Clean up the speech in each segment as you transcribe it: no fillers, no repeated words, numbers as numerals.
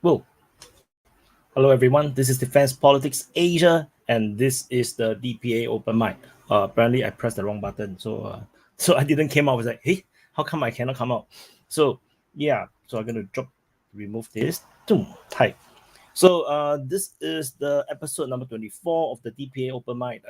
Whoa. Hello, everyone. This is Defense Politics Asia, and this is the DPA Open Mic. Apparently, I pressed the wrong button, so I didn't come out. I was like, hey, how come I cannot come out? So yeah, so I'm gonna remove this. Hi. So this is the episode number 24 of the DPA Open Mic.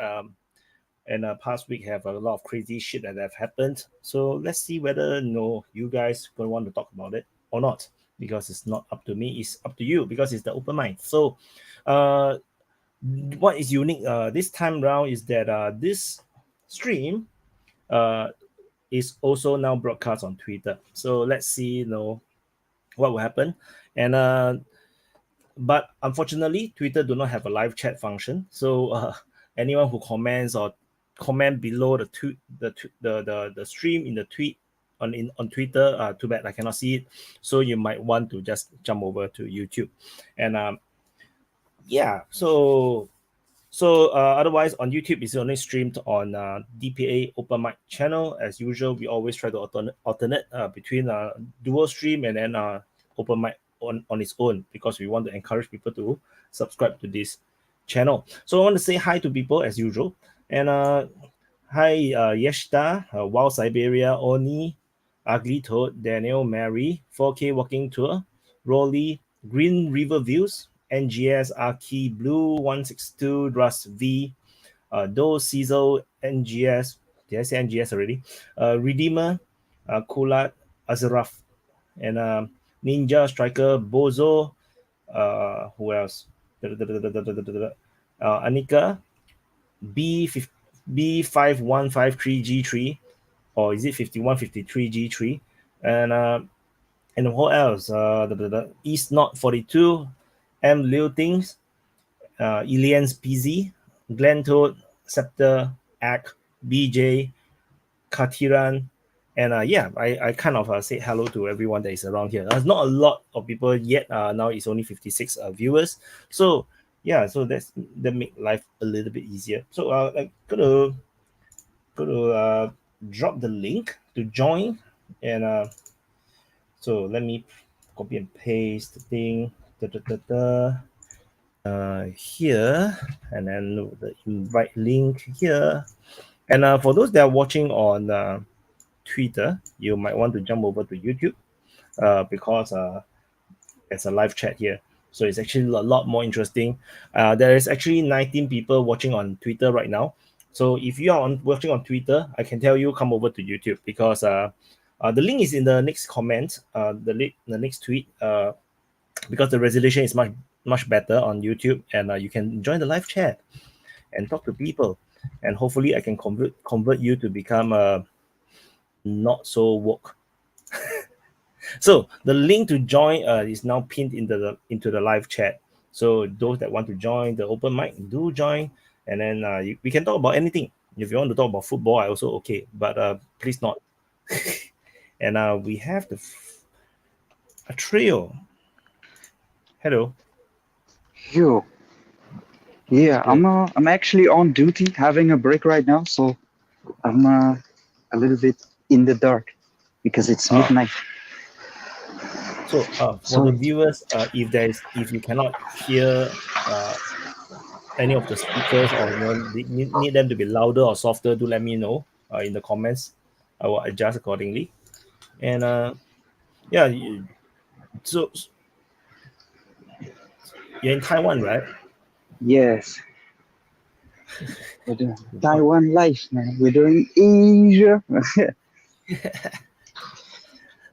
And past week have a lot of crazy shit that have happened. So let's see whether you guys gonna want to talk about it or not, because it's not up to me, it's up to you, because it's the open mind. So what is unique this time around is that this stream is also now broadcast on Twitter. So let's see what will happen. And but unfortunately, Twitter do not have a live chat function. So anyone who comments or comment below the stream in the tweet on Twitter, too bad I cannot see it. So you might want to just jump over to YouTube. And yeah, so otherwise on YouTube it's only streamed on DPA Open Mic channel. As usual, we always try to alternate between dual stream and then Open Mic on its own, because we want to encourage people to subscribe to this channel. So I want to say hi to people as usual. And hi Yeshta, Wild Siberia, Oni, Ugly Toad, Daniel, Mary, 4K Walking Tour, Rolly, Green River Views, NGS, Aki, Blue 162, Rust V, Do Cecil, NGS. Did I say NGS already? Redeemer, Kulat, Azraf, and Ninja, Striker, Bozo, who else? Anika, B5153G3, or is it 5153G3? And what else? East Not 42, M Liu Things, Ilian's PZ, Glen Toad, Scepter, Ack, BJ, Katiran, and yeah, I kind of say hello to everyone that is around here. There's not a lot of people yet. Now it's only 56 viewers. So yeah, so that make life a little bit easier. So I'm gonna drop the link to join, and so let me copy and paste the thing here, and then the invite link here. And for those that are watching on Twitter, you might want to jump over to YouTube because it's a live chat here. So it's actually a lot more interesting. There is actually 19 people watching on Twitter right now. So if you are watching on Twitter, I can tell you come over to YouTube, because the link is in the next comment, the next tweet, because the resolution is much better on YouTube, and you can join the live chat and talk to people, and hopefully I can convert you to become not so woke. So the link to join is now pinned into the live chat. So those that want to join the open mic, do join, and then we can talk about anything. If you want to talk about football, I also okay, but please not. And we have a trio. Hello. Yo. Yeah, I'm actually on duty, having a break right now, so I'm a little bit in the dark because it's midnight. So for the viewers, if you cannot hear any of the speakers, or need them to be louder or softer, do let me know in the comments. I will adjust accordingly. And yeah, so you're in Taiwan, right? Yes. We're doing Taiwan life, man. We're doing Asia.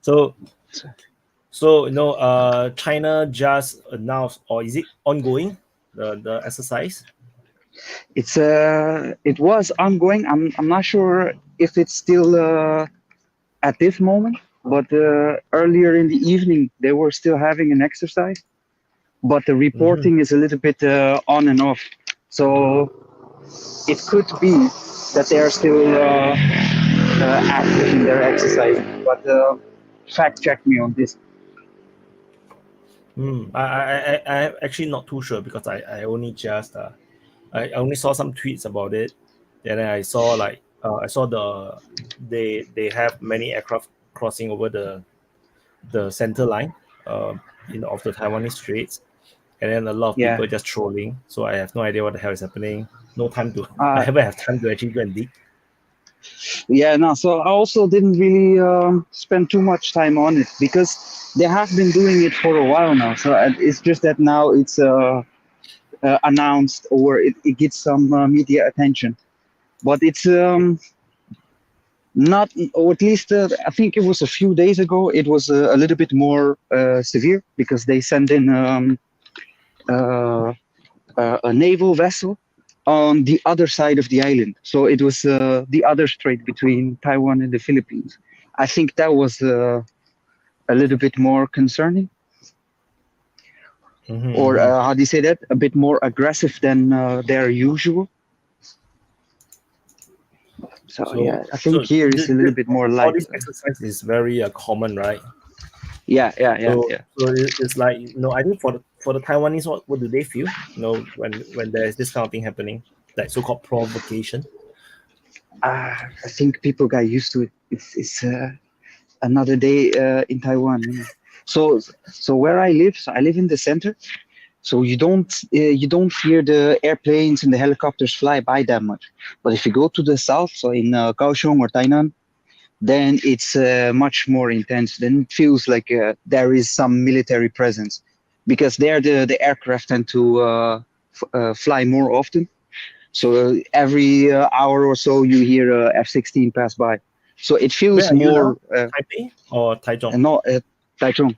So China just announced, or is it ongoing, the exercise? It was ongoing. I'm not sure if it's still at this moment, but earlier in the evening they were still having an exercise, but the reporting is a little bit on and off. So it could be that they are still active in their exercise, but fact check me on this. I actually not too sure, because I only just I only saw some tweets about it, and then I saw like I saw they have many aircraft crossing over the center line of the Taiwanese straits, and then a lot of Yeah. people just trolling. So I have no idea what the hell is happening. No time to. I Uh, haven't have time to actually go and dig. yeah, no. So I also didn't really spend too much time on it because they have been doing it for a while now. So it's just that now it's announced or it gets some media attention. But it's not, or at least I think it was a few days ago. It was a little bit more severe because they sent in uh, a naval vessel on the other side of the island. So it was the other strait between Taiwan and the Philippines. I think that was a little bit more concerning, or how do you say that? A bit more aggressive than their usual. So yeah, I think here is a little bit more all light. this exercise is very common, right? Yeah. So it's like, I think for the Taiwanese, what do they feel? When there's this kind of thing happening, like so-called provocation. I think people got used to it. It's another day in Taiwan. So where I live, so I live in the center. So you don't hear the airplanes and the helicopters fly by that much. But if you go to the south, so in Kaohsiung or Tainan, then it's much more intense. Then it feels like there is some military presence, because there the aircraft tend to fly more often. So every hour or so you hear a F-16 pass by. So it Where feels are you now? more Taipei or Taichung? not Taichung.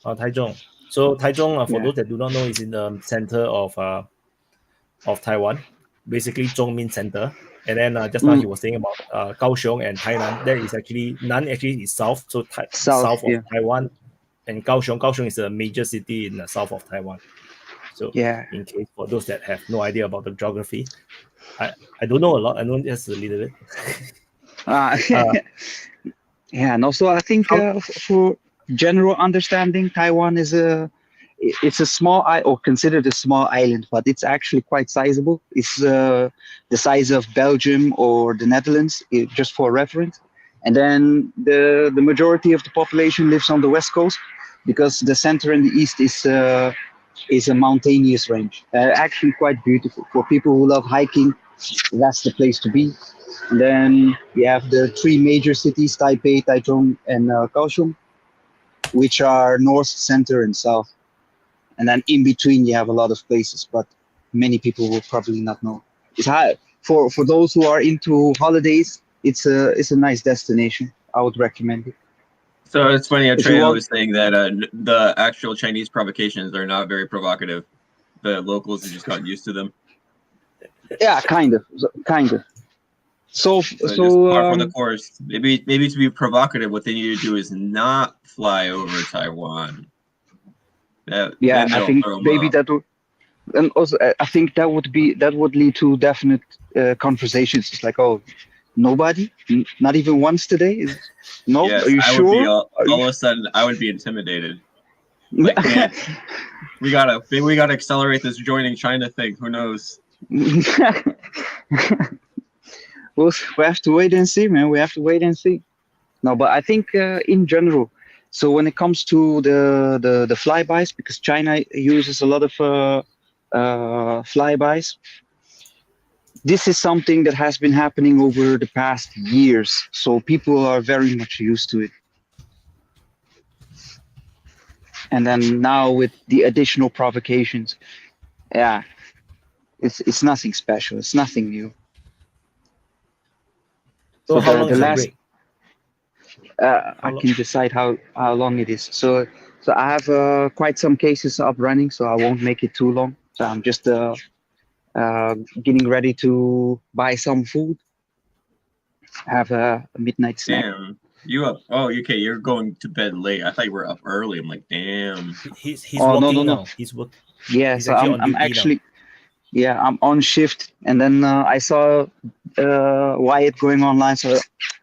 Taichung. So Taichung, for Yeah. those that do not know, is in the center of Taiwan. Basically, Zhong means center. And then just now he Mm, was saying about Kaohsiung and Tainan. That is actually Nan actually is south, so south. south of Yeah. Taiwan, and Kaohsiung is a major city in the south of Taiwan. So Yeah. in case for those that have no idea about the geography, I don't know a lot. I know just a little bit. Uh, Uh, yeah. And also I think how for general understanding, Taiwan is it's a small or considered a small island, but it's actually quite sizable. It's the size of Belgium or the Netherlands, just for reference. And then the majority of the population lives on the west coast, because the center and the east is a mountainous range. Actually quite beautiful for people who love hiking. That's the place to be. And then we have the three major cities: Taipei, Taichung, and Kaohsiung, which are north, center, and south. And then in between you have a lot of places, but many people will probably not know. It's high for those who are into holidays. It's a nice destination. I would recommend it. So it's funny. If you Atreya want, was saying that the actual Chinese provocations are not very provocative. The locals have just gotten used to them. yeah, kind of. So Just par for the course. Maybe to be provocative, what they need to do is not fly over Taiwan. Yeah, I think maybe that would, and also I think that would lead to definite conversations. It's like, oh, nobody, not even once today. No, yes, are you I would be sure? all of a sudden I would be intimidated. Like, man, we gotta accelerate this joining China thing. Who knows? We have to wait and see, man. We have to wait and see. No, but I think in general, so when it comes to the flybys, because China uses a lot of flybys, this is something that has been happening over the past years. So people are very much used to it. And then now with the additional provocations, yeah, it's nothing special. It's nothing new. so So how long the is your last break? I can decide how long it is. So I have quite some cases up running, so I won't make it too long. So I'm just getting ready to buy some food, have a midnight snack. Damn, you up? Oh, okay. You're going to bed late. I thought you were up early. I'm like, damn. He's Oh, working no. now. He's work. Yeah, He's so actually I'm on I'm duty now. actually, yeah, I'm on shift, and then I saw Wyatt going online. So,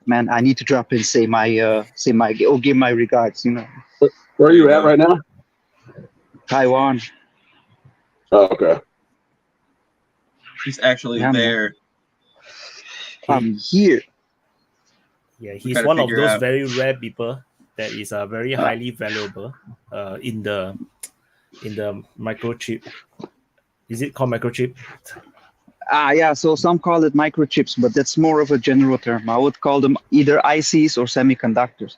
man, I need to drop in, say my or give my regards. Where are you at right now? Taiwan. Oh, okay. He's actually Yeah, man. there. I'm here. Yeah, We he's gotta one of figure those out- very rare people that is very highly valuable in the microchip. Is it called microchip? Yeah, so some call it microchips, but that's more of a general term. I would call them either ICs or semiconductors.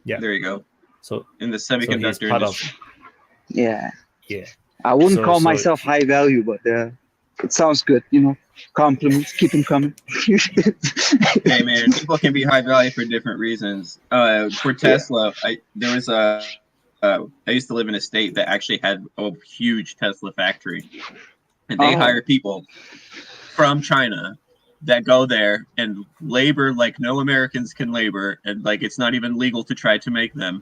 Yeah. There you go. So In the he's semiconductor part of industry. Yeah. yeah. I wouldn't So- call so myself high value, but it sounds good, Compliments, keep them coming. Hey man, people can be high value for different reasons. For Tesla, I used to live in a state that actually had a huge Tesla factory, and they hire people from China that go there and labor like no Americans can labor, and like it's not even legal to try to make them.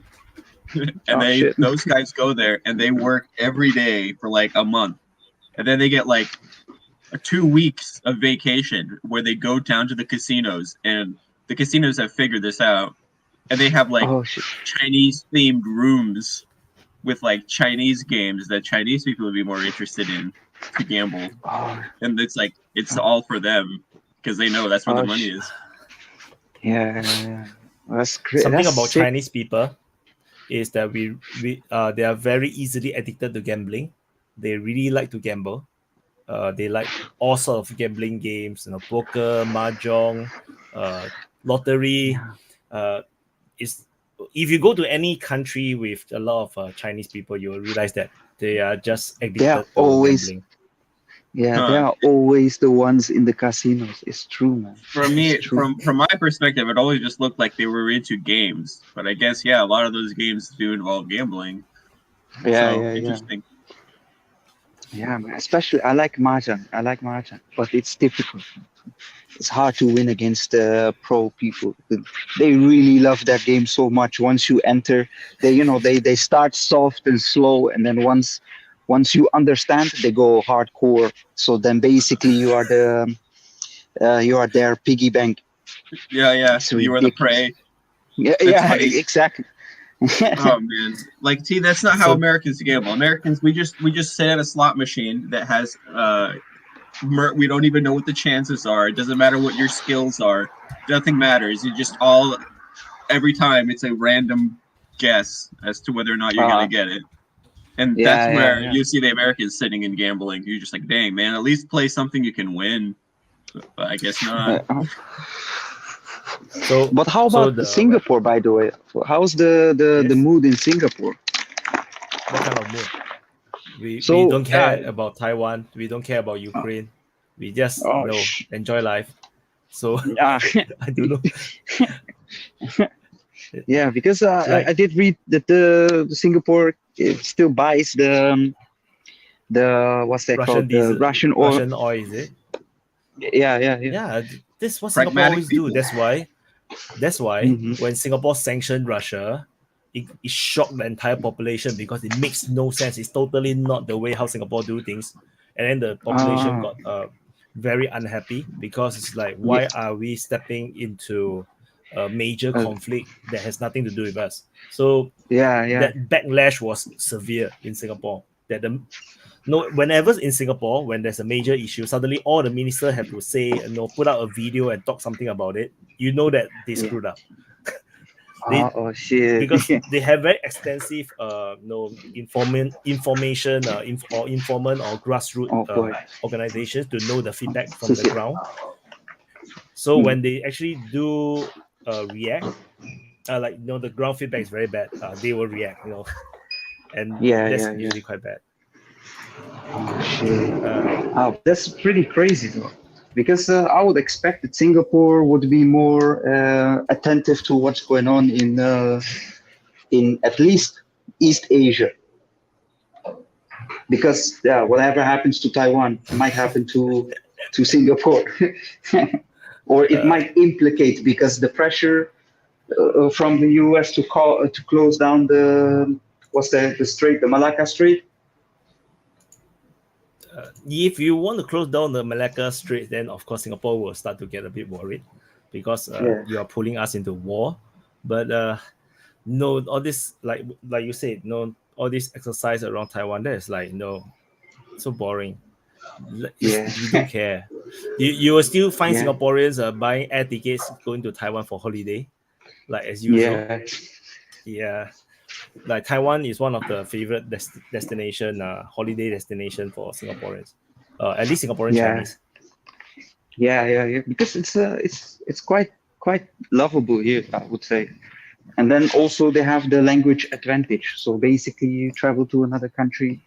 And shit. those guys go there and they work every day for like a month, and then they get like 2 weeks of vacation where they go down to the casinos, and the casinos have figured this out, and they have like Shit. Chinese themed rooms with like Chinese games that Chinese people would be more interested in to gamble, and it's all for them because they know that's where the money is. Yeah. That's great. something That's about sick. Chinese people is that we they are very easily addicted to gambling. They really like to gamble. They like all sorts of gambling games, poker, mahjong, lottery. If you go to any country with a lot of Chinese people, you will realize that they are just addicted to gambling. Yeah, they are always the ones in the casinos. It's true, man. For me, It's true. from my perspective, it always just looked like they were into games. But I guess a lot of those games do involve gambling. Yeah, So, yeah. interesting. Yeah, man. Especially, I like mahjong, but it's difficult. It's hard to win against pro people. They really love that game so much. Once you enter, they start soft and slow, and then once you understand, they go hardcore. So then basically you are their piggy bank. Yeah. It's You were the ridiculous. prey. Yeah, funny. exactly. Oh man, like that's not how Americans gamble. Americans, we just sit at a slot machine that has we don't even know what the chances are. It doesn't matter what your skills are. Nothing matters. You just every time it's a random guess as to whether or not you're gonna get it. And that's where you see the Americans sitting and gambling. You're just like, dang man, at least play something you can win. But I guess not. So, but how about Singapore, by the way? How's the mood in Singapore? What kind of mood? We don't care about Taiwan. We don't care about Ukraine. We just enjoy life. So I don't know. Yeah, because I did read that the Singapore still buys the what's that called? The Russian oil. Russian oil, is it? Yeah. This is what Singapore always do. That's why when Singapore sanctioned Russia, it shocked the entire population because it makes no sense. It's totally not the way how Singapore do things. And then the population got very unhappy because it's like, why are we stepping into a major conflict that has nothing to do with us? So that backlash was severe in Singapore. Whenever in Singapore, when there's a major issue, suddenly all the ministers have to say, put out a video and talk something about it. You know that they screwed up. Shit! Because they have very extensive, informant or grassroots organizations to know the feedback from the ground. So when they actually do react, the ground feedback is very bad. They will react, and that's usually quite bad. That's pretty crazy though, because I would expect that Singapore would be more attentive to what's going on in at least East Asia, because whatever happens to Taiwan might happen to Singapore, or it might implicate, because the pressure from the US to close down the strait, the Malacca Strait. If you want to close down the Malacca Strait, then of course Singapore will start to get a bit worried because you are pulling us into war. But no, all this like you said, all this exercise around Taiwan, that is so boring. We don't care. You will still find Yeah. Singaporeans buying air tickets going to Taiwan for holiday, like as usual. Yeah. Yeah. Like Taiwan is one of the favorite destination, holiday destination for Singaporeans. At least Singaporean Yeah. Chinese. Yeah. Because it's quite lovable here, I would say. And then also they have the language advantage. So basically, you travel to another country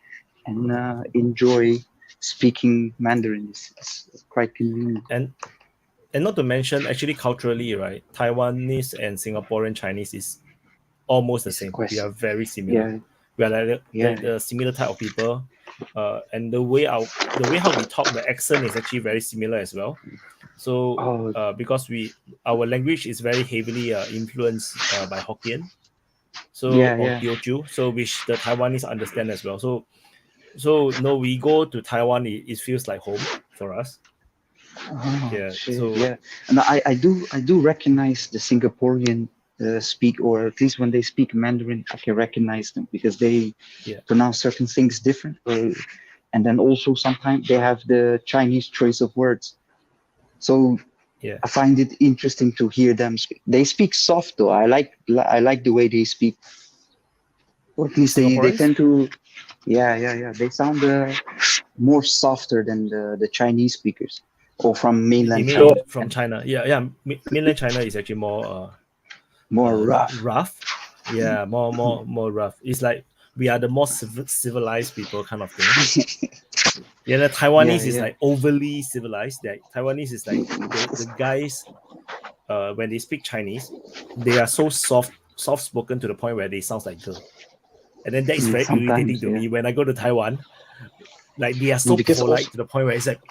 and enjoy speaking Mandarin. It's quite convenient. And not to mention, actually culturally, right? Taiwanese and Singaporean Chinese is almost the It's a same. We question. are very similar. Yeah. We are like Yeah. the similar type of people. And the way how we talk, the accent is actually very similar as well. So Oh, because our language is very heavily influenced by Hokkien, so yeah. or Yeah. Teochew, so which the Taiwanese understand as well. So no, we go to Taiwan, it feels like home for us. Oh, Yeah. shit. So Yeah. And I do recognize the Singaporean speak, or at least when they speak Mandarin, I can recognize them because they yeah. pronounce certain things different. And then also sometimes they have the Chinese choice of words. So Yeah. I find it interesting to hear them speak. They speak soft though. I like the way they speak. Or at least they Singaporeans? tend to, yeah. They sound more softer than the Chinese speakers or from mainland You China. mean from China? Yeah. Mainland China is actually more More rough. rough. Yeah, more rough. It's like we are the more civilized people kind of thing. Yeah, the Taiwanese is Yeah. like overly civilized. That Taiwanese is like the guys when they speak Chinese, they are so soft spoken to the point where they sound like girl. And then that is very irritating to me when I go to Taiwan. Like they are so Because polite also- to the point where it's like,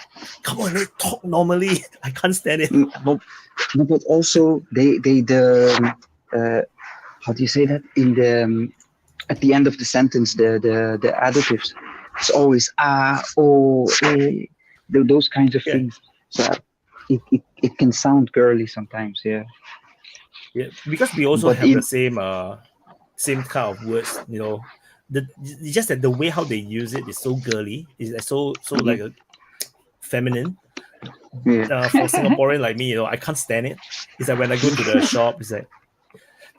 come on, let's talk normally. I can't stand it. No, but also they the how do you say that in the at the end of the sentence the additives, it's always those kinds of Yeah. things. So it can sound girly sometimes. Yeah. Yeah, because we also But have the same kind of words, you know. It's just that the way how they use it is so girly, is like so like a feminine. Yeah. For Singaporean like me, you know, I can't stand it. It's like when I go to the shop, it's like,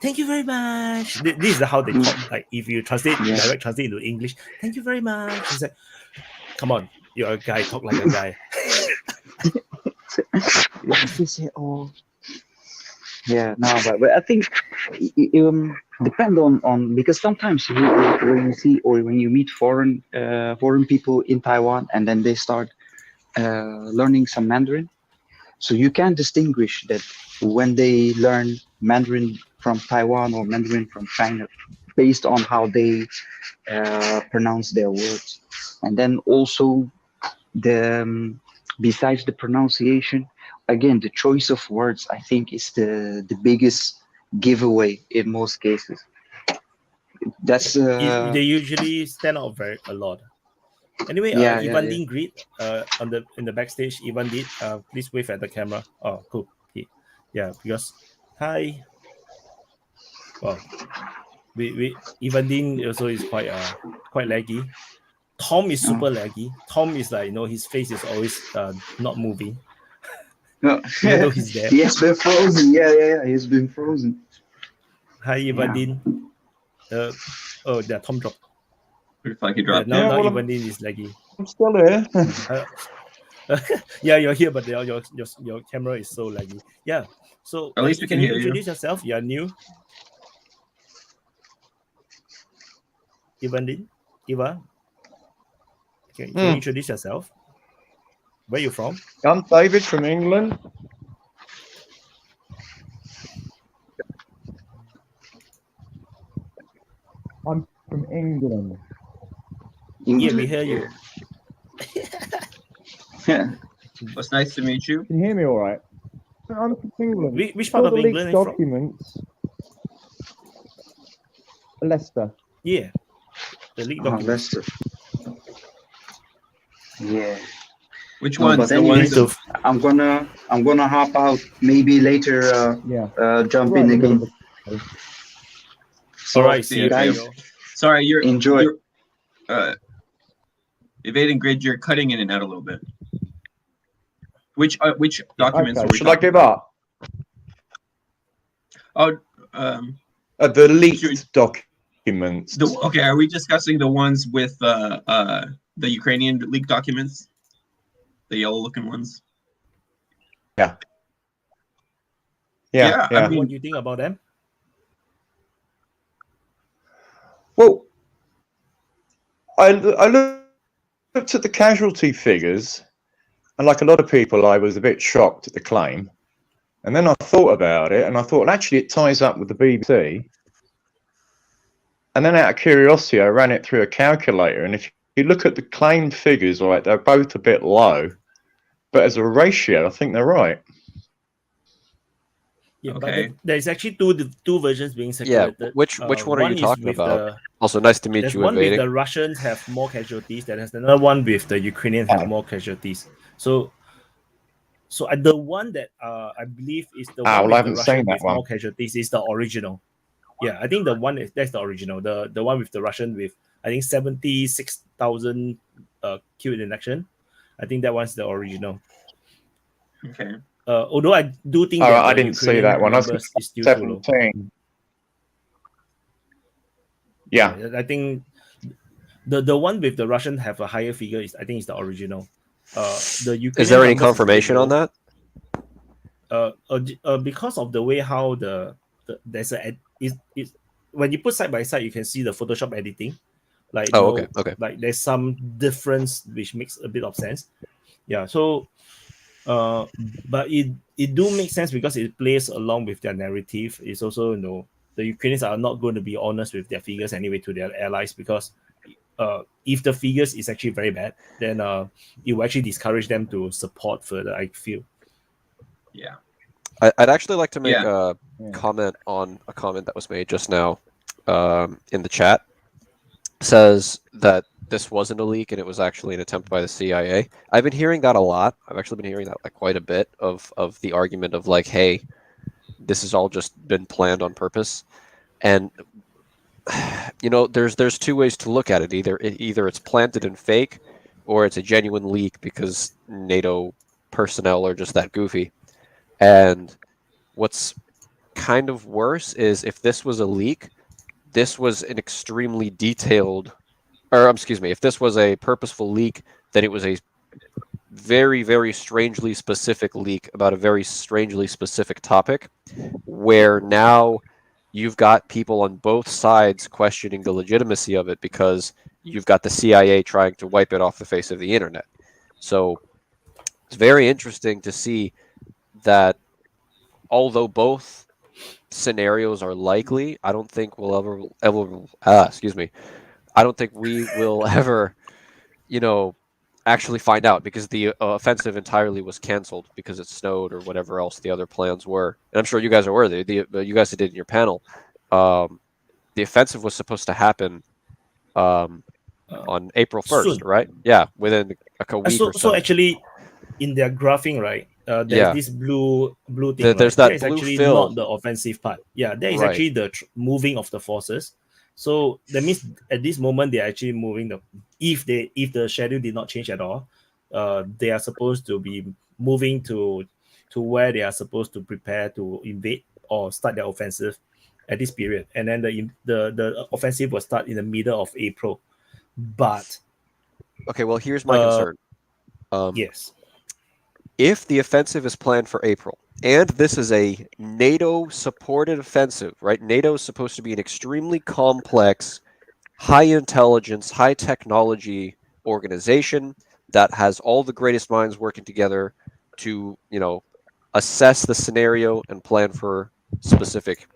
thank you very much. This is how they talk. Like if you direct translate into English, thank you very much. It's like, come on, you're a guy, talk like a guy. They say, yeah, no, but I think depend on because sometimes when you see or when you meet foreign people in Taiwan and then they start learning some Mandarin, so you can distinguish that when they learn Mandarin from Taiwan or Mandarin from China based on how they pronounce their words, and then also the besides the pronunciation, again the choice of words I think is the biggest giveaway in most cases. That's They usually stand out a lot. Anyway, EVADINGGRID in the backstage, EVADINGGRID, please wave at the camera. Oh, cool. Yeah, because hi. Wow. We EVADING also is quite laggy. Tom is super laggy. Tom is like, you know, his face is always not moving. Even though he's there. He has been frozen. Yeah. He's been frozen. Hi, EVADING. Tom dropped. Looks like he dropped. Now EVADING is laggy. I'm still here. Yeah, you're here, but your camera is so laggy. Yeah. So at least we can you hear you. introduce yourself? You are new. EVADING? Eva? Can you introduce yourself? Where are you from? I'm David from England. I'm from England. Yeah, we hear you. It's nice to meet you. Can you hear me all right? I'm from England. Which part of England are you from? Documents. Leicester. Yeah. The leaked documents. Leicester. Yeah. Which No, ones? but The anyways, ones I'm gonna hop out. Maybe later. Jump in again. All right, see you guys. Sorry, you're enjoy. EVADINGGRID, you're cutting in and out a little bit. Which documents Okay. are we Should I talking give about? up? Oh, The leaked Should- documents. okay. Are we discussing the ones with the Ukrainian leaked documents, the yellow-looking ones? Yeah. Yeah, I mean, What do you think about them? Well, I looked at the casualty figures, and like a lot of people, I was a bit shocked at the claim. And then I thought about it, and I thought, actually, it ties up with the BBC. And then out of curiosity, I ran it through a calculator, and if you look at the claimed figures, right, they're both a bit low. But as a ratio, I think they're right. Yeah, Okay. but there's actually two versions being Yeah, circulated. which one are you is talking with about? Also, nice to meet There's you, one with Evading. the Russians have more casualties. There's another one with the Ukrainians have more casualties. So the one that I believe is the one well, I with the haven't Russian seen that with one. more casualties is the original. Yeah, I think that's the original. The one with the Russian with I think 76,000 killed in action. I think that one's the original. okay. Although I do think Oh, that I the didn't see Ukrainian that one. I was numbers is still too low. 17. Yeah. I think the one with the Russian have a higher figure is I think it's the original. The Ukrainian Is there any numbers confirmation on that? because of the way how there's when you put side by side, you can see the Photoshop editing. Like Okay. like there's some difference which makes a bit of sense. Yeah. So, but it do make sense because it plays along with their narrative. It's also the Ukrainians are not going to be honest with their figures anyway to their allies because if the figures is actually very bad, then it will actually discourage them to support further. I feel. Yeah. I'd actually like to make Yeah. a comment on a comment that was made just now in the chat. It says that this wasn't a leak and it was actually an attempt by the CIA. I've been hearing that a lot. I've actually been hearing that like quite a bit of the argument of like, hey, this has all just been planned on purpose. And there's two ways to look at it. Either it's planted and fake, or it's a genuine leak because NATO personnel are just that goofy. And what's kind of worse is if this was a leak, this was an extremely detailed, or excuse me, if this was a purposeful leak, then it was a very, very strangely specific leak about a very strangely specific topic, where now you've got people on both sides questioning the legitimacy of it because you've got the CIA trying to wipe it off the face of the internet. So it's very interesting to see that although both scenarios are likely, I don't think we'll ever I don't think we will ever, actually find out because the offensive entirely was canceled because it snowed or whatever else the other plans were. And I'm sure you guys are aware of it. You guys did in your panel. The offensive was supposed to happen on April 1st, soon. right? Yeah, within a week or so. So actually, in their graphing, right, there's this blue thing. There's right? that is blue actually fill. not the offensive part. Yeah, that is Right. actually the moving of the forces. So that means at this moment they're actually moving if the schedule did not change at all, they are supposed to be moving to where they are supposed to prepare to invade or start their offensive at this period, and then the offensive will start in the middle of April. But Okay, well, here's my concern. Yes. If the offensive is planned for April, and this is a NATO-supported offensive, right? NATO is supposed to be an extremely complex, high-intelligence, high-technology organization that has all the greatest minds working together to, assess the scenario and plan for specific,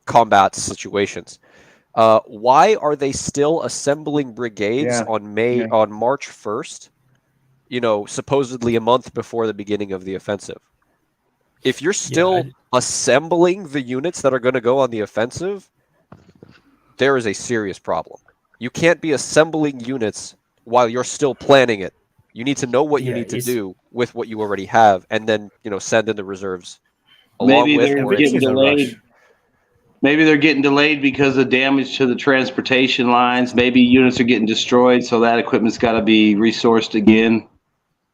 combat situations. Why are they still assembling brigades on March 1st? Supposedly a month before the beginning of the offensive. If you're still assembling the units that are going to go on the offensive, there is a serious problem. You can't be assembling units while you're still planning it. You need to know what you need to do with what you already have, and then send in the reserves. Maybe they're everything getting is a rush. delayed. Maybe they're getting delayed because of damage to the transportation lines. Maybe units are getting destroyed, so that equipment's got to be resourced again.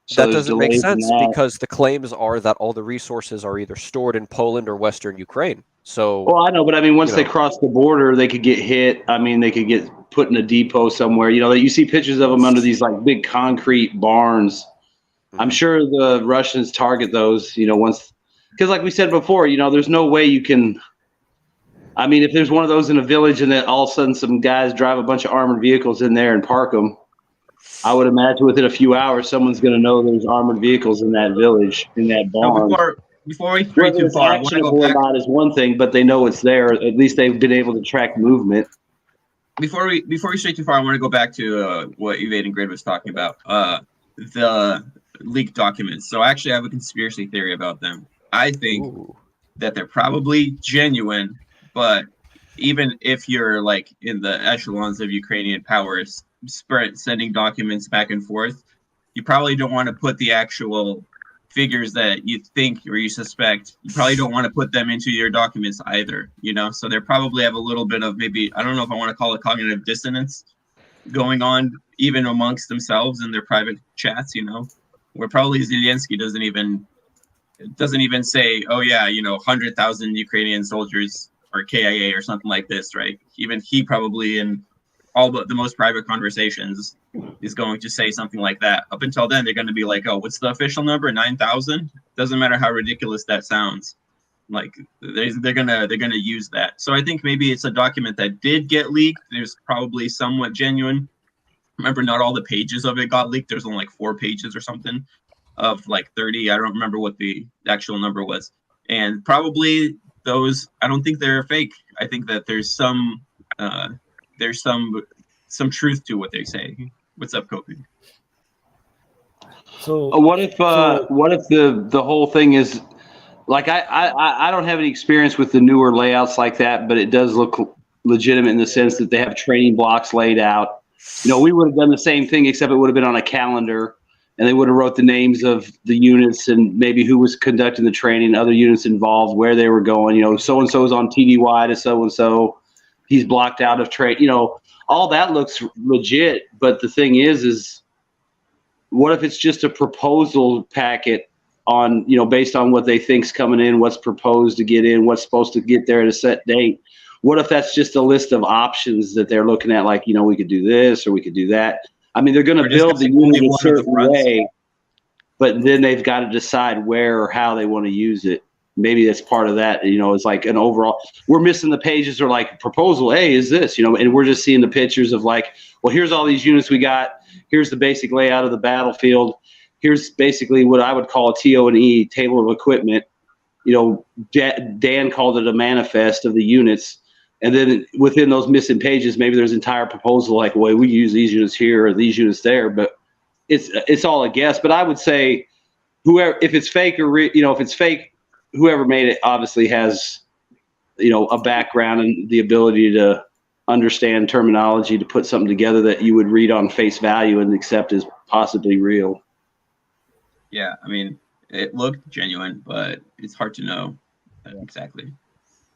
So that there's doesn't make delays in sense that. because the claims are that all the resources are either stored in Poland or Western Ukraine. So, Well, I know, but I mean, once you they know. cross the border, they could get hit. I mean, they could get put in a depot somewhere. You know, that you see pictures of them under these like big concrete barns. I'm sure the Russians target those, you know, once, because like we said before, you know, there's no way you can. I mean, if there's one of those in a village and then all of a sudden some guys drive a bunch of armored vehicles in there and park them, I would imagine within a few hours, someone's going to know there's armored vehicles in that village, in that So barn. before we stray Whether too it's far, I want to go actionable or back. not is one thing, but they know it's there. At least they've been able to track movement. Before we stray too far, I want to go back to what EVADINGGRID was talking about. The leaked documents. So I actually have a conspiracy theory about them. I think that they're probably genuine, but even if you're like in the echelons of Ukrainian powers, sending documents back and forth, you probably don't want to put the actual figures that you think or you suspect. You probably don't want to put them into your documents either, you know? So they probably have a little bit of maybe, I don't know if I want to call it cognitive dissonance going on even amongst themselves in their private chats, you know, where probably Zelensky doesn't even say, oh yeah, you know, 100,000 Ukrainian soldiers or KIA or something like this, right? Even he probably in all but the most private conversations is going to say something like that. Up until then, they're going to be like, oh, what's the official number? 9,000? Doesn't matter how ridiculous that sounds. Like they're gonna use that. So I think maybe it's a document that did get leaked. There's probably somewhat genuine. Remember, not all the pages of it got leaked. There's only like 4 pages or something of like 30. I don't remember what the actual number was. And probably those, I don't think they're fake. I think that there's some truth to what they say. What's up, Kofi? So What if the whole thing is like I don't have any experience with the newer layouts like that, but it does look legitimate in the sense that they have training blocks laid out. You know, we would have done the same thing, except it would have been on a calendar, and they would have wrote the names of the units and maybe who was conducting the training, other units involved, where they were going. You know, so and so is on TDY to so and so. He's blocked out of trade. You know, all that looks legit. But the thing is what if it's just a proposal packet on, you know, based on what they think's coming in, what's proposed to get in, what's supposed to get there at a set date? What if that's just a list of options that they're looking at, like, you know, we could do this or we could do that? I mean, they're going to build the unit a certain way, but then they've got to decide where or how they want to use it. Maybe that's part of that, you know, it's like an overall, we're missing the pages or like proposal A is this, you know, and we're just seeing the pictures of like, well, here's all these units we got. Here's the basic layout of the battlefield. Here's basically what I would call a TO&E, table of equipment. You know, Dan called it a manifest of the units. And then within those missing pages, maybe there's entire proposal like, well, we use these units here or these units there, but it's all a guess. But I would say whoever, if it's fake or, you know, if it's fake, whoever made it obviously has, you know, a background and the ability to understand terminology to put something together that you would read on face value and accept as possibly real. Yeah, I mean, it looked genuine, but it's hard to know exactly.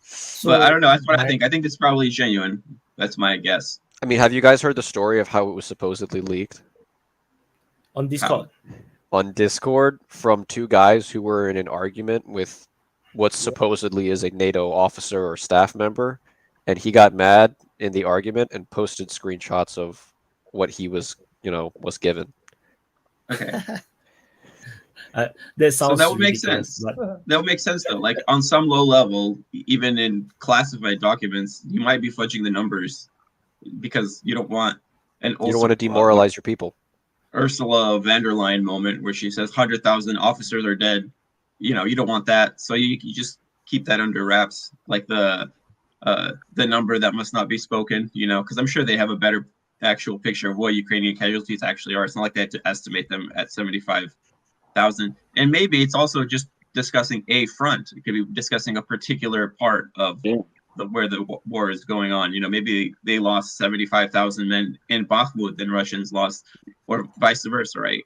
So, but I don't know. That's what I think. I think it's probably genuine. That's my guess. I mean, have you guys heard the story of how it was supposedly leaked? On Discord. On Discord from 2 guys who were in an argument with what supposedly is a NATO officer or staff member, and he got mad in the argument and posted screenshots of what he was, you know, was given. Okay. That sounds so that would make sense. But... That would make sense though. Like on some low level, even in classified documents, you might be fudging the numbers because you don't want you don't want to demoralize your people. Ursula von der Leyen moment where she says 100,000 officers are dead. You know, you don't want that. So you just keep that under wraps, like the number that must not be spoken, you know, because I'm sure they have a better actual picture of what Ukrainian casualties actually are. It's not like they had to estimate them at 75,000. And maybe it's also just discussing a front. It could be discussing a particular part of where the war is going on. You know, maybe they lost 75,000 men in Bakhmut, then Russians lost, or vice versa, right?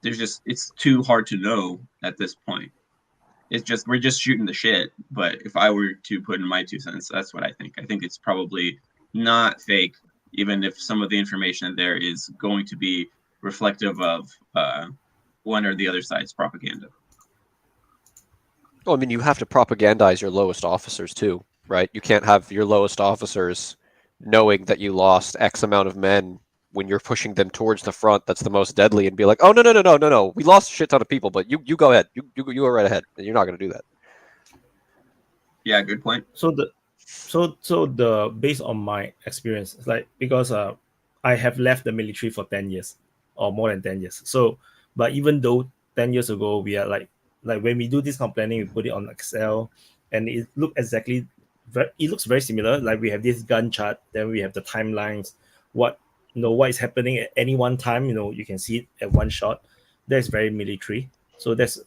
It's too hard to know at this point. It's just, we're just shooting the shit. But if I were to put in my 2 cents, that's what I think. I think it's probably not fake, even if some of the information there is going to be reflective of one or the other side's propaganda. Well, I mean, you have to propagandize your lowest officers too, right? You can't have your lowest officers knowing that you lost X amount of men when you're pushing them towards the front that's the most deadly and be like, oh, no, we lost a shit ton of people, but you go ahead. You go right ahead. And you're not going to do that. Yeah, good point. So based on my experience, like, because I have left the military for 10 years or more than 10 years. So, but even though 10 years ago, we are like when we do this kind of planning, we put it on Excel and it looks very similar. Like we have this gun chart, then we have the timelines, what is happening at any one time, you can see it at one shot. That's very military. So that's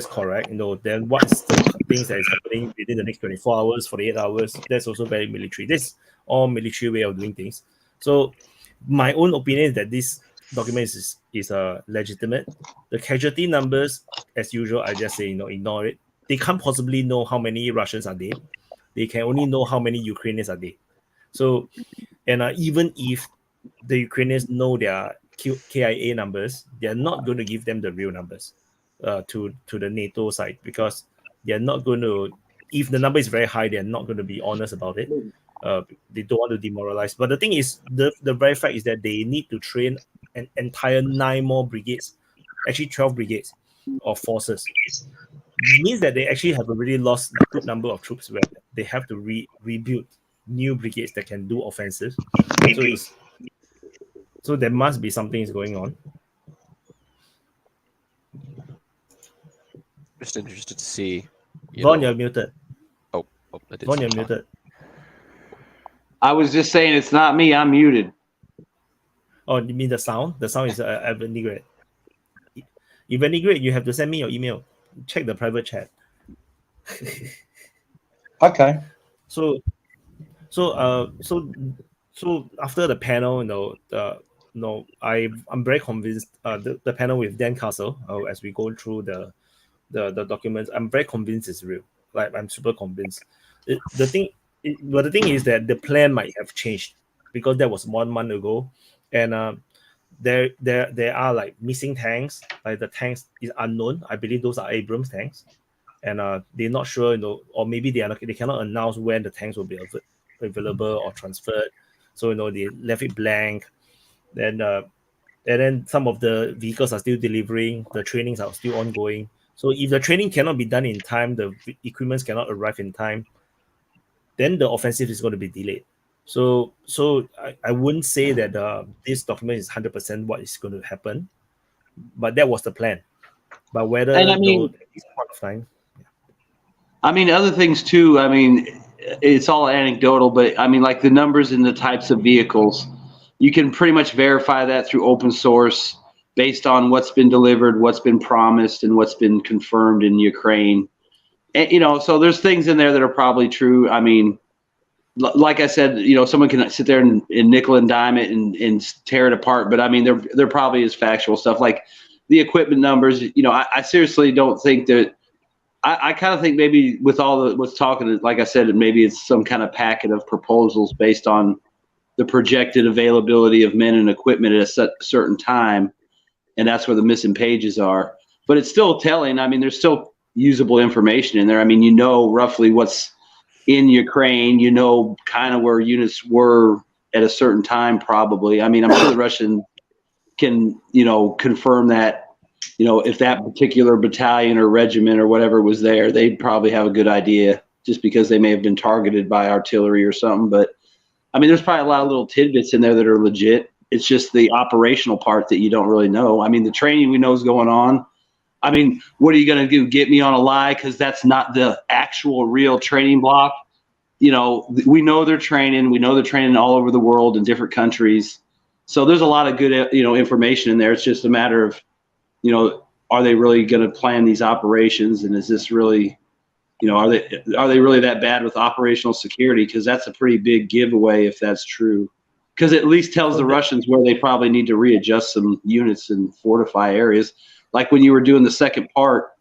correct. Then what's the things that is happening within the next 24 hours, 48 hours, that's also very military. This all military way of doing things. So my own opinion is that this document is legitimate. The casualty numbers, as usual, I just say, ignore it. They can't possibly know how many Russians are dead. They can only know how many Ukrainians are dead. So, and even if the Ukrainians know their KIA numbers, they're not going to give them the real numbers to the NATO side, because they're not going to, if the number is very high, they're not going to be honest about it. They don't want to demoralize. But the thing is, the very fact is that they need to train an entire 9 more brigades, actually 12 brigades of forces. It means that they actually have already lost a good number of troops where they have to rebuild new brigades that can do offensive. So there must be something is going on. Just interested to see. Vaughn, you're muted. Oh, I did. Vaughn, you're muted. I was just saying it's not me. I'm muted. Oh, you mean the sound? The sound is EVADINGGRID. EVADINGGRID, you have to send me your email. Check the private chat. Okay. So after the panel, I'm very convinced. The panel with Dan Castle, as we go through the documents, I'm very convinced it's real. Like, I'm super convinced. The thing is that the plan might have changed, because that was 1 month ago, and there are like missing tanks. Like the tanks is unknown. I believe those are Abrams tanks, and they're not sure, or maybe they cannot announce when the tanks will be available or transferred. So they left it blank. Then and then some of the vehicles are still delivering. The trainings are still ongoing. So if the training cannot be done in time, the equipments cannot arrive in time, then the offensive is going to be delayed. So I wouldn't say that this document is 100% what is going to happen, but that was the plan. But whether And at this point of time, I mean, other things too. I mean, it's all anecdotal, but I mean, like the numbers and the types of vehicles, you can pretty much verify that through open source based on what's been delivered, what's been promised, and what's been confirmed in Ukraine. And, so there's things in there that are probably true. I mean, like I said, someone can sit there and nickel and dime it and tear it apart, but I mean, there probably is factual stuff like the equipment numbers. I seriously don't think that. I kind of think maybe with all what's talking, like I said, maybe it's some kind of packet of proposals based on the projected availability of men and equipment at a certain time, and that's where the missing pages are. But it's still telling. I mean, there's still usable information in there. I mean, roughly what's in Ukraine, kind of where units were at a certain time, probably. I mean, I'm sure the Russian can, confirm that. If that particular battalion or regiment or whatever was there, they'd probably have a good idea, just because they may have been targeted by artillery or something. But I mean, there's probably a lot of little tidbits in there that are legit. It's just the operational part that you don't really know. I mean, the training we know is going on. I mean, what are you going to do? Get me on a lie? Because that's not the actual real training block. We know they're training. We know they're training all over the world in different countries. So there's a lot of good, information in there. It's just a matter of, are they really going to plan these operations? And is this really, are they really that bad with operational security? Because that's a pretty big giveaway if that's true. Because it at least tells the Russians where they probably need to readjust some units and fortify areas. Like when you were doing the second part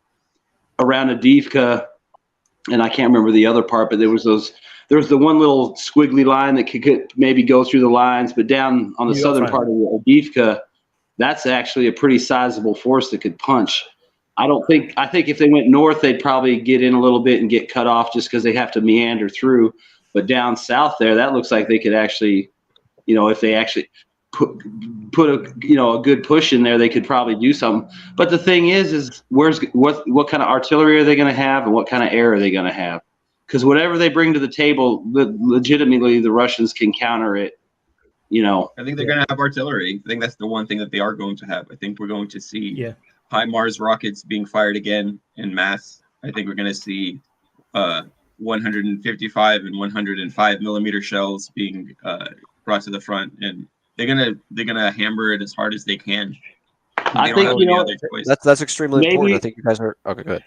around Avdiivka, and I can't remember the other part, but there was the one little squiggly line that could maybe go through the lines, but down on the southern part of Avdiivka, that's actually a pretty sizable force that could punch. I think if they went north, they'd probably get in a little bit and get cut off just because they have to meander through. But down south there, that looks like they could actually, if they actually put a good push in there, they could probably do something. But the thing is what kind of artillery are they going to have, and what kind of air are they going to have? Because whatever they bring to the table, legitimately the Russians can counter it. I think they're going to have artillery. I think that's the one thing that they are going to have. I think we're going to see HIMARS rockets being fired again in mass. I think we're going to see 155 and 105 millimeter shells being brought to the front, and they're gonna hammer it as hard as they can. I think that's extremely important. I think you guys are okay. Good.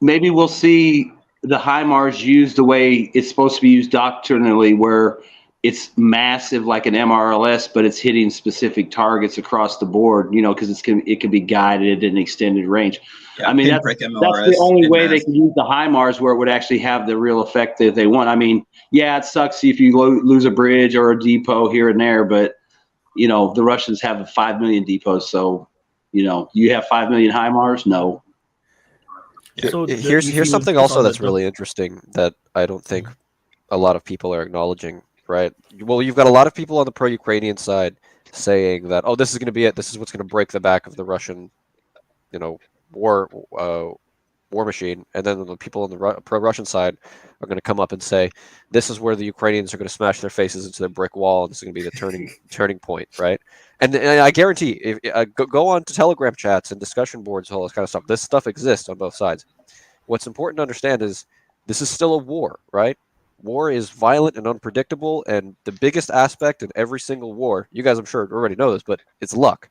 Maybe we'll see the HIMARS used the way it's supposed to be used doctrinally, where it's massive like an MRLS, but it's hitting specific targets across the board. Because it can be guided and extended range. Yeah, I mean, that's the only way they can use the HIMARS where it would actually have the real effect that they want. I mean, yeah, it sucks if you lose a bridge or a depot here and there, but the Russians have 5 million depots, so you have 5 million HIMARS. No. So here's something also that's really interesting that I don't think a lot of people are acknowledging. Right. Well, you've got a lot of people on the pro-Ukrainian side saying that, this is going to be it. This is what's going to break the back of the Russian, war machine. And then the people on the pro-Russian side are going to come up and say, this is where the Ukrainians are going to smash their faces into the brick wall. And this is going to be the turning point. Right. And I guarantee, if go on to Telegram chats and discussion boards, all this kind of stuff. This stuff exists on both sides. What's important to understand is this is still a war, right? War is violent and unpredictable, and the biggest aspect in every single war, you guys I'm sure already know this, but it's luck,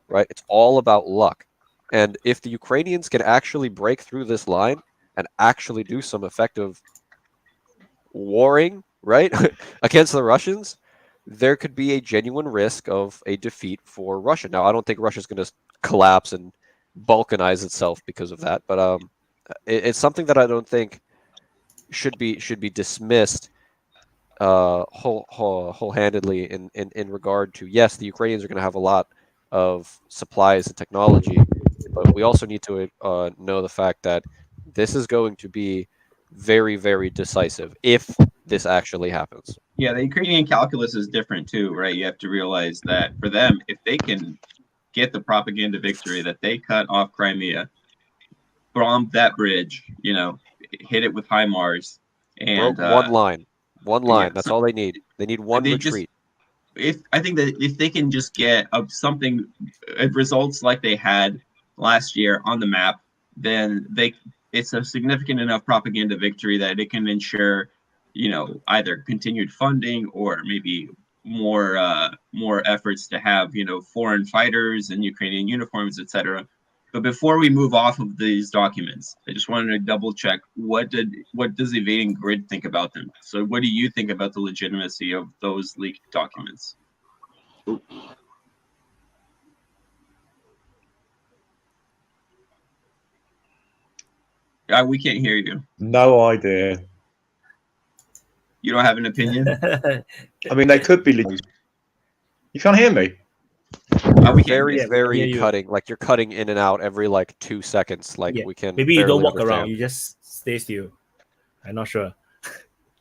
right? It's all about luck. And if the Ukrainians can actually break through this line and actually do some effective warring, right, against the Russians, there could be a genuine risk of a defeat for Russia. Now, I don't think Russia's going to collapse and balkanize itself because of that, but it's something that I don't think should be dismissed wholehandedly in regard to, yes, the Ukrainians are going to have a lot of supplies and technology, but we also need to know the fact that this is going to be very, very decisive if this actually happens. Yeah, the Ukrainian calculus is different too, right? You have to realize that for them, if they can get the propaganda victory that they cut off Crimea, bomb that bridge, hit it with HIMARS, and one line. That's all they need. They need one retreat. I think that if they can just get something results like they had last year on the map, then it's a significant enough propaganda victory that it can ensure, either continued funding or maybe more efforts to have foreign fighters and Ukrainian uniforms, etc. But before we move off of these documents, I just wanted to double check what does Evading Grid think about them? So what do you think about the legitimacy of those leaked documents? We can't hear you. No idea. You don't have an opinion? I mean, they could be. You can't hear me? We very cutting. Like you're cutting in and out every 2 seconds. We can. Maybe you don't walk around. You just stay still. I'm not sure.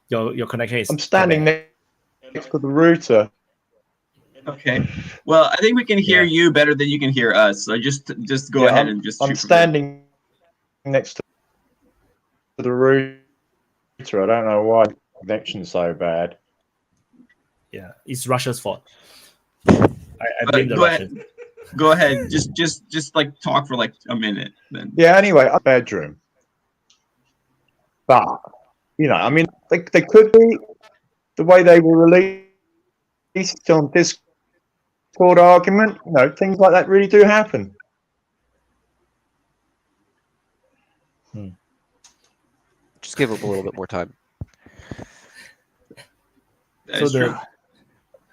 Your connection is. I'm standing next to the router. Okay. Well, I think we can hear you better than you can hear us. So just go ahead and just. I'm standing next to the router. I don't know why the connection's so bad. Yeah, it's Russia's fault. I blame the Russians. Go ahead. Just talk for a minute then. Yeah, anyway, a bedroom. But I mean, they could be the way they were released on Discord argument. Things like that really do happen. Just give them a little bit more time.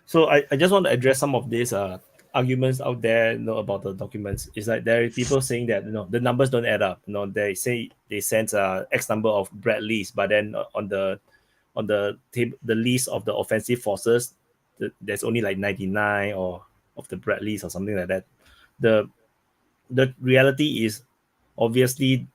So I just want to address some of these arguments out there, about the documents. It's like there are people saying that the numbers don't add up. They say they sent X number of Bradleys, but then on the list of the offensive forces, there's only 99 or of the Bradleys or something like that. The reality is obviously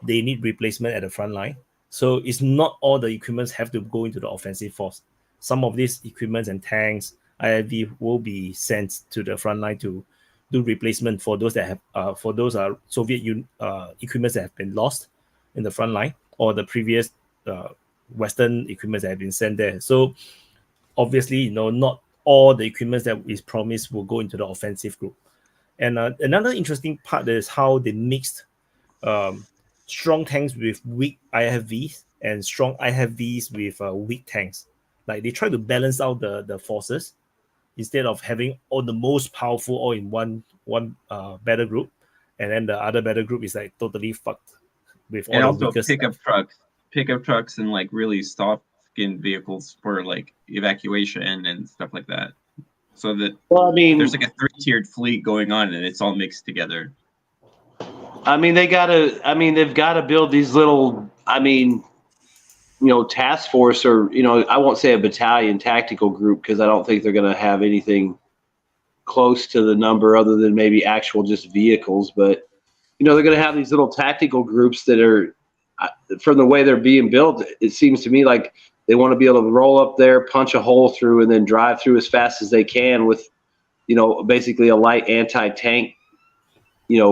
they need replacement at the front line. So it's not all the equipments have to go into the offensive force. Some of these equipments and tanks, IFV will be sent to the front line to do replacement for those that have Soviet equipments that have been lost in the front line, or the previous Western equipments that have been sent there. So obviously, not all the equipments that is promised will go into the offensive group. And another interesting part is how they mixed strong tanks with weak IFVs and strong IFVs with weak tanks. Like they try to balance out the forces instead of having all the most powerful all in one battle group, and then the other battle group is like totally fucked with all and the also weakest pickup trucks and like really soft-skinned vehicles for like evacuation and stuff like that. So that there's like a 3-tiered fleet going on, and it's all mixed together. They've got to build these little, task force, or, I won't say a battalion tactical group, because I don't think they're going to have anything close to the number other than maybe actual just vehicles. But, they're going to have these little tactical groups that are, from the way they're being built, it seems to me like they want to be able to roll up there, punch a hole through, and then drive through as fast as they can with, basically a light anti-tank,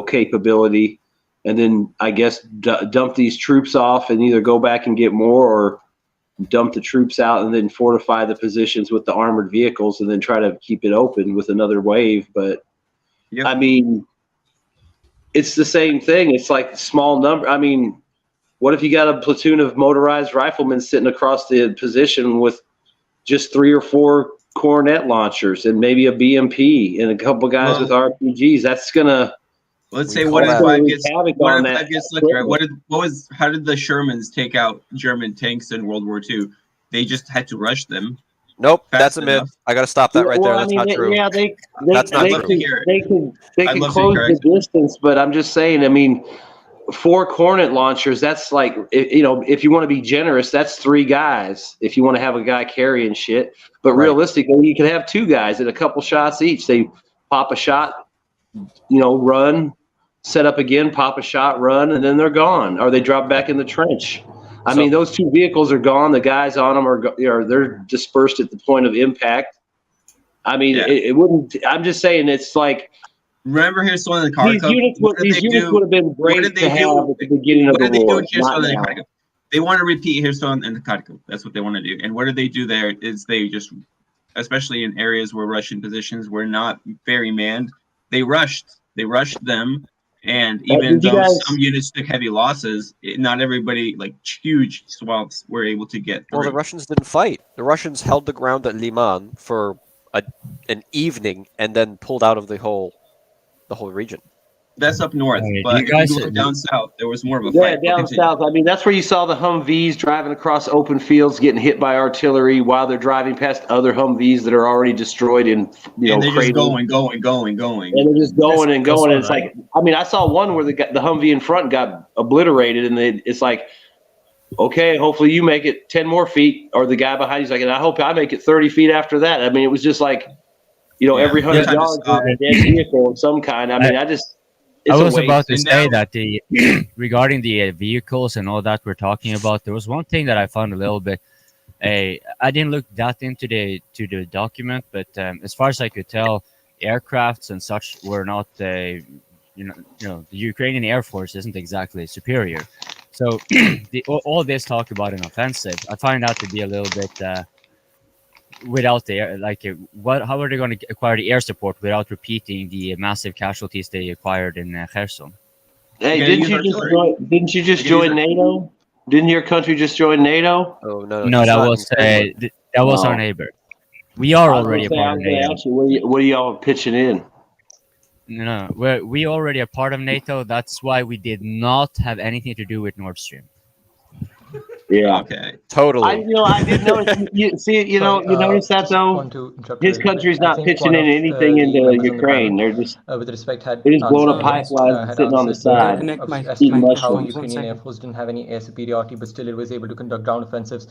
capability. And then I guess dump these troops off and either go back and get more, or dump the troops out and then fortify the positions with the armored vehicles and then try to keep it open with another wave. But yep. It's the same thing. It's like small number. What if you got a platoon of motorized riflemen sitting across the position with just 3 or 4 Coronet launchers and maybe a BMP and a couple guys with RPGs? That's gonna. Let's say what if 5 gets left? How did the Shermans take out German tanks in World War II? They just had to rush them. Nope, that's a myth. I got to stop that right there. That's not true. Yeah, that's not true. They can close the distance, but I'm just saying. 4 Coronet launchers. That's like, if you want to be generous, that's 3 guys. If you want to have a guy carrying shit, but realistically, you can have 2 guys at a couple shots each. They pop a shot, run, set up again, pop a shot, run, and then they're gone, or they drop back in the trench. Those 2 vehicles are gone. The guys on them are they're dispersed at the point of impact. It wouldn't. I'm just saying, it's like. Remember, here's one of the Kharkov. These units would have been great to have at the beginning of the war. They want to repeat Hearthstone and the Kharkov. That's what they want to do. And what do they do there is they just, especially in areas where Russian positions were not very manned, they rushed them. And even though some units took heavy losses, not everybody, like huge swaths, were able to get through. Well, the Russians didn't fight. The Russians held the ground at Liman for an evening and then pulled out of the whole region. That's up north, but if you look down south, there was more of a fight. Yeah, down south. That's where you saw the Humvees driving across open fields, getting hit by artillery while they're driving past other Humvees that are already destroyed in, and they're just going. And they're just going and going. And it's like, I saw one where the Humvee in front got obliterated, and it's like, okay, hopefully you make it 10 more feet, or the guy behind you's like, and I hope I make it 30 feet after that. It was just like, every 100 yards is a dead vehicle of some kind. I was about to say that regarding the vehicles and all that we're talking about, there was one thing that I found a little bit. I didn't look that into the document, but as far as I could tell, aircrafts and such were not the Ukrainian Air Force isn't exactly superior. So all this talk about an offensive, I find that to be a little bit. Without the air, how are they going to acquire the air support without repeating the massive casualties they acquired in Kherson? Hey, didn't you just join NATO? Didn't your country just join NATO? Oh no, that was our neighbor. We are already a part of NATO. What are y'all pitching in? No, we already a part of NATO. That's why we did not have anything to do with Nord Stream. Yeah. Okay. Totally. I did notice. You notice that though. His country's not pitching in anything into Ukraine. They're just with respect they're just blowing up pipelines sitting on the side. How Ukrainian Air Force didn't have any air superiority, but still it was able to conduct ground offensives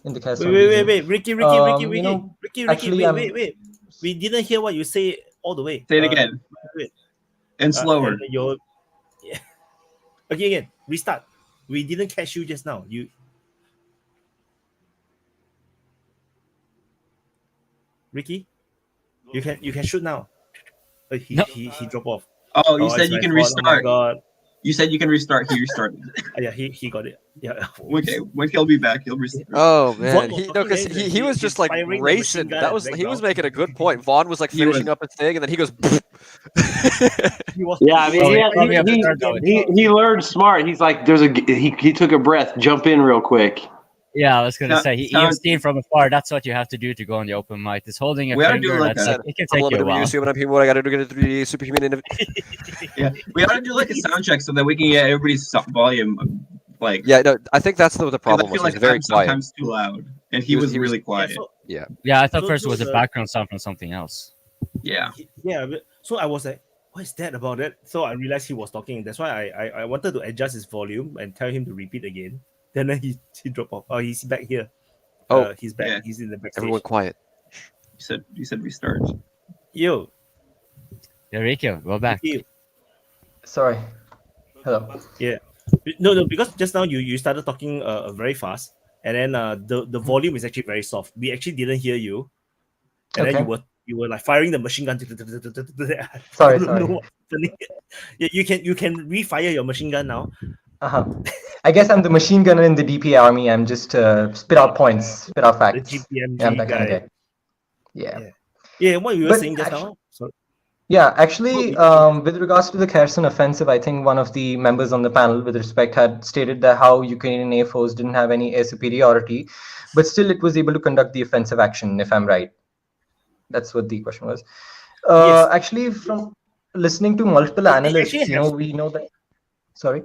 in the Kherson region. Wait, Rikhi, wait. We didn't hear what you say all the way. Say it again. And slower. And yeah. Again, restart. We didn't catch you just now. Rikhi, you can shoot now. He dropped off. Oh, you said you can restart. Oh my God. You said you can restart. He restarted. Yeah, he got it. Yeah. Okay, when he'll be back, he'll restart. Oh man, he was just like racing. He was making a good point. Vaughn was like finishing up his thing, and then he goes. Yeah, I mean, he learned smart. He's like, he took a breath, jump in real quick. Yeah, I was gonna say he's seen from afar. That's what you have to do to go on the open mic. It's holding a finger. It can take you a while. What I got to do to get the superhuman. Yeah, we ought to do like a sound check so that we can get everybody's volume. Like, yeah, no, I think that's the problem. I feel like very quiet. Sometimes too loud, and he was really quiet. Yeah, yeah. I thought first it was a background sound from something else. Yeah, yeah. So I was like, what is that about it? So I realized he was talking. That's why I wanted to adjust his volume and tell him to repeat again. Then he dropped off. Oh, he's back here. Oh, he's back. Yeah. He's in the back. Everyone quiet. You said restart. Yo. Yeah, Rikhil, go back. Sorry. Hello. Yeah. No, because just now you started talking very fast, and then the volume is actually very soft. We actually didn't hear you, and then you were like firing the machine gun. Sorry. Yeah, you can refire your machine gun now. I guess I'm the machine gunner in the DPA army. I'm just spit out points, spit out facts. The GPMG I'm that kind of guy. guy. Yeah. What you were saying just now? Sorry. Yeah, actually, with regards to the Kherson offensive, I think one of the members on the panel, with respect, had stated that how Ukrainian Air Force didn't have any air superiority, but still it was able to conduct the offensive action, if I'm right. That's what the question was. Yes. Actually, from listening to multiple analysts, we know that. Sorry?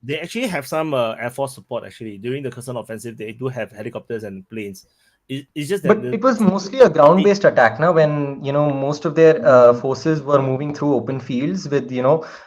They actually have some Air Force support, actually. During the Kherson offensive, they do have helicopters and planes. It's just that... But it was mostly a ground-based attack now, when, most of their forces were moving through open fields with,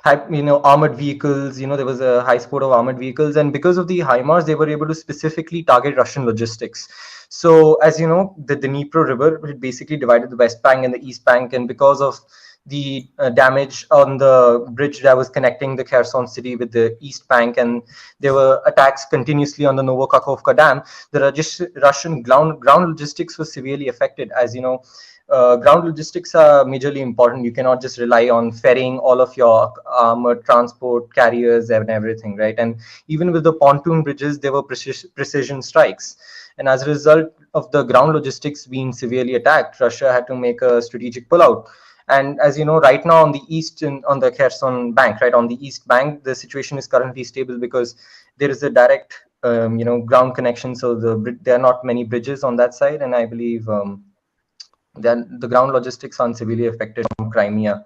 armored vehicles. There was a high sport of armored vehicles. And because of the HIMARS, they were able to specifically target Russian logistics. So, as you know, the Dnipro River, it basically divided the West Bank and the East Bank. And because of the damage on the bridge that was connecting the Kherson city with the East Bank, and there were attacks continuously on the Novokakhovka Dam, the Russian ground logistics was severely affected. As you know, ground logistics are majorly important. You cannot just rely on ferrying all of your armored transport carriers and everything, right? And even with the pontoon bridges, there were precision strikes. And as a result of the ground logistics being severely attacked, Russia had to make a strategic pullout. And as you know, right now on the Kherson bank, right on the East Bank, the situation is currently stable because there is a direct, ground connection. So there are not many bridges on that side, and I believe that the ground logistics aren't severely affected from Crimea.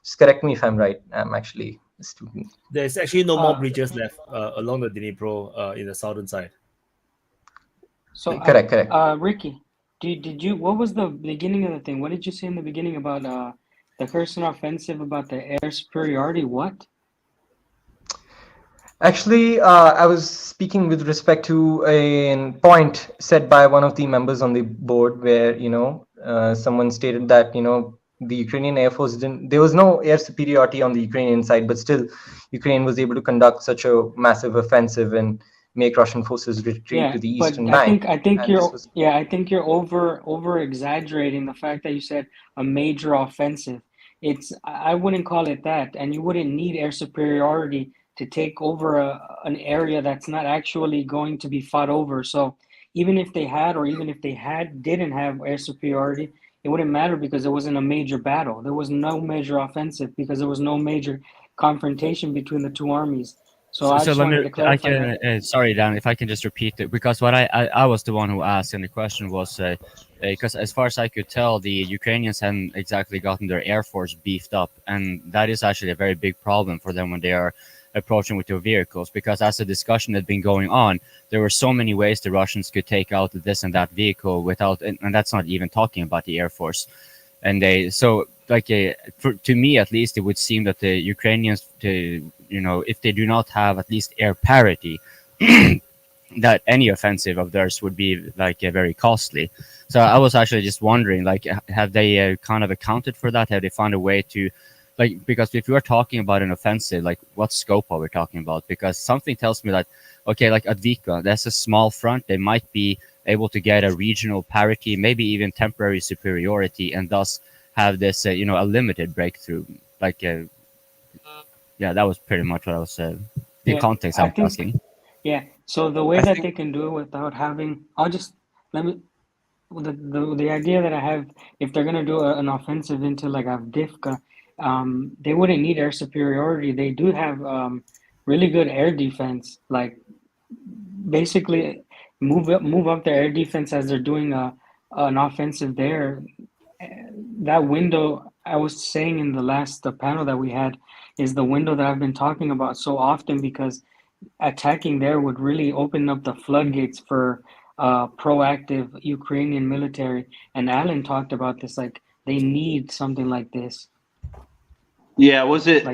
Just correct me if I'm right. I'm actually a student. There's actually no more bridges left along the Dnipro in the southern side. So correct. Rikhi, did you? What was the beginning of the thing? What did you say in the beginning about the Kherson offensive, about the air superiority? What? Actually, I was speaking with respect to a point said by one of the members on the board, where someone stated that the Ukrainian Air Force there was no air superiority on the Ukrainian side, but still Ukraine was able to conduct such a massive offensive and make Russian forces retreat to the eastern bank. I think you're over exaggerating the fact that you said a major offensive. I wouldn't call it that, and you wouldn't need air superiority to take over an area that's not actually going to be fought over. So even if they had, or even if they didn't have air superiority, it wouldn't matter because it wasn't a major battle. There was no major offensive because there was no major confrontation between the two armies. So I just wanted to clarify sorry, Dan, if I can just repeat it, because what I was the one who asked, and the question was because as far as I could tell, the Ukrainians hadn't exactly gotten their air force beefed up, and that is actually a very big problem for them when they are approaching with their vehicles, because as the discussion had been going on, there were so many ways the Russians could take out this and that vehicle without, and that's not even talking about the air force. And to me at least, it would seem that the Ukrainians, if they do not have at least air parity, that any offensive of theirs would be like very costly. So I was actually just wondering, like, have they kind of accounted for that? Have they found a way to, like, because if we're talking about an offensive, like, what scope are we talking about? Because something tells me that, okay, like Advika, that's a small front. They might be able to get a regional parity, maybe even temporary superiority, and thus have this, a limited breakthrough. Like, yeah, that was pretty much what I was the context I was asking. Yeah. So the way that they can do it without having, the idea that I have, if they're gonna do an offensive into like Avdiivka, they wouldn't need air superiority. They do have really good air defense. Like basically, move up their air defense as they're doing an offensive there. That window I was saying in the last panel that we had is the window that I've been talking about so often, because attacking there would really open up the floodgates for proactive Ukrainian military. And Alan talked about this, like they need something like this. Yeah, was that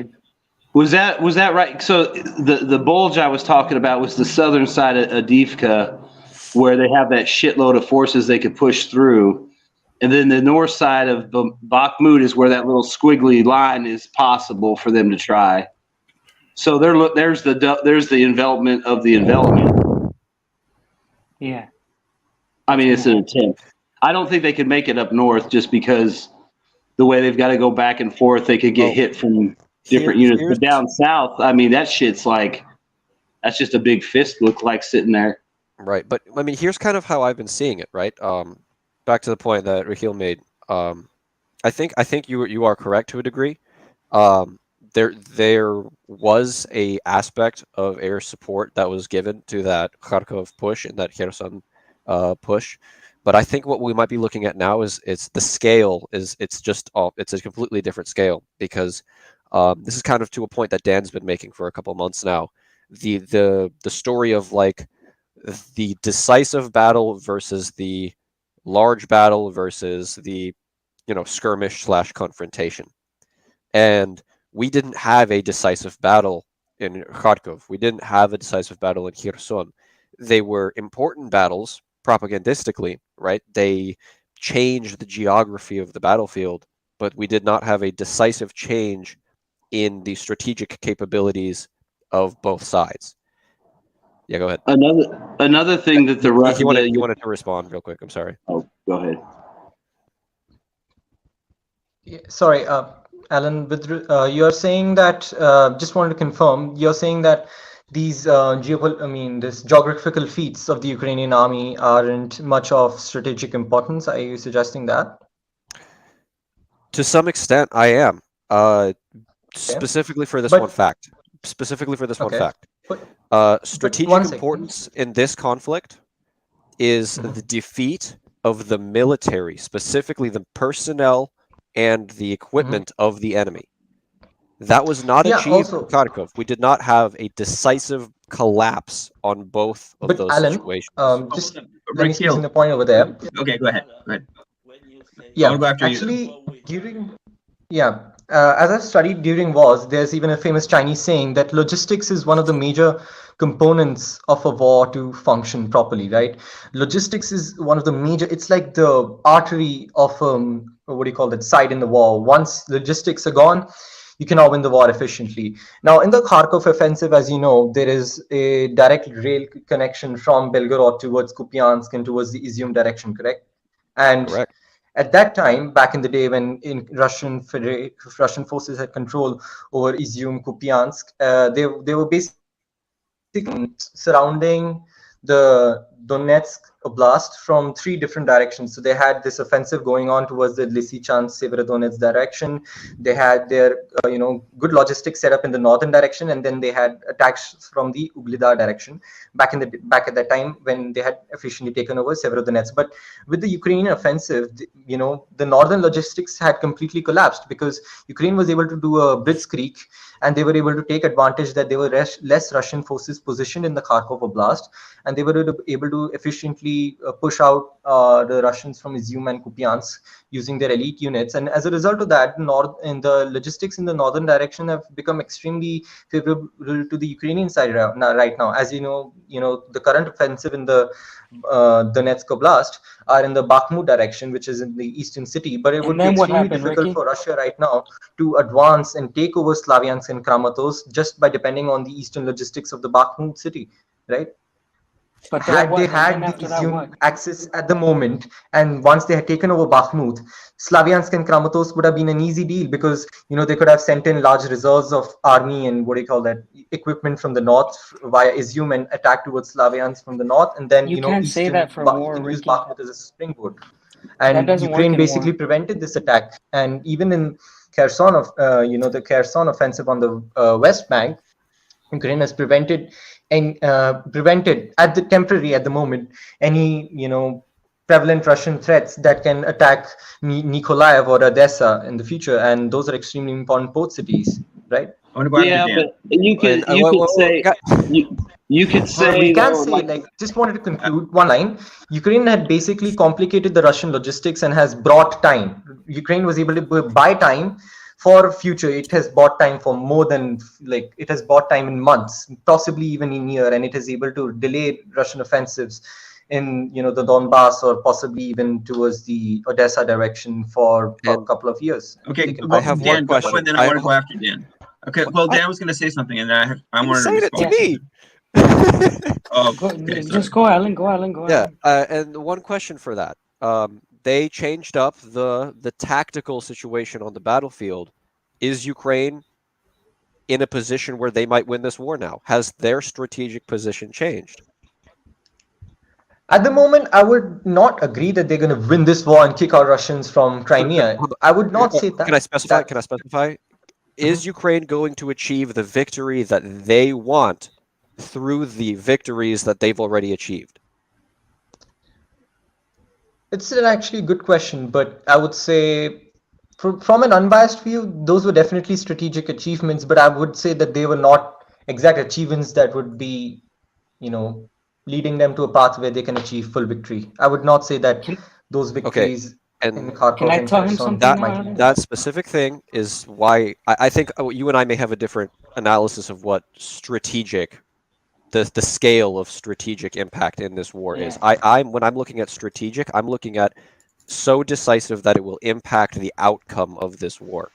right? So the bulge I was talking about was the southern side of Avdiivka, where they have that shitload of forces they could push through. And then the north side of Bakhmut is where that little squiggly line is possible for them to try. So there's the envelopment of the envelopment. Yeah. I mean, it's an attempt. I don't think they could make it up north just because the way they've got to go back and forth, they could get hit from different units. But down south, I mean, that shit's like, that's just a big fist look like sitting there. Right. But I mean, here's kind of how I've been seeing it, right? Back to the point that Rikhil made. I think you are correct to a degree. There was a aspect of air support that was given to that Kharkov push and that Kherson push, but I think what we might be looking at now is it's a completely different scale, because this is kind of to a point that Dan's been making for a couple months now. The story of like the decisive battle versus the large battle versus the skirmish / confrontation, and we didn't have a decisive battle in Kharkov. We didn't have a decisive battle in Kherson. They were important battles propagandistically, right? They changed the geography of the battlefield, but we did not have a decisive change in the strategic capabilities of both sides. Yeah, go ahead. Another thing that you wanted to respond real quick. I'm sorry. Oh, go ahead. Yeah, sorry, Alan. You're saying that. Just wanted to confirm. You're saying that these this geographical feats of the Ukrainian army aren't much of strategic importance. Are you suggesting that? To some extent, I am. Specifically for this one fact. Strategic importance in this conflict is the defeat of the military, specifically the personnel and the equipment of the enemy. That was not achieved in Kharkov. We did not have a decisive collapse on both of those situations. Just let me speak in the point over there. Okay, go ahead. Yeah, I'll go after actually, as I've studied during wars, there's even a famous Chinese saying that logistics is one of the major components of a war to function properly, right? Logistics is one of the major, it's like the artery of, what do you call that, side in the war. Once logistics are gone, you cannot win the war efficiently. Now, in the Kharkov offensive, as you know, there is a direct rail connection from Belgorod towards Kupiansk and towards the Izium direction, correct? And correct. At that time, back in the day when Russian forces had control over Izium, Kupiansk, they were basically surrounding the Donetsk Oblast from 3 different directions. So they had this offensive going on towards the Lysychansk, Severodonetsk direction. They had their good logistics set up in the northern direction, and then they had attacks from the Ugledar direction back at that time when they had officially taken over Severodonetsk. But with the Ukrainian offensive, the northern logistics had completely collapsed because Ukraine was able to do a blitzkrieg, and they were able to take advantage that there were less Russian forces positioned in the Kharkov Oblast, and they were able able to efficiently push out the Russians from Izium and Kupiansk using their elite units. And as a result of that, the logistics in the northern direction have become extremely favorable to the Ukrainian side right now. As you know, the current offensive in the Donetsk Oblast are in the Bakhmut direction, which is in the eastern city. But it would be extremely difficult for Russia right now to advance and take over Slavyansk and Kramatorsk just by depending on the eastern logistics of the Bakhmut city, right? But had they had the Izium access at the moment, and once they had taken over Bakhmut, Slavyansk and Kramatorsk would have been an easy deal, because they could have sent in large reserves of army and equipment from the north via Izium and attack towards Slavyansk from the north, and then you can't say that for war, use Bakhmut as a springboard. And Ukraine basically prevented this attack. And even in Kherson, the Kherson offensive on the West Bank, Ukraine has prevented at the moment any prevalent Russian threats that can attack Nikolaev or Odessa in the future, and those are extremely important port cities, right? Yeah, but you could say just wanted to conclude one line. Ukraine had basically complicated the Russian logistics and has brought time. Ukraine was able to buy time for future. It has bought time for more than it has bought time in months, possibly even in year, and it is able to delay Russian offensives in the Donbass, or possibly even towards the Odessa direction for a couple of years. Okay, I have Dan, one question. Then I want to go after Dan. Okay, well, Dan was going to say something, and I wanted to respond. To me. Just go, Alan. Go, Alan. Yeah, and one question for that. They changed up the tactical situation on the battlefield. Is Ukraine in a position where they might win this war now? Has their strategic position changed? At the moment, I would not agree that they're going to win this war and kick out Russians from Crimea. I would not say that. Can I specify? Is Ukraine going to achieve the victory that they want through the victories that they've already achieved? It's actually a good question, but I would say from an unbiased view, those were definitely strategic achievements, but I would say that they were not exact achievements that would be, leading them to a path where they can achieve full victory. I would not say that those victories... And can I tell him something? That specific thing is why I think you and I may have a different analysis of what strategic, the scale of strategic impact in this war is. When I'm looking at strategic, I'm looking at so decisive that it will impact the outcome of this war,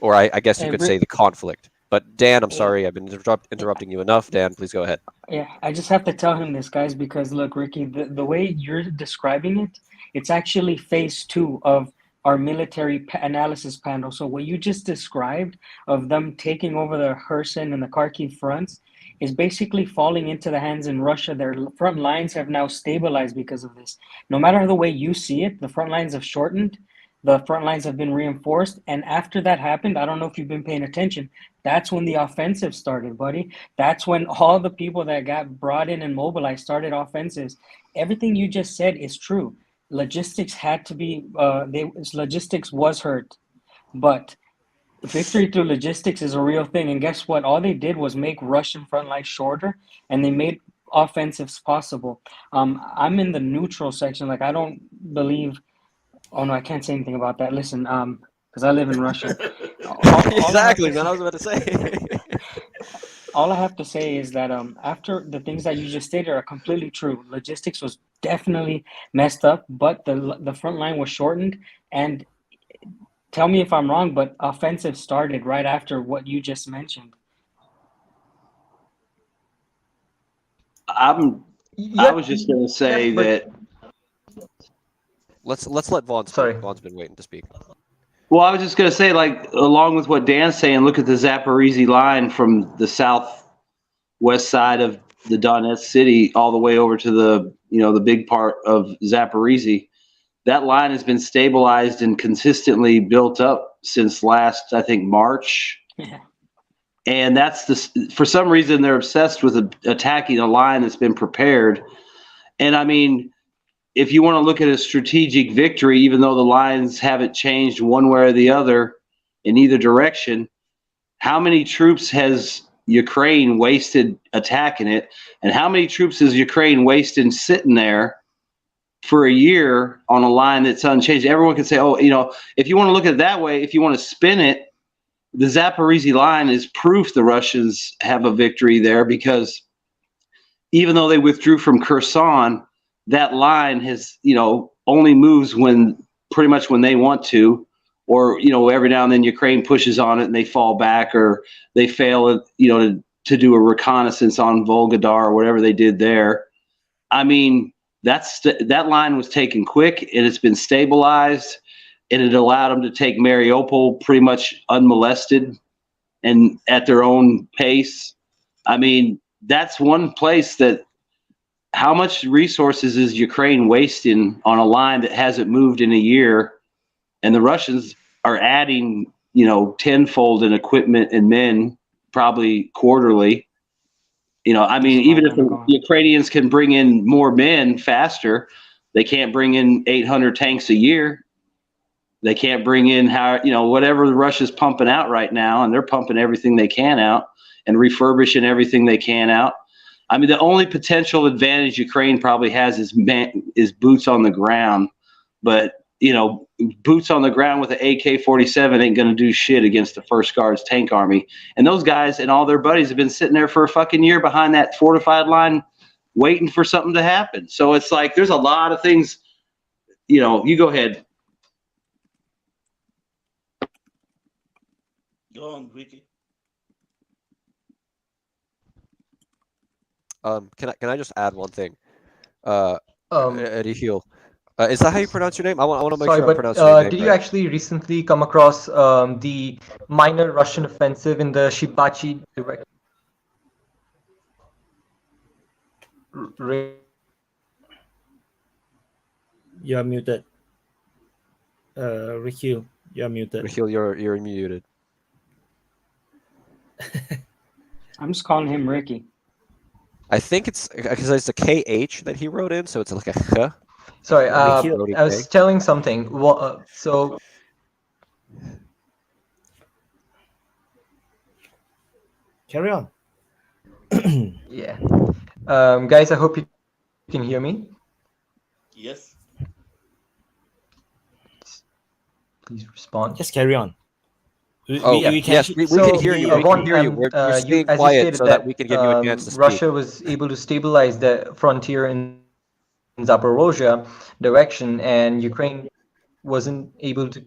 or I guess you could say the conflict. But Dan, I'm sorry, I've been interrupting you enough. Dan, please go ahead. Yeah, I just have to tell him this, guys, because look, Rikhi, the way you're describing it, it's actually phase 2 of our military analysis panel. So what you just described of them taking over the Kherson and the Kharkiv fronts is basically falling into the hands in Russia. Their front lines have now stabilized because of this. No matter the way you see it, the front lines have shortened. The front lines have been reinforced. And after that happened, I don't know if you've been paying attention, that's when the offensive started, buddy. That's when all the people that got brought in and mobilized started offensives. Everything you just said is true. Logistics had to be, logistics was hurt. But victory through logistics is a real thing. And guess what? All they did was make Russian front lines shorter, and they made offensives possible. I'm in the neutral section. I don't believe... Oh, no, I can't say anything about that. Listen, because I live in Russia. Exactly, man. I was about to say. All I have to say is that after the things that you just stated are completely true. Logistics was definitely messed up, but the front line was shortened. And tell me if I'm wrong, but offensive started right after what you just mentioned. I was just going to say that. Let's let Vaughn speak. Vaughn's been waiting to speak. Well, I was just going to say, along with what Dan's saying, look at the Zaporizhzhia line from the southwest side of the Donetsk city all the way over to the big part of Zaporizhzhia. That line has been stabilized and consistently built up since last, I think, March. Yeah. And for some reason, they're obsessed with attacking a line that's been prepared. And I mean, if you want to look at a strategic victory, even though the lines haven't changed one way or the other in either direction, how many troops has Ukraine wasted attacking it, and how many troops is Ukraine wasting sitting there for a year on a line that's unchanged? Everyone can say, oh, you know, if you want to look at it that way, if you want to spin it, the Zaporizhzhia line is proof the Russians have a victory there, because even though they withdrew from Kherson, that line has, you know, only moves when pretty much when they want to, or, you know, every now and then Ukraine pushes on it and they fall back, or they fail, you know, to do a reconnaissance on Volgodar or whatever they did there. I mean, that line was taken quick, and it's been stabilized, and it allowed them to take Mariupol pretty much unmolested and at their own pace. I mean, that's one place that, how much resources is Ukraine wasting on a line that hasn't moved in a year, and the Russians are adding, you know, tenfold in equipment and men, probably quarterly. You know, I mean, even if the Ukrainians can bring in more men faster, they can't bring in 800 tanks a year. They can't bring in whatever Russia's pumping out right now, and they're pumping everything they can out and refurbishing everything they can out. I mean, the only potential advantage Ukraine probably has is boots on the ground, but you know, boots on the ground with an AK-47 ain't going to do shit against the First Guards tank army. And those guys and all their buddies have been sitting there for a fucking year behind that fortified line waiting for something to happen. So it's like, there's a lot of things, you know. You go ahead. Go on, Rikhi. Can I just add one thing? Rikhil. Is that how you pronounce your name? I want to make sure I pronounce your name. Did you actually recently come across the minor Russian offensive in the Shibachi direction? You are muted. Rikhil, you are muted. Rikhil, you're muted. I'm just calling him Ricky. I think it's because it's a KH that he wrote in, so it's like a H. Sorry, I was telling something. So carry on. Yeah, guys, I hope you can hear me. Yes. Please respond. Just carry on. We can hear you. We can hear you. We're staying quiet so that we can give you a chance to speak. Russia was able to stabilize the frontier in Zaporozhye direction, and Ukraine wasn't able to.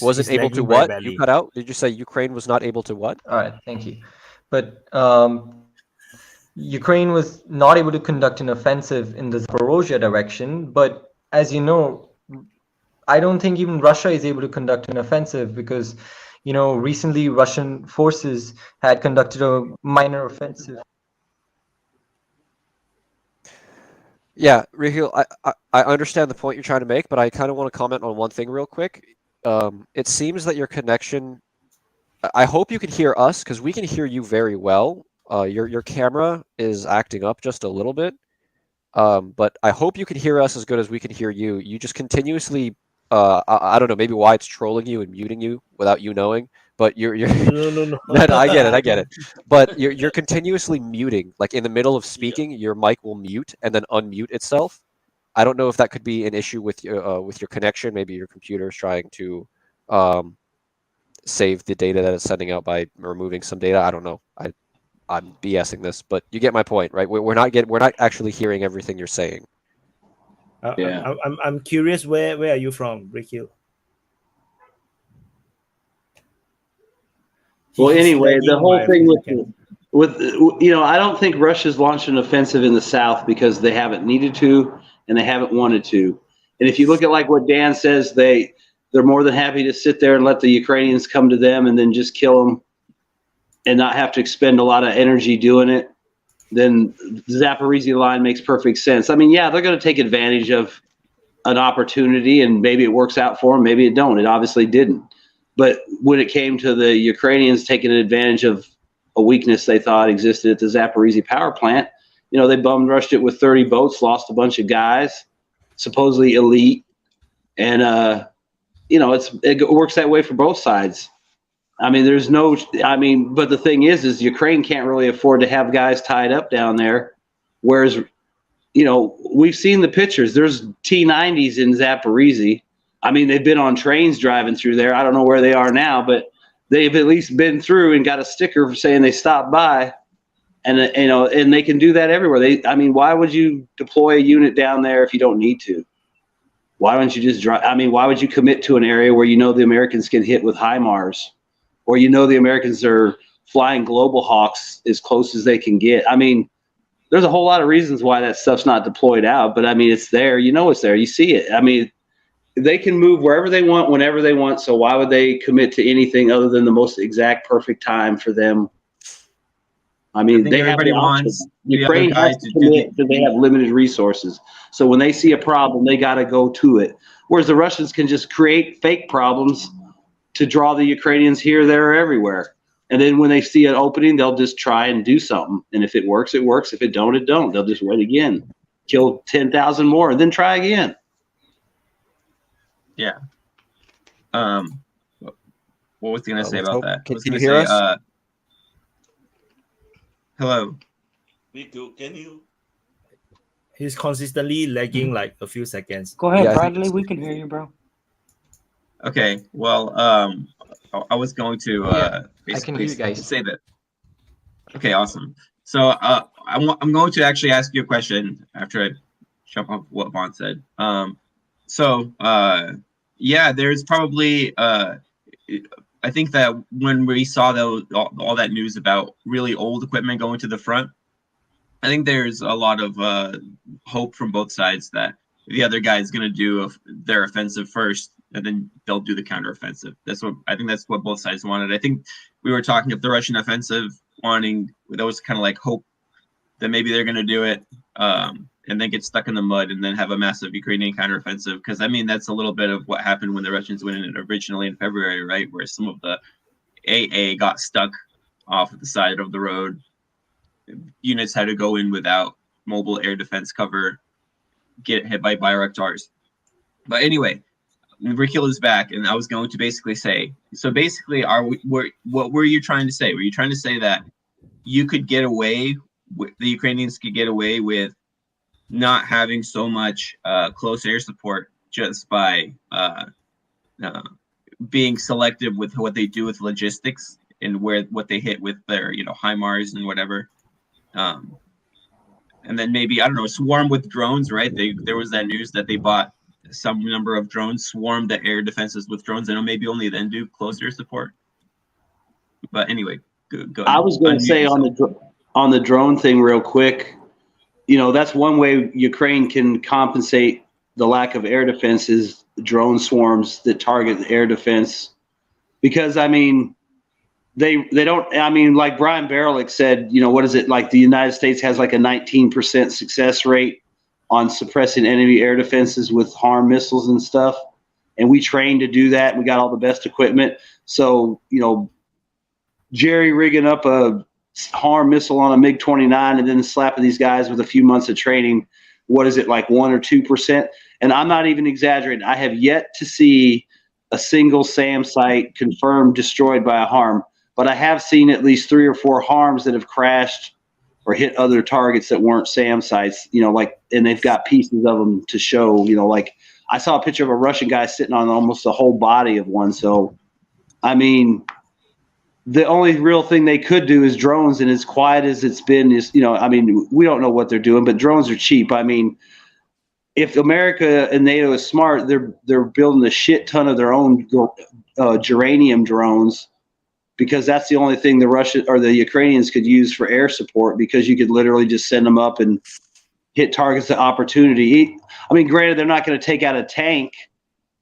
Wasn't able to what? You cut out? Did you say Ukraine was not able to what? All right, thank you. But Ukraine was not able to conduct an offensive in the Zaporozhye direction. But as you know, I don't think even Russia is able to conduct an offensive, because, you know, recently Russian forces had conducted a minor offensive. Yeah, Rikhil, I understand the point you're trying to make, but I kind of want to comment on one thing real quick. It seems that your connection, I hope you can hear us, because we can hear you very well. Your camera is acting up just a little bit, but I hope you can hear us as good as we can hear you. You just continuously, I don't know, maybe why it's trolling you and muting you without you knowing, but you're no. I get it. But you're continuously muting, like in the middle of speaking, your mic will mute and then unmute itself. I don't know if that could be an issue with your connection. Maybe your computer is trying to save the data that it's sending out by removing some data. I don't know. I'm BSing this, but you get my point, right? We're not actually hearing everything you're saying. Yeah. I'm curious. Where are you from, Rikhil? Well, anyway, the whole thing with you know, I don't think Russia's launched an offensive in the south because they haven't needed to and they haven't wanted to. And if you look at like what Dan says, they're more than happy to sit there and let the Ukrainians come to them and then just kill them and not have to expend a lot of energy doing it. Then the Zaporizhzhia line makes perfect sense. I mean, yeah, they're going to take advantage of an opportunity, and maybe it works out for them, maybe it don't. It obviously didn't. But when it came to the Ukrainians taking advantage of a weakness they thought existed at the Zaporizhzhia power plant, you know, they bum rushed it with 30 boats, lost a bunch of guys, supposedly elite, and you know, it works that way for both sides. I mean, but the thing is Ukraine can't really afford to have guys tied up down there. Whereas, you know, we've seen the pictures. There's T-90s in Zaporizhzhia. I mean, they've been on trains driving through there. I don't know where they are now, but they've at least been through and got a sticker saying they stopped by. And, you know, and they can do that everywhere. I mean, why would you deploy a unit down there if you don't need to? Why don't you just drive? I mean, why would you commit to an area where you know the Americans can hit with HIMARS, or you know the Americans are flying Global Hawks as close as they can get? I mean, there's a whole lot of reasons why that stuff's not deployed out, but I mean, it's there. You know it's there. You see it. I mean, they can move wherever they want, whenever they want, so why would they commit to anything other than the most exact, perfect time for them? I mean, they have the option. Ukraine has to commit because they have limited resources. So when they see a problem, they got to go to it. Whereas the Russians can just create fake problems to draw the Ukrainians here, there, or everywhere. And then when they see an opening, they'll just try and do something. And if it works, it works. If it don't, it don't. They'll just wait again, kill 10,000 more, and then try again. Yeah. What was I going to say about that? Can you hear us? Hello. Riku, can you? He's consistently lagging like a few seconds. Go ahead, Bradley. We can hear you, bro. Okay. Well, I was going to basically say that. Okay, awesome. So I'm going to actually ask you a question after I jump off what Vaughn said. Yeah, there's probably I think that when we saw all that news about really old equipment going to the front, I think there's a lot of hope from both sides that the other guy is going to do their offensive first, and then they'll do the counteroffensive. I think that's what both sides wanted. I think we were talking of the Russian offensive that was kind of like hope that maybe they're going to do it, and then get stuck in the mud and then have a massive Ukrainian counteroffensive. Because I mean, that's a little bit of what happened when the Russians went in originally in February, right? Where some of the AA got stuck off the side of the road. Units had to go in without mobile air defense cover, get hit by Bayraktars. But anyway, Rikhil is back, and I was going to basically say, so basically, what were you trying to say? Were you trying to say that you could get away, the Ukrainians could get away with not having so much close air support just by being selective with what they do with logistics and what they hit with their HIMARS and whatever, and then maybe, I don't know, swarm with drones, right? There was that news that they bought some number of drones, swarmed the air defenses with drones, and maybe only then do close air support. But anyway, go I was going to say on the drone thing real quick. That's one way Ukraine can compensate the lack of air defense is drone swarms that target the air defense. Because, I mean, they don't, I mean, like Brian Barelick said, what is it, like the United States has like a 19% success rate on suppressing enemy air defenses with HARM missiles and stuff. And we trained to do that. We got all the best equipment. So, jerry rigging up a HARM missile on a MiG-29 and then slapping these guys with a few months of training, what is it, like 1 or 2%? And I'm not even exaggerating. I have yet to see a single SAM site confirmed destroyed by a HARM, but I have seen at least 3 or 4 HARMs that have crashed or hit other targets that weren't SAM sites, and they've got pieces of them to show, like I saw a picture of a Russian guy sitting on almost the whole body of one. So, I mean, the only real thing they could do is drones, and as quiet as it's been is, I mean, we don't know what they're doing, but drones are cheap. I mean, if America and NATO is smart, they're building a shit ton of their own geranium drones, because that's the only thing the Russian or the Ukrainians could use for air support, because you could literally just send them up and hit targets of opportunity. I mean, granted, they're not going to take out a tank,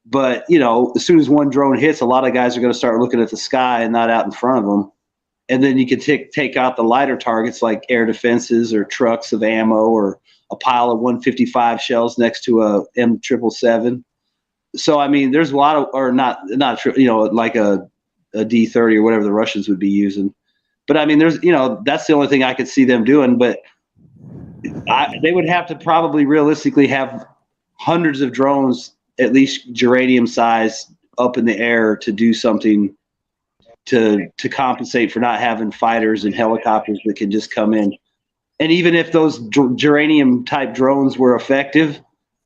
but, as soon as one drone hits, a lot of guys are going to start looking at the sky and not out in front of them. And then you could take out the lighter targets like air defenses or trucks of ammo or a pile of 155 shells next to a M777. So, I mean, there's a lot of, or not, like a D-30 or whatever the Russians would be using. But, I mean, there's, that's the only thing I could see them doing. But they would have to probably realistically have hundreds of drones, at least geranium size, up in the air to do something to compensate for not having fighters and helicopters that can just come in. And even if those geranium type drones were effective,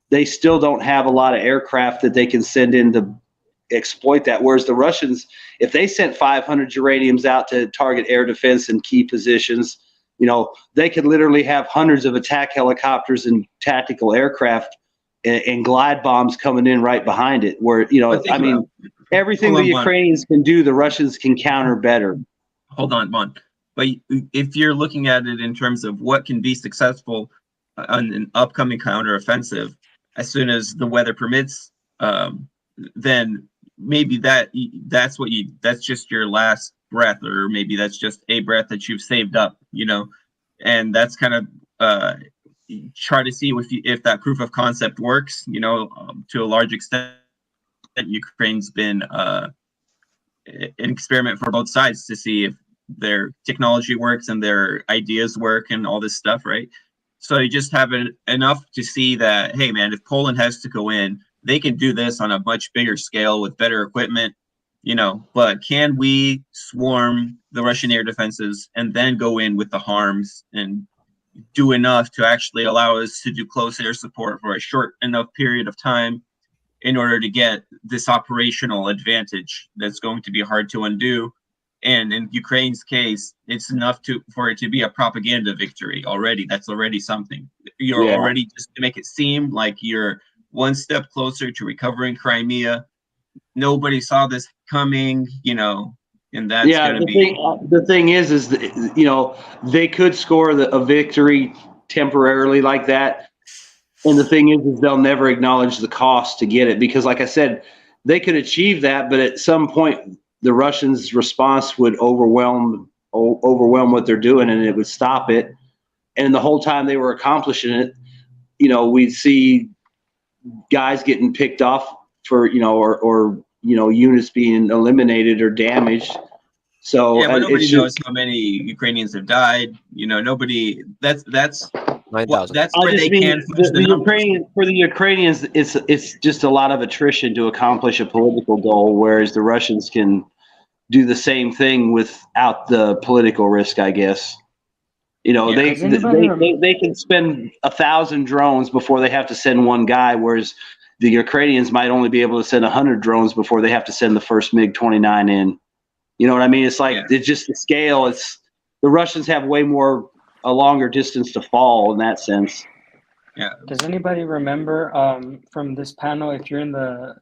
they still don't have a lot of aircraft that they can send in to exploit that. Whereas the Russians, if they sent 500 geraniums out to target air defense and key positions, they could literally have hundreds of attack helicopters and tactical aircraft and glide bombs coming in right behind it. Where, everything the Ukrainians can do, the Russians can counter better. Hold on, Bon. But if you're looking at it in terms of what can be successful on an upcoming counteroffensive, as soon as the weather permits, then maybe that's just your last breath, or maybe that's just a breath that you've saved up, and that's kind of try to see if that proof of concept works. To a large extent, Ukraine's been an experiment for both sides to see if their technology works and their ideas work and all this stuff, right? So you just have enough to see that, hey man, if Poland has to go in, they can do this on a much bigger scale with better equipment, but can we swarm the Russian air defenses and then go in with the harms and do enough to actually allow us to do close air support for a short enough period of time in order to get this operational advantage that's going to be hard to undo? And in Ukraine's case, it's enough for it to be a propaganda victory already. That's already something. You're already, just to make it seem like you're one step closer to recovering Crimea. Nobody saw this coming, and that's going to be. The thing is that, they could score a victory temporarily like that. And the thing is they'll never acknowledge the cost to get it, because, like I said, they could achieve that, but at some point the Russians' response would overwhelm what they're doing, and it would stop it. And the whole time they were accomplishing it, we'd see guys getting picked off for, or units being eliminated or damaged. So yeah, but nobody knows how many Ukrainians have died. Nobody. That's 9,000. That's where they can push the numbers. For the Ukrainians, it's just a lot of attrition to accomplish a political goal, whereas the Russians can do the same thing without the political risk, I guess. They can spend 1,000 drones before they have to send one guy, whereas the Ukrainians might only be able to send 100 drones before they have to send the first MiG-29 in. You know what I mean? It's like it's just the scale. The Russians have a longer distance to fall in that sense. Yeah. Does anybody remember from this panel, if you're in the,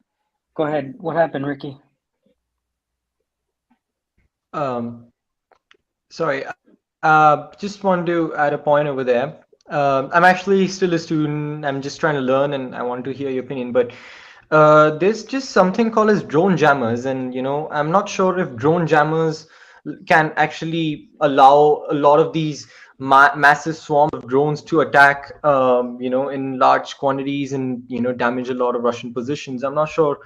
go ahead. What happened, Rikhi? Sorry, just wanted to add a point over there. I'm actually still a student. I'm just trying to learn, and I want to hear your opinion. But there's just something called as drone jammers, and I'm not sure if drone jammers can actually allow a lot of these massive swarms of drones to attack, in large quantities and damage a lot of Russian positions. I'm not sure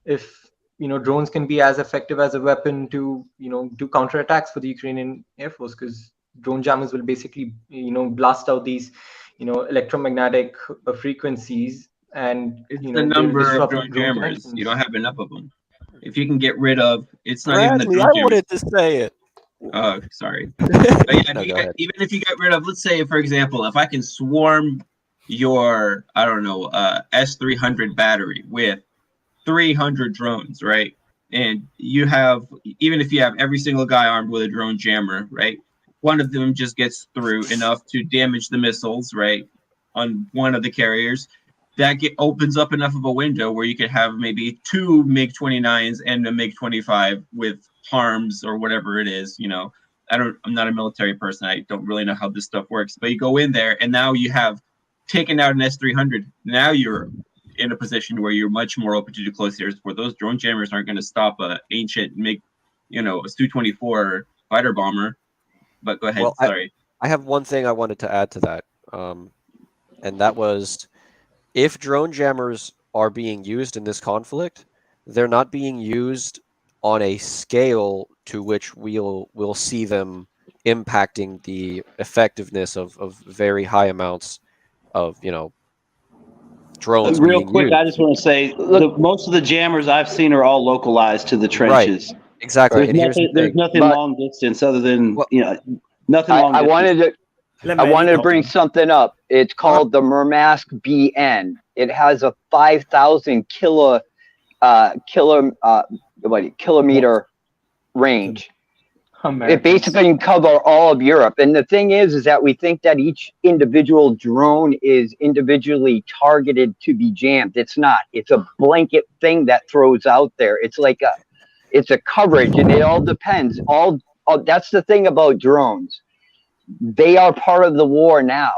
if drones can be as effective as a weapon to do counterattacks for the Ukrainian Air Force, because drone jammers will basically blast out these electromagnetic frequencies, and it's the number of drone jammers. You don't have enough of them. If you can get rid of, it's not even the drone jammers. I wanted to say it. Oh, sorry. But yeah, even if you get rid of, let's say, for example, if I can swarm your, I don't know, S-300 battery with 300 drones, right? And you have, even if you have every single guy armed with a drone jammer, right? One of them just gets through enough to damage the missiles, right? On one of the carriers. That opens up enough of a window where you could have maybe 2 MiG-29s and a MiG-25 with harms or whatever it is. I'm not a military person. I don't really know how this stuff works. But you go in there, and now you have taken out an S-300. Now you're in a position where you're much more open to do close air support. Those drone jammers aren't going to stop a ancient MiG, a Su-24 fighter bomber. But go ahead. Well, sorry. I have one thing I wanted to add to that, and that was, if drone jammers are being used in this conflict, they're not being used on a scale to which we'll see them impacting the effectiveness of very high amounts of drones Real being quick, used. I just want to say most of the jammers I've seen are all localized to the trenches. Right. Exactly. And here's the There's thing. nothing long distance other than nothing long I distance. wanted to bring something up. It's called the Murmansk BN. It has a 5,000 kilometer range. It basically can cover all of Europe. And the thing is that we think that each individual drone is individually targeted to be jammed. It's not. It's a blanket thing that throws out there. It's like it's a coverage, and it all depends. That's the thing about drones. They are part of the war now,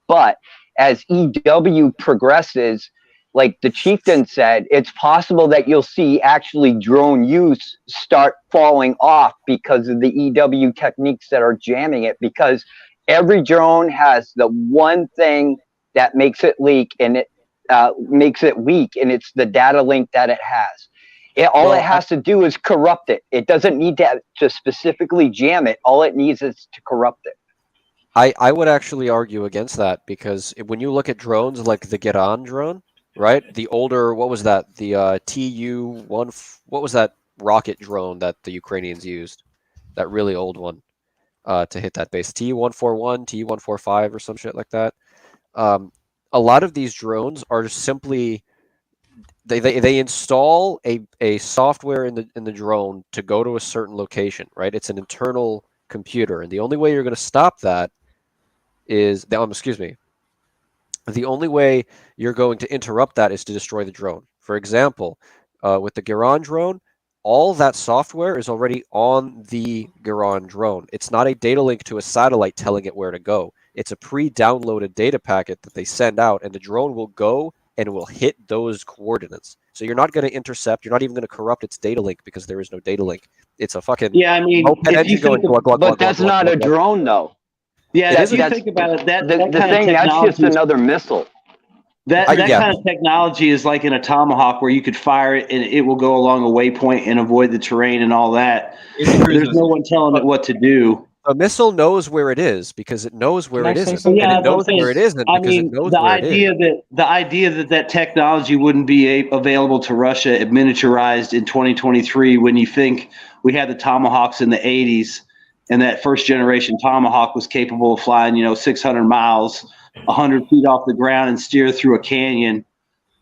but as EW progresses, like the chieftain said, it's possible that you'll see actually drone use start falling off because of the EW techniques that are jamming it, because every drone has the one thing that makes it leak, and it makes it weak, and it's the data link that it has. All it has to do is corrupt it. It doesn't need to specifically jam it. All it needs is to corrupt it. I would actually argue against that, because when you look at drones like the Duran drone, right? The older, what was that? The TU-1, what was that rocket drone that the Ukrainians used? That really old one to hit that base. TU-141, TU-145 or some shit like that. A lot of these drones are simply, they install a software in the drone to go to a certain location, right? It's an internal computer, and the only way you're going to stop that is the only way you're going to interrupt that is to destroy the drone. For example, with the Duran drone, all that software is already on the Duran drone. It's not a data link to a satellite telling it where to go. It's a pre-downloaded data packet that they send out, and the drone will go and it will hit those coordinates. So you're not going to intercept. You're not even going to corrupt its data link, because there is no data link. It's a fucking But that's not a drone, though. Yeah, if you think about it, that's just another missile. That kind of technology is like in a Tomahawk, where you could fire it and it will go along a waypoint and avoid the terrain and all that. There's no one telling it what to do. A missile knows where it is because it knows where it isn't. Yeah, and it knows where it isn't because it knows where it is. The idea that technology wouldn't be available to Russia miniaturized in 2023, when you think we had the Tomahawks in the 80s, and that first generation Tomahawk was capable of flying, 600 miles, 100 feet off the ground and steer through a canyon.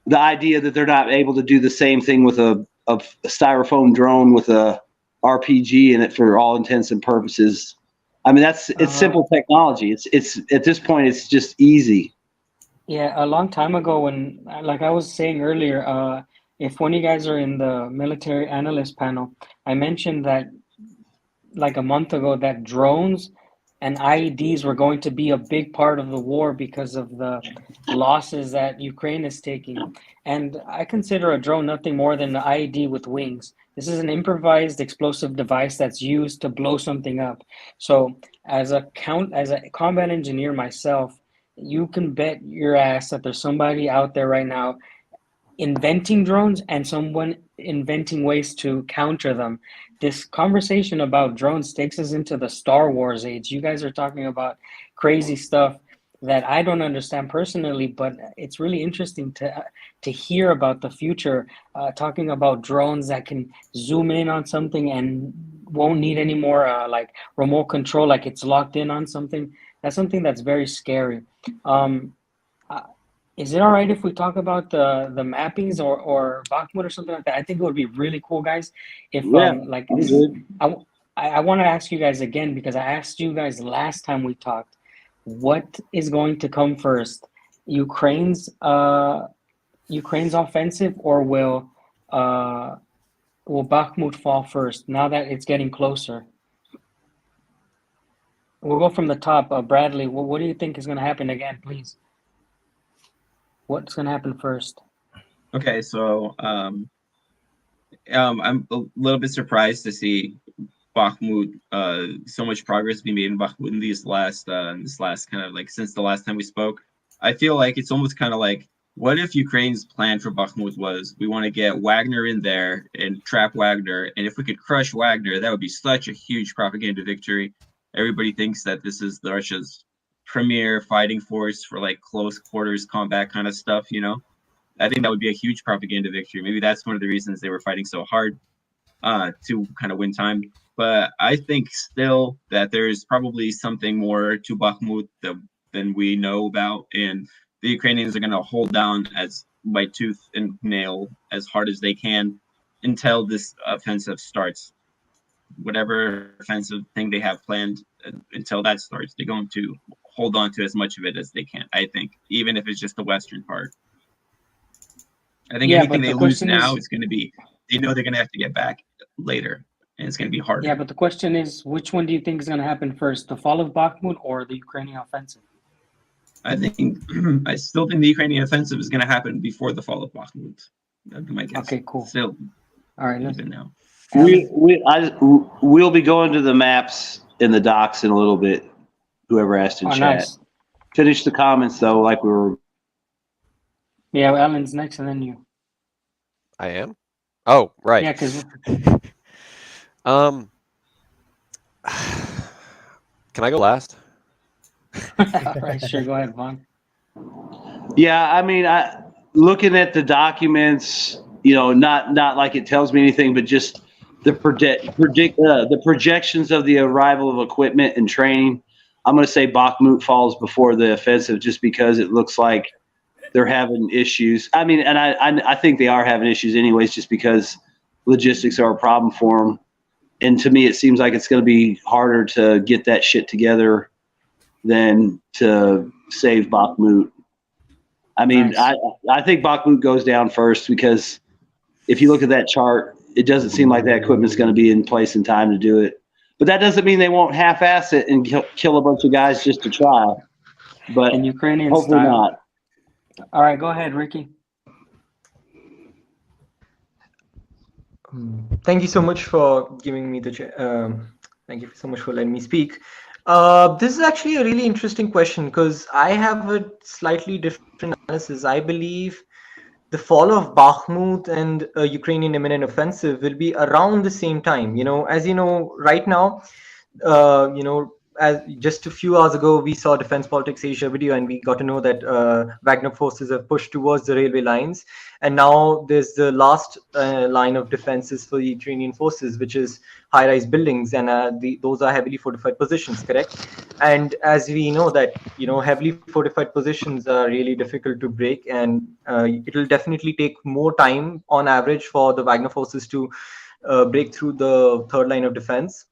The idea that they're not able to do the same thing with a styrofoam drone with a RPG in it for all intents and purposes. I mean, it's simple technology. It's at this point, it's just easy. Yeah, a long time ago, when, like I was saying earlier, if one of you guys are in the military analyst panel, I mentioned that like a month ago that drones and IEDs were going to be a big part of the war because of the losses that Ukraine is taking. And I consider a drone nothing more than an IED with wings. This is an improvised explosive device that's used to blow something up. So as a combat engineer myself, you can bet your ass that there's somebody out there right now inventing drones and someone inventing ways to counter them. This conversation about drones takes us into the Star Wars age. You guys are talking about crazy stuff that I don't understand personally, but it's really interesting to hear about the future, talking about drones that can zoom in on something and won't need any more like remote control, like it's locked in on something. That's something that's very scary. Is it all right if we talk about the mappings or Bakhmut or something like that? I think it would be really cool, guys. If like this, I want to ask you guys again, because I asked you guys last time we talked, what is going to come first, Ukraine's offensive, or will Bakhmut fall first? Now that it's getting closer, we'll go from the top. Bradley, what do you think is going to happen again, please? What's going to happen first? Okay, so I'm a little bit surprised to see Bakhmut, so much progress being made in Bakhmut in this last kind of like since the last time we spoke. I feel like it's almost kind of like, what if Ukraine's plan for Bakhmut was, we want to get Wagner in there and trap Wagner, and if we could crush Wagner, that would be such a huge propaganda victory. Everybody thinks that this is Russia's premier fighting force for like close quarters combat kind of stuff, I think that would be a huge propaganda victory. Maybe that's one of the reasons they were fighting so hard to kind of win time. But I think still that there's probably something more to Bakhmut than we know about, and the Ukrainians are going to hold down as by tooth and nail as hard as they can until this offensive starts. Whatever offensive thing they have planned, until that starts, they're going to hold on to as much of it as they can, I think, even if it's just the western part. I think anything they lose now is going to be, they know they're going to have to get back later, and it's going to be hard. Yeah, but the question is, which one do you think is going to happen first, the fall of Bakhmut or the Ukrainian offensive? I still think the Ukrainian offensive is going to happen before the fall of Bakhmut. That'd be my guess. Okay, cool. Still, all right, even now. We'll be going to the maps in the docs in a little bit. Whoever asked in chat. Nice. Finish the comments though, like we were. Yeah, well, Alan's next, and then you. I am. Oh, right. Yeah, because. Can I go last? All right, sure. Go ahead, Vaughn. Yeah, I mean, looking at the documents, you know, not like it tells me anything, but just the projections of the arrival of equipment and training. I'm going to say Bakhmut falls before the offensive, just because it looks like they're having issues. I mean, and I think they are having issues anyways, just because logistics are a problem for them. And to me, it seems like it's going to be harder to get that shit together than to save Bakhmut. I mean, nice. I think Bakhmut goes down first, because if you look at that chart, it doesn't seem like that equipment's going to be in place in time to do it. But that doesn't mean they won't half-ass it and kill a bunch of guys just to try. But in Ukrainian hopefully style. Not. All right, go ahead, Rikhi. Thank you so much for giving me the. Thank you so much for letting me speak. This is actually a really interesting question, because I have a slightly different analysis. I believe the fall of Bakhmut and a Ukrainian imminent offensive will be around the same time. You know, as you know, right now, you know, as just a few hours ago, we saw Defense Politics Asia video, and we got to know that Wagner forces have pushed towards the railway lines. And now there's the last line of defenses for the Ukrainian forces, which is high-rise buildings, and those are heavily fortified positions, correct? And as we know that, you know, heavily fortified positions are really difficult to break, and it will definitely take more time on average for the Wagner forces to break through the third line of defense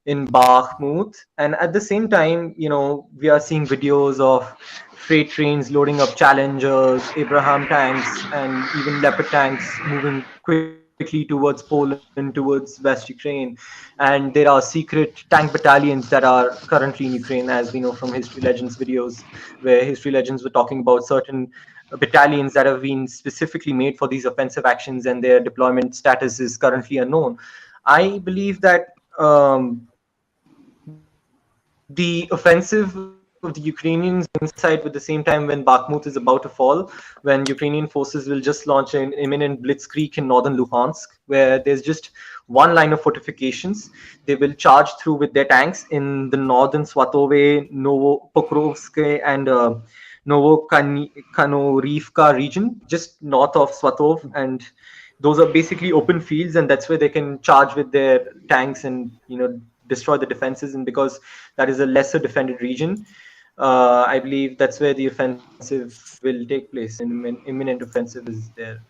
in Bakhmut. And at the same time, you know, we are seeing videos of freight trains loading up Challengers, Abraham tanks, and even Leopard tanks moving quickly towards Poland, towards West Ukraine. And there are secret tank battalions that are currently in Ukraine, as we know from History Legends videos, where History Legends were talking about certain battalions that have been specifically made for these offensive actions, and their deployment status is currently unknown. I believe that the offensive of the Ukrainians coincide with the same time when Bakhmut is about to fall, when Ukrainian forces will just launch an imminent blitzkrieg in northern Luhansk, where there's just one line of fortifications. They will charge through with their tanks in the northern Swatove, Novopokrovsk, and Novokanorivka region, just north of Swatov, and those are basically open fields, and that's where they can charge with their tanks and, you know, destroy the defenses. And because that is a lesser defended region, I believe that's where the offensive will take place. An imminent offensive is there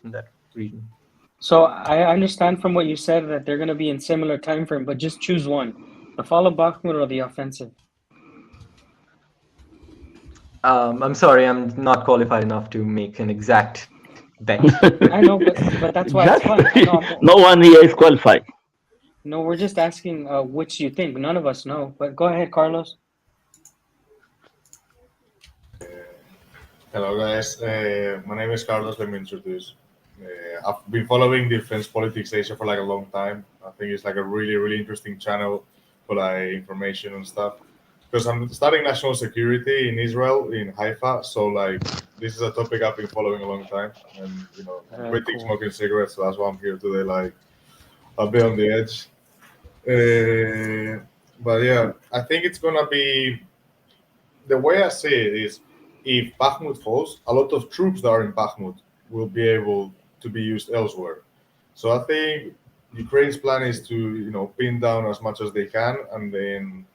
in that region. So I understand from what you said that they're going to be in similar time frame, but just choose one: the fall of Bakhmut or the offensive. I'm sorry, I'm not qualified enough to make an exact bet. I know, but that's why it's fun. No one here is qualified. No, we're just asking which you think. None of us know. But go ahead, Carlos. Hello, guys. My name is Carlos. Let me introduce. I've been following Defense Politics Asia for like a long time. I think it's like a really, really interesting channel for like information and stuff. Because I'm studying national security in Israel, in Haifa. So like this is a topic I've been following a long time. And, you know, quitting cool. smoking cigarettes. So that's why I'm here today, like a bit on the edge. But yeah, I think it's going to be, the way I see it is, if Bakhmut falls, a lot of troops that are in Bakhmut will be able to be used elsewhere. So I think Ukraine's plan is to pin down as much as they can, and then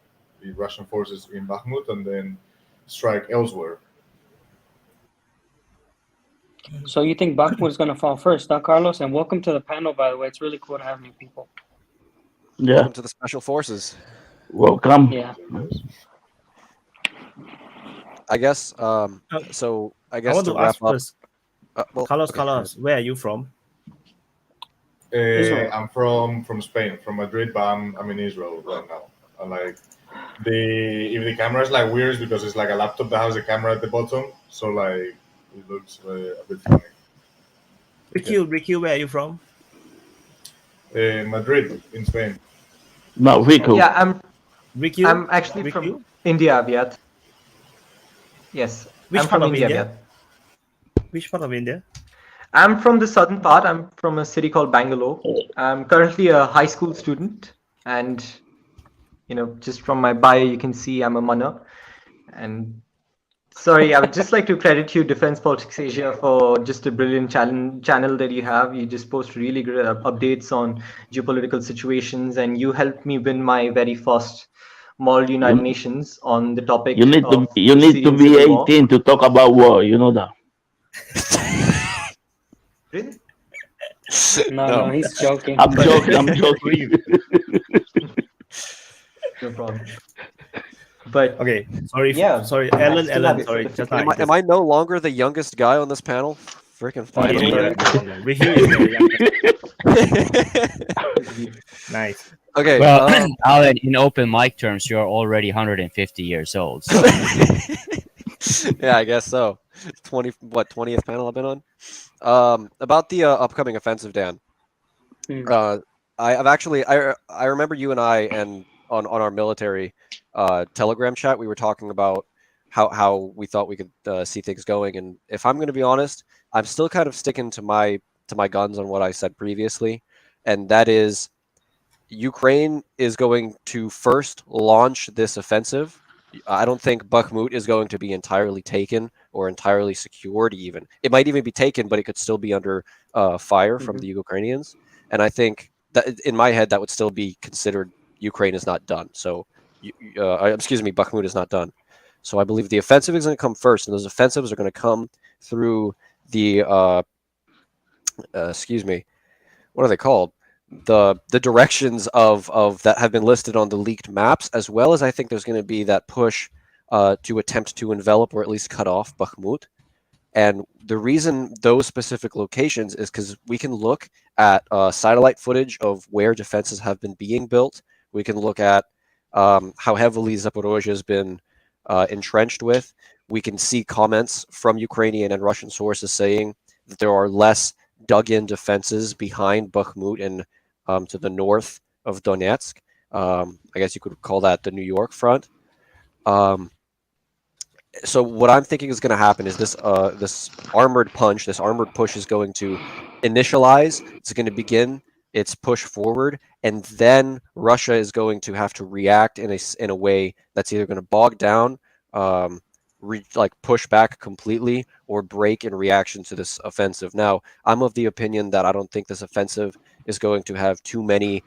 the Russian forces in Bakhmut, and then strike elsewhere. So you think Bakhmut is going to fall first, huh, Carlos? And welcome to the panel, by the way. It's really cool to have new people. Yeah. Welcome to the Special Forces. Welcome. Yeah. I guess. So I guess I want to to wrap ask up. first. Well, Carlos, where are you from? I'm from Spain, from Madrid, but I'm in Israel right now. And like if the camera is like weird, it's because it's like a laptop that has a camera at the bottom, so like it looks a bit funny. Rikhil, where are you from? Madrid, in Spain. No, Rico. Yeah, Rikhil? I'm actually from India, Wyatt. Yes, Which I'm part from of India, India? Wyatt. Which part of India? I'm from the southern part. I'm from a city called Bangalore. I'm currently a high school student, and just from my bio, you can see I'm a munna. And sorry, I would just like to credit you, Defense Politics Asia, for just a brilliant channel that you have. You just post really great updates on geopolitical situations, and you helped me win my very first Mall United Nations on the topic You need of to Syrian be civil war. 18 to talk about war. You know that. Really? No, he's joking. I'm joking. No problem. But okay, sorry, yeah, sorry, I Alan, still have a sorry. certificate. Just am I no longer the youngest guy on this panel? Freaking finally. Rikhil is the youngest. Nice. Okay. Well, Alan, in open mic terms, you're already 150 years old. So. Yeah, I guess so. 20th panel I've been on. About the upcoming offensive, Dan. I've actually I remember you and I and on our military Telegram chat we were talking about how we thought we could see things going, and if I'm going to be honest, I'm still kind of sticking to my guns on what I said previously, and that is Ukraine is going to first launch this offensive. I don't think Bakhmut is going to be entirely taken or entirely secured even. It might even be taken, but it could still be under fire from the Ukrainians. And I think that in my head, that would still be considered Ukraine is not done. So, excuse me, Bakhmut is not done. So I believe the offensive is going to come first, and those offensives are going to come through the, excuse me, what are they called? The directions of that have been listed on the leaked maps, as well as I think there's going to be that push to attempt to envelop or at least cut off Bakhmut. And the reason those specific locations is because we can look at satellite footage of where defenses have been being built. We can look at how heavily Zaporozhye has been entrenched with. We can see comments from Ukrainian and Russian sources saying that there are less dug-in defenses behind Bakhmut and to the north of Donetsk. I guess you could call that the New York front. So what I'm thinking is going to happen is this armored punch, this armored push is going to initialize. It's going to begin its push forward, and then Russia is going to have to react in a way that's either going to bog down, push back completely, or break in reaction to this offensive. Now, I'm of the opinion that I don't think this offensive is going to have too many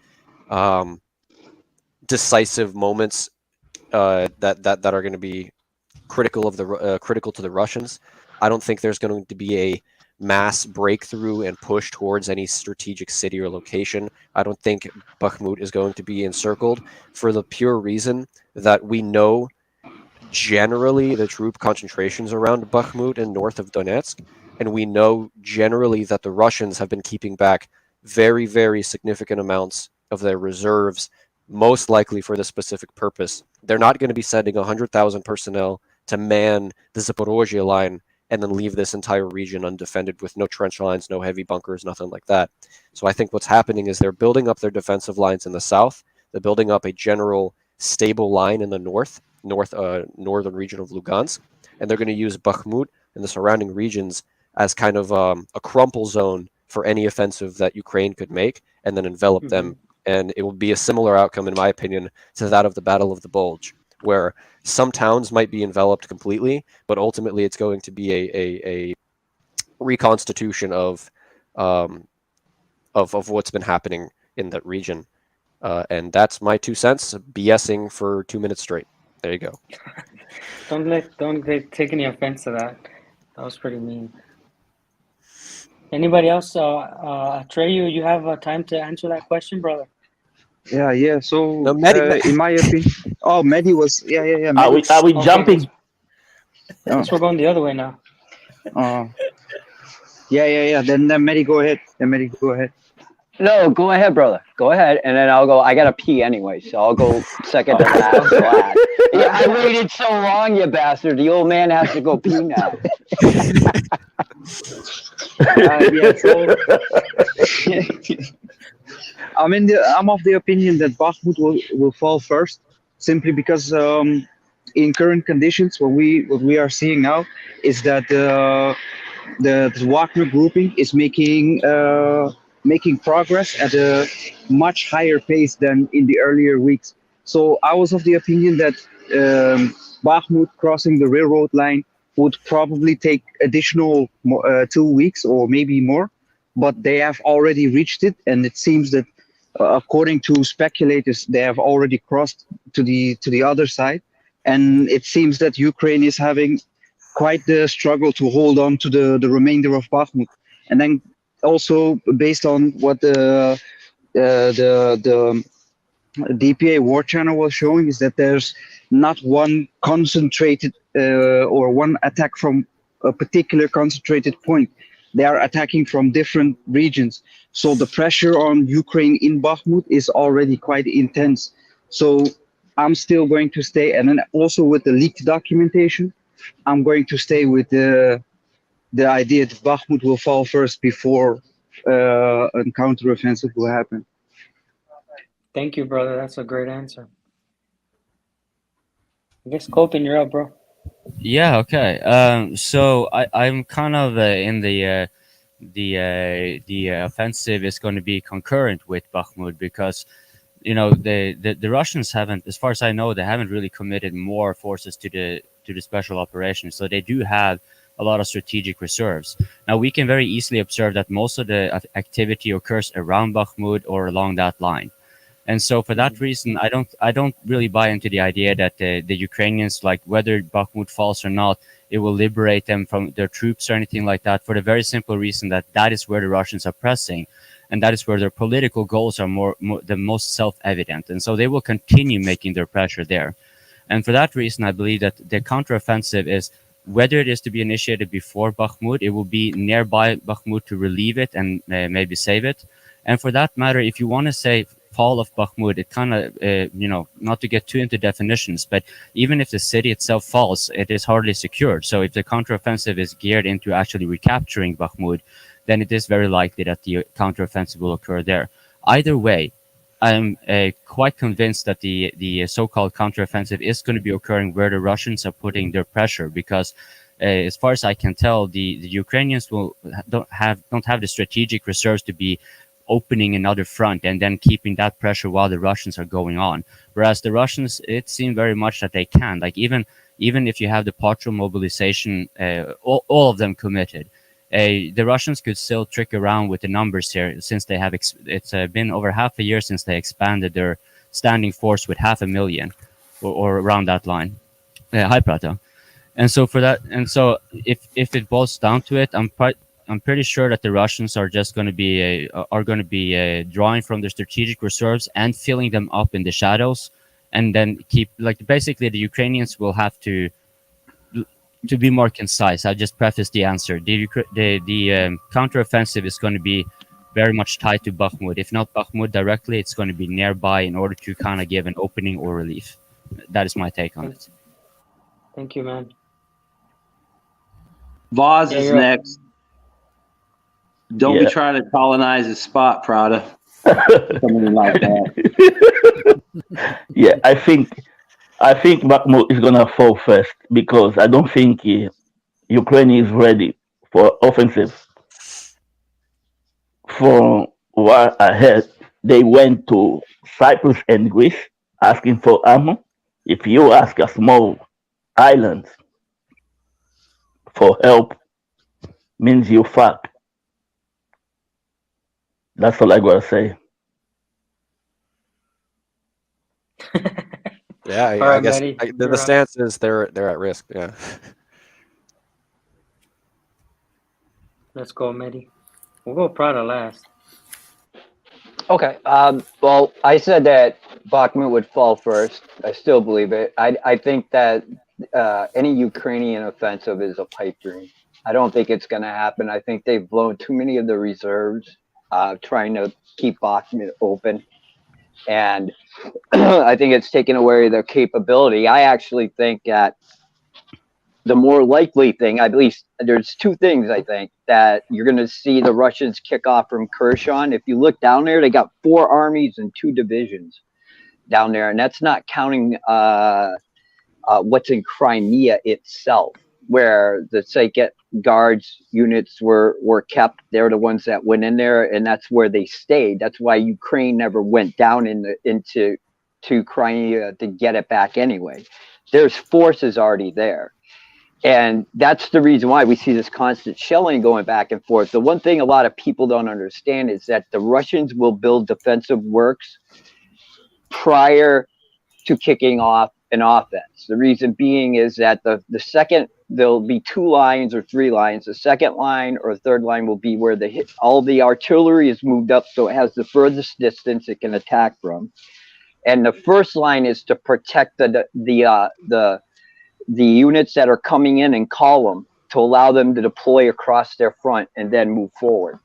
decisive moments that are going to be critical to the Russians. I don't think there's going to be a mass breakthrough and push towards any strategic city or location. I don't think Bakhmut is going to be encircled for the pure reason that we know generally the troop concentrations around Bakhmut and north of Donetsk, and we know generally that the Russians have been keeping back very, very significant amounts of their reserves, most likely for this specific purpose. They're not going to be sending 100,000 personnel to man the Zaporozhye line and then leave this entire region undefended with no trench lines, no heavy bunkers, nothing like that. So I think what's happening is they're building up their defensive lines in the south. They're building up a general stable line in the northern region of Lugansk, and they're going to use Bakhmut and the surrounding regions as kind of a crumple zone for any offensive that Ukraine could make, and then envelop them. And it will be a similar outcome, in my opinion, to that of the Battle of the Bulge, where some towns might be enveloped completely, but ultimately it's going to be reconstitution of what's been happening in that region. And that's my 2 cents, BSing for 2 minutes straight. There you go. Don't take any offense to that. That was pretty mean. Anybody else? Treyu, you have time to answer that question, brother? Yeah. So No, Mehdi, in my opinion, Mehdi was yeah. Are we Okay, jumping? Guess we're going the other way now. Yeah. Then Mehdi, go ahead. Go ahead. No, go ahead, brother. Go ahead, and then I'll go. I gotta pee anyway, so I'll go second to last. Yeah, I waited so long, you bastard. The old man has to go pee now. I'm of the opinion that Bakhmut will fall first, simply because in current conditions, what we are seeing now is that the Wagner grouping is making progress at a much higher pace than in the earlier weeks. So I was of the opinion that Bakhmut crossing the railroad line would probably take additional 2 weeks or maybe more, but they have already reached it, and it seems that according to speculators, they have already crossed to the other side, and it seems that Ukraine is having quite the struggle to hold on to the remainder of Bakhmut. And then also based on what the DPA War Channel was showing, is that there's not one concentrated or one attack from a particular concentrated point. They are attacking from different regions. So the pressure on Ukraine in Bakhmut is already quite intense. So I'm still going to stay, and then also with the leaked documentation, I'm going to stay with the idea that Bakhmut will fall first before a counteroffensive will happen. Thank you, brother. That's a great answer. I guess Colton, you're up, bro. Yeah. Okay. So I'm kind of in the offensive is going to be concurrent with Bakhmut, because the Russians haven't, as far as I know, they haven't really committed more forces to the special operation. So they do have a lot of strategic reserves. Now we can very easily observe that most of the activity occurs around Bakhmut or along that line. And so for that reason, I don't really buy into the idea that the Ukrainians, like whether Bakhmut falls or not, it will liberate them from their troops or anything like that, for the very simple reason that that is where the Russians are pressing, and that is where their political goals are the most self-evident. And so they will continue making their pressure there. And for that reason, I believe that the counteroffensive is, whether it is to be initiated before Bakhmut, it will be nearby Bakhmut to relieve it and maybe save it. And for that matter, if you want to say fall of Bakhmut, it kind of, not to get too into definitions, but even if the city itself falls, it is hardly secured. So if the counteroffensive is geared into actually recapturing Bakhmut, then it is very likely that the counteroffensive will occur there. Either way, I'm quite convinced that the so-called counteroffensive is going to be occurring where the Russians are putting their pressure, because as far as I can tell, the Ukrainians don't have the strategic reserves to be opening another front and then keeping that pressure while the Russians are going on. Whereas the Russians, it seems very much that they can. Like even if you have the partial mobilization, all of them committed, the Russians could still trick around with the numbers here, since they have it's been over half a year since they expanded their standing force with 500,000 or around that line. Hi, Prata. And so for that, and so if it boils down to it, I'm pretty sure that the Russians are just going to be drawing from their strategic reserves and filling them up in the shadows, and then basically the Ukrainians will have to be more concise. I just preface the answer. The counteroffensive is going to be very much tied to Bakhmut. If not Bakhmut directly, it's going to be nearby in order to kind of give an opening or relief. That is my take on it. Thank you, man. Vaz is next. Don't be trying to colonize his spot, Prada. Something like that. Yeah, I think Bakhmut is gonna fall first, because I don't think Ukraine is ready for offensive. From what I heard, they went to Cyprus and Greece asking for ammo. If you ask a small island for help, means you fuck. That's all I gotta say. Yeah, All I right, guess Maddie, the you're up. stance is they're at risk. Yeah. Let's go, Maddie. We'll go Prada last. Okay. Well, I said that Bakhmut would fall first. I still believe it. I think that any Ukrainian offensive is a pipe dream. I don't think it's going to happen. I think they've blown too many of the reserves trying to keep Bakhmut open. And I think it's taken away their capability. I actually think that the more likely thing, at least there's two things I think that you're going to see the Russians kick off from Kherson. If you look down there, they got 4 armies and 2 divisions down there, and that's not counting what's in Crimea itself, where the Second Guards units were kept. They're the ones that went in there, and that's where they stayed. That's why Ukraine never went down into Crimea to get it back anyway. There's forces already there. And that's the reason why we see this constant shelling going back and forth. The one thing a lot of people don't understand is that the Russians will build defensive works prior to kicking off an offense. The reason being is that the second, there'll be 2 lines or 3 lines. The second line or third line will be where all the artillery is moved up, so it has the furthest distance it can attack from. And the first line is to protect the units that are coming in column to allow them to deploy across their front and then move forward.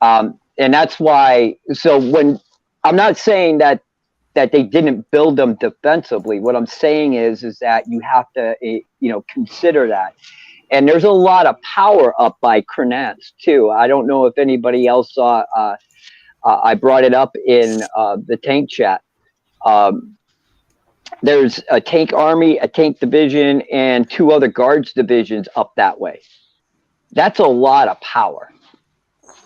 And that's why, so when I'm not saying that they didn't build them defensively, what I'm saying is that you have to, consider that. And there's a lot of power up by Krenats too. I don't know if anybody else saw, I brought it up in the tank chat. There's a tank army, a tank division, and 2 other guards divisions up that way. That's a lot of power.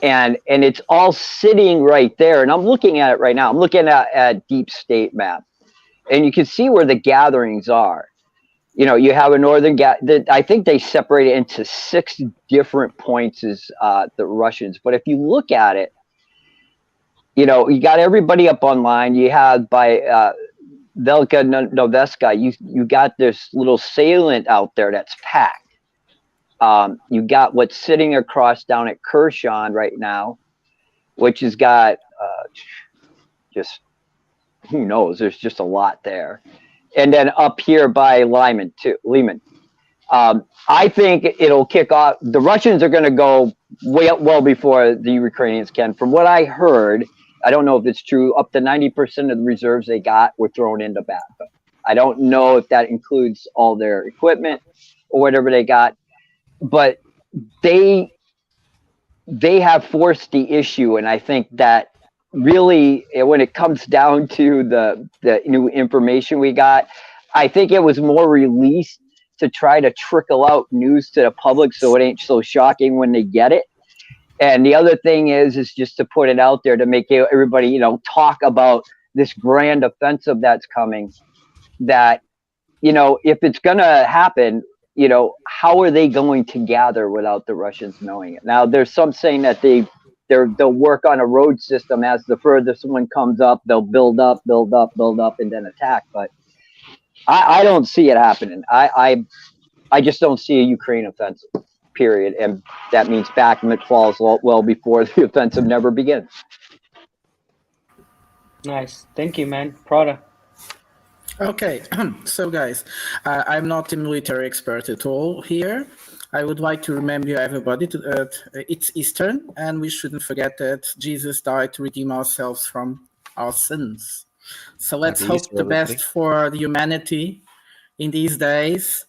And it's all sitting right there. And I'm looking at it right now. I'm looking at Deep State map. And you can see where the gatherings are. You have a northern I think they separate it into 6 different points as the Russians. But if you look at it, you got everybody up online. You have by Velka Noveska, you got this little salient out there that's packed. You got what's sitting across down at Kherson right now, which has got just, who knows, there's just a lot there. And then up here by Lyman too, Lehman. I think it'll kick off. The Russians are going to go well before the Ukrainians can. From what I heard, I don't know if it's true, up to 90% of the reserves they got were thrown into battle. I don't know if that includes all their equipment or whatever they got, but they have forced the issue. And I think that really, when it comes down to the new information we got, I think it was more released to try to trickle out news to the public so it ain't so shocking when they get it. And the other thing is just to put it out there to make everybody, talk about this grand offensive that's coming. That, if it's going to happen, how are they going to gather without the Russians knowing it? Now, there's some saying that they'll work on a road system as the furthest one comes up. They'll build up, and then attack. But I don't see it happening. I just don't see a Ukraine offensive. Period, and that means Bakhmut falls well before the offensive never begins. Nice, thank you, man. Prada. Okay, so guys, I'm not a military expert at all here. I would like to remember everybody that it's Eastern, and we shouldn't forget that Jesus died to redeem ourselves from our sins. So let's hope the best for the humanity in these days.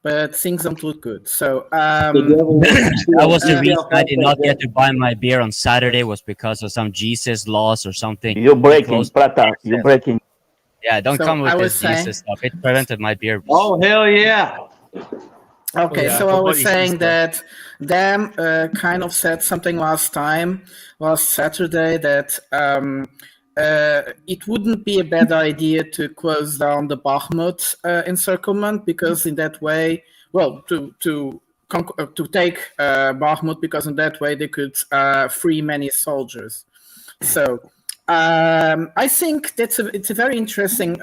But things don't look good. So that was the reason I did not get to buy my beer on Saturday, was because of some Jesus laws or something. You're breaking, Plata. You're breaking. Yeah, don't come with this Jesus stuff. It prevented my beer. Oh, hell yeah. Okay, so I was saying that Dan kind of said something last Saturday, that it wouldn't be a bad idea to close down the Bakhmut encirclement, because in that way, well, to to take Bakhmut, because in that way they could free many soldiers. So I think it's a very interesting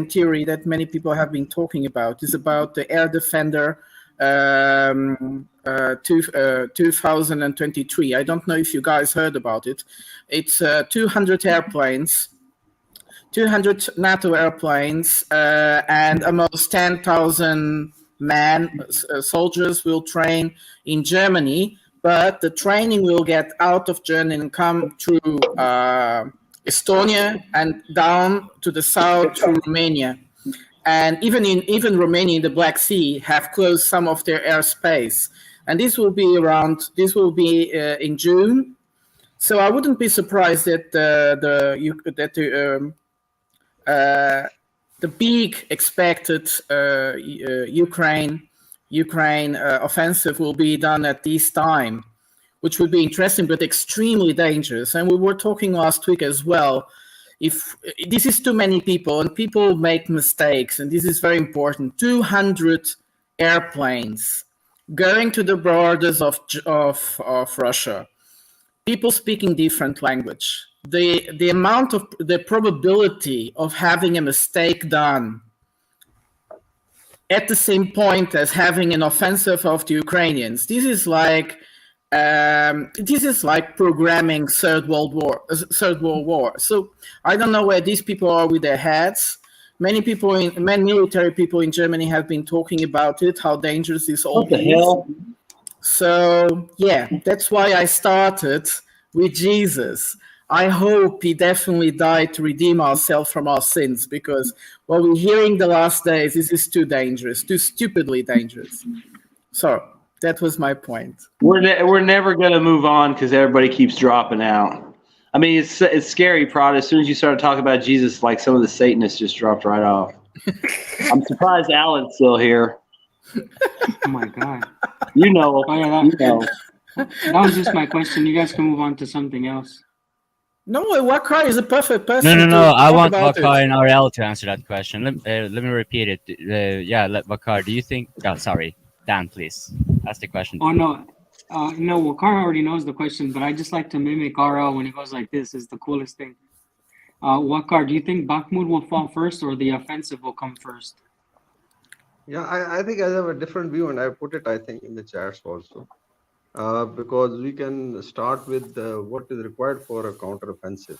theory that many people have been talking about. It's about the air defender 2023. I don't know if you guys heard about it. It's 200 airplanes, 200 NATO airplanes, and almost 10,000 soldiers will train in Germany, but the training will get out of Germany and come through Estonia and down to the south to Romania. And even Romania in the Black Sea have closed some of their airspace. And this will be in June. So I wouldn't be surprised that the big expected Ukraine offensive will be done at this time, which would be interesting but extremely dangerous. And we were talking last week as well. If this is too many people, and people make mistakes, and this is very important, 200 airplanes going to the borders of Russia, people speaking different language, the amount of the probability of having a mistake done at the same point as having an offensive of the Ukrainians, this is like programming Third World War. So I don't know where these people are with their heads. Many military people in Germany have been talking about it, how dangerous this all is. What the hell? So yeah, that's why I started with Jesus. I hope he definitely died to redeem ourselves from our sins, because what we're hearing the last days, this is too dangerous, too stupidly dangerous. So that was my point. We're never going to move on because everybody keeps dropping out. I mean, it's scary, Prod. As soon as you started talking about Jesus, like some of the Satanists just dropped right off. I'm surprised Alan's still here. Oh my God. You know. Oh, yeah, that was just my question. You guys can move on to something else. No, Wakar is a perfect person. No. I want Wakar and Zarael to answer that question. Let me repeat it. Wakar, do you think... Oh, sorry. Dan, please. Ask the question. Oh, no. No, Wakar already knows the question, but I just like to mimic RL when he goes like this. Is the coolest thing. Wakar, do you think Bakhmut will fall first or the offensive will come first? Yeah, I think I have a different view, and I put it, I think, in the chats also. Because we can start with what is required for a counteroffensive.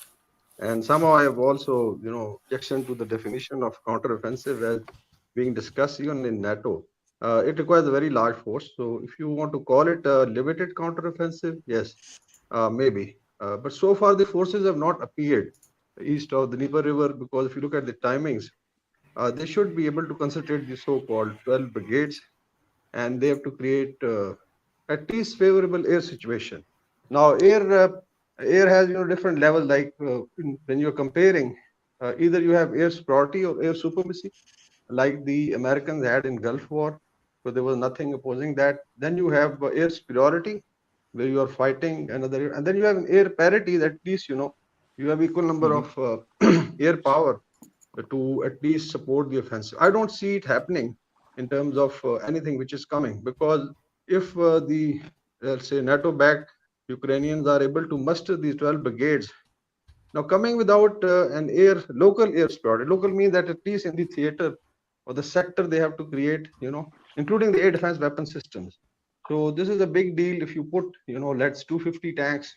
And somehow I have also, objection to the definition of counteroffensive as being discussed even in NATO. It requires a very large force. So if you want to call it a limited counteroffensive, yes, maybe. But so far the forces have not appeared east of the Dnieper River, because if you look at the timings, they should be able to concentrate the so-called 12 brigades, and they have to create at least favorable air situation. Now, air has different levels. Like when you're comparing, either you have air superiority or air supremacy, like the Americans had in Gulf War, so there was nothing opposing that. Then you have air superiority, where you are fighting another, and then you have an air parity. That at least you have equal number of air power to at least support the offensive. I don't see it happening in terms of anything which is coming, because if the, let's say, NATO-backed Ukrainians are able to muster these 12 brigades, now coming without an local air superiority, local means that at least in the theater or the sector they have to create, including the air defense weapon systems. So this is a big deal. If you put, let's 250 tanks,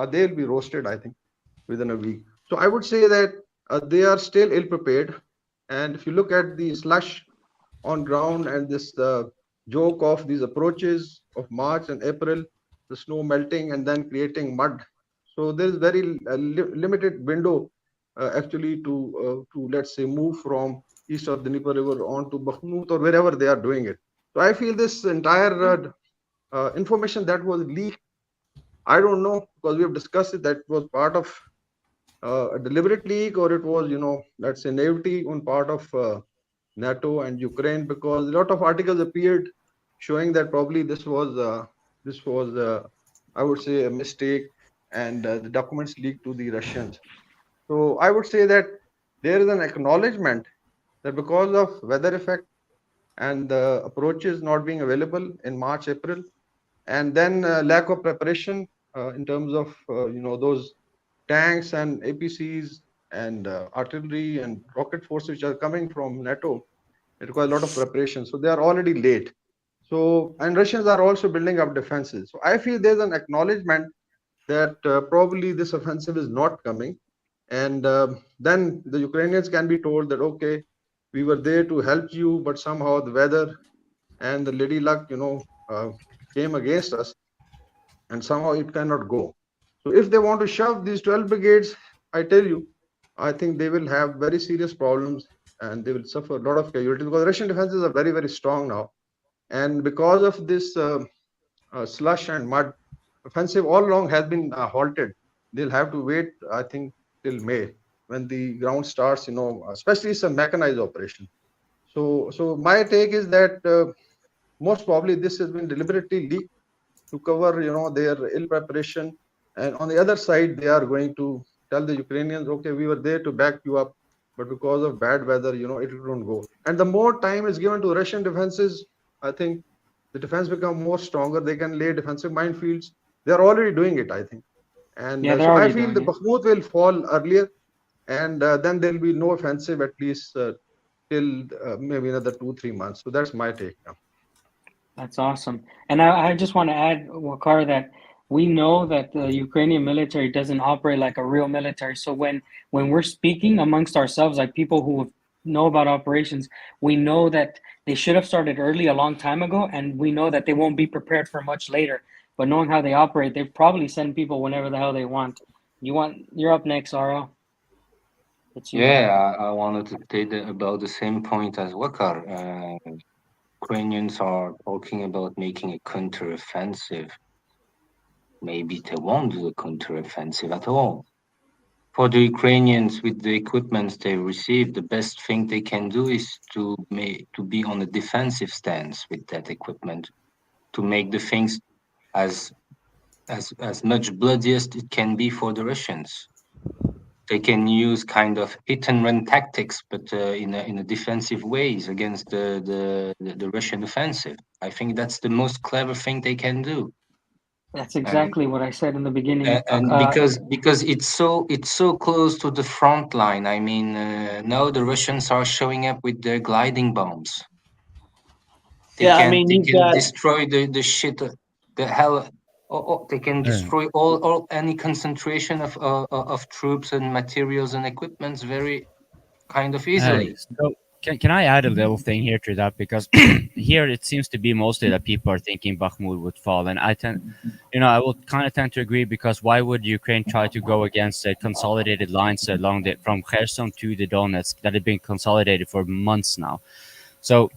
they'll be roasted, I think, within a week. So I would say that they are still ill-prepared. And if you look at the slush on ground and this joke of these approaches of March and April, the snow melting and then creating mud. So there is very limited window actually to let's say move from east of the Dnieper River on to Bakhmut or wherever they are doing it. So I feel this entire information that was leaked, I don't know, because we have discussed it, that was part of a deliberate leak, or it was, let's say, naivety on part of NATO and Ukraine, because a lot of articles appeared showing that probably this was I would say a mistake, and the documents leaked to the Russians. So I would say that there is an acknowledgement that because of weather effect, and the approaches not being available in March, April, and then lack of preparation in terms of those tanks and APCs and artillery and rocket forces which are coming from NATO. It requires a lot of preparation, so they are already late. So, and Russians are also building up defenses. So I feel there's an acknowledgement that probably this offensive is not coming, and then the Ukrainians can be told that, okay, we were there to help you, but somehow the weather and the lady luck, came against us, and somehow it cannot go. So if they want to shove these 12 brigades, I tell you, I think they will have very serious problems and they will suffer a lot of casualties, because Russian defenses are very, very strong now. And because of this slush and mud, offensive all along has been halted. They'll have to wait, I think, till May when the ground starts, especially it's a mechanized operation. So my take is that most probably this has been deliberately leaked to cover, their ill preparation. And on the other side, they are going to tell the Ukrainians, okay, we were there to back you up, but because of bad weather, it won't go. And the more time is given to Russian defenses, I think the defense become more stronger. They can lay defensive minefields. They are already doing it, I think. And Yeah, so I feel the Bakhmut will fall earlier, and then there will be no offensive at least till maybe another 2-3 months. So that's my take now. That's awesome. And I just want to add, Waqar, that we know that the Ukrainian military doesn't operate like a real military. So when we're speaking amongst ourselves, like people who know about operations, we know that they should have started early a long time ago, and we know that they won't be prepared for much later. But knowing how they operate, they probably send people whenever the hell they want. You're up next, Zarael. Yeah, I wanted to say about the same point as Waqar. Ukrainians are talking about making a counteroffensive. Maybe they won't do a counteroffensive at all. For the Ukrainians, with the equipment they receive, the best thing they can do is to be on a defensive stance with that equipment, to make the things as much bloody as it can be for the Russians. They can use kind of hit and run tactics, but in a defensive ways against the Russian offensive. I think that's the most clever thing they can do. That's exactly what I said in the beginning. And because it's so close to the front line. I mean, now the Russians are showing up with their gliding bombs. They can destroy the shit, the hell. They can destroy all any concentration of troops and materials and equipments very kind of easily. So can I add a little thing here to that? Because here it seems to be mostly that people are thinking Bakhmut would fall, and I will kind of tend to agree, because why would Ukraine try to go against consolidated lines along from Kherson to the Donetsk that have been consolidated for months now? So.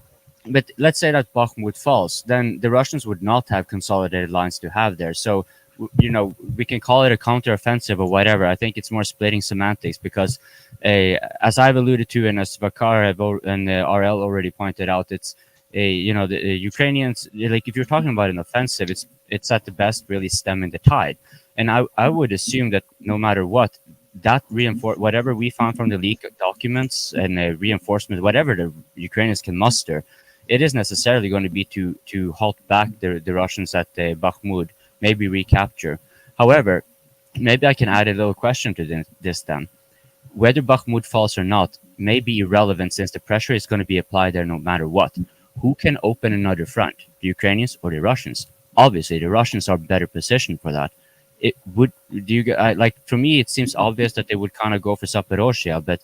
But let's say that Bakhmut falls, then the Russians would not have consolidated lines to have there. So, we can call it a counteroffensive or whatever. I think it's more splitting semantics, because as I've alluded to, and as Vakar and RL already pointed out, it's the Ukrainians, like if you're talking about an offensive, it's at the best really stemming the tide. And I would assume that no matter what, that whatever we found from the leak documents and reinforcement, whatever the Ukrainians can muster, it is necessarily going to be to halt back the Russians at Bakhmut, maybe recapture. However, maybe I can add a little question to this then. Whether Bakhmut falls or not may be irrelevant, since the pressure is going to be applied there no matter what. Who can open another front, the Ukrainians or the Russians? Obviously, the Russians are better positioned for that. For me, it seems obvious that they would kind of go for Zaporozhye, but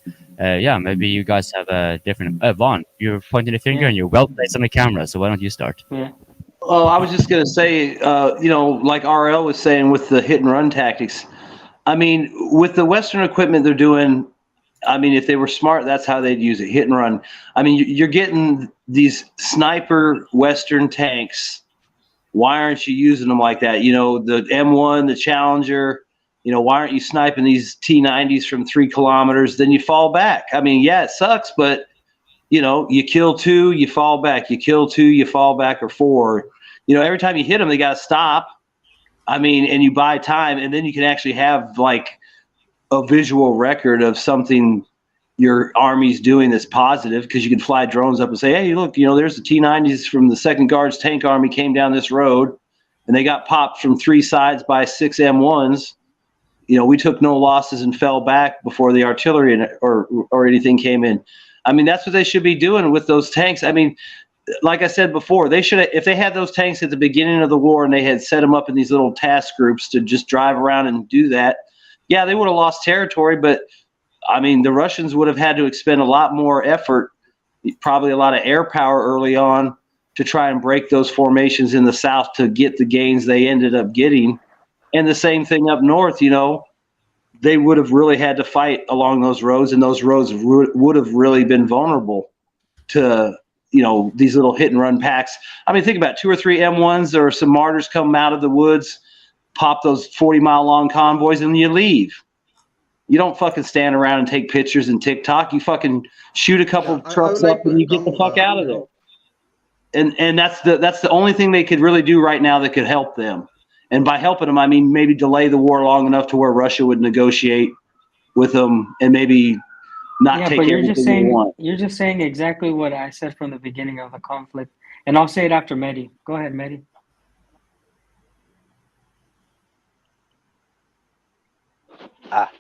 maybe you guys have a different. Vaughn, you're pointing a finger and you're well placed on the camera, so why don't you start? Yeah. Well, I was just going to say, like RL was saying with the hit and run tactics. I mean, with the Western equipment they're doing, I mean, if they were smart, that's how they'd use it, hit and run. I mean, you're getting these sniper Western tanks. Why aren't you using them like that? The M1, the Challenger, why aren't you sniping these T-90s from 3 kilometers? Then you fall back. I mean, yeah, it sucks, but, you kill 2, you fall back. You kill 2, you fall back, or 4. Every time you hit them, they got to stop. I mean, and you buy time, and then you can actually have, like, a visual record of something, your army's doing that's positive, because you can fly drones up and say, hey, look, there's the T-90s from the 2nd Guards Tank Army came down this road, and they got popped from 3 sides by 6 M1s. We took no losses and fell back before the artillery or anything came in. I mean, that's what they should be doing with those tanks. I mean, like I said before, they should have, if they had those tanks at the beginning of the war and they had set them up in these little task groups to just drive around and do that, yeah, they would have lost territory. But I mean, the Russians would have had to expend a lot more effort, probably a lot of air power early on, to try and break those formations in the south to get the gains they ended up getting. And the same thing up north, they would have really had to fight along those roads, and those roads would have really been vulnerable to, these little hit and run packs. I mean, think about 2 or 3 M1s or some martyrs come out of the woods, pop those 40-mile long convoys, and you leave. You don't fucking stand around and take pictures and TikTok. You fucking shoot a couple trucks up and you get the fuck out of there. And that's the only thing they could really do right now that could help them. And by helping them, I mean maybe delay the war long enough to where Russia would negotiate with them and maybe not take everything they want. You're just saying exactly what I said from the beginning of the conflict. And I'll say it after Mehdi. Go ahead, Mehdi.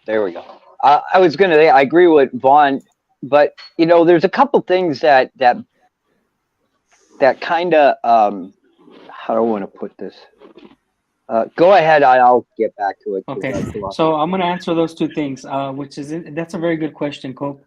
There we go. I was going to say, I agree with Vaughn, but, there's a couple things that kind of, how do I want to put this? Go ahead. I'll get back to it. Okay. So I'm going to answer those 2 things, that's a very good question, Cope.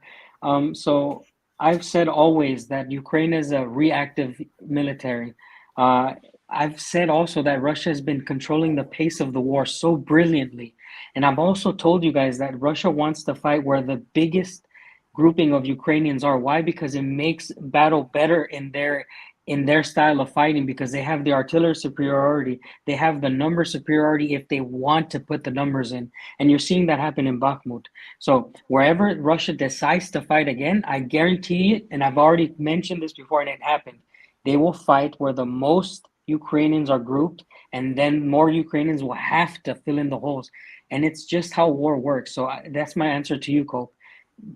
So I've said always that Ukraine is a reactive military. I've said also that Russia has been controlling the pace of the war so brilliantly. And I've also told you guys that Russia wants to fight where the biggest grouping of Ukrainians are. Why? Because it makes battle better in their style of fighting, because they have the artillery superiority, they have the number superiority if they want to put the numbers in. And you're seeing that happen in Bakhmut. So wherever Russia decides to fight again, I guarantee it, and I've already mentioned this before and it happened, they will fight where the most Ukrainians are grouped, and then more Ukrainians will have to fill in the holes. And it's just how war works. So that's my answer to you, Cope.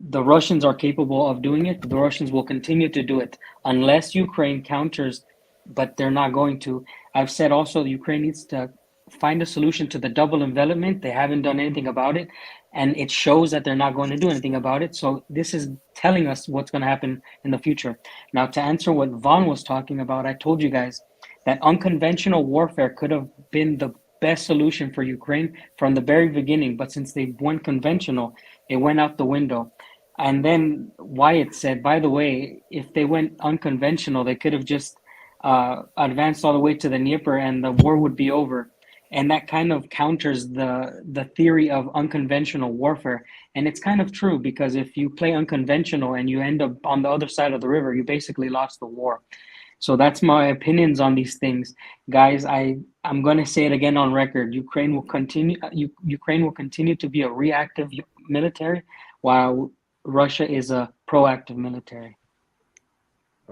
The Russians are capable of doing it. The Russians will continue to do it unless Ukraine counters, but they're not going to. I've said also Ukraine needs to find a solution to the double envelopment. They haven't done anything about it, and it shows that they're not going to do anything about it. So this is telling us what's going to happen in the future. Now, to answer what Vaughn was talking about, I told you guys that unconventional warfare could have been the best solution for Ukraine from the very beginning, but since they went conventional, it went out the window. And then Wyatt said, by the way, if they went unconventional, they could have just advanced all the way to the Dnieper and the war would be over. And that kind of counters the theory of unconventional warfare. And it's kind of true, because if you play unconventional and you end up on the other side of the river, you basically lost the war. So that's my opinions on these things, guys. I'm going to say it again on record. Ukraine will continue to be a reactive military, while Russia is a proactive military.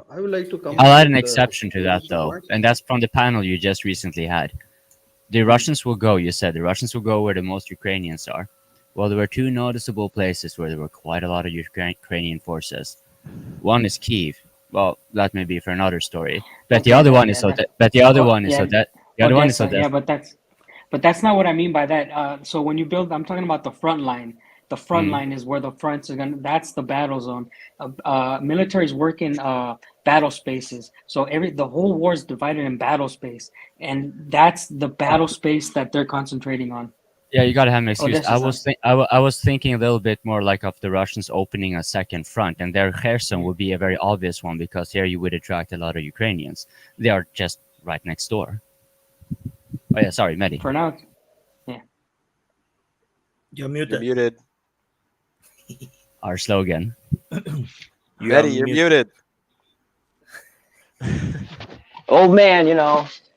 I would like to come. I'll add an exception to that, though, and that's from the panel you just recently had. The Russians will go. You said the Russians will go where the most Ukrainians are. Well, there were 2 noticeable places where there were quite a lot of Ukrainian forces. One is Kyiv. Well, that may be for another story. But the other one is Odessa. But that's not what I mean by that. So when you build, I'm talking about the front line. The front line is where the fronts are going. That's the battle zone. Militaries work in battle spaces. So the whole war is divided in battle space, and that's the battle space that they're concentrating on. Yeah, you gotta have an excuse. I was thinking a little bit more like of the Russians opening a second front, and their Kherson would be a very obvious one, because here you would attract a lot of Ukrainians. They are just right next door. Oh yeah, sorry, Mehdi. For now, yeah. You're muted. You're muted. Our slogan. Mehdi, you're muted. Old man,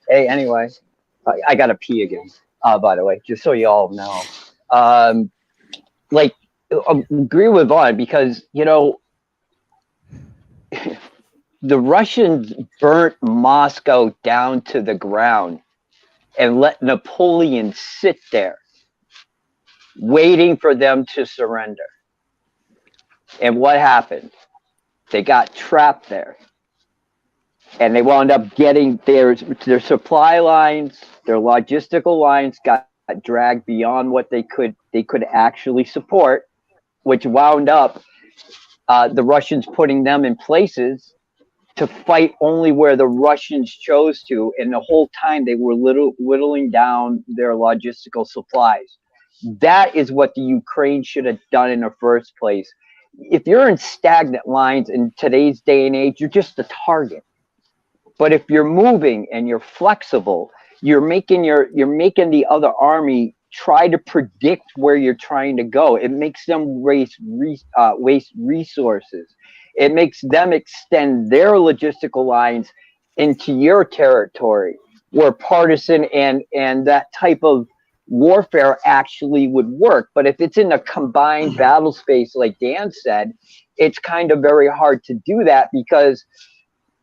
Hey, anyway, I gotta pee again. By the way, just so you all know, agree with Vaughn, because the Russians burnt Moscow down to the ground and let Napoleon sit there, waiting for them to surrender. And what happened? They got trapped there. And they wound up getting their supply lines, their logistical lines got dragged beyond what they could actually support, which wound up the Russians putting them in places to fight only where the Russians chose to, and the whole time they were whittling down their logistical supplies. That is what the Ukraine should have done in the first place. If you're in stagnant lines in today's day and age, you're just a target. But if you're moving and you're flexible, you're making the other army try to predict where you're trying to go. It makes them waste resources. It makes them extend their logistical lines into your territory, where partisan and that type of warfare actually would work. But if it's in a combined battle space, like Dan said, it's kind of very hard to do that because,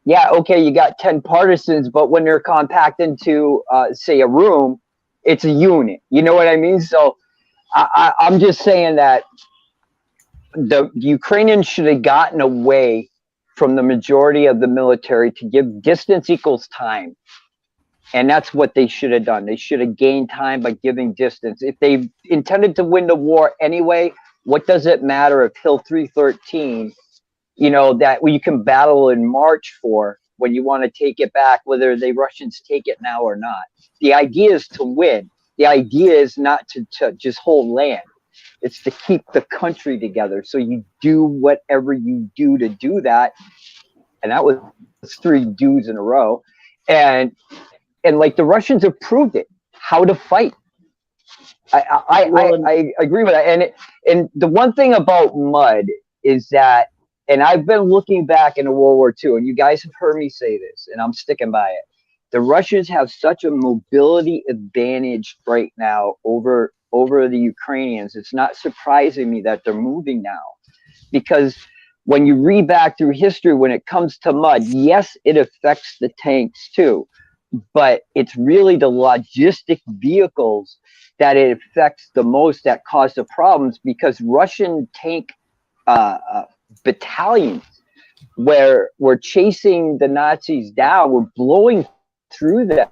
yeah, okay, you got 10 partisans, but when they're compact into, say, a room, it's a unit. You know what I mean? So I'm just saying that the Ukrainians should have gotten away from the majority of the military to give distance equals time. And that's what they should have done. They should have gained time by giving distance. If they intended to win the war anyway, what does it matter if Hill 313, you know, that you can battle in March for when you want to take it back, whether the Russians take it now or not? The idea is to win. The idea is not to just hold land. It's to keep the country together. So you do whatever you do to do that. And that was 3 do's in a row. And like the Russians have proved it, how to fight. I agree with that. And the one thing about mud is that, and I've been looking back into World War II, and you guys have heard me say this, and I'm sticking by it. The Russians have such a mobility advantage right now over the Ukrainians. It's not surprising me that they're moving now, because when you read back through history, when it comes to mud, yes, it affects the tanks too, but it's really the logistic vehicles that it affects the most that cause the problems, because Russian tank battalions where we're chasing the Nazis down, we're blowing through them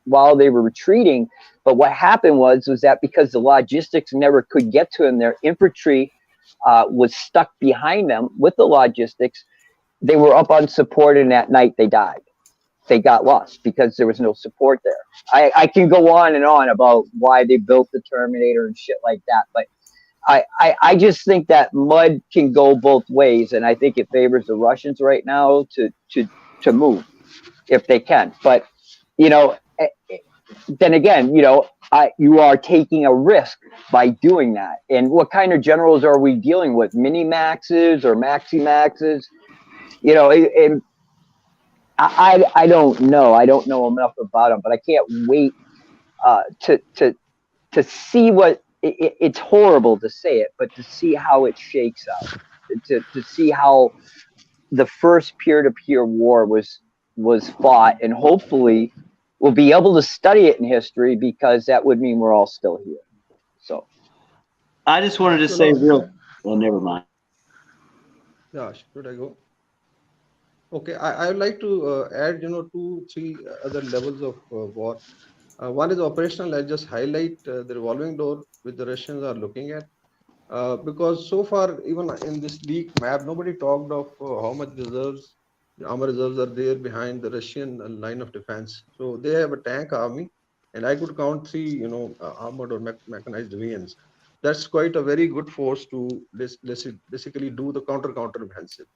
while they were retreating. But what happened was that because the logistics never could get to them, their infantry was stuck behind them with the logistics. They were up unsupported, and at night they died. They got lost because there was no support there. I can go on and on about why they built the Terminator and shit like that, but I just think that mud can go both ways, and I think it favors the Russians right now to move if they can. But you know, then again, you know, you are taking a risk by doing that. And what kind of generals are we dealing with? Mini maxes or maxi maxes? You know, and I don't know. I don't know enough about them, but I can't wait to see what. It's horrible to say it, but to see how it shakes out, to see how the first peer-to-peer war was fought, and hopefully we'll be able to study it in history, because that would mean we're all still here. So I just wanted to say well, never mind. Yeah, should I go? Okay, I would like to add, 2, 3 other levels of war. One is operational. I just highlight the revolving door which the Russians are looking at, because so far, even in this leak map, nobody talked of how much reserves, the armor reserves are there behind the Russian line of defense. So they have a tank army, and I could count 3, armored or mechanized divisions. That's quite a very good force to basically do the counter offensive.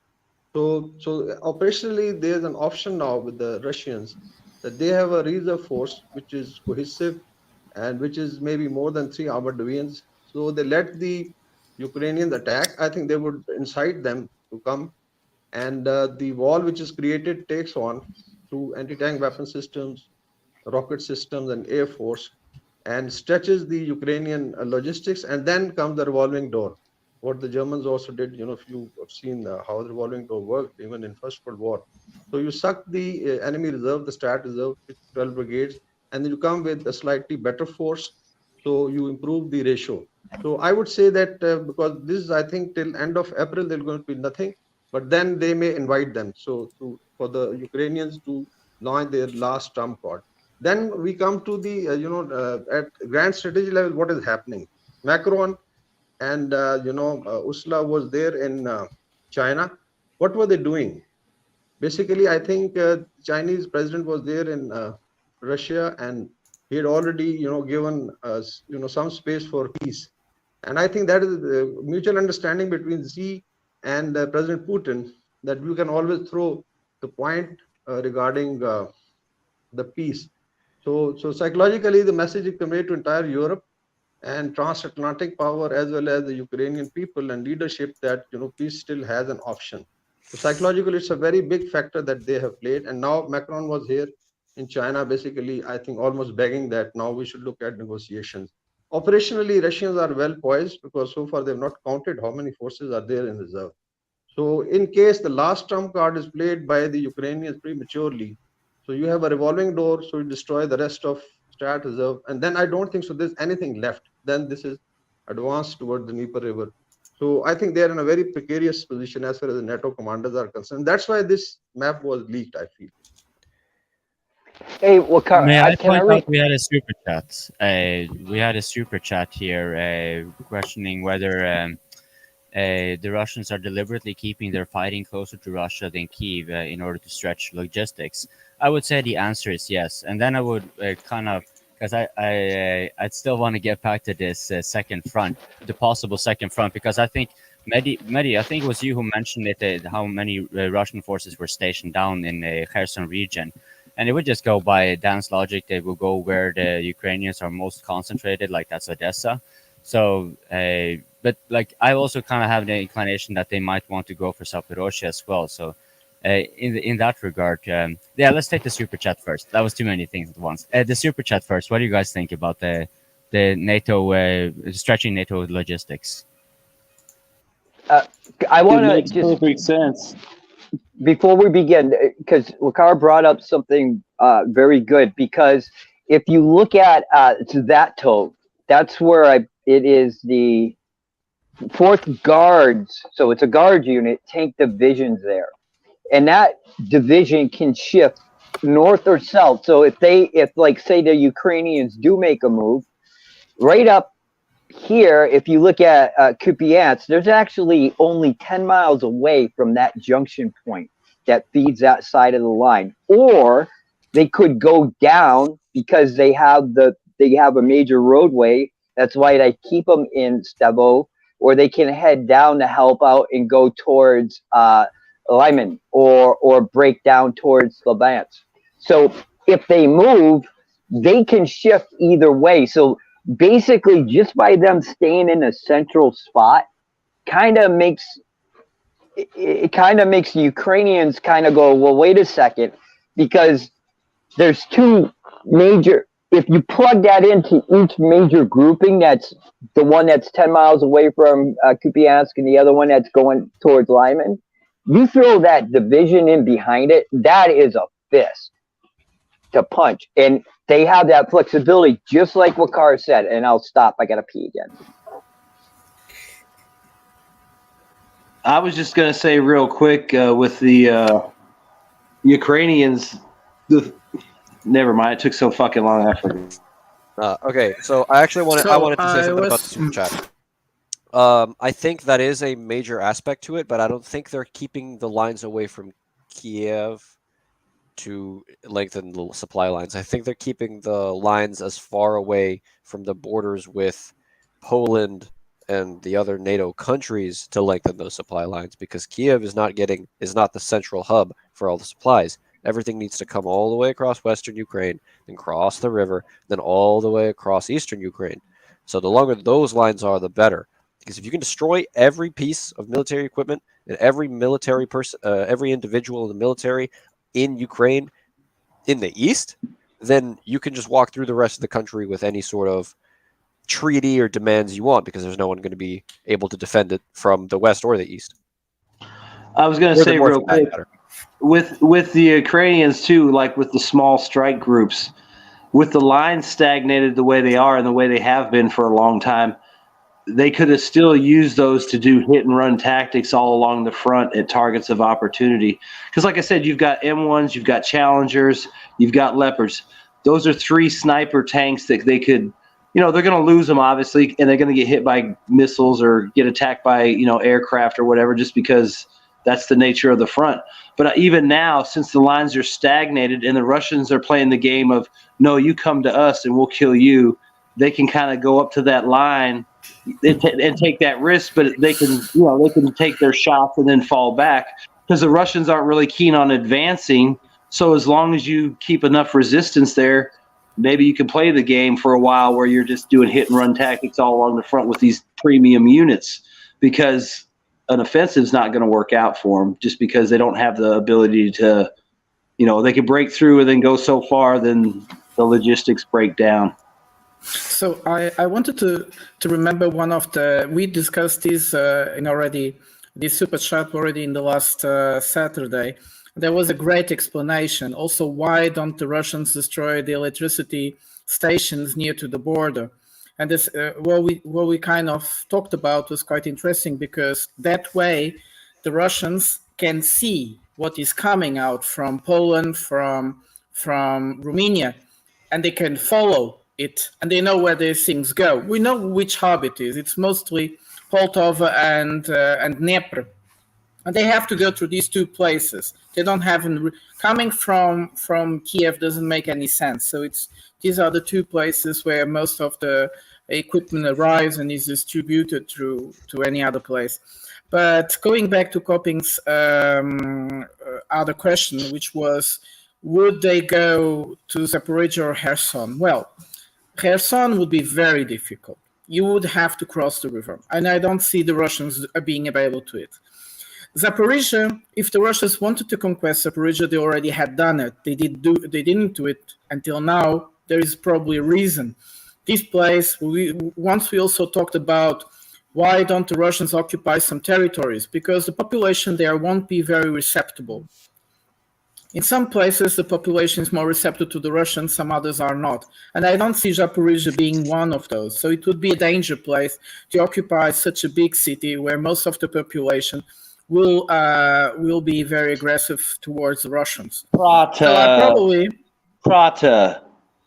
So operationally, there's an option now with the Russians that they have a reserve force which is cohesive and which is maybe more than 3 armored divisions. So they let the Ukrainians attack. I think they would incite them to come, and the wall which is created takes on through anti-tank weapon systems, rocket systems, and air force, and stretches the Ukrainian logistics, and then comes the revolving door. What the Germans also did, if you have seen how the revolving door worked, even in First World War. So you suck the enemy reserve, the stat reserve, 12 brigades, and then you come with a slightly better force. So you improve the ratio. So I would say that because this is, I think, till end of April, there's going to be nothing, but then they may invite them. So for the Ukrainians to launch their last trump card. Then we come to the, at grand strategy level, what is happening? Macron and, Ursula was there in China. What were they doing? Basically, I think Chinese president was there in Russia, and he had already, given us, some space for peace. And I think that is the mutual understanding between Xi and President Putin, that we can always throw the point regarding the peace. So psychologically, the message is conveyed to entire Europe and transatlantic power, as well as the Ukrainian people and leadership, that peace still has an option. So psychologically, it's a very big factor that they have played. And now Macron was here in China, basically, I think, almost begging that now we should look at negotiations. Operationally, Russians are well poised because so far they've not counted how many forces are there in reserve. So in case the last trump card is played by the Ukrainians prematurely, so you have a revolving door, so you destroy the rest of strat reserve, and then I don't think so there's anything left. Then this is advanced toward the Dnieper River. So I think they're in a very precarious position as far as the NATO commanders are concerned. That's why this map was leaked, I feel. Hey, well, May I point out we had a super chat. We had a super chat here questioning whether the Russians are deliberately keeping their fighting closer to Russia than Kyiv in order to stretch logistics. I would say the answer is yes. And then I would kind of, because I'd still want to get back to this second front, the possible second front, because I think Mehdi, I think it was you who mentioned it, how many Russian forces were stationed down in the Kherson region. And it would just go by Dan's logic. They will go where the Ukrainians are most concentrated, like that's Odessa. So, but like I also kind of have the inclination that they might want to go for Zaporozhye as well. So, in that regard, yeah, let's take the super chat first. That was too many things at once. The super chat first. What do you guys think about the NATO stretching NATO logistics? I want to makes perfect sense. Before we begin, because Wakar brought up something very good, because if you look at Zvatov, that's where it is the 4th Guards, so it's a guard unit, tank divisions there. And that division can shift north or south. So if like say the Ukrainians do make a move, right up here, if you look at Kupiansk, there's actually only 10 miles away from that junction point that feeds that side of the line. Or they could go down because they have a major roadway. That's why they keep them in Stevo. Or they can head down to help out and go towards Lyman or break down towards Slabansk. So if they move, they can shift either way. So basically, just by them staying in a central spot, kind of makes the Ukrainians kind of go, well, wait a second, because there's two major. If you plug that into each major grouping, that's the one that's 10 miles away from Kupiansk and the other one that's going towards Lyman, you throw that division in behind it, that is a fist to punch. And they have that flexibility, just like Wakar said. And I'll stop. I got to pee again. I was just going to say real quick with the Ukrainians, never mind. It took so fucking long. I forgot. Okay, so I wanted to say something about the super chat. I think that is a major aspect to it, but I don't think they're keeping the lines away from Kiev to lengthen the supply lines. I think they're keeping the lines as far away from the borders with Poland and the other NATO countries to lengthen those supply lines, because Kiev is not the central hub for all the supplies. Everything needs to come all the way across western Ukraine, then cross the river, then all the way across eastern Ukraine. So the longer those lines are, the better. Because if you can destroy every piece of military equipment and every military person, every individual in the military in Ukraine in the east, then you can just walk through the rest of the country with any sort of treaty or demands you want, because there's no one going to be able to defend it from the west or the east. I was going to say real quick, with the Ukrainians too, like with the small strike groups, with the lines stagnated the way they are and the way they have been for a long time, they could have still used those to do hit and run tactics all along the front at targets of opportunity. Because like I said, you've got M1s, you've got Challengers, you've got Leopards. Those are 3 sniper tanks that they could, they're going to lose them obviously, and they're going to get hit by missiles or get attacked by, aircraft or whatever, just because that's the nature of the front. But even now, since the lines are stagnated and the Russians are playing the game of, no, you come to us and we'll kill you, they can kind of go up to that line and take that risk, but they can take their shots and then fall back, because the Russians aren't really keen on advancing. So as long as you keep enough resistance there, maybe you can play the game for a while where you're just doing hit and run tactics all along the front with these premium units, because an offensive is not going to work out for them just because they don't have the ability to, they can break through and then go so far, then the logistics break down. So I wanted to remember one of we discussed this this super chat already in the last Saturday. There was a great explanation. Also, why don't the Russians destroy the electricity stations near to the border? And this, what we kind of talked about was quite interesting, because that way the Russians can see what is coming out from Poland, from Romania, and they can follow it, and they know where these things go. We know which hub it is. It's mostly Poltava and Dnepr. And they have to go through these 2 places. They don't have coming from Kiev doesn't make any sense. So these are the 2 places where most of the equipment arrives and is distributed to any other place. But going back to Koping's other question, which was, would they go to Zaporizhzhia or Kherson? Well, Kherson would be very difficult. You would have to cross the river, and I don't see the Russians being able to it. Zaporizhzhia, if the Russians wanted to conquest Zaporizhzhia, they already had done it. They didn't do it until now. There is probably a reason. This place, once we also talked about why don't the Russians occupy some territories, because the population there won't be very receptive. In some places, the population is more receptive to the Russians, some others are not. And I don't see Zaporizhzhia being one of those. So it would be a danger place to occupy such a big city where most of the population will be very aggressive towards the Russians. Prata,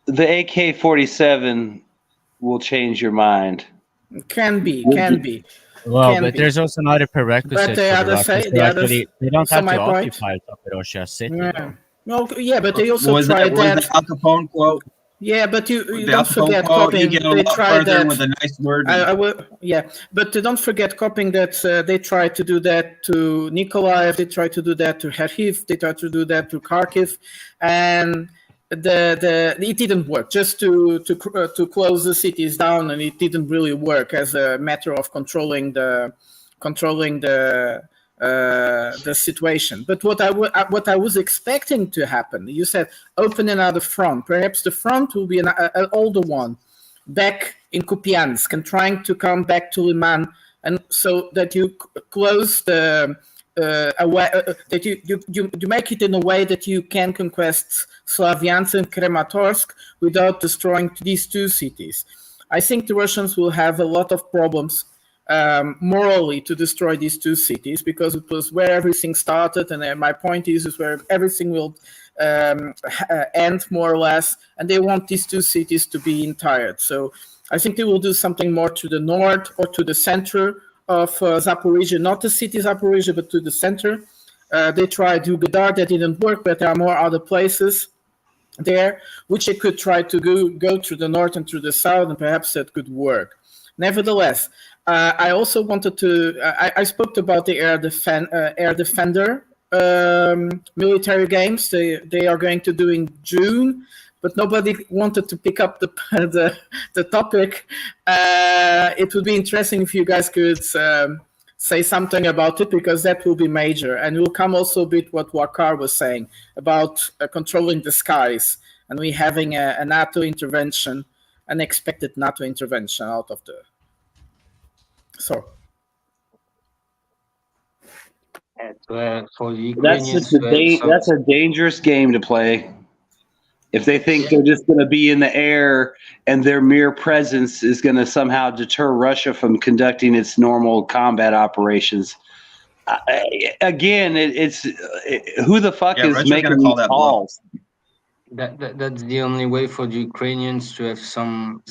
the AK-47 will change your mind. Can be. Well, but there's also another prerequisite for the Russians. They don't have to occupy Zaporizhzhia city. Yeah. Well, yeah, but they also tried that. Was the Al Capone quote? Yeah, but you don't forget Coping. They tried that with a nice word. But don't forget Coping that they tried to do that to Nikolaev. They tried to do that to Kharkiv. They tried to do that to Kharkiv, and it didn't work. Just to close the cities down, and it didn't really work as a matter of controlling the situation. But what I was expecting to happen, you said open another front. Perhaps the front will be an older one, back in Kupiansk, and trying to come back to Liman, and so that you close the that you make it in a way that you can conquest Slavyansk and Kramatorsk without destroying these 2 cities. I think the Russians will have a lot of problems morally to destroy these 2 cities, because it was where everything started, and my point is where everything will end more or less, and they want these 2 cities to be entire. So I think they will do something more to the north or to the center of Zaporizhzhia, not the city Zaporizhzhia, but to the center. They tried Ugadar, that didn't work, but there are more other places there which they could try to go through the north and through the south, and perhaps that could work. Nevertheless, I also wanted to. I spoke about the air defender military games. They are going to do in June, but nobody wanted to pick up the topic. It would be interesting if you guys could say something about it, because that will be major, and will come also a bit what Wakar was saying about controlling the skies, and we having a NATO intervention, an expected NATO intervention out of the. So for the Ukrainians, that's a dangerous game to play. If they think they're just going to be in the air and their mere presence is going to somehow deter Russia from conducting its normal combat operations, again, it's who the fuck is Russia's making gonna call these that calls? That's the only way for the Ukrainians to have some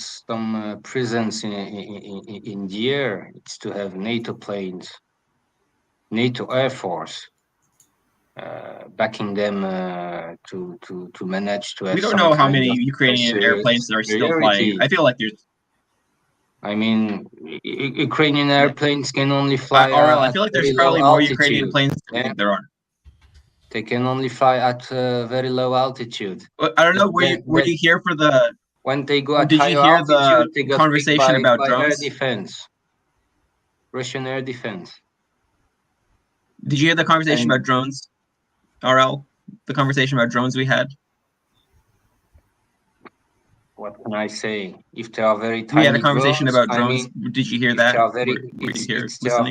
presence in the air. It's to have NATO planes, NATO Air Force. Backing them to manage to have. We don't know how many Ukrainian airplanes are still flying. I feel like there's. I mean, Ukrainian airplanes can only fly. I feel like there's probably more Ukrainian planes than we think there are. They can only fly at very low altitude. I don't know. Were you here for the? When they go at did higher you hear altitude, they the got conversation picked about by air drones? defense, Russian air defense. Did you hear the conversation about drones, RL? The conversation about drones we had. What can I say? If they are very tiny, we had a conversation drones, about drones. I mean, Did you hear that? They are very, They are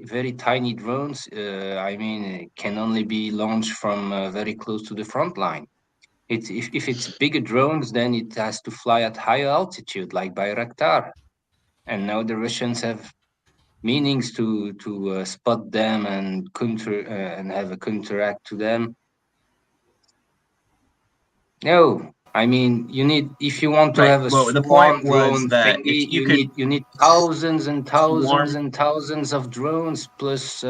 very tiny drones. I mean, it can only be launched from very close to the front line. If it's bigger drones, then it has to fly at higher altitude, like Bayraktar. And now the Russians have meanings to spot them and and have a counteract to them. No. I mean, you need, if you want to have a swarm drone thingy, you need thousands and thousands and thousands of drones plus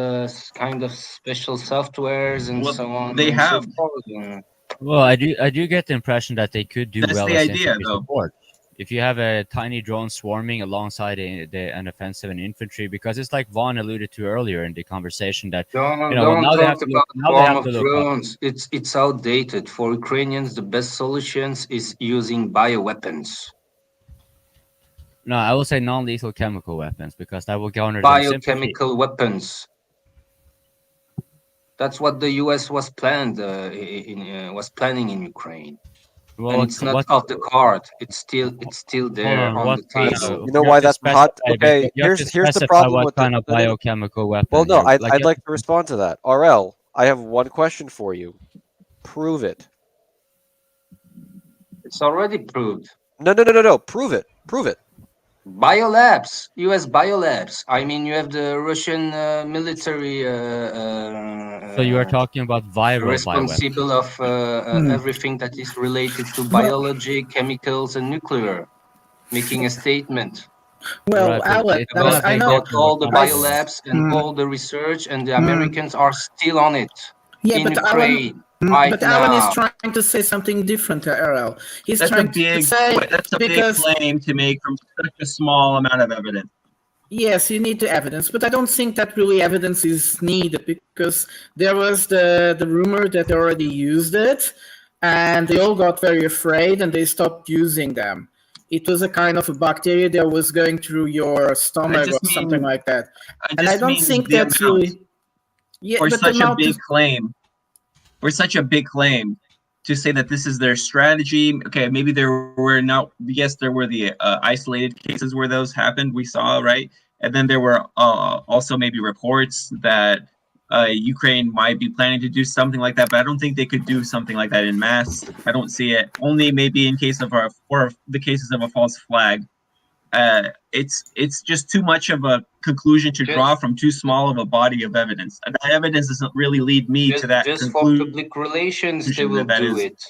kind of special softwares and so on. They have. So forth. Well, I do get the impression that they could do That's well the as idea, infantry though. support. If you have a tiny drone swarming alongside an offensive and infantry, because it's like Vaughn alluded to earlier in the conversation that Don't talk about swarm of drones. It's outdated. For Ukrainians, the best solutions is using bioweapons. No, I will say non-lethal chemical weapons because that will garner them sympathy. Biochemical weapons. That's what the U.S. was planning in Ukraine. Well, and it's not off the card. It's still there on the table. You know why that's hot? Okay, here's the problem with kind of biochemical weapon. Well, no, I'd like to respond to that. RL, I have one question for you. Prove it. It's already proved. No. Prove it. Prove it. Biolabs, U.S. biolabs. I mean, you have the Russian military. So you are talking about viral responsible of everything that is related to biology, chemicals, and nuclear, making a statement. Well, Alan, I know all the biolabs and all the research, and the Americans are still on it. Yeah, in but Ukraine. But Alan is trying to say something different to RL. He's trying to say that's a big claim to make from such a small amount of evidence. Yes, you need the evidence, but I don't think that really evidence is needed because there was the rumor that they already used it, and they all got very afraid and they stopped using them. It was a kind of a bacteria that was going through your stomach or something like that. And I don't think that's really. Yeah, for such a big claim. For such a big claim to say that this is their strategy. Okay, maybe there were not. Yes, there were the isolated cases where those happened. We saw, right, and then there were also maybe reports that Ukraine might be planning to do something like that. But I don't think they could do something like that in mass. I don't see it. Only maybe in case of the cases of a false flag. It's just too much of a conclusion to draw from too small of a body of evidence. And that evidence doesn't really lead me to that just conclusion. For public relations, they will that do is it.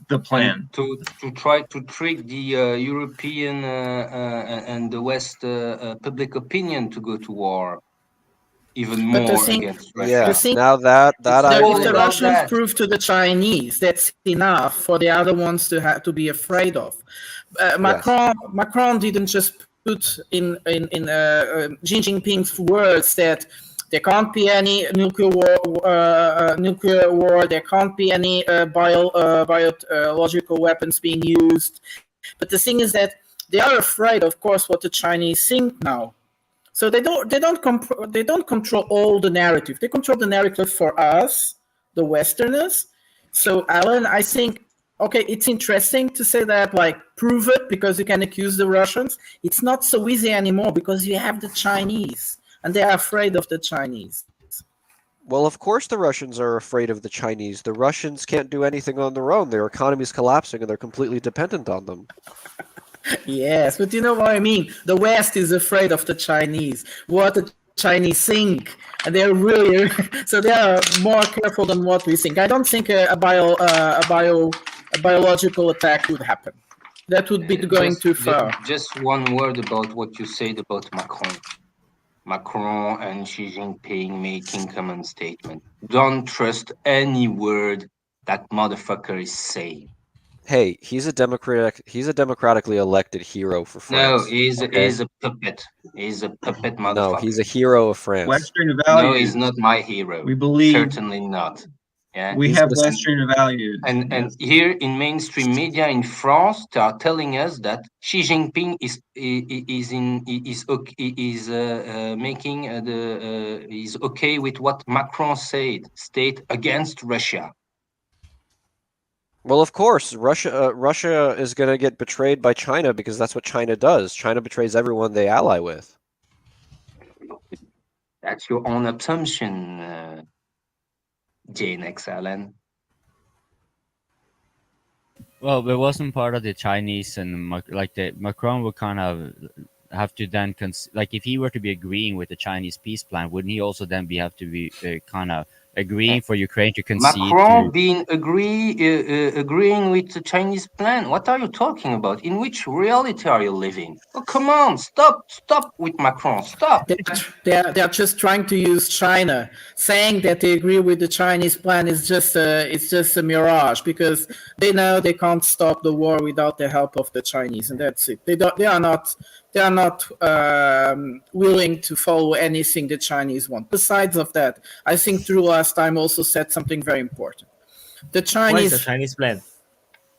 The plan to try to trick the European and the West public opinion to go to war even more against Russia. Yeah. Now that if the Russians prove to the Chinese, that's enough for the other ones to have to be afraid of. Macron didn't just put in Xi Jinping's words that there can't be any nuclear war, there can't be any biological weapons being used. But the thing is that they are afraid, of course, what the Chinese think now. So they don't control all the narrative. They control the narrative for us, the Westerners. So Alan, I think. Okay, it's interesting to say that, like, prove it because you can accuse the Russians. It's not so easy anymore because you have the Chinese, and they are afraid of the Chinese. Well, of course the Russians are afraid of the Chinese. The Russians can't do anything on their own. Their economy is collapsing and they're completely dependent on them. Yes, but you know what I mean? The West is afraid of the Chinese. What the Chinese think. And they're really, so they are more careful than what we think. I don't think a biological attack would happen. That would be going too far. Just one word about what you said about Macron. Macron and Xi Jinping making common statement. Don't trust any word that motherfucker is saying. Hey, he's a democratically elected hero for France. No, he's a puppet. He's a puppet motherfucker. No, he's a hero of France. Western values. No, he's not my hero. We believe. Certainly not. Yeah. We have Western values. And here in mainstream media in France, they are telling us that Xi Jinping is okay with what Macron said, state against Russia. Well, of course, Russia is going to get betrayed by China because that's what China does. China betrays everyone they ally with. That's your own assumption, Jane X. Allen. Well, it wasn't part of the Chinese, and like the Macron would kind of have to then like if he were to be agreeing with the Chinese peace plan, wouldn't he also then have to be kind of agreeing for Ukraine to concede? Macron being agreeing with the Chinese plan. What are you talking about? In which reality are you living? Oh, come on, stop with Macron, stop. They are just trying to use China, saying that they agree with the Chinese plan is just a mirage because they know they can't stop the war without the help of the Chinese, and that's it. They are not willing to follow anything the Chinese want. Besides of that, I think Drew last time also said something very important. The Chinese. What is the Chinese plan?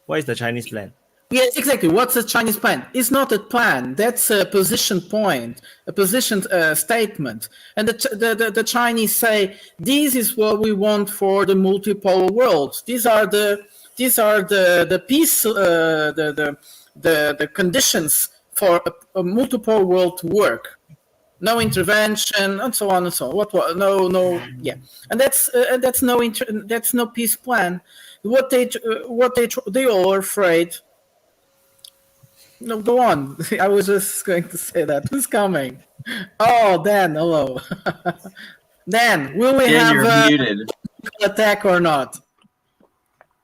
What is the Chinese plan? Yeah, exactly. What's the Chinese plan? It's not a plan. That's a position point, a position statement. And the Chinese say this is what we want for the multipolar world. These are the peace, the conditions for a multiple world to work. No intervention and so on and so on. Yeah, and that's no peace plan. What they all are afraid. No, go on. I was just going to say that. Who's coming? Oh, Dan. Hello. Dan, will we have a attack or not?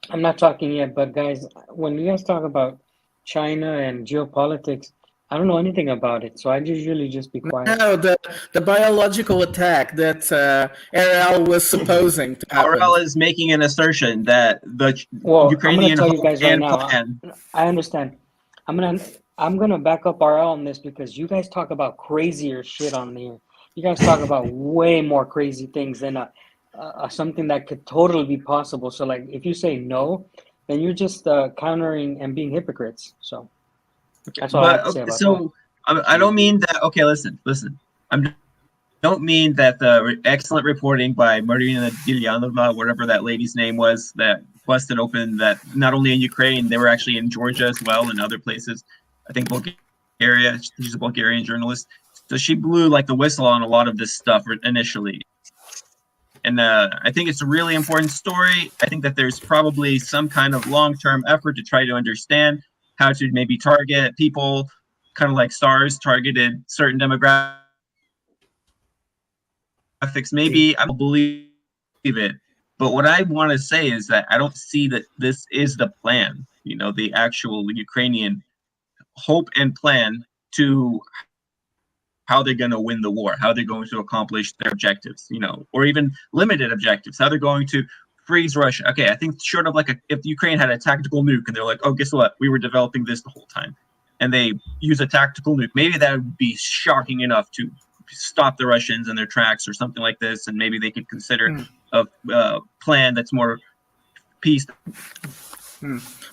I'm not talking yet, but guys, when you guys talk about China and geopolitics, I don't know anything about it, so I usually just be quiet. No, the biological attack that Zarael was supposing to happen. Zarael is making an assertion that the Ukrainian I'm gonna tell you guys right now. plan. I understand. I'm gonna back up Zarael on this because you guys talk about crazier shit on here. You guys talk about way more crazy things than something that could totally be possible. So, like, if you say no, then you're just countering and being hypocrites. So. That's all I have to say about that. I don't mean that. Okay, listen. Don't mean that the excellent reporting by Marina Dilyanova, whatever that lady's name was, that busted open that not only in Ukraine, they were actually in Georgia as well and other places. I think Bulgaria. She's a Bulgarian journalist, so she blew like the whistle on a lot of this stuff initially. And I think it's a really important story. I think that there's probably some kind of long-term effort to try to understand how to maybe target people, kind of like SARS targeted certain demographics. Maybe I don't believe it. But what I want to say is that I don't see that this is the plan, the actual Ukrainian hope and plan to how they're going to win the war, how they're going to accomplish their objectives, or even limited objectives, how they're going to freeze Russia. Okay, I think short of if Ukraine had a tactical nuke and they're like, oh, guess what? We were developing this the whole time. And they use a tactical nuke. Maybe that would be shocking enough to stop the Russians in their tracks or something like this. And maybe they could consider a plan that's more peace.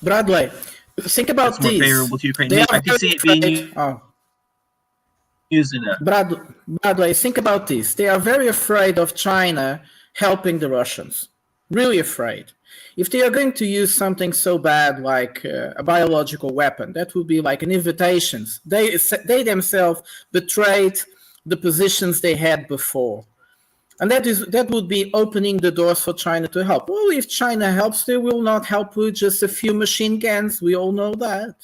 Bradley, think about that's more this. favorable to Ukraine. I can see it being used in that. Bradley, think about this. They are very afraid of China helping the Russians. Really afraid. If they are going to use something so bad like a biological weapon, that would be like an invitation. They themselves betrayed the positions they had before. And that would be opening the doors for China to help. Well, if China helps, they will not help with just a few machine guns. We all know that.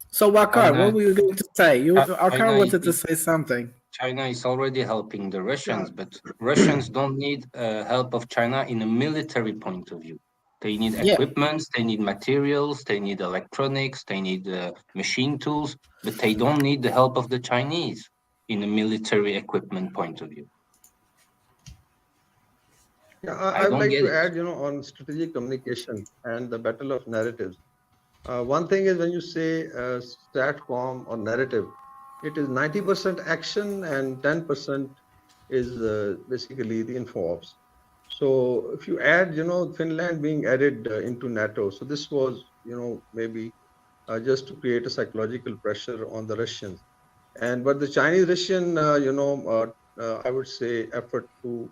So, Wakar, what were you going to say? Wakar wanted to say something. China is already helping the Russians, but Russians don't need help of China in a military point of view. They need equipment, they need materials, they need electronics, they need machine tools, but they don't need the help of the Chinese in a military equipment point of view. Yeah, I would like to add, on strategic communication and the battle of narratives. One thing is when you say STATCOM or narrative, it is 90% action and 10% is basically the info ops. So if you add, Finland being added into NATO, so this was, maybe just to create a psychological pressure on the Russians. But the Chinese-Russian, I would say effort to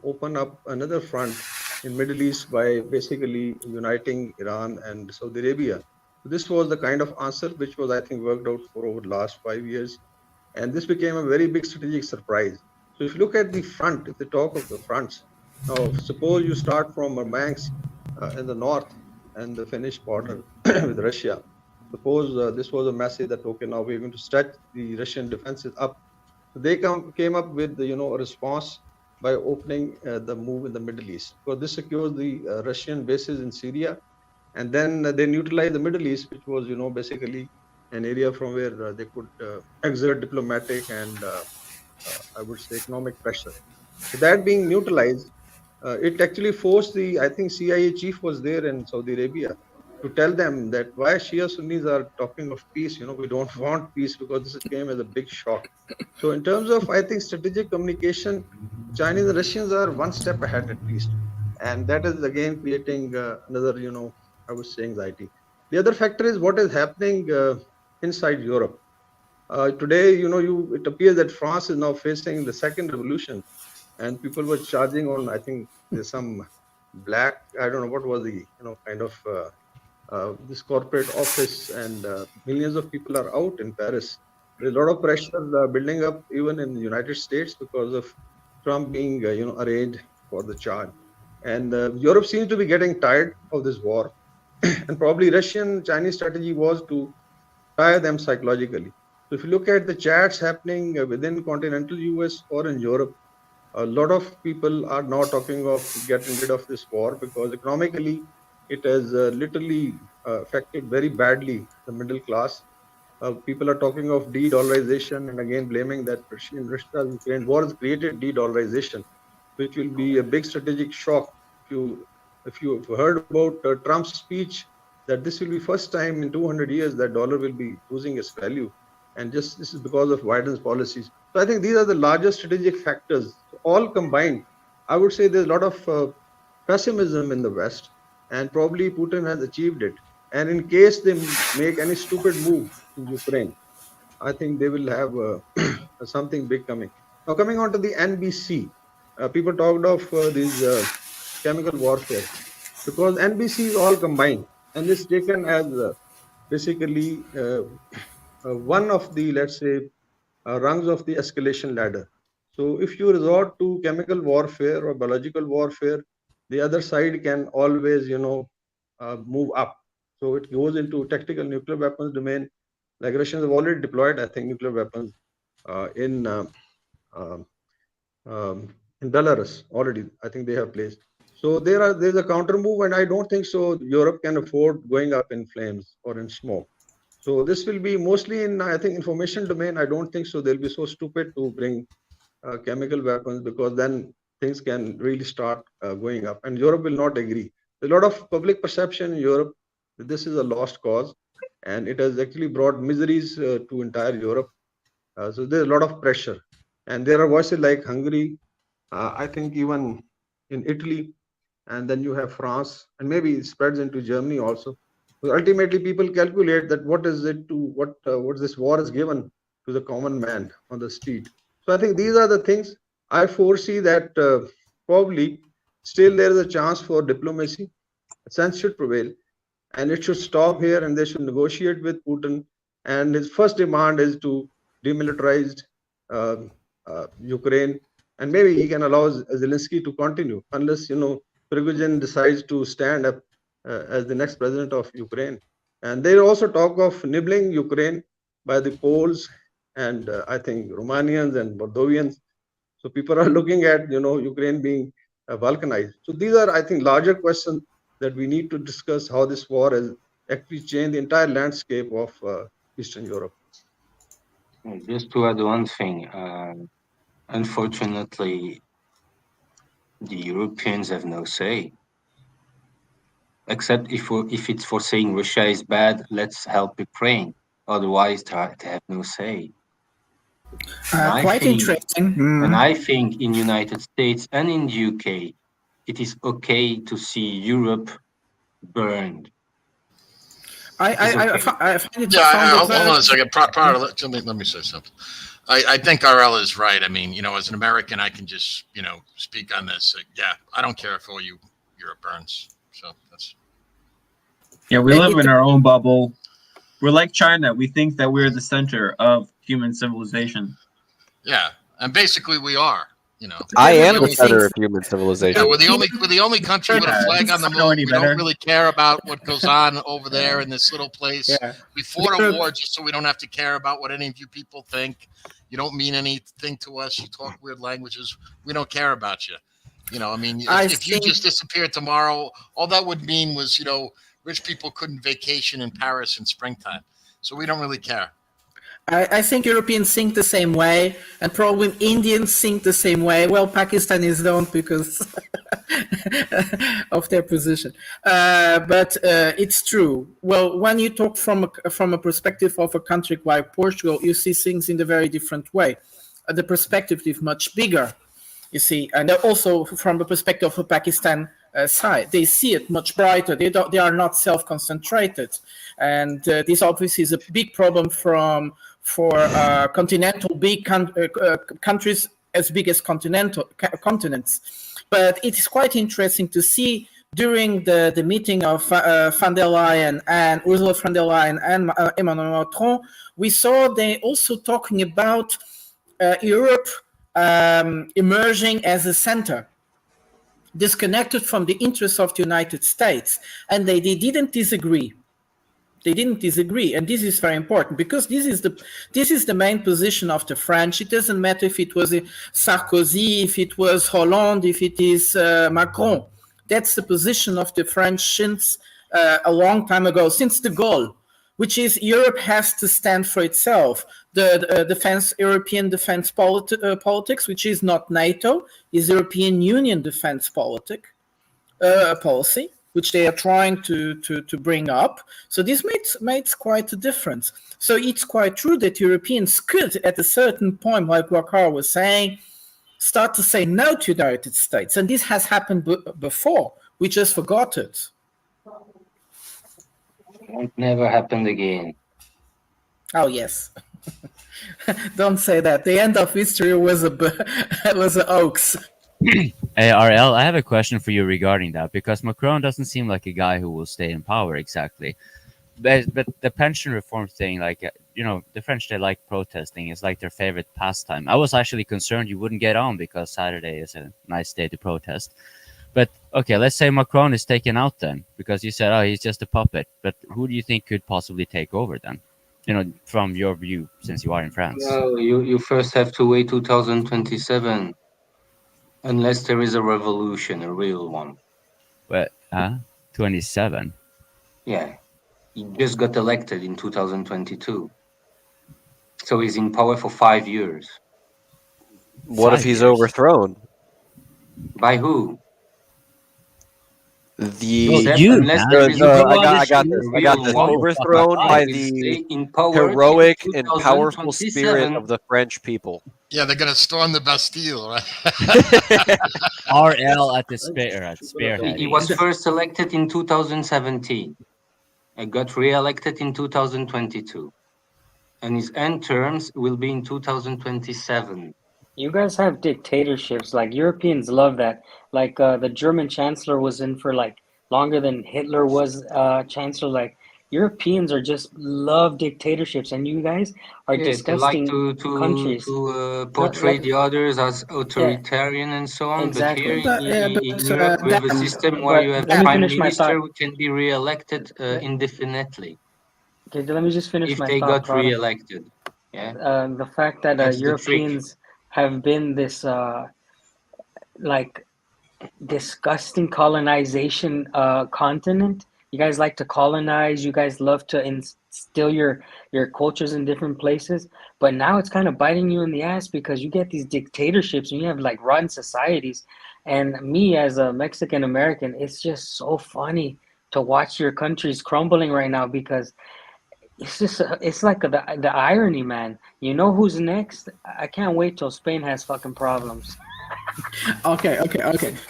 open up another front in Middle East by basically uniting Iran and Saudi Arabia. This was the kind of answer which was, I think, worked out for over the last 5 years. And this became a very big strategic surprise. So if you look at the front, if they talk of the fronts, now suppose you start from Murmansk in the north and the Finnish border with Russia. Suppose this was a message that, okay, now we're going to stretch the Russian defenses up. So they came up with, a response by opening the move in the Middle East. Because this secures the Russian bases in Syria. And then they neutralize the Middle East, which was, basically an area from where they could exert diplomatic and I would say economic pressure. So that being neutralized, it actually forced I think CIA chief was there in Saudi Arabia to tell them that why Shia Sunnis are talking of peace, we don't want peace, because this came as a big shock. So in terms of, I think, strategic communication, Chinese and Russians are one step ahead at least. And that is again creating another, I would say anxiety. The other factor is what is happening inside Europe. Today, it appears that France is now facing the second revolution, and people were charging on, I think there's some black, I don't know what was the, kind of this corporate office, and millions of people are out in Paris. There's a lot of pressure building up even in the United States because of Trump being, arraigned for the charge. And Europe seems to be getting tired of this war. And probably Russian-Chinese strategy was to tire them psychologically. So if you look at the chats happening within continental US or in Europe, a lot of people are now talking of getting rid of this war because economically it has literally affected very badly the middle class. People are talking of de-dollarization and again blaming that Russia-Ukraine war has created de-dollarization, which will be a big strategic shock. If you heard about Trump's speech, that this will be first time in 200 years that dollar will be losing its value, and just this is because of Biden's policies. So I think these are the largest strategic factors. So all combined, I would say there's a lot of pessimism in the West, and probably Putin has achieved it. And in case they make any stupid move in Ukraine, I think they will have something big coming. Now coming on to the NBC, people talked of these chemical warfare, because NBC is all combined and it's taken as basically one of the, let's say, rungs of the escalation ladder. So if you resort to chemical warfare or biological warfare, the other side can always, move up. So it goes into tactical nuclear weapons domain. Like Russians have already deployed, I think, nuclear weapons in Belarus already. I think they have placed. So there's a counter move, and I don't think so Europe can afford going up in flames or in smoke. So this will be mostly in, I think, information domain. I don't think so they'll be so stupid to bring chemical weapons, because then things can really start going up, and Europe will not agree. There's a lot of public perception in Europe that this is a lost cause, and it has actually brought miseries to entire Europe. So there's a lot of pressure, and there are voices like Hungary, I think even in Italy, and then you have France, and maybe it spreads into Germany also. So ultimately, people calculate that what is it to what this war has given to the common man on the street. So I think these are the things I foresee that probably still there is a chance for diplomacy. Sense should prevail, and it should stop here, and they should negotiate with Putin. And his first demand is to demilitarize Ukraine, and maybe he can allow Zelensky to continue unless Prigozhin decides to stand up as the next president of Ukraine. And they also talk of nibbling Ukraine by the Poles and I think Romanians and Moldovians. So people are looking at Ukraine being balkanized. So these are, I think, larger questions that we need to discuss, how this war has actually changed the entire landscape of Eastern Europe. Just to add one thing, unfortunately, the Europeans have no say. Except if it's for saying Russia is bad, let's help Ukraine. Otherwise, they have no say. Quite interesting. And I think in United States and in the UK, it is okay to see Europe burned. I find it. Hold on a second. Let me say something. I think RL is right. I mean, as an American, I can just, speak on this. Yeah, I don't care if all Europe burns. So that's. Yeah, we live in our own bubble. We're like China. We think that we're the center of human civilization. Yeah, and basically we are. I am the center of human civilization. Yeah, we're the only country with a flag on the moon. We don't really care about what goes on over there in this little place. Yeah. We fought a war just so we don't have to care about what any of you people think. You don't mean anything to us. You talk weird languages. We don't care about you. If you just disappeared tomorrow, all that would mean was, rich people couldn't vacation in Paris in springtime. So we don't really care. I think Europeans think the same way, and probably Indians think the same way. Well, Pakistanis don't because of their position. But it's true. Well, when you talk from a perspective of a country like Portugal, you see things in a very different way. The perspective is much bigger, you see, and also from the perspective of Pakistan side, they see it much brighter. They are not self-concentrated, and this obviously is a big problem for continental big countries as big as continents. But it is quite interesting to see during the meeting of van der Leyen and Ursula von der Leyen and Emmanuel Macron, we saw they also talking about Europe emerging as a center, disconnected from the interests of the United States, and they didn't disagree. They didn't disagree, and this is very important because this is the main position of the French. It doesn't matter if it was Sarkozy, if it was Hollande, if it is Macron. That's the position of the French since a long time ago, since de Gaulle, which is Europe has to stand for itself. The European defense politics, which is not NATO, is European Union defense policy, which they are trying to bring up. So this makes quite a difference. So it's quite true that Europeans could, at a certain point, like Wakar was saying, start to say no to the United States. And this has happened before. We just forgot it. It never happened again. Oh, yes. Don't say that. The end of history was a hoax. Hey, RL, I have a question for you regarding that, because Macron doesn't seem like a guy who will stay in power exactly. But the pension reform thing, the French, they like protesting. It's like their favorite pastime. I was actually concerned you wouldn't get on because Saturday is a nice day to protest. But, okay, let's say Macron is taken out then, because you said, he's just a puppet. But who do you think could possibly take over then? From your view, since you are in France. Well, you first have to wait 2027. Unless there is a revolution, a real one. What? 27? Yeah. He just got elected in 2022. So he's in power for 5 years. What if he's overthrown? By who? I got this. Overthrown by the heroic and powerful spirit of the French people. Yeah, they're going to storm the Bastille, right? RL at the spearhead. He was first elected in 2017 and got re-elected in 2022. And his end terms will be in 2027. You guys have dictatorships. Like, Europeans love that. Like, the German chancellor was in for, like, longer than Hitler was chancellor. Like, Europeans are just love dictatorships, and you guys are Yeah, they like disgusting countries. portray the others as authoritarian and so on. But here Exactly. in Europe, we have a system where you have let me prime finish my minister thought. who can be re-elected indefinitely. Okay, let me just finish If my they thought. got re-elected, yeah. The fact that That's the trick. Europeans have been this like disgusting colonization continent. You guys like to colonize. You guys love to instill your cultures in different places. But now it's kind of biting you in the ass because you get these dictatorships and you have like rotten societies. And me as a Mexican American, it's just so funny to watch your countries crumbling right now because it's just it's like the irony, man. You know who's next? I can't wait till Spain has fucking problems. Okay.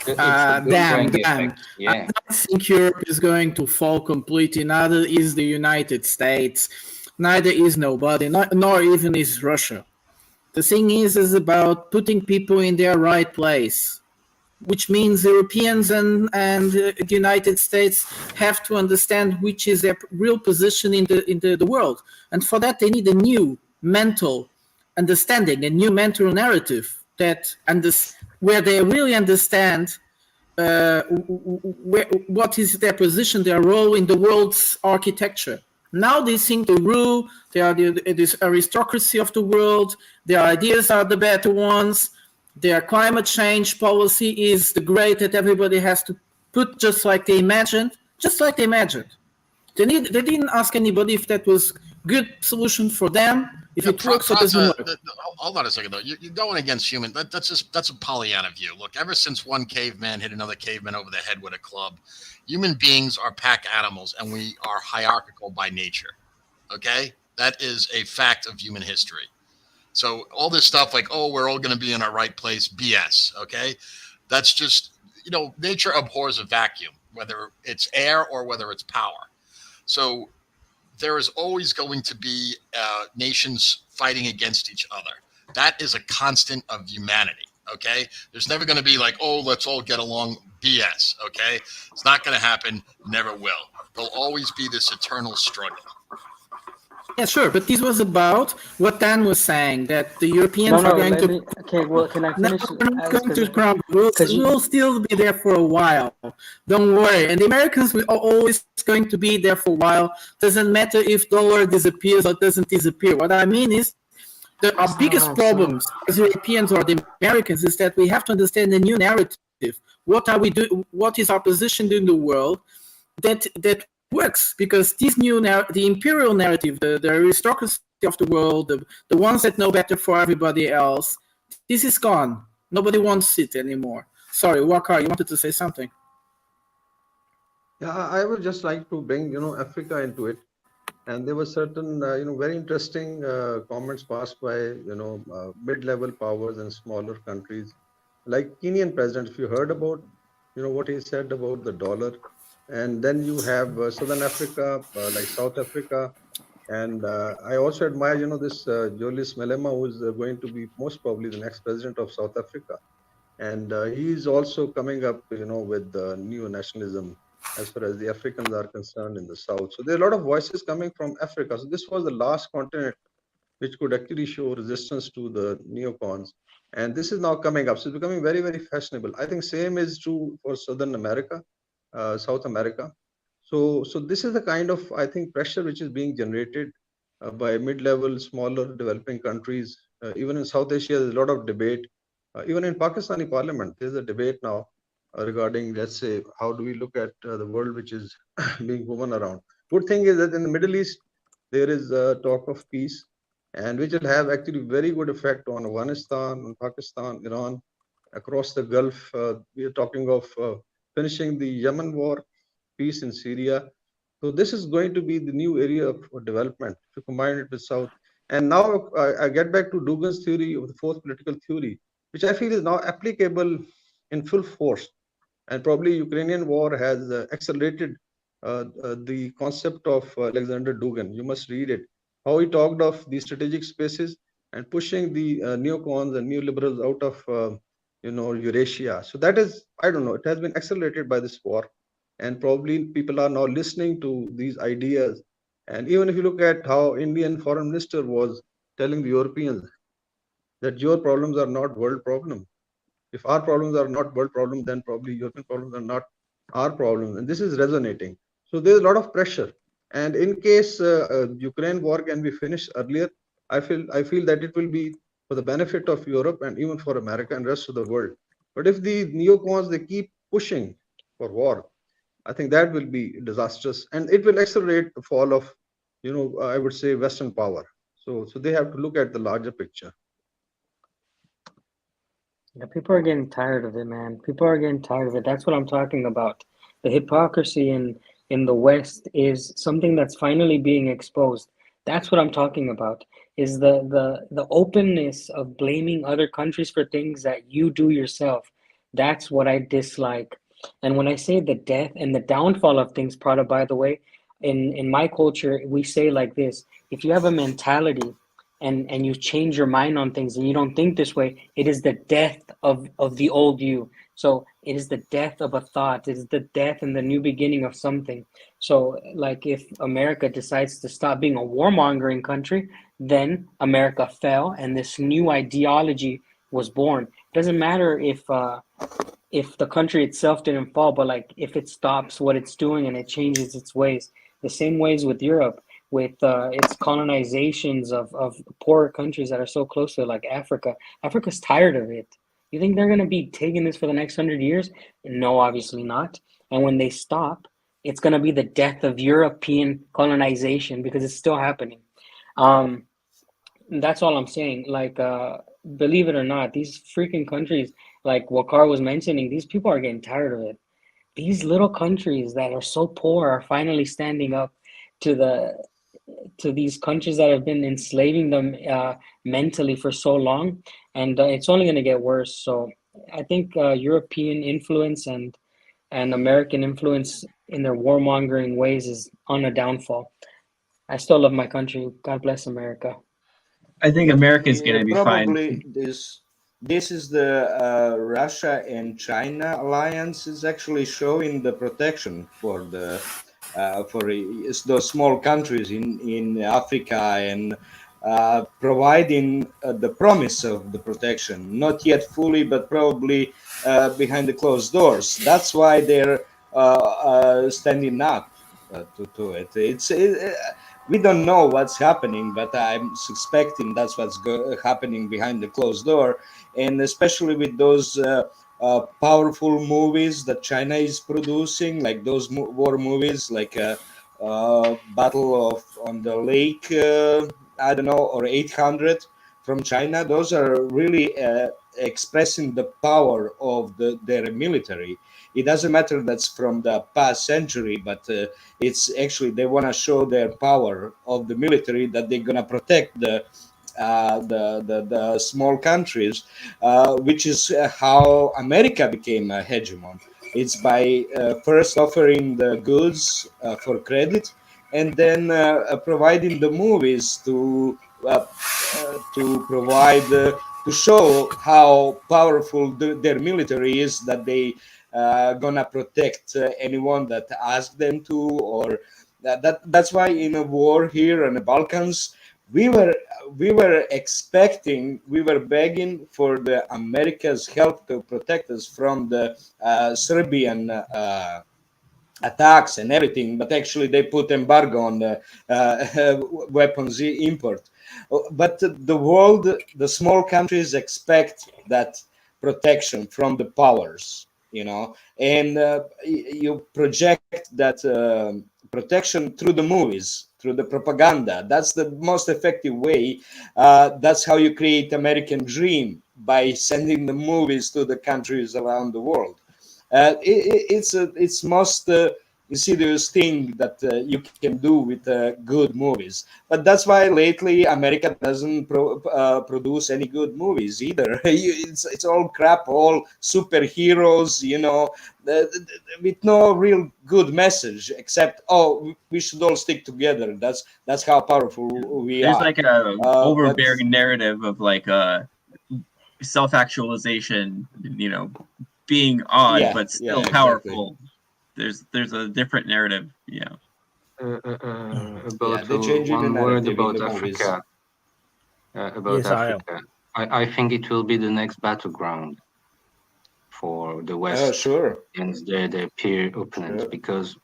Damn. Yeah. I don't think Europe is going to fall completely. Neither is the United States. Neither is nobody. Nor even is Russia. The thing is about putting people in their right place, which means Europeans and the United States have to understand which is their real position in the world, and for that they need a new mental understanding, a new mental narrative where they really understand what is their position, their role in the world's architecture. Now they think the rule, they are this aristocracy of the world, their ideas are the better ones, their climate change policy is the great that everybody has to put just like they imagined. They didn't ask anybody if that was good solution for them, if it works or doesn't work. Hold on a second though. You're going against human. That's a Pollyanna view. Look, ever since one caveman hit another caveman over the head with a club, human beings are pack animals, and we are hierarchical by nature. Okay, that is a fact of human history. So all this stuff like, oh, we're all going to be in our right place, BS. Okay, that's just nature abhors a vacuum, whether it's air or whether it's power. So there is always going to be nations fighting against each other. That is a constant of humanity, okay? There's never going to be like, oh, let's all get along, BS, okay? It's not going to happen, never will. There'll always be this eternal struggle. Yeah, sure, but this was about what Dan was saying, that the Europeans are going to... Okay, well, can I finish? We're not going to crumble. We'll still be there for a while. Don't worry. And the Americans are always going to be there for a while. Doesn't matter if dollar disappears or doesn't disappear. What I mean is, our biggest problems as Europeans or the Americans is that we have to understand the new narrative. What are we doing? What is our position in the world that works? Because this new the imperial narrative, the aristocracy of the world, the ones that know better for everybody else, this is gone. Nobody wants it anymore. Sorry, Wakar, you wanted to say something? Yeah, I would just like to bring Africa into it. And there were certain very interesting comments passed by mid-level powers and smaller countries, like Kenyan president. If you heard about what he said about the dollar, and then you have Southern Africa, like South Africa, and I also admire this Julius Malema, who is going to be most probably the next president of South Africa, and he is also coming up with neo nationalism as far as the Africans are concerned in the South. So there are a lot of voices coming from Africa. So this was the last continent which could actually show resistance to the neocons. And this is now coming up. So it's becoming very, very fashionable. I think same is true for Southern America, South America. So this is the kind of, I think, pressure which is being generated by mid-level, smaller developing countries. Even in South Asia, there's a lot of debate. Even in Pakistani parliament, there's a debate now regarding, let's say, how do we look at the world which is being woven around. Good thing is that in the Middle East, there is talk of peace, and which will have actually very good effect on Afghanistan, on Pakistan, Iran, across the Gulf. We are talking of finishing the Yemen war, peace in Syria. So this is going to be the new area of development to combine it with South. And now I get back to Dugan's theory of the fourth political theory, which I feel is now applicable in full force. And probably Ukrainian war has accelerated the concept of Alexander Dugin. You must read it. How he talked of the strategic spaces and pushing the neocons and neoliberals out of Eurasia. So that is, I don't know, it has been accelerated by this war. And probably people are now listening to these ideas And even if you look at how Indian foreign minister was telling the Europeans that your problems are not world problem. If our problems are not world problem, then probably European problems are not our problems. And this is resonating. So there's a lot of pressure. And in case Ukraine war can be finished earlier, I feel that it will be for the benefit of Europe and even for America and rest of the world. But if the neocons, they keep pushing for war, I think that will be disastrous, and it will accelerate the fall of, I would say, Western power. So they have to look at the larger picture. Yeah, people are getting tired of it, man. People are getting tired of it. That's what I'm talking about. The hypocrisy in the West is something that's finally being exposed. That's what I'm talking about. Is the openness of blaming other countries for things that you do yourself. That's what I dislike. And when I say the death and the downfall of things, Prada, by the way, in my culture, we say like this: if you have a mentality and you change your mind on things and you don't think this way, it is the death of the old you. So it is the death of a thought. It is the death and the new beginning of something. So like if America decides to stop being a warmongering country, then America fell and this new ideology was born. It doesn't matter if the country itself didn't fall, but like if it stops what it's doing and it changes its ways. The same ways with Europe, with its colonizations of poorer countries that are so close to it, like Africa. Africa's tired of it. You think they're going to be taking this for the next 100 years? No, obviously not. And when they stop, it's going to be the death of European colonization because it's still happening. That's all I'm saying. Like, believe it or not, these freaking countries, like Wakar was mentioning, these people are getting tired of it. These little countries that are so poor are finally standing up to these countries that have been enslaving them mentally for so long, and it's only going to get worse. So I think European influence and American influence in their warmongering ways is on a downfall. I still love my country. God bless America. I think America's going to be probably fine. this is the Russia and China alliance is actually showing the protection for the for those small countries in Africa and providing the promise of the protection, not yet fully, but probably behind the closed doors. That's why they're standing up to it. We don't know what's happening, but I'm suspecting that's what's happening behind the closed door, and especially with those powerful movies that China is producing, like those war movies, like Battle of on the Lake, I don't know, or 800 from China. Those are really expressing the power of their military. It doesn't matter that's from the past century, but it's actually they want to show their power of the military, that they're gonna protect the small countries, which is how America became a hegemon. It's by first offering the goods for credit, and then providing the movies to provide to show how powerful their military is, that they gonna protect anyone that asks them to, or that's why in a war here in the Balkans, we were expecting, we were begging for the America's help to protect us from the Serbian attacks and everything, but actually they put embargo on the weapons import. But the world, the small countries expect that protection from the powers, and you project that protection through the movies, through the propaganda. That's the most effective way. That's how you create American dream, by sending the movies to the countries around the world. It's most insidious thing that you can do with good movies. But that's why lately America doesn't produce any good movies either. It's all crap, all superheroes, with no real good message, except we should all stick together. That's how powerful we There's are. like a overbearing narrative of like self-actualization, being odd but still powerful. Exactly. There's a different narrative, About they're changing the one word narrative in about the movies. Africa. About Yes, Zarael. Africa, I think it will be the next battleground for the West Sure. against their peer opponents, Sure. because,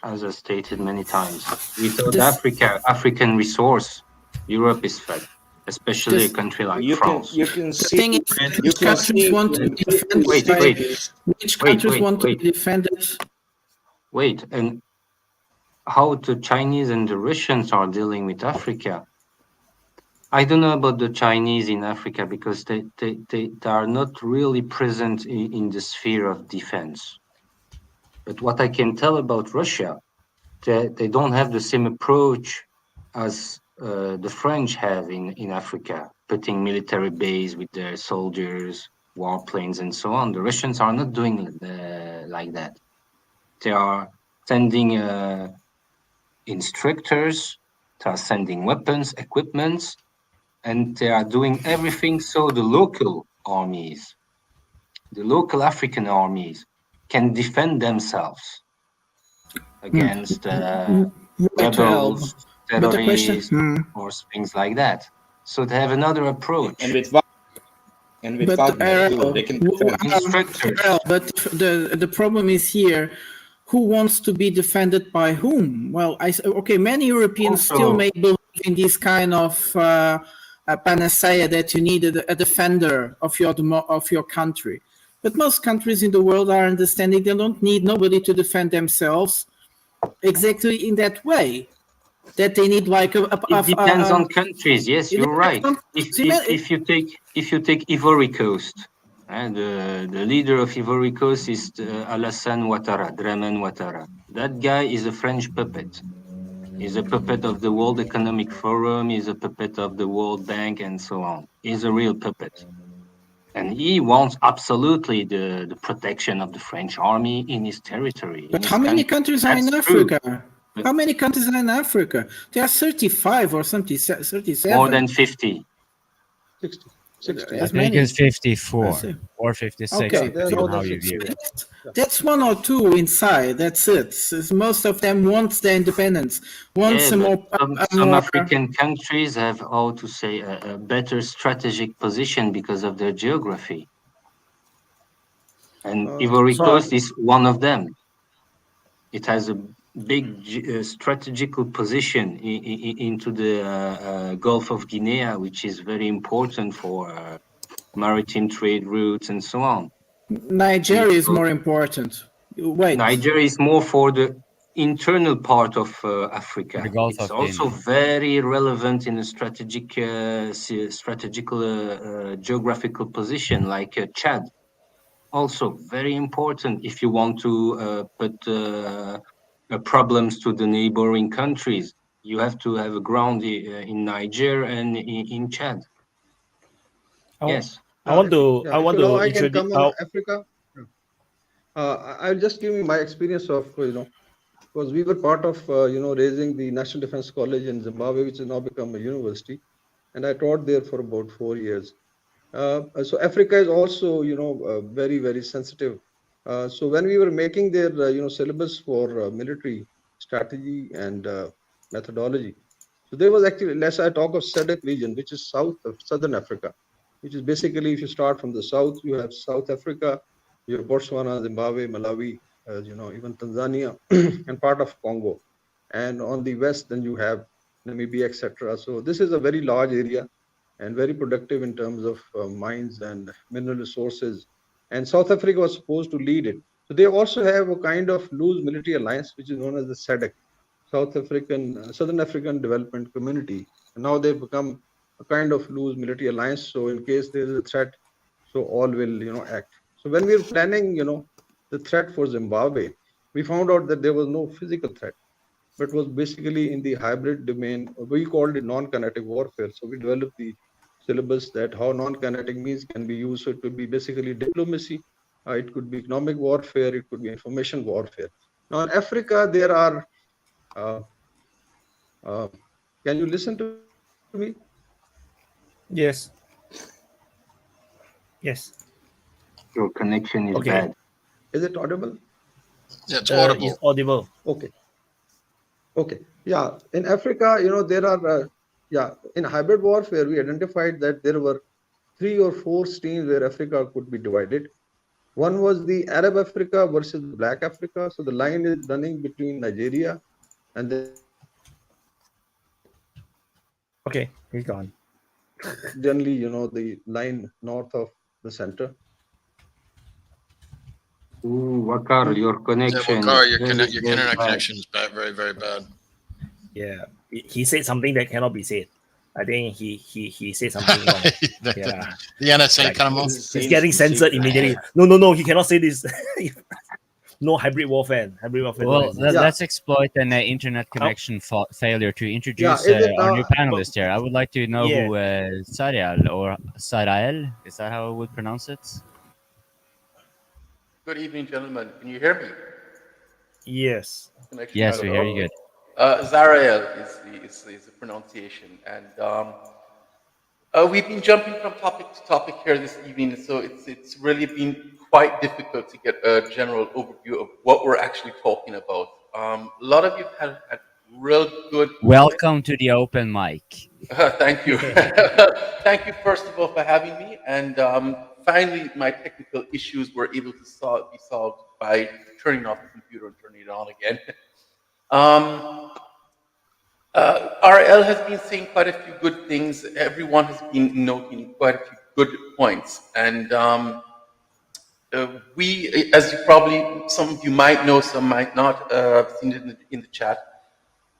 as I stated many times, without This- African resource, Europe is fed, especially This- a country like You France. can The see thing is, you which can countries see want to be defended Wait, by wait, which countries want to wait. be defended? Wait, and how the Chinese and the Russians are dealing with Africa? I don't know about the Chinese in Africa, because they are not really present in the sphere of defense. But what I can tell about Russia, they don't have the same approach as the French have in Africa, putting military base with their soldiers, warplanes, and so on. The Russians are not doing like that. They are sending instructors, they are sending weapons, equipments, and they are doing everything so the local armies, the local African armies, can defend themselves against rebels, But the question, terrorists, or things like that. So they have another approach. and with but Wagner too, they can defend. Instructors. But the problem is here. Who wants to be defended by whom? Well, many Europeans Also, still may believe in this kind of panacea that you need a defender of your country. But most countries in the world are understanding they don't need nobody to defend themselves exactly in that way. That they need like it depends on countries. Yes, you're right. If you take Ivory Coast, and the leader of Ivory Coast is Alassane Ouattara, Dramane Ouattara. That guy is a French puppet. He's a puppet of the World Economic Forum. He's a puppet of the World Bank, and so on. He's a real puppet, and he wants absolutely the protection of the French army in his territory. But how many countries are in That's true. Africa? How many countries are in Africa? There are 35 or something, 37. More than 50. 60. I think it's 54 or 56, Okay, depending on how you view it. That's one or two inside. That's it. Most of them want their independence. Some African countries have, how to say, a better strategic position because of their geography. And Ivory Coast is one of them. It has a big strategical position into the Gulf of Guinea, which is very important for maritime trade routes and so on. Nigeria is more important. Wait. Nigeria is more for the internal part of Africa. The Gulf It's of also Guinea. very relevant in a strategical geographical position like Chad. Also very important if you want to put problems to the neighboring countries. You have to have a ground in Niger and in Chad. Yes. I want to I can introduce. come on Africa. I'll just give you my experience of because we were part of raising the National Defense College in Zimbabwe, which has now become a university, and I taught there for about 4 years. So Africa is also very, very sensitive. So when we were making their syllabus for military strategy and methodology, so there was actually, let's say I talk of SADC region, which is Southern Africa, which is basically, if you start from the south, you have South Africa, you have Botswana, Zimbabwe, Malawi, even Tanzania, and part of Congo. And on the west, then you have Namibia, etc. So this is a very large area and very productive in terms of mines and mineral resources. And South Africa was supposed to lead it. So they also have a kind of loose military alliance, which is known as the SADC, Southern African Development Community. And now they've become a kind of loose military alliance. So in case there is a threat, so all will act. So when we were planning the threat for Zimbabwe, we found out that there was no physical threat, but was basically in the hybrid domain. We called it non-kinetic warfare. So we developed the syllabus that how non-kinetic means can be used. So it could be basically diplomacy, it could be economic warfare, it could be information warfare. Now in Africa, there are, can you listen to me? Yes. Yes. Your connection is bad. Is it audible? Yeah, it's audible. It's audible. Okay. Okay. Yeah. In Africa, there are, in hybrid warfare, we identified that there were 3 or 4 streams where Africa could be divided. One was the Arab Africa versus the Black Africa. So the line is running between Nigeria and then Okay, he's gone. generally, the line north of the center. Ooh, Wakar, your Yeah, connection Wakar, is very, your very internet bad. connection is bad, very, very bad. Yeah, he said something that cannot be said. I think he said something wrong. Yeah, The NSA like, come up. he's getting censored immediately. No, he cannot say this. No hybrid warfare. Hybrid warfare. Well, don't exist. let's exploit an internet connection failure to introduce is it, our new panelist here. I would like to know Yeah. who Zarael or Zarael, is that how I would pronounce it? Good evening, gentlemen. Can you hear me? Yes. Connection Yes, has we a hear you problem. Zarael is the pronunciation, and we've been jumping from topic to topic here this evening, so it's really been quite difficult to get a general overview of what we're actually talking about. A lot of you had real good. Welcome to the open mic. Thank you. Thank you, first of all, for having me. And finally, my technical issues were able to be solved by turning off the computer and turning it on again. RL has been saying quite a few good things. Everyone has been noting quite a few good points. And we, as you probably, some of you might know, some might not, seen it in the chat.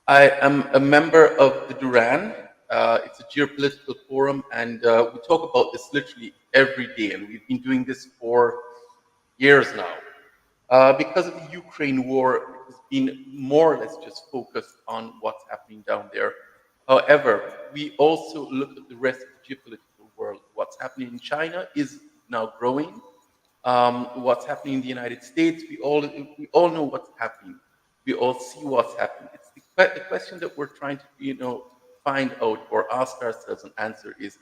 I am a member of the Duran. It's a geopolitical forum, and we talk about this literally every day, and we've been doing this for years now. Because of the Ukraine war, it has been more or less just focused on what's happening down there. However, we also look at the rest of the geopolitical world. What's happening in China is now growing. What's happening in the United States, we all know what's happening. We all see what's happening. It's the question that we're trying to, find out or ask ourselves and answer is,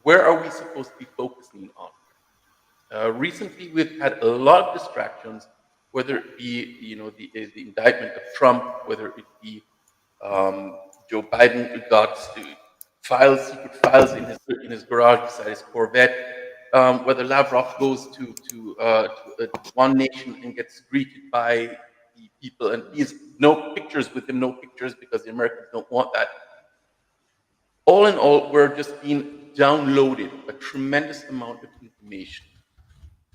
where are we supposed to be focusing on? Recently, we've had a lot of distractions, whether it be, the indictment of Trump, whether it be Joe Biden got secret files in his garage beside his Corvette. Whether Lavrov goes to one nation and gets greeted by the people, and he's no pictures with him, no pictures because the Americans don't want that. All in all, we're just being downloaded a tremendous amount of information,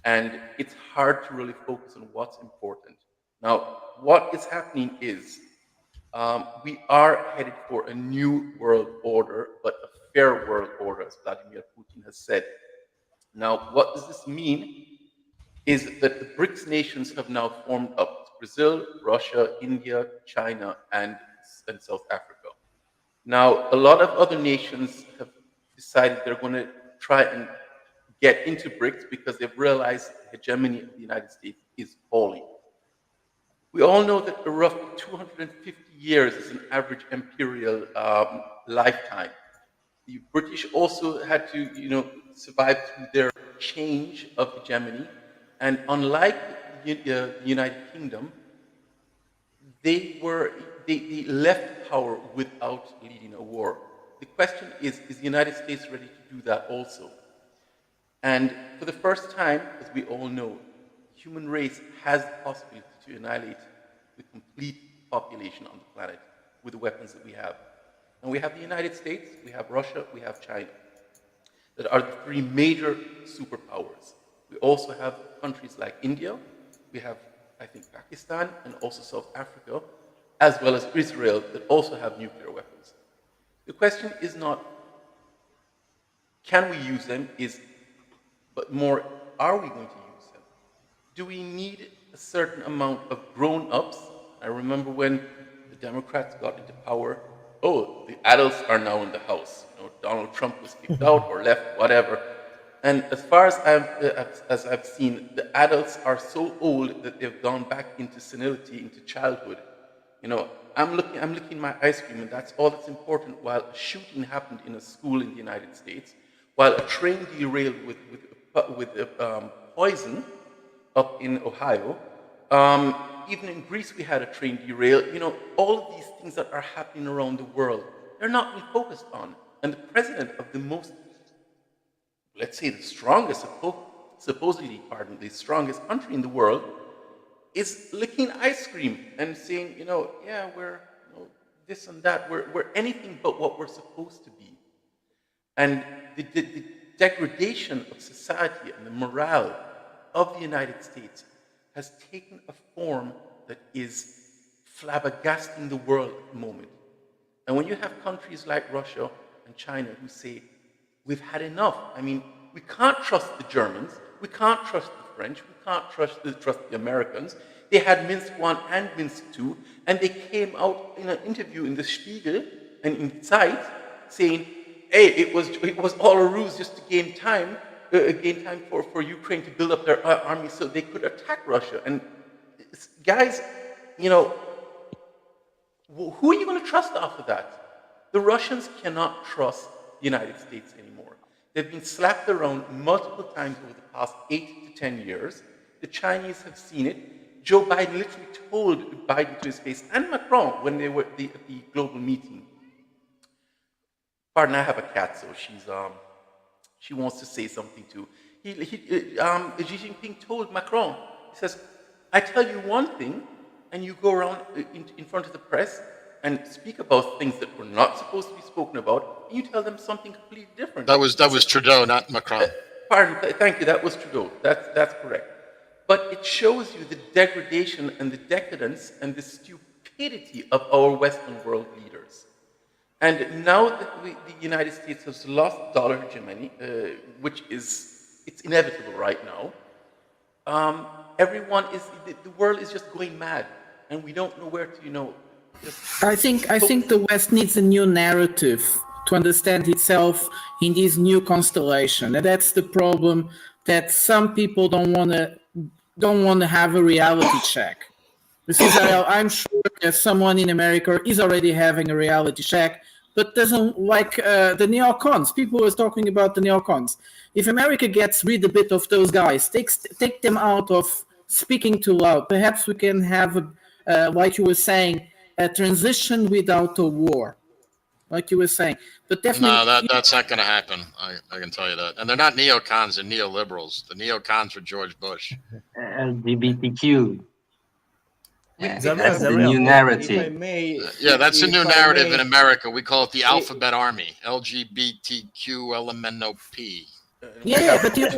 and it's hard to really focus on what's important. Now, what is happening is we are headed for a new world order, but a fair world order, as Vladimir Putin has said. Now, what does this mean? Is that the BRICS nations have now formed up: Brazil, Russia, India, China, and South Africa. Now, a lot of other nations have decided they're going to try and get into BRICS because they've realized the hegemony of the United States is falling. We all know that roughly 250 years is an average imperial lifetime. The British also had to, survive through their change of hegemony, and unlike the United Kingdom, they left power without leading a war. The question is the United States ready to do that also? And for the first time, as we all know, the human race has the possibility to annihilate the complete population on the planet with the weapons that we have. And we have the United States, we have Russia, we have China, that are the three major superpowers. We also have countries like India, we have, I think, Pakistan, and also South Africa, as well as Israel, that also have nuclear weapons. The question is not, can we use them, but more, are we going to use them? Do we need a certain amount of grown-ups? I remember when the Democrats got into power, the adults are now in the House. Donald Trump was kicked out or left, whatever. And as far as I've seen, the adults are so old that they've gone back into senility, into childhood. I'm licking my ice cream, and that's all that's important. While a shooting happened in a school in the United States, while a train derailed with poison up in Ohio, Even in Greece, we had a train derail. All of these things that are happening around the world, they're not being focused on. And the president of the most, let's say, the strongest, supposedly, the strongest country in the world, is licking ice cream and saying, yeah, we're this and that. We're anything but what we're supposed to be. And the degradation of society and the morale of the United States has taken a form that is flabbergasting the world at the moment. And when you have countries like Russia and China who say, we've had enough. I mean, we can't trust the Germans, we can't trust the French, we can't trust the Americans. They had Minsk I and Minsk II, and they came out in an interview in the Spiegel and in Zeit saying, hey, it was all a ruse just to gain time for Ukraine to build up their army so they could attack Russia. And guys, who are you going to trust after that? The Russians cannot trust the United States anymore. They've been slapped around multiple times over the past 8 to 10 years. The Chinese have seen it. Joe Biden literally told Biden to his face, and Macron, when they were at the global meeting. Pardon, I have a cat, so she wants to say something too. Xi Jinping told Macron, he says, I tell you one thing, and you go around in front of the press and speak about things that were not supposed to be spoken about, and you tell them something completely different. That was Trudeau, not Macron. Pardon, thank you, that was Trudeau. That's correct. But it shows you the degradation and the decadence and the stupidity of our Western world leaders. And now that the United States has lost dollar hegemony, which it's inevitable right now, the world is just going mad, and we don't know where to, I think the West needs a new narrative to understand itself in this new constellation, and that's the problem. That some people don't want to have a reality check. This is, I'm sure that someone in America is already having a reality check, but doesn't like the neocons. People are talking about the neocons. If America gets rid a bit of those guys, take them out of speaking too loud, perhaps we can have, like you were saying, a transition without a war, like you were saying. But definitely, no, that's not going to happen. I can tell you that. And they're not neocons; they're neoliberals. The neocons were George Bush. LGBTQ. Yeah, that's the new narrative. If I may, that's a new narrative in America. We call it the Alphabet Army. LGBTQ LMNOP. Yeah, but you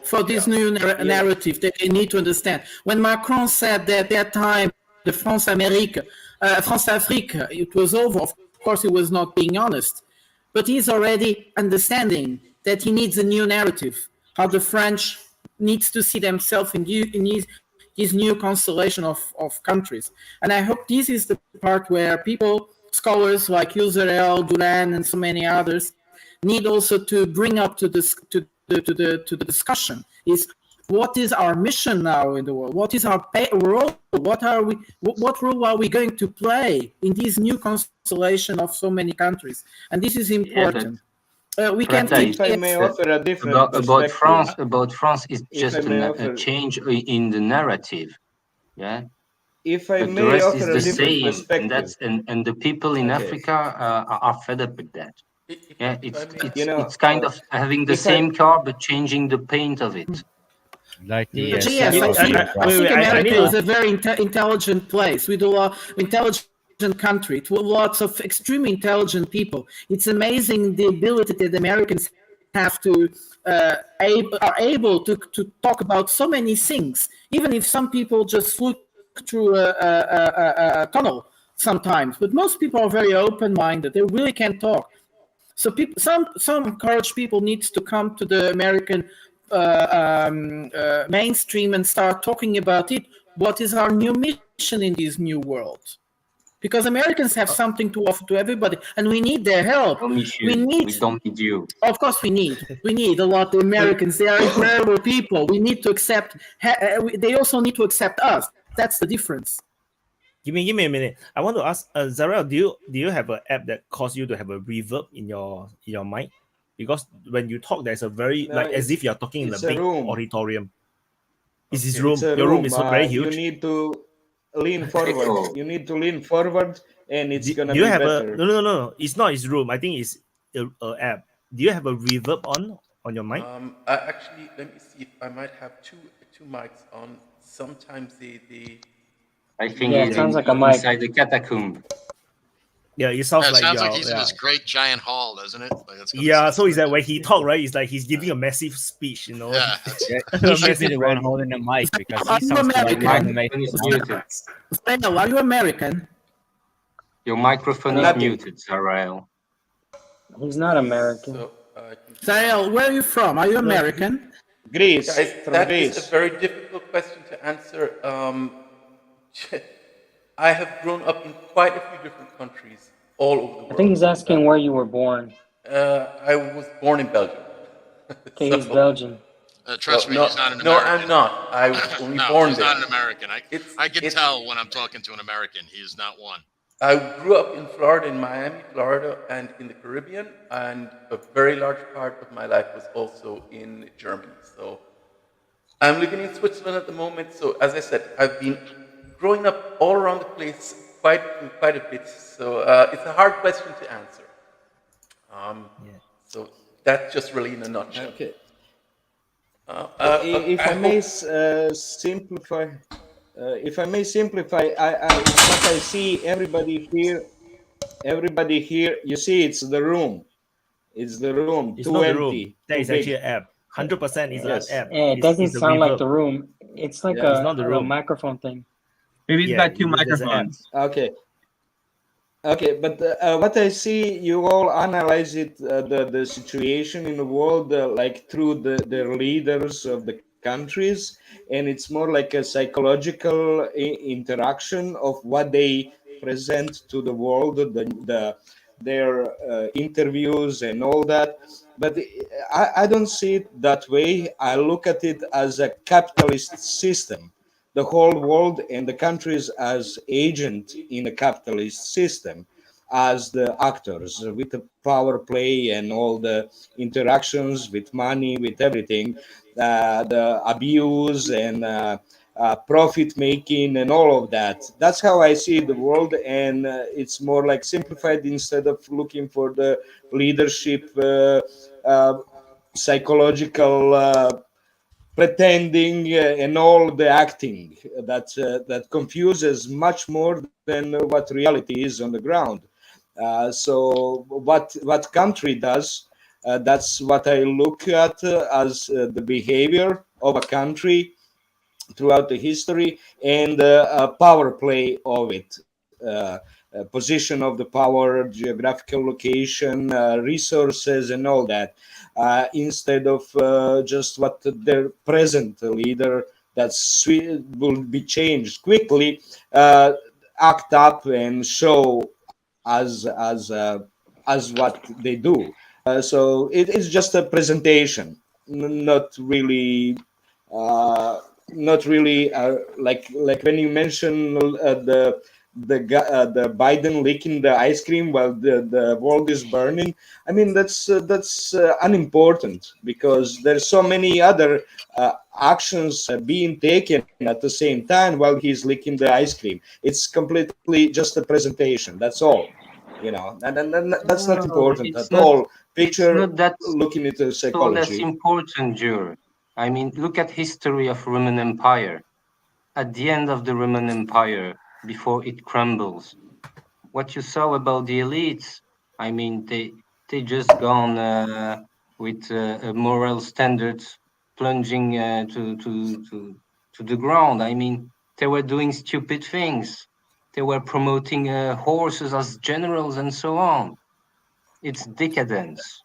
for this new narrative that they need to understand. When Macron said that at that time, the France Afrique, it was over. Of course, he was not being honest, but he's already understanding that he needs a new narrative. How the French needs to see themselves in this new constellation of countries. And I hope this is the part where scholars like you, Zarael, Duran, and so many others, need also to bring up to the discussion is what is our mission now in the world? What is our role? What role are we going to play in this new constellation of so many countries? And this is important. We can if I may offer a different about France is just a change in the narrative. Yeah. If I but may the rest offer is a the different same, and the people in Africa are fed up with that. Yeah, it's kind of having the same car but changing the paint of it. Like the I think America is a very intelligent place with a lot intelligent country with lots of extremely intelligent people. It's amazing the ability that Americans have to are able to talk about so many things, even if some people just look through a tunnel sometimes. But most people are very open-minded. They really can talk. So some encouraged people needs to come to the American mainstream and start talking about it. What is our new mission in this new world? Because Americans have something to offer to everybody, and we need their help. We don't need you. Of course, we need a lot of Americans. They are incredible people. We need to accept. They also need to accept us. That's the difference. Give me a minute. I want to ask Zarael, do you have an app that causes you to have a reverb in your mic? Because when you talk, there's a very as if you're talking in a big auditorium. Is his It's room? a Your room is very You huge. need to lean forward. You need to lean forward, and it's gonna Do you be have better. a no? It's not his room. I think it's a app. Do you have a reverb on your mic? Actually, let me see if I might have two mics on. Sometimes they I think Yeah, he's it sounds like a mic. inside the catacomb. Yeah, it sounds It like sounds like he's in this great giant hall, doesn't it? Like, So is that when he talk, right? It's like he's giving a massive speech, you know. Yeah, he should be the one holding the mic because he sounds like the one who made It's it. muted. Zarael, are you American? Your microphone is muted, Zarael. He's not American. So, Zarael, where are you from? Are you American? Greece. Guys, From that Greece. is a very difficult question to answer. I have grown up in quite a few different countries all over the world. I think he's asking where you were born. I was born in Belgium. Okay, he's Belgian. Trust me, no, he's not an no, American. I'm not. I was only No, born he's there. not an American. I can tell when I'm talking to an American. He is not one. I grew up in Florida, in Miami, Florida, and in the Caribbean, and a very large part of my life was also in Germany. So I'm living in Switzerland at the moment. So as I said, I've been growing up all around the place quite a bit. So it's a hard question to answer. So that's just really in a nutshell. Okay. If I may simplify, what I see, everybody here, you see, it's the room. It's the room. It's too not the empty. room. That is actually an app. 100% is Yes. an app. Yeah, it doesn't sound like the room. It's like it's not the a room. microphone thing. Maybe it's got two there's an app. microphones. Okay, but what I see, you all analyze it, the situation in the world, like through the leaders of the countries, and it's more like a psychological interaction of what they present to the world, their interviews and all that. But I don't see it that way. I look at it as a capitalist system. The whole world and the countries as agent in a capitalist system, as the actors with the power play and all the interactions with money, with everything, the abuse and profit making and all of that. That's how I see the world, and it's more like simplified instead of looking for the leadership, psychological. Pretending and all the acting that confuses much more than what reality is on the ground. So what country does, that's what I look at as the behavior of a country throughout the history, and power play of it. Position of the power, geographical location, resources, and all that, instead of just what their present leader will be changed quickly, act up and show as what they do. So it is just a presentation, not really. Like when you mention the Biden licking the ice cream while the world is burning. I mean, that's unimportant, because there's so many other actions being taken at the same time while he's licking the ice cream. It's completely just a presentation. That's all. You know, and that's not important at all. Picture looking into psychology. So less important, Jure. I mean, look at history of Roman Empire. At the end of the Roman Empire, before it crumbles, what you saw about the elites, I mean, they just gone with moral standards plunging to the ground. I mean, they were doing stupid things. They were promoting horses as generals and so on. It's decadence,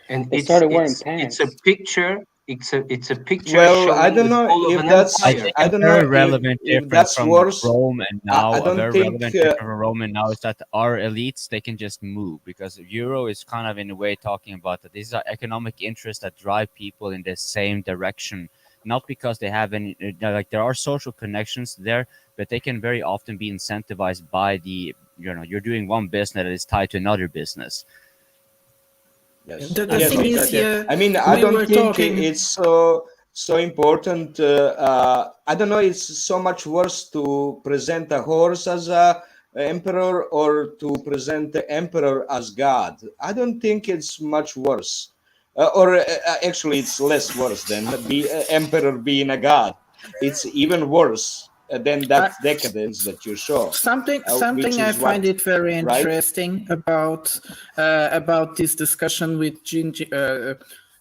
and They started wearing pants. it's a picture. It's a picture Well, showing I don't the know fall of if an that's. empire. I don't Very know relevant if difference that's from worse. Rome and now. I A don't very think. relevant difference from Rome and now is that our elites, they can just move, because Euro is kind of in a way talking about that these are economic interests that drive people in the same direction, not because they have any, like there are social connections there, but they can very often be incentivized by the, you're doing one business that is tied to another business. Yes. The thing is here, I mean, I don't think it's so important. I don't know. It's so much worse to present a horse as a emperor or to present the emperor as God. I don't think it's much worse. Actually, it's less worse than the emperor being a god. It's even worse than that decadence that you show. Something Which I is find what, it very right? interesting about this discussion with Xi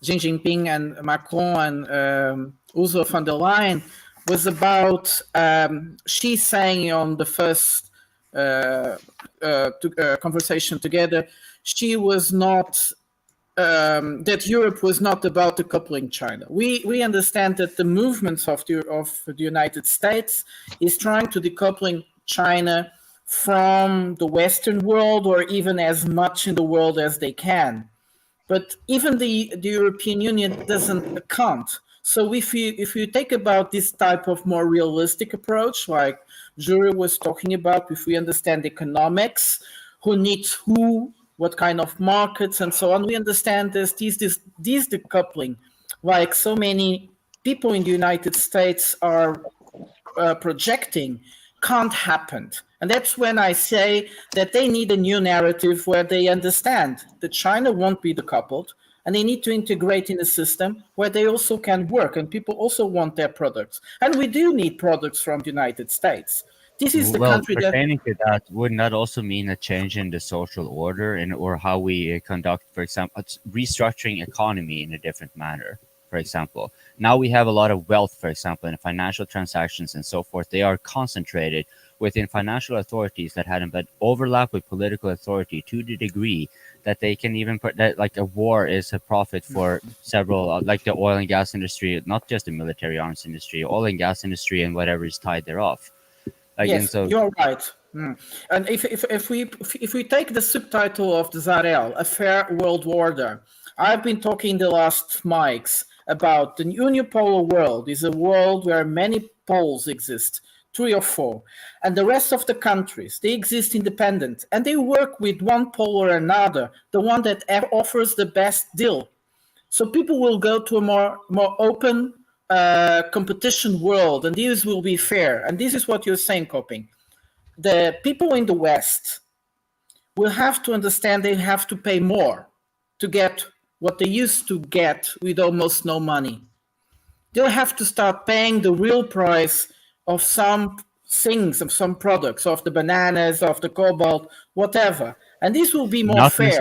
Jinping and Macron and Ursula von der Leyen was about she saying on the first conversation together, she was not that Europe was not about decoupling China. We understand that the movements of the United States is trying to decoupling China from the Western world or even as much in the world as they can. But even the European Union doesn't account. So if you take about this type of more realistic approach, like Jure was talking about, if we understand economics, who needs who, what kind of markets and so on, we understand this decoupling, like so many people in the United States are projecting, can't happen. And that's when I say that they need a new narrative where they understand that China won't be decoupled and they need to integrate in a system where they also can work and people also want their products. And we do need products from the United States. This is the country that... pertaining to that, wouldn't that also mean a change in the social order and or how we conduct, for example, restructuring economy in a different manner? For example, now we have a lot of wealth, for example, in financial transactions and so forth. They are concentrated within financial authorities that had but overlap with political authority to the degree that they can even put that like a war is a profit for several, like the oil and gas industry, not just the military arms industry, oil and gas industry and whatever is tied thereof. Yes, you're right. And if we take the subtitle of the Zarael, A Fair World Order, I've been talking the last mics about the unipolar world is a world where many poles exist, 3 or 4, and the rest of the countries, they exist independent, and they work with one pole or another, the one that offers the best deal. So people will go to a more open competition world, and this will be fair. And this is what you're saying, Coping. The people in the West will have to understand they have to pay more to get what they used to get with almost no money. They'll have to start paying the real price of some things, of some products, of the bananas, of the cobalt, whatever. And this will be more fair.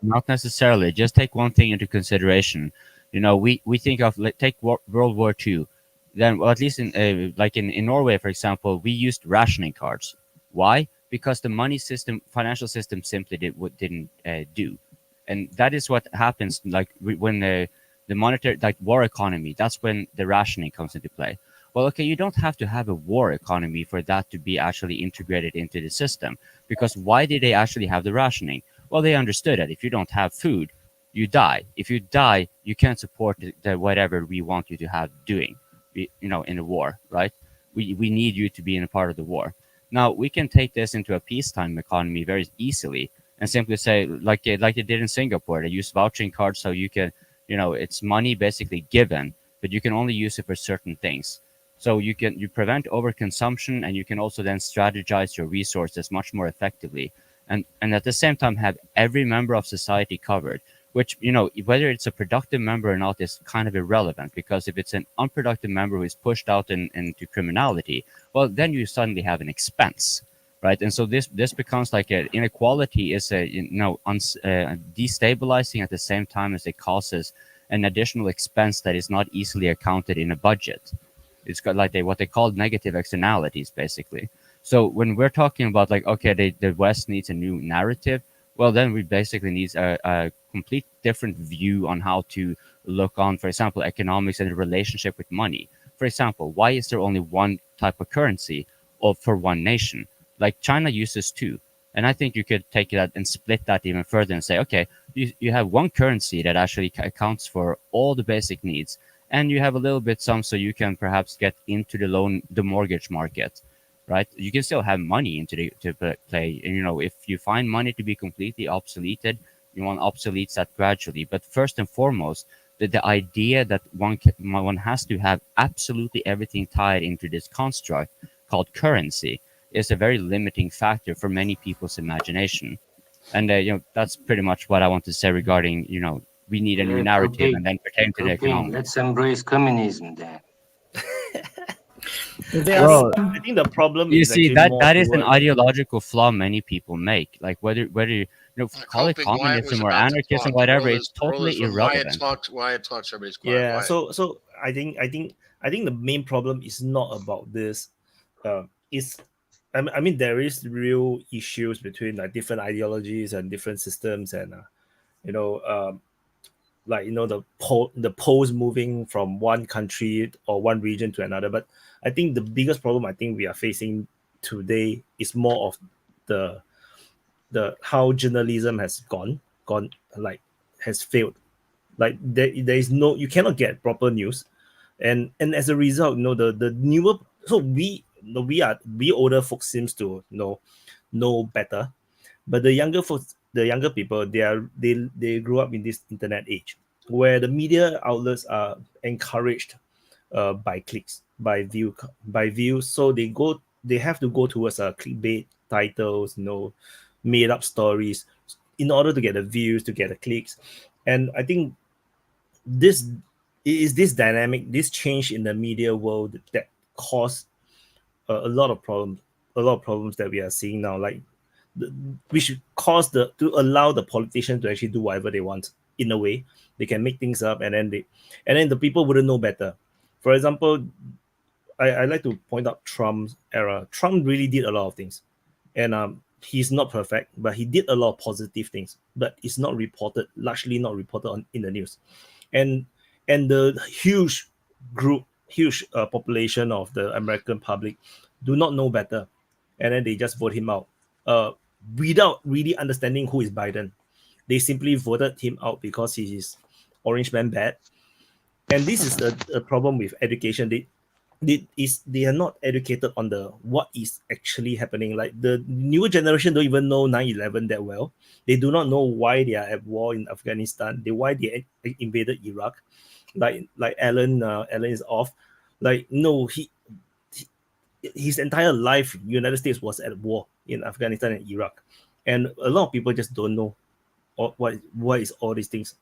Not necessarily. Just take one thing into consideration. You know, we think of take World War II. Then, well, at least in like in Norway, for example, we used rationing cards. Why? Because the money system, financial system, simply didn't do, and that is what happens. Like when the monetary, like war economy, that's when the rationing comes into play. Well, okay, you don't have to have a war economy for that to be actually integrated into the system. Because why did they actually have the rationing? Well, they understood that if you don't have food, you die. If you die, you can't support the whatever we want you to have doing, you know, in the war, right? We need you to be in a part of the war. Now, we can take this into a peacetime economy very easily and simply say, like they did in Singapore, they use vouching cards so you can, you know, it's money basically given, but you can only use it for certain things. So you prevent overconsumption, and you can also then strategize your resources much more effectively, and at the same time have every member of society covered. Which, you know, whether it's a productive member or not is kind of irrelevant, because if it's an unproductive member who is pushed out into criminality, well, then you suddenly have an expense, right? And so this becomes like an inequality is destabilizing at the same time as it causes an additional expense that is not easily accounted in a budget. It's got like what they call negative externalities, basically. So when we're talking about like, okay, the West needs a new narrative, well, then we basically need a complete different view on how to look on, for example, economics and the relationship with money. For example, why is there only one type of currency for one nation? Like China uses 2. And I think you could take that and split that even further and say, okay, you have one currency that actually accounts for all the basic needs. And you have a little bit some so you can perhaps get into the mortgage market, right? You can still have money to play. And, you know, if you find money to be completely obsoleted, you want to obsolete that gradually. But first and foremost, the idea that one has to have absolutely everything tied into this construct called currency is a very limiting factor for many people's imagination. And that's pretty much what I want to say regarding we need a new narrative and then pertain to the economics. Let's embrace communism then. Well, I think the problem you is see actually that more that is an towards- ideological flaw many people make. Like whether call it communism or anarchism, whatever, it's totally irrelevant. Wyatt talks, everybody's quiet. Yeah, Wyatt. so I think the main problem is not about this. It's I mean there is real issues between like different ideologies and different systems, and the poles moving from one country or one region to another. But I think the biggest problem I think we are facing today is more of the how journalism has has failed. Like there is no, you cannot get proper news, and as a result, the newer, so we older folks seems to know better, but the younger folks, the younger people, they grew up in this internet age where the media outlets are encouraged by clicks, by views, so they have to go towards clickbait titles, made up stories in order to get the views, to get the clicks. And I think this dynamic, this change in the media world that caused a lot of problems that we are seeing now. Like we should to allow the politicians to actually do whatever they want. In a way, they can make things up, and then the people wouldn't know better. For example, I like to point out Trump's era. Trump really did a lot of things, and he's not perfect, but he did a lot of positive things. But it's not reported, largely not reported in the news, and the huge population of the American public do not know better, and then they just vote him out without really understanding who is Biden. They simply voted him out because he is orange man bad. And this is the problem with education. They are not educated on what is actually happening. Like the newer generation don't even know 9/11 that well. They do not know why they are at war in Afghanistan. Why they invaded Iraq. Like Alan is off. Like no, his entire life, United States was at war in Afghanistan and Iraq, and a lot of people just don't know what is all these things.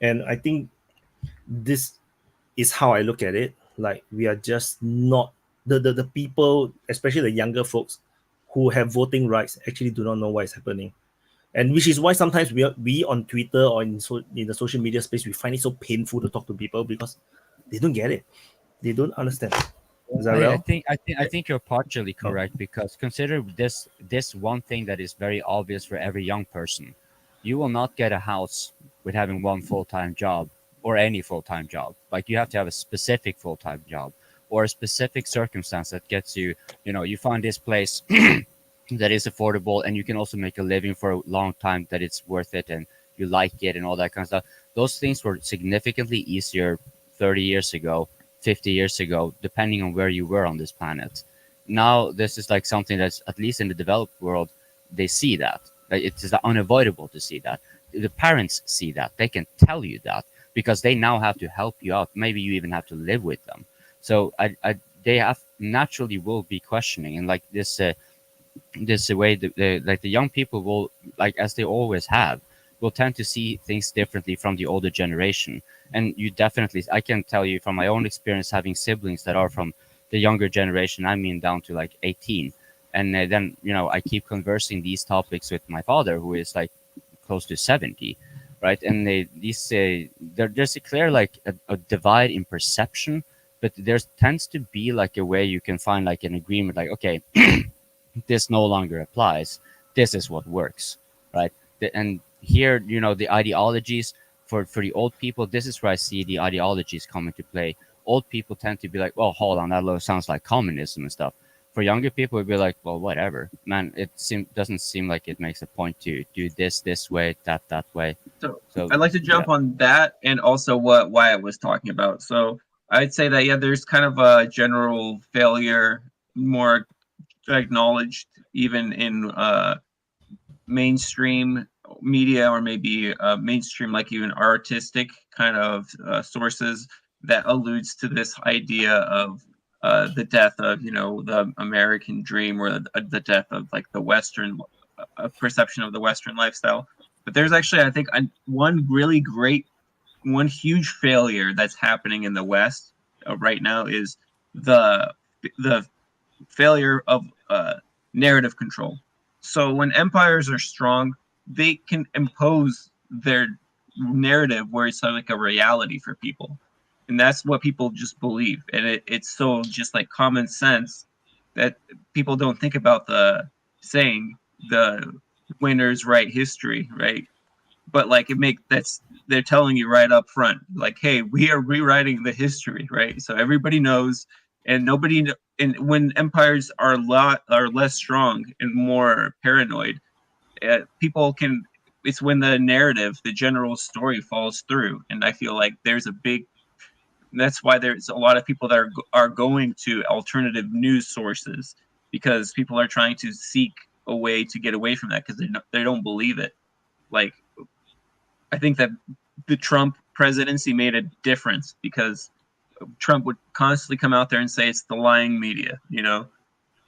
And I think this is how I look at it. Like we are just not the people, especially the younger folks who have voting rights, actually do not know what is happening, and which is why sometimes we on Twitter or in the social media space, we find it so painful to talk to people because they don't get it, they don't understand. Zarael? I think you're partially correct, because consider this one thing that is very obvious for every young person. You will not get a house with having one full-time job or any full-time job. Like you have to have a specific full-time job or a specific circumstance that gets you, you find this place that is affordable and you can also make a living for a long time, that it's worth it and you like it and all that kind of stuff. Those things were significantly easier 30 years ago, 50 years ago, depending on where you were on this planet. Now, this is like something that's, at least in the developed world, they see that. It is unavoidable to see that. The parents see that. They can tell you that because they now have to help you out. Maybe you even have to live with them. So they naturally will be questioning, and like this way, the young people will, like as they always have, will tend to see things differently from the older generation. And you definitely, I can tell you from my own experience having siblings that are from the younger generation, I mean down to like 18. And then, I keep conversing these topics with my father, who is like close to 70, right? And there's a clear like a divide in perception, but there tends to be like a way you can find like an agreement, like, okay, this no longer applies. This is what works, right? And here, the ideologies for the old people, this is where I see the ideologies come into play. Old people tend to be like, well, hold on, that sounds like communism and stuff. For younger people, it'd be like, well, whatever, man. It doesn't seem like it makes a point to do this way, that way. So I'd like to jump on that, and also what Wyatt was talking about. So I'd say that there's kind of a general failure, more acknowledged even in mainstream media or maybe mainstream, like even artistic kind of sources that alludes to this idea of the death of, you know, the American dream, or the death of like the Western perception of the Western lifestyle. But there's actually, I think, one huge failure that's happening in the West right now is the failure of narrative control. So when empires are strong, they can impose their narrative where it's like a reality for people, and that's what people just believe. And it's so just like common sense that people don't think about the saying, the winners write history, right? But like they're telling you right up front, like, hey, we are rewriting the history, right? So everybody knows, and and when empires are less strong and more paranoid, people can. It's when the narrative, the general story, falls through, and I feel like that's why there's a lot of people that are going to alternative news sources, because people are trying to seek a way to get away from that because they don't believe it. Like, I think that the Trump presidency made a difference, because Trump would constantly come out there and say it's the lying media, you know,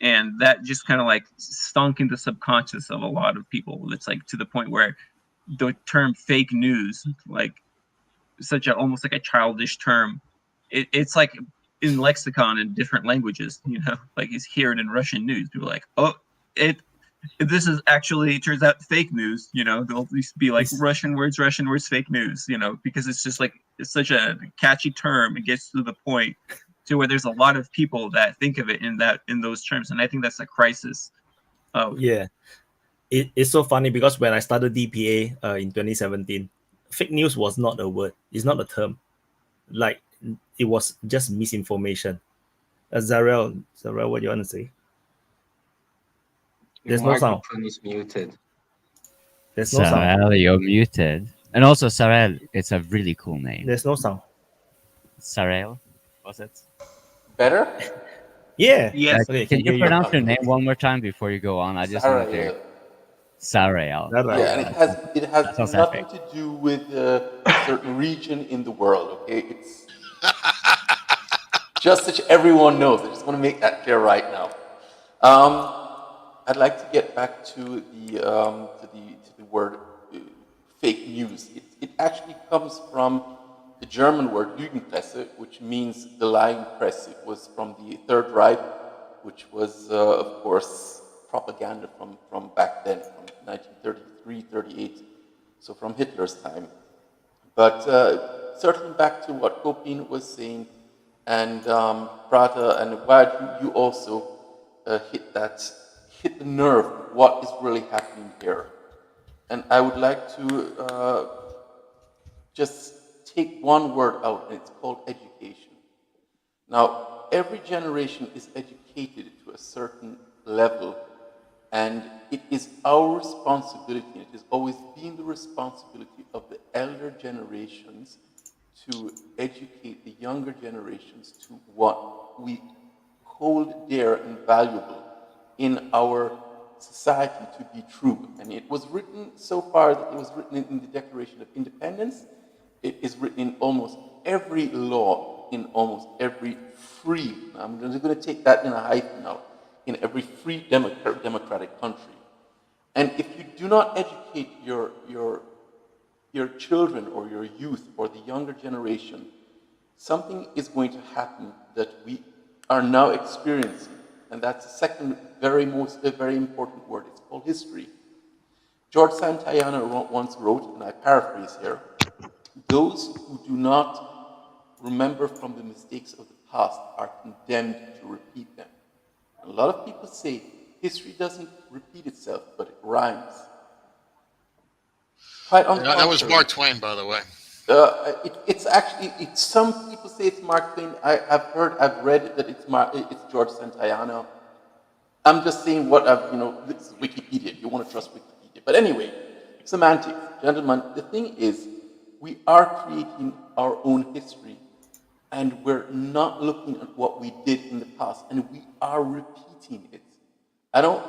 and that just kind of like stunk into the subconscious of a lot of people. It's like to the point where the term fake news, like almost like a childish term, it's like in lexicon in different languages, you know, like you hear it in Russian news. People are like, oh, this is actually, it turns out, fake news, you know. There'll be like Russian words, fake news, you know, because it's just like, it's such a catchy term. It gets to the point to where there's a lot of people that think of it in those terms, and I think that's a crisis. Yeah, it's so funny because when I started DPA in 2017, fake news was not a word. It's not a term. Like, it was just misinformation. Zarael, what do you want to say? There's no sound. Is muted. There's no sound. Zarael, you're muted. And also, Zarael, it's a really cool name. There's no sound. Zarael, was it? Better? Yeah. Yes. Okay, can you pronounce your name one more time before you go on? I just want to. Zarael. Yeah, and it has nothing to do with a certain region in the world. Okay, it's just that everyone knows. I just want to make that clear right now. I'd like to get back to the word fake news. It actually comes from the German word Lügenpresse, which means the lying press. It was from the Third Reich, which was, of course, propaganda from back then, from 1933, 38, so from Hitler's time. But circling back to what Kopin was saying, and Prata and Wyatt, you also hit the nerve of what is really happening here. And I would like to just take one word out, and it's called education. Now, every generation is educated to a certain level, and it is our responsibility, it has always been the responsibility of the elder generations to educate the younger generations to what we hold dear and valuable in our society to be true. And it was written so far that it was written in the Declaration of Independence. It is written in almost every law, in almost every free, I'm going to take that in a hyphen now, in every free democratic country. And if you do not educate your children or your youth or the younger generation, something is going to happen that we are now experiencing. And that's the second very important word. It's called history. George Santayana once wrote, and I paraphrase here, those who do not remember from the mistakes of the past are condemned to repeat them. A lot of people say history doesn't repeat itself, but it rhymes. Quite on the that was contrary. Mark Twain, by the way. It's actually, some people say it's Mark Twain. I've read that it's George Santayana. I'm just saying what this is Wikipedia, if you want to trust Wikipedia. But anyway, semantics. Gentlemen, the thing is, we are creating our own history, and we're not looking at what we did in the past, and we are repeating it. I don't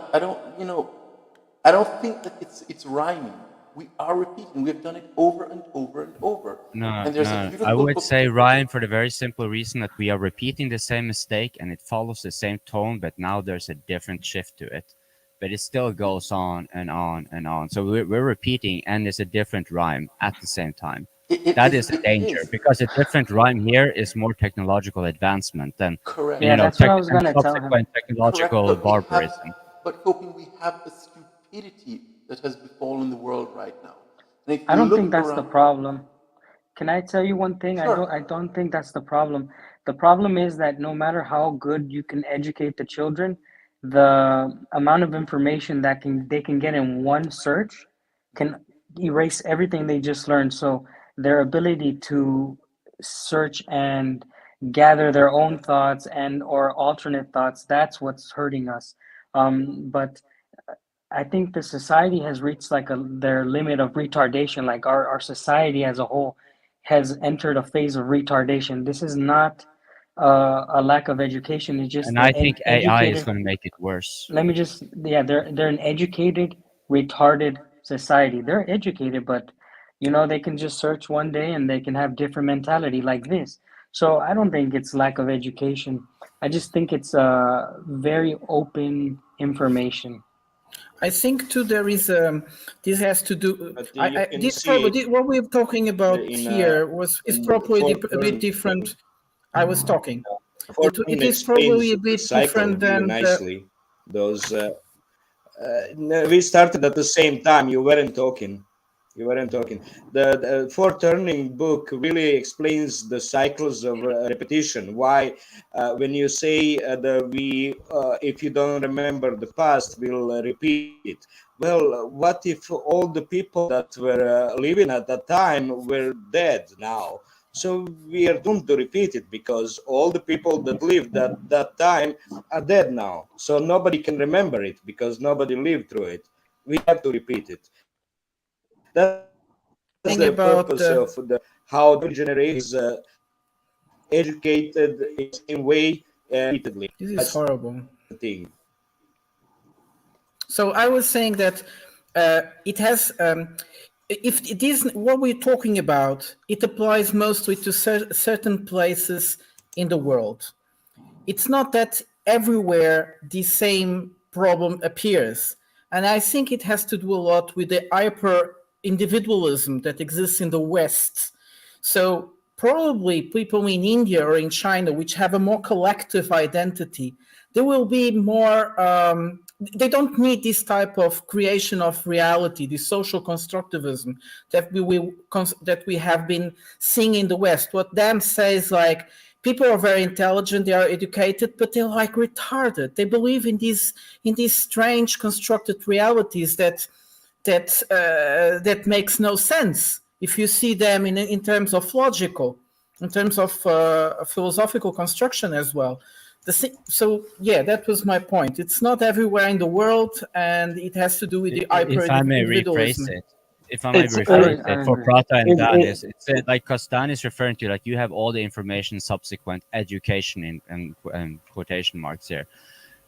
think that it's rhyming. We are repeating. We've done it over and over and over. No, And there's a no. beautiful I would book- say, Ryan, for the very simple reason that we are repeating the same mistake and it follows the same tone, but now there's a different shift to it. But it still goes on and on and on. So we're repeating, and it's a different rhyme at the same time. That is the danger, because a different rhyme here is more technological advancement than, Correct. Yeah, that's what I was gonna tell him. subsequent technological Correct, barbarism. But hoping we have a stupidity that has befallen the world right now. And if I you don't look think that's the around- problem. Can I tell you one thing? Sure. I don't think that's the problem. The problem is that no matter how good you can educate the children, the amount of information that they can get in one search can erase everything they just learned. So their ability to search and gather their own thoughts and or alternate thoughts, that's what's hurting us. But I think the society has reached like their limit of retardation. Like our society as a whole has entered a phase of retardation. This is not a lack of education. It's just And I think AI is educated. going to make it worse. Let me just, yeah, they're an educated, retarded society. They're educated, but you know they can just search one day and they can have different mentality like this. So I don't think it's lack of education. I just think it's very open information. I think too there is this has to do. you can This see probably what we're talking about in, here is probably a bit different. I was talking. It is probably a bit different than nicely. Those we started at the same time. You weren't talking. The Four Turning book really explains the cycles of repetition. Why, when you say if you don't remember the past, we'll repeat it. Well, what if all the people that were living at that time were dead now? So we are doomed to repeat it because all the people that lived at that time are dead now. So nobody can remember it because nobody lived through it. We have to repeat it. That's the purpose of how the generation is educated in the same way repeatedly. This is That's horrible. the thing. So I was saying that it has. If it is what we're talking about, it applies mostly to certain places in the world. It's not that everywhere the same problem appears. And I think it has to do a lot with the hyper individualism that exists in the West. So probably people in India or in China, which have a more collective identity, there will be more, they don't need this type of creation of reality, this social constructivism that we have been seeing in the West. What Dan says, like, people are very intelligent, they are educated, but they're like retarded. They believe in these strange constructed realities that makes no sense if you see them in terms of logical, in terms of philosophical construction as well. So yeah, that was my point. It's not everywhere in the world, and it has to do with the hyper If I may rephrase it, for Prata and Dan, it's like because Dan is referring to, like, you have all the information subsequent education and quotation marks here.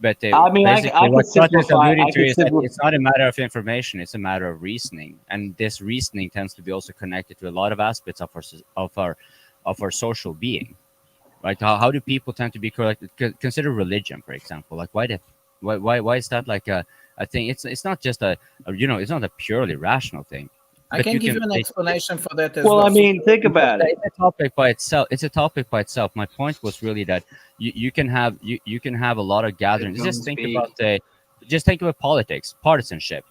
But I mean, basically what Prata is alluding to is that simplify. it's not a matter of information, it's a matter of reasoning. And this reasoning tends to be also connected to a lot of aspects of our social being. Like how do people tend to be corrected? Consider religion, for example. Like why is that like a thing? It's not just it's not a purely rational thing. I can give you an explanation for that as well. Well, I mean, think about it. It's a topic by itself. My point was really that you can have a lot of gatherings. Just think about politics, partisanship.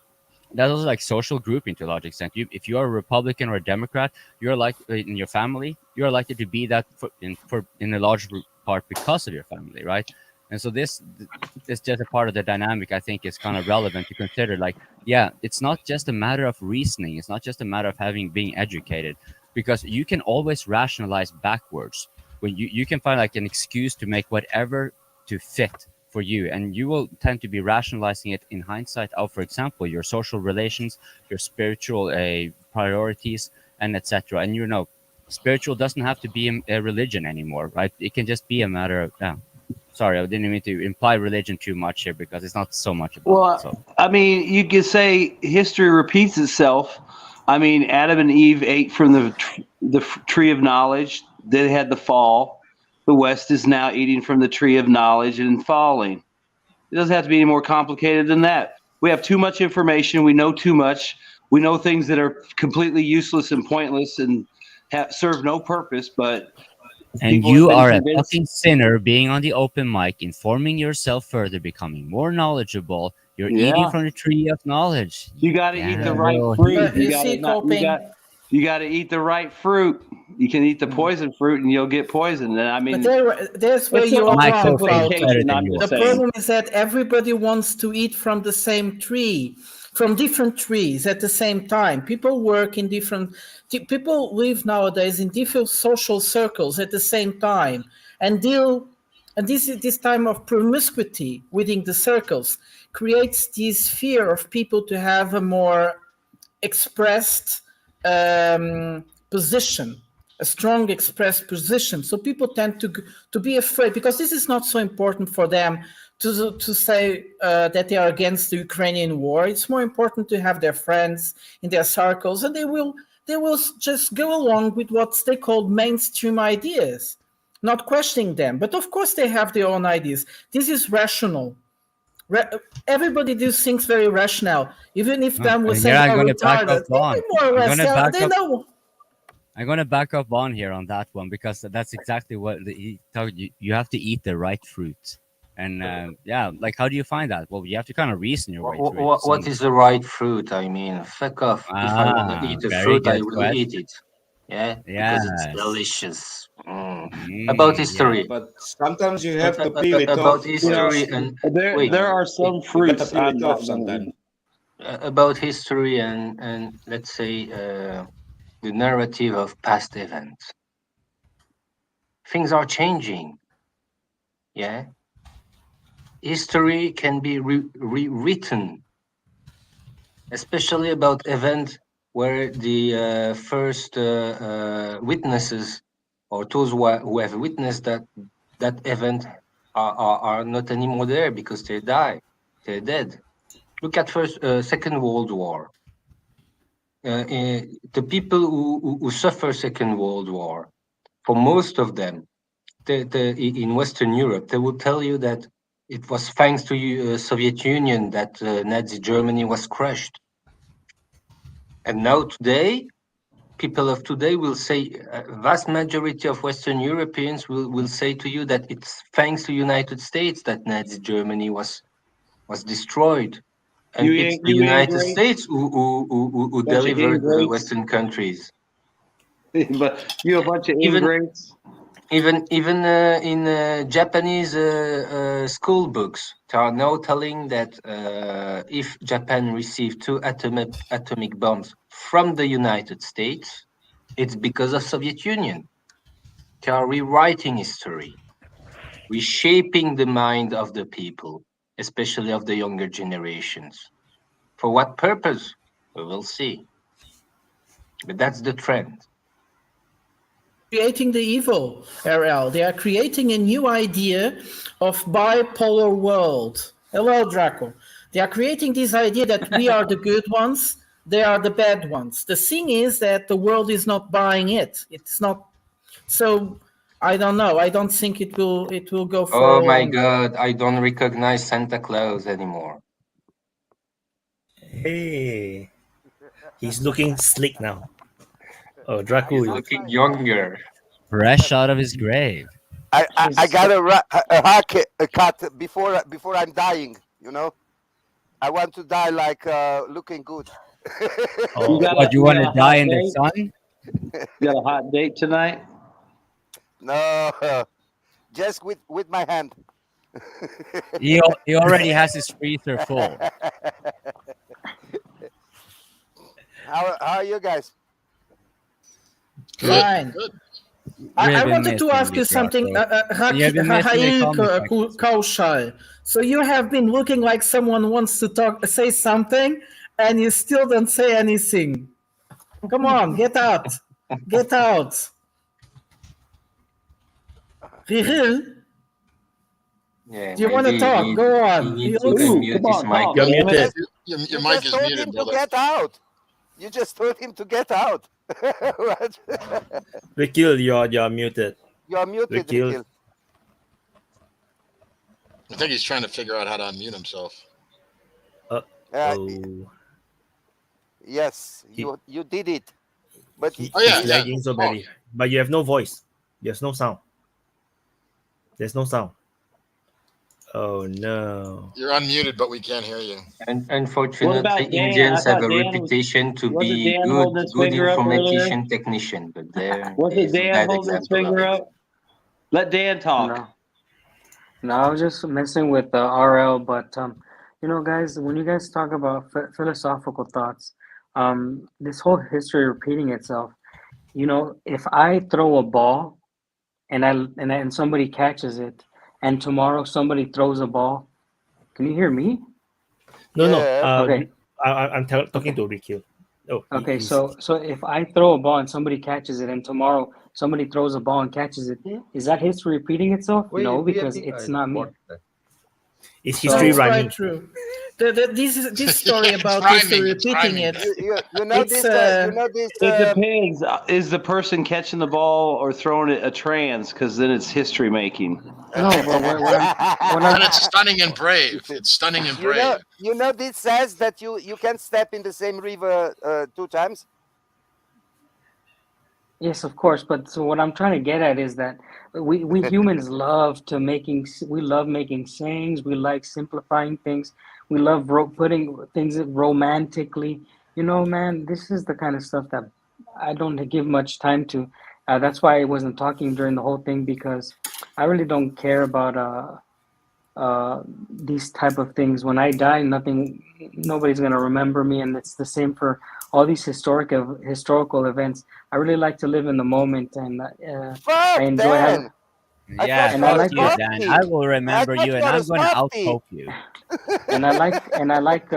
That's also like social grouping to a large extent. If you are a Republican or a Democrat, you're like in your family, you're likely to be that in a large part because of your family, right? And so this is just a part of the dynamic. I think is kind of relevant to consider. Like, yeah, it's not just a matter of reasoning. It's not just a matter of being educated, because you can always rationalize backwards. When you can find like an excuse to make whatever to fit for you, and you will tend to be rationalizing it in hindsight of, for example, your social relations, your spiritual priorities, and etc. And spiritual doesn't have to be a religion anymore, right? It can just be a matter of sorry, I didn't mean to imply religion too much here, because it's not so much about it. So. I mean, you could say history repeats itself, I mean, Adam and Eve ate from the tree of knowledge. They had the fall. The West is now eating from the tree of knowledge and falling. It doesn't have to be any more complicated than that. We have too much information. We know too much. We know things that are completely useless and pointless and serve no purpose. But and you are a fucking sinner being on the open mic, informing yourself further, becoming more knowledgeable. You're eating from the tree of knowledge. You got to eat the right fruit. You got to eat the right fruit. You can eat the poison fruit and you'll get poisoned. And I mean, but there's where you're wrong. The problem is that everybody wants to eat from the same tree, from different trees at the same time. People work in different. People live nowadays in different social circles at the same time, and this time of promiscuity within the circles creates this fear of people to have a more expressed position, a strong expressed position. So people tend to be afraid, because this is not so important for them to say that they are against the Ukrainian war. It's more important to have their friends in their circles, and they will just go along with what they call mainstream ideas, not questioning them. But of course they have their own ideas. This is rational. Everybody does things very rational, even if them was saying I'm going to back up on. I'm going to back up on here on that one, because that's exactly what he told you. You have to eat the right fruit. And yeah, like, how do you find that? Well, you have to kind of reason your way through it. What is the right fruit? I mean, fuck off. If I want to eat the fruit, I will eat it. Yeah, because it's delicious. About history. Yeah, but sometimes you have to peel it off. About history and there are some fruits about history and let's say the narrative of past events. Things are changing. Yeah. History can be rewritten, especially about events where the first witnesses or those who have witnessed that event are not anymore there because they're dead. Look at Second World War. The people who suffer Second World War, for most of them, in Western Europe, they will tell you that it was thanks to Soviet Union that Nazi Germany was crushed. And now today, people of today will say, vast majority of Western Europeans will say to you that it's thanks to United States that Nazi Germany was destroyed. And it's the United States who delivered the Western countries. But you're a bunch of ingrates. Even in Japanese school books, they are now telling that if Japan received 2 atomic bombs from the United States, it's because of Soviet Union. They are rewriting history, reshaping the mind of the people, especially of the younger generations. For what purpose? We will see. But that's the trend. Creating the evil, Zarael. They are creating a new idea of bipolar world. Hello, Draco. They are creating this idea that we are the good ones, they are the bad ones. The thing is that the world is not buying it. It's not. So I don't know. I don't think it will go for. Oh my God! I don't recognize Santa Claus anymore. Hey, he's looking slick now. Oh, Draco is looking younger, fresh out of his grave. I got a cut before I'm dying. You know, I want to die like looking good. Oh, what, you want to die in the sun? You got a hot date tonight? No, just with my hand. He already has his freezer full. How are you guys? Fine. I wanted to ask you something, Rikhil Kaushal. So you have been looking like someone wants to say something, and you still don't say anything. Come on, get out. Get out. Rikhil? Yeah, do you want to talk? Go on. Your mic is muted, brother. Get out. You just told him to get out. Rikhil, you're muted. You are muted, Rikhil. Rikhil. I think he's trying to figure out how to unmute himself. Yes, you did it. But he's lagging so badly. But you have no voice. There's no sound. There's no sound. Oh no. You're unmuted, but we can't hear you. And unfortunately, Indians have a reputation to be good information technician, but there Was it is a Dan bad holding his example of finger it. up? Let Dan talk. No, I was just messing with RL, but you know, guys, when you guys talk about philosophical thoughts, this whole history repeating itself. You know, if I throw a ball and somebody catches it, and tomorrow somebody throws a ball, can you hear me? No. Okay. I'm talking to Rikhil. Oh. Okay, so if I throw a ball and somebody catches it, and tomorrow somebody throws a ball and catches it, is that history repeating itself? No, because it's not me. It's history rhyming. Quite true. This story about history repeating it. You know this. It depends. Is the person catching the ball or throwing it a trans? Because then it's history making. No, but And it's stunning and brave. It's stunning and brave. You know this says that you can step in the same river 2 times. Yes, of course. But so what I'm trying to get at is that we humans love making sayings. We like simplifying things. We love putting things romantically. You know, man, this is the kind of stuff that I don't give much time to. That's why I wasn't talking during the whole thing, because I really don't care about these type of things. When I die, nobody's gonna remember me, and it's the same for all these historical events. I really like to live in the moment, and I enjoy having. Yeah, and I like you, Dan. I will remember you, and I'm going to outpoke you. And I like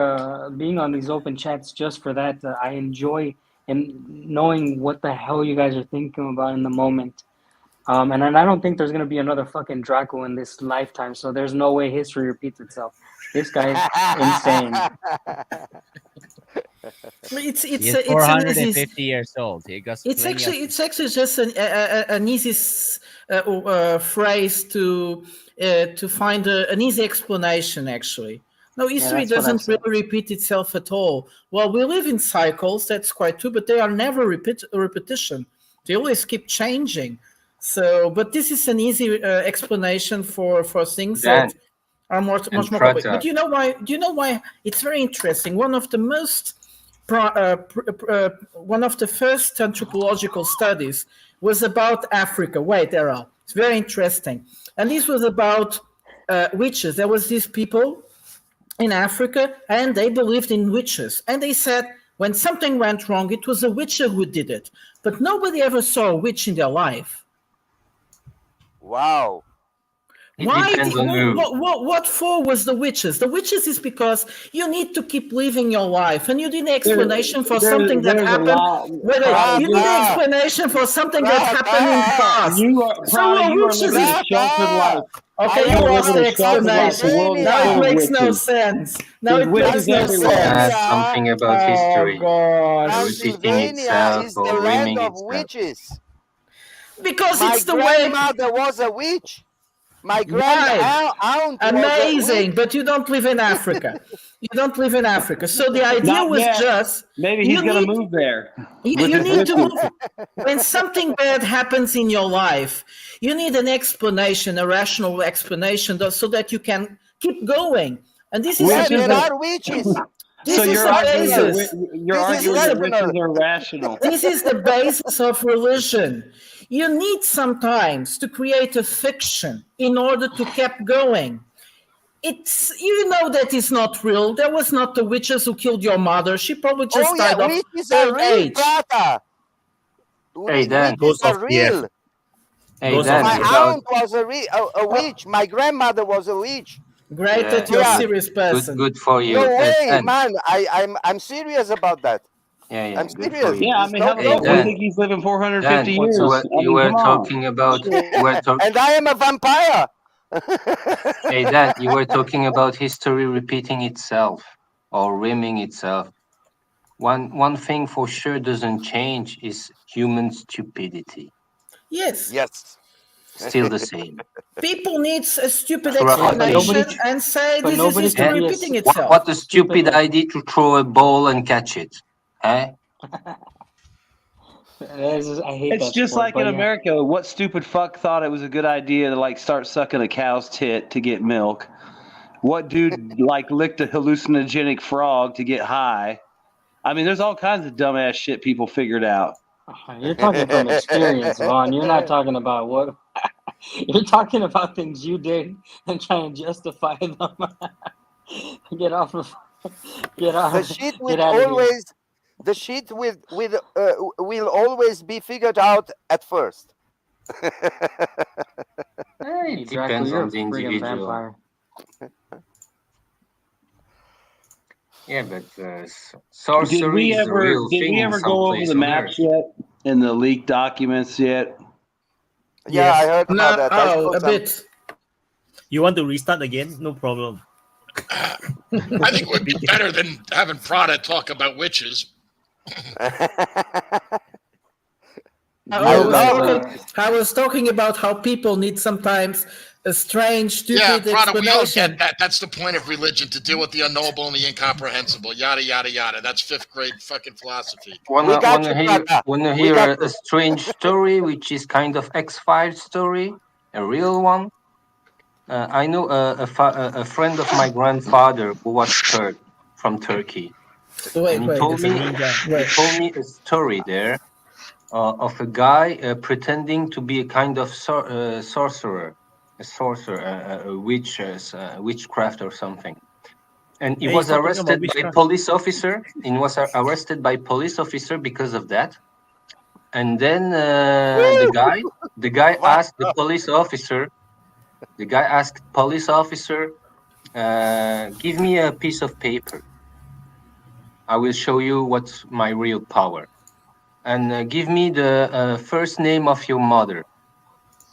being on these open chats just for that. I enjoy knowing what the hell you guys are thinking about in the moment. And I don't think there's gonna be another fucking Draco in this lifetime. So there's no way history repeats itself. This guy's insane. He's 450 years old. He got It's actually just an easy phrase to find an easy explanation. Actually, no, history doesn't really repeat itself at all. Well, we live in cycles. That's quite true, but they are never repetition. They always keep changing. So, but this is an easy explanation for things that are much more complex. But do you know why? It's very interesting. One of the first anthropological studies was about Africa. Wait, Zarael. It's very interesting. And this was about witches. There was these people in Africa, and they believed in witches. And they said when something went wrong, it was a witch who did it. But nobody ever saw a witch in their life. Wow. Why? What for was the witches? The witches is because you need to keep living your life, and you need an explanation for something that happened. You need an explanation for something that happened in the past. Witches is sheltered life. Okay, you lost the explanation. Now it makes no sense. Now it makes no sense. Something about history. Repeating itself is or the land riming of itself. witches. Because my it's the way. My grandmother was a witch. My aunt. Amazing, but you don't live in Africa. You don't live in Africa. So the idea was just maybe he's going to move there. You need to move. When something bad happens in your life, you need an explanation, a rational explanation, so that you can keep going. And this is there are witches. So you're arguing that witches are rational. This is the basis of religion. You need sometimes to create a fiction in order to keep going. That it's not real. There was not the witches who killed your mother. She probably just died of old age. Hey, Dan. Witches are real. Hey, Dan. My aunt was a witch. My grandmother was a witch. Great that you're a serious person. Good for you. No way, man. I'm serious about that. Yeah, I'm serious. Yeah, I mean, how long do you think he's living 450 years? You were talking about. And I am a vampire. Hey, Dan, you were talking about history repeating itself or riming itself. One thing for sure doesn't change is human stupidity. Yes. Yes. Still the same. People needs a stupid Throughout the explanation ages. and say but this is nobody history can be repeating What, itself. what a stupid idea to throw a ball and catch it. Eh? I hate It's that just sport, like but in yeah. America. What stupid fuck thought it was a good idea to like start sucking a cow's tit to get milk? What dude like licked a hallucinogenic frog to get high? I mean, there's all kinds of dumbass shit people figured out. You're talking from experience, Vaughn. You're not talking about what you're talking about things you did and trying to justify them. Get off of get off. The shit Get will out of here. always, the shit will always be figured out at first. Hey, Dracula, Depends you're on a the friggin' individual. vampire. Yeah, but sorcery Did we is a real thing in some go over place the on maps Earth. yet and the leaked documents yet? Yeah, I heard No, about that. I saw a some. bit. You want to restart again? No problem. I think it would be better than having Prada talk about witches. I was talking about how people need sometimes a strange, stupid Yeah, Prada, we all explanation. get that. That's the point of religion, to deal with the unknowable and the incomprehensible. Yada, yada, yada. That's fifth grade fucking philosophy. Wanna hear a strange story, which is kind of X-Files story, a real one? I know a friend of my grandfather who was scared from Turkey. And he told me a story there of a guy pretending to be a kind of sorcerer, a witch, witchcraft or something. And he Hey, was stop talking about arrested by witchcraft. police officer. He was arrested by police officer because of that. And then the guy asked the police officer. The guy asked police officer, "Give me a piece of paper. I will show you what's my real power. And give me the first name of your mother."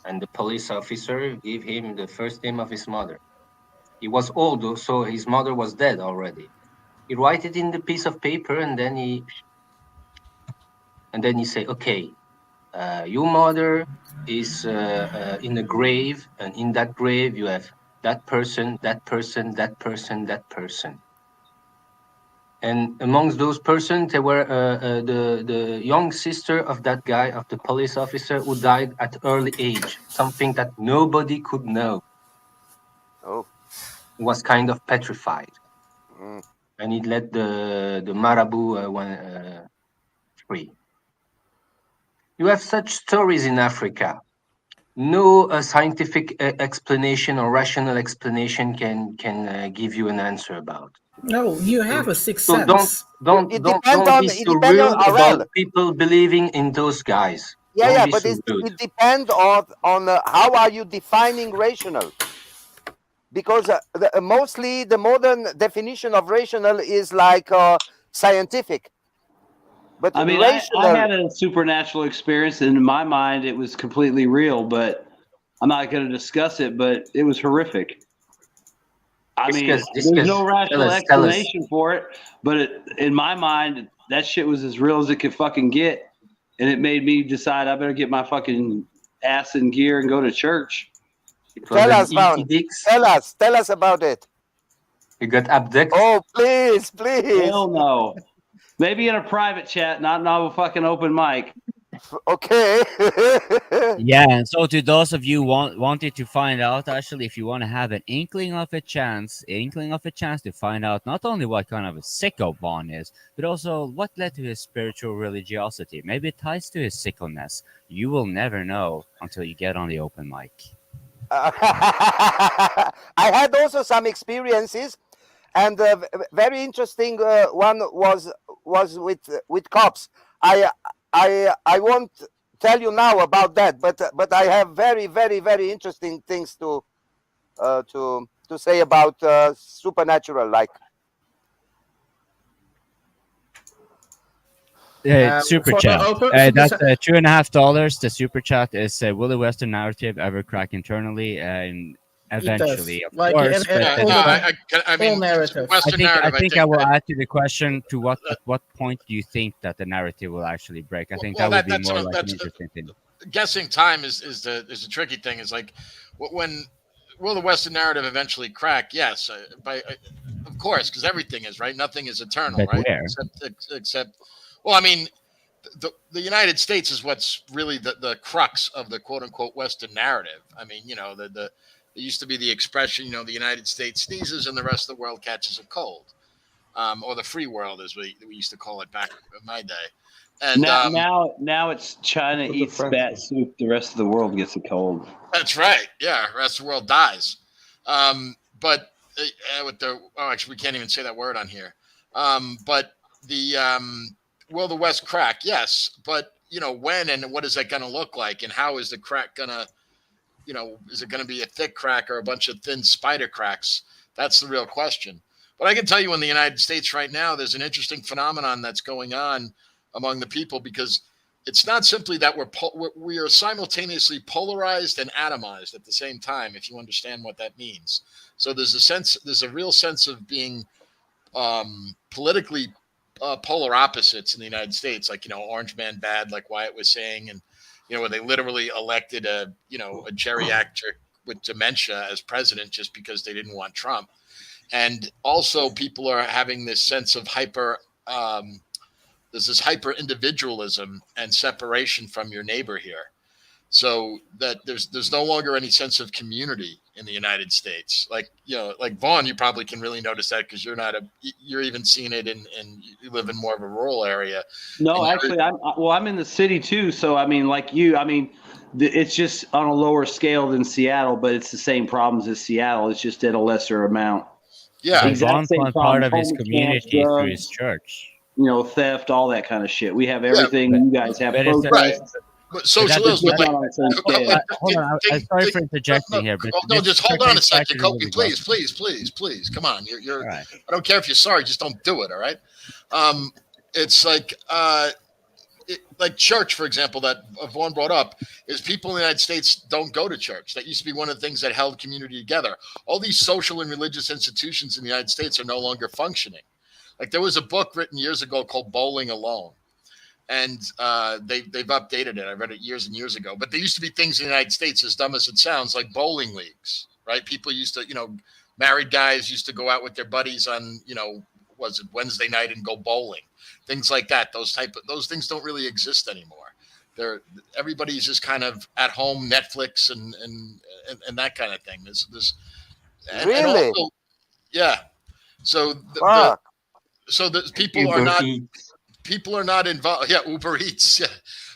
And the police officer gave him the first name of his mother. He was old, so his mother was dead already. He write it in the piece of paper, and then he say, "Okay, your mother is in a grave, and in that grave you have that person, that person, that person, that person. And amongst those persons, there were the young sister of that guy, of the police officer, who died at early age, something that nobody could know." Oh. He was kind of petrified. Mm. And he let the Marabu free. You have such stories in Africa. No scientific explanation or rational explanation can give you an answer about. No, you have a sixth So sense. don't be so rude about people believing in those guys. Yeah, Don't yeah, be but so rude. it depends on how are you defining rational. Because mostly the modern definition of rational is like scientific. But I mean, rational, I had a supernatural experience, and in my mind, it was completely real. But I'm not going to discuss it. But it was horrific. I mean, there's no rational explanation for it. But in my mind, that shit was as real as it could fucking get, and it made me decide I better get my fucking ass in gear and go to church. tell us about it. You got abducted? Oh, please. Hell no. Maybe in a private chat, not in a fucking open mic. Okay. Yeah, and so to those of you wanted to find out, actually, if you want to have an inkling of a chance to find out not only what kind of a sicko Vaughn is, but also what led to his spiritual religiosity. Maybe it ties to his sickleness. You will never know until you get on the open mic. I had also some experiences, and very interesting one was with cops. I won't tell you now about that, but I have very, very, very interesting things to say about supernatural, like. Super chat. That's $2.50. The super chat is will the Western narrative ever crack internally? And eventually, of like course. But I mean, narrative. Western narrative. I think I will add to the question to at what point do you think that the narrative will actually break? I think that would be more like an interesting thing. Guessing time is the tricky thing. Is like when will the Western narrative eventually crack? Yes, of course, because everything is right. Nothing is eternal, But right? where? Except, well, I mean, the United States is what's really the crux of the quote unquote Western narrative. I mean, you know, there used to be the expression, you know, the United States sneezes and the rest of the world catches a cold, or the free world, as we used to call it back in my day. And now it's China eats bat soup, the rest of the world gets a cold. That's right. Yeah, the rest of the world dies. But with actually, we can't even say that word on here. But will the West crack? Yes, but you know, when and what is that going to look like, and how is the crack going to, you know, is it going to be a thick crack or a bunch of thin spider cracks? That's the real question. But I can tell you, in the United States right now, there's an interesting phenomenon that's going on among the people, because it's not simply that we are simultaneously polarized and atomized at the same time, if you understand what that means. So there's a real sense of being politically polar opposites in the United States, like, you know, orange man bad, like Wyatt was saying, and, you know, where they literally elected a geriatric with dementia as president just because they didn't want Trump. And also people are having this sense of there's this hyper individualism and separation from your neighbor here. So that there's no longer any sense of community in the United States. Like, you know, like Vaughn, you probably can really notice that because you're even seeing it and you live in more of a rural area. No, actually, I'm in the city too. So, I mean, like you, I mean, it's just on a lower scale than Seattle, but it's the same problems as Seattle. It's just at a lesser amount. Yeah. Vaughn's one part of his community through his church. You know, theft, all that kind of shit. We have everything. You guys have protests. Right. But socialism, hold on. I'm sorry for interjecting here, but no, just hold on a second, Kobe. Please. Come on. You're right. I don't care if you're sorry. Just don't do it. All right. It's like like church, for example, that Vaughn brought up, is people in the United States don't go to church. That used to be one of the things that held community together. All these social and religious institutions in the United States are no longer functioning. Like, there was a book written years ago called Bowling Alone. And they've updated it. I read it years and years ago. But there used to be things in the United States, as dumb as it sounds, like bowling leagues, right? People used to, you know, married guys used to go out with their buddies on, you know, was it Wednesday night and go bowling, things like that. Those things don't really exist anymore. Everybody's just kind of at home, Netflix and that kind of thing. Really? And also, yeah. So the people are not involved. Yeah, Uber Eats. Yeah.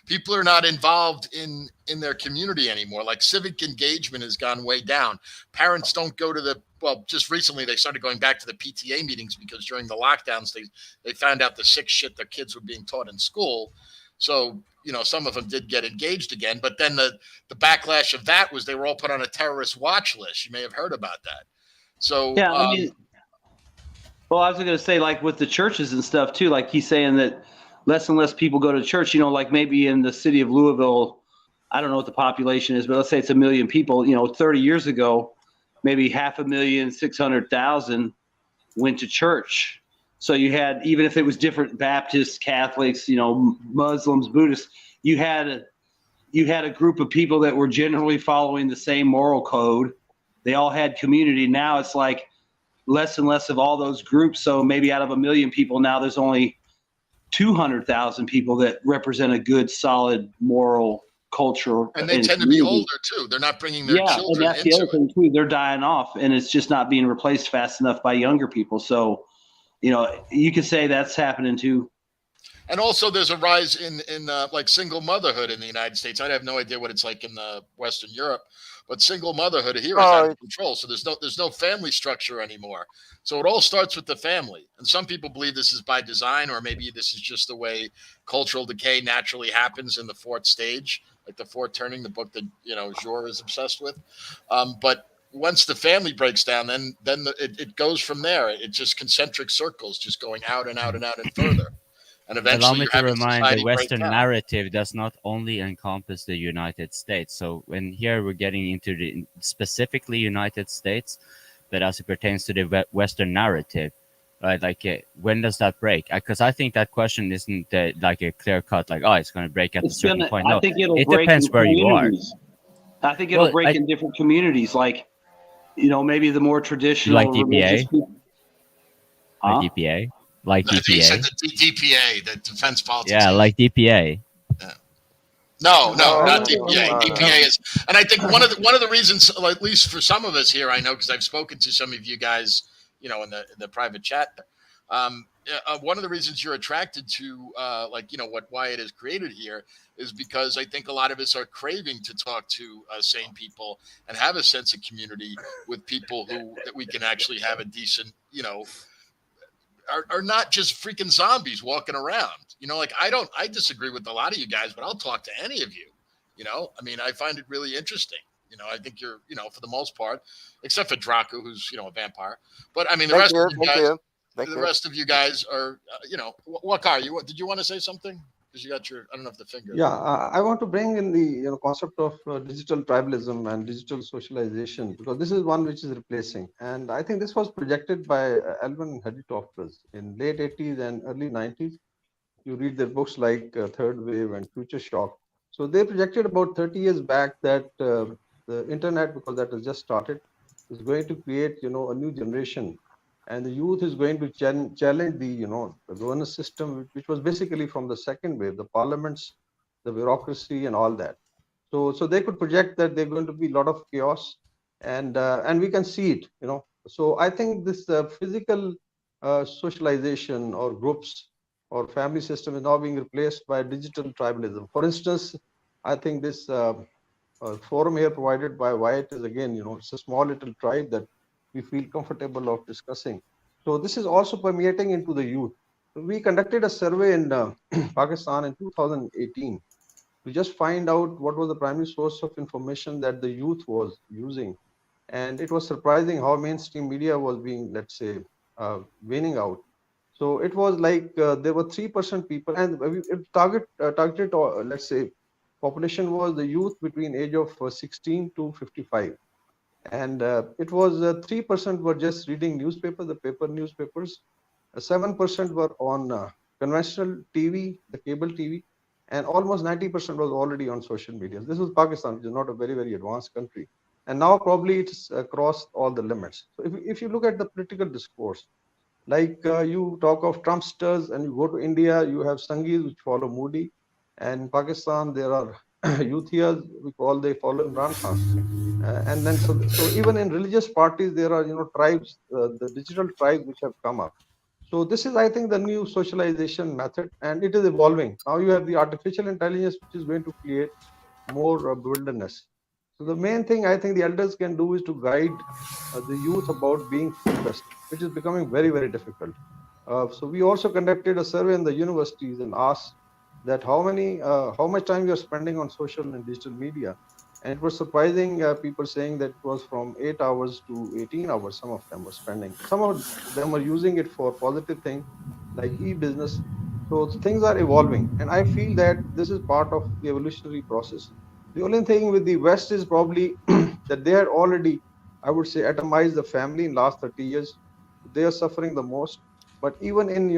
People are not involved in their community anymore. Like, civic engagement has gone way down. Parents don't go to just recently they started going back to the PTA meetings because during the lockdowns they found out the sick shit their kids were being taught in school. So, you know, some of them did get engaged again, but then the backlash of that was they were all put on a terrorist watch list. You may have heard about that. So yeah, I mean, well, I was going to say, like, with the churches and stuff too, like he's saying that less and less people go to church, you know, like maybe in the city of Louisville, I don't know what the population is, but let's say it's 1 million people, you know, 30 years ago, maybe 500,000, 600,000 went to church. So you had, even if it was different Baptists, Catholics, you know, Muslims, Buddhists, you had a group of people that were generally following the same moral code. They all had community. Now it's like less and less of all those groups. So maybe out of 1 million people now, there's only 200,000 people that represent a good, solid, moral culture. And they tend to be older too. They're not bringing their children and that's the other thing too. They're dying off, and it's just not being replaced fast enough by younger people. So, you know, you could say that's happening too. And also, there's a rise in like single motherhood in the United States. I have no idea what it's like in Western Europe, but single motherhood here is out of control. So there's no family structure anymore. So it all starts with the family. And some people believe this is by design, or maybe this is just the way cultural decay naturally happens in the fourth stage, like the fourth turning, the book that, you know, Jor is obsessed with. But once the family breaks down, then it goes from there. It's just concentric circles, just going out and out and out and further. And Allow eventually me you're to having remind, the society break Western down. narrative does not only encompass the United States. So when here we're getting into the specifically United States, but as it pertains to the Western narrative, right? Like, when does that break? Because I think that question isn't like a clear cut, like, oh, it's going to break at a certain point. I No, think it'll it break depends in where you are. communities. I think it'll Well, break in different communities, like, maybe the more traditional like religious DPA, people. like DPA, like He said DPA. the DPA, the Defense Politics Yeah, Agency. like DPA. No, I not want to, DPA. DPA is, and I think one of the reasons, at least for some of us here, I know because I've spoken to some of you guys, in the private chat. One of the reasons you're attracted to, what Wyatt has created here, is because I think a lot of us are craving to talk to sane people and have a sense of community with people that we can actually have a decent, are not just freaking zombies walking around. I disagree with a lot of you guys, but I'll talk to any of you. I find it really interesting. I think you're, for the most part, except for Draco, who's, a vampire. But the rest of you guys, rest of you guys are, Wakar, did you want to say something? Because you got I don't know if the finger. Yeah, I want to bring in the concept of digital tribalism and digital socialization, because this is one which is replacing. And I think this was projected by Alvin Hedgetopers in late 80s and early 90s. You read their books like Third Wave and Future Shock. So they projected about 30 years back that the internet, because that has just started, is going to create, a new generation. And the youth is going to challenge the governance system, which was basically from the second wave, the parliaments, the bureaucracy, and all that. So they could project that there's going to be a lot of chaos, and we can see it. So I think this physical socialization or groups or family system is now being replaced by digital tribalism. For instance, I think this forum here provided by Wyatt is, again, it's a small little tribe that we feel comfortable of discussing. So this is also permeating into the youth. We conducted a survey in Pakistan in 2018 to just find out what was the primary source of information that the youth was using. And it was surprising how mainstream media was being, let's say, winning out. So it was like there were 3% people, and targeted, let's say, population was the youth between age of 16 to 55. And it was 3% were just reading newspapers, the paper newspapers. 7% were on conventional TV, the cable TV, and almost 90% was already on social media. This was Pakistan, which is not a very, very advanced country. And now probably it's crossed all the limits. So if you look at the political discourse, like you talk of Trumpsters, and you go to India, you have Sanghis which follow Modi. And in Pakistan, there are Youthiyas, they follow Imran Khan. And then so even in religious parties, there are tribes, the digital tribes which have come up. So this is, I think, the new socialization method, and it is evolving. Now you have the artificial intelligence, which is going to create more wilderness. So the main thing I think the elders can do is to guide the youth about being focused, which is becoming very, very difficult. So we also conducted a survey in the universities and asked that how much time you are spending on social and digital media. And it was surprising, people saying that it was from 8 hours to 18 hours, some of them were spending. Some of them were using it for positive things like e-business. So things are evolving. And I feel that this is part of the evolutionary process. The only thing with the West is probably that they had already, I would say, atomized the family in last 30 years. They are suffering the most. But even in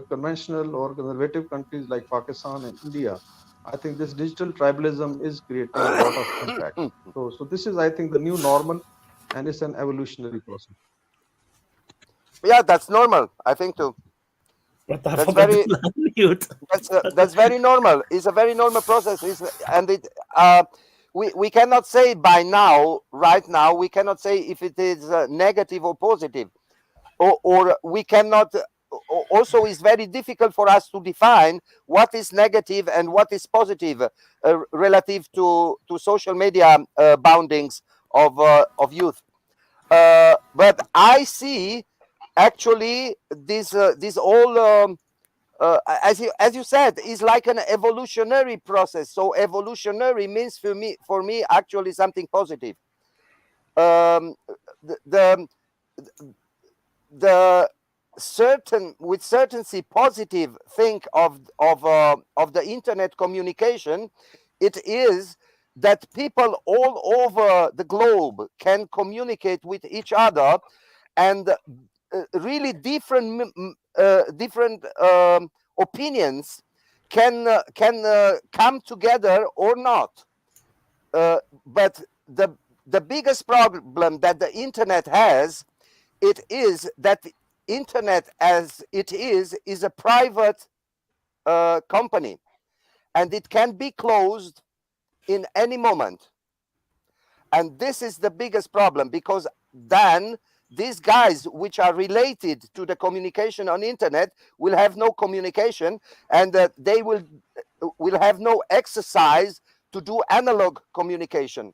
conventional or conservative countries like Pakistan and India, I think this digital tribalism is creating a lot of impact. So this is, I think, the new normal, and it's an evolutionary process. Yeah, that's normal, I think too. That's very that's very normal. It's a very normal process. We cannot say right now, we cannot say if it is negative or positive, or we cannot. Also, it's very difficult for us to define what is negative and what is positive relative to social media boundings of youth. But I see actually this all. As you said, is like an evolutionary process. So evolutionary means for me actually something positive. The certainty positive thing of the internet communication, it is that people all over the globe can communicate with each other, and really different opinions can come together or not. But the biggest problem that the internet has, it is that the internet as it is a private company, and it can be closed in any moment. And this is the biggest problem, because then these guys which are related to the communication on internet will have no communication, and they will have no exercise to do analog communication.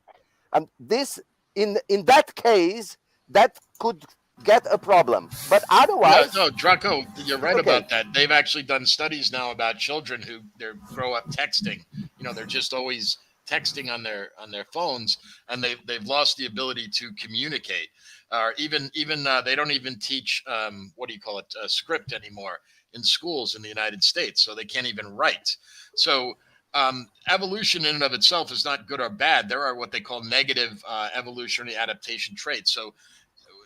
And this, in that case, that could get a problem. But otherwise, no, Draco, you're right about that. They've actually done studies now about children who grow up texting. You know, they're just always texting on their phones, and they've lost the ability to communicate. Or even they don't even teach script anymore in schools in the United States, so they can't even write. So evolution in and of itself is not good or bad. There are what they call negative evolutionary adaptation traits. So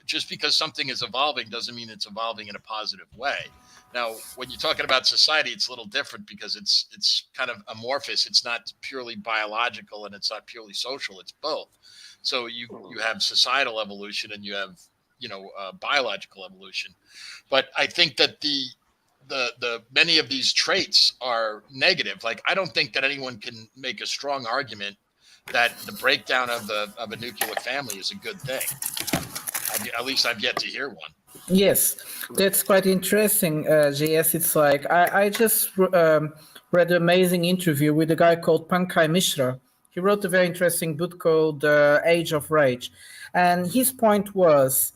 just because something is evolving doesn't mean it's evolving in a positive way. Now, when you're talking about society, it's a little different because it's kind of amorphous. It's not purely biological and it's not purely social. It's both. So you have societal evolution and you have biological evolution. But I think that the many of these traits are negative. Like, I don't think that anyone can make a strong argument that the breakdown of a nuclear family is a good thing. At least I've yet to hear one. Yes, that's quite interesting, JS. It's like I just read an amazing interview with a guy called Pankaj Mishra. He wrote a very interesting book called Age of Rage. And his point was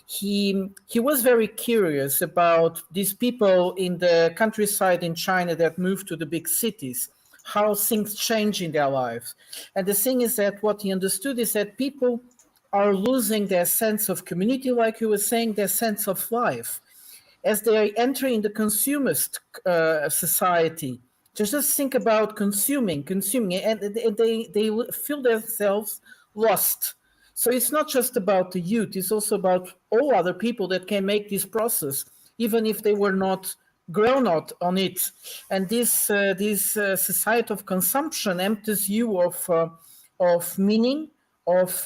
he was very curious about these people in the countryside in China that moved to the big cities, how things change in their lives. And the thing is that what he understood is that people are losing their sense of community, like you were saying, their sense of life. As they are entering the consumerist society, just think about consuming, and they feel themselves lost. So it's not just about the youth, it's also about all other people that can make this process, even if they were not grown out on it. And this society of consumption empties you of meaning, of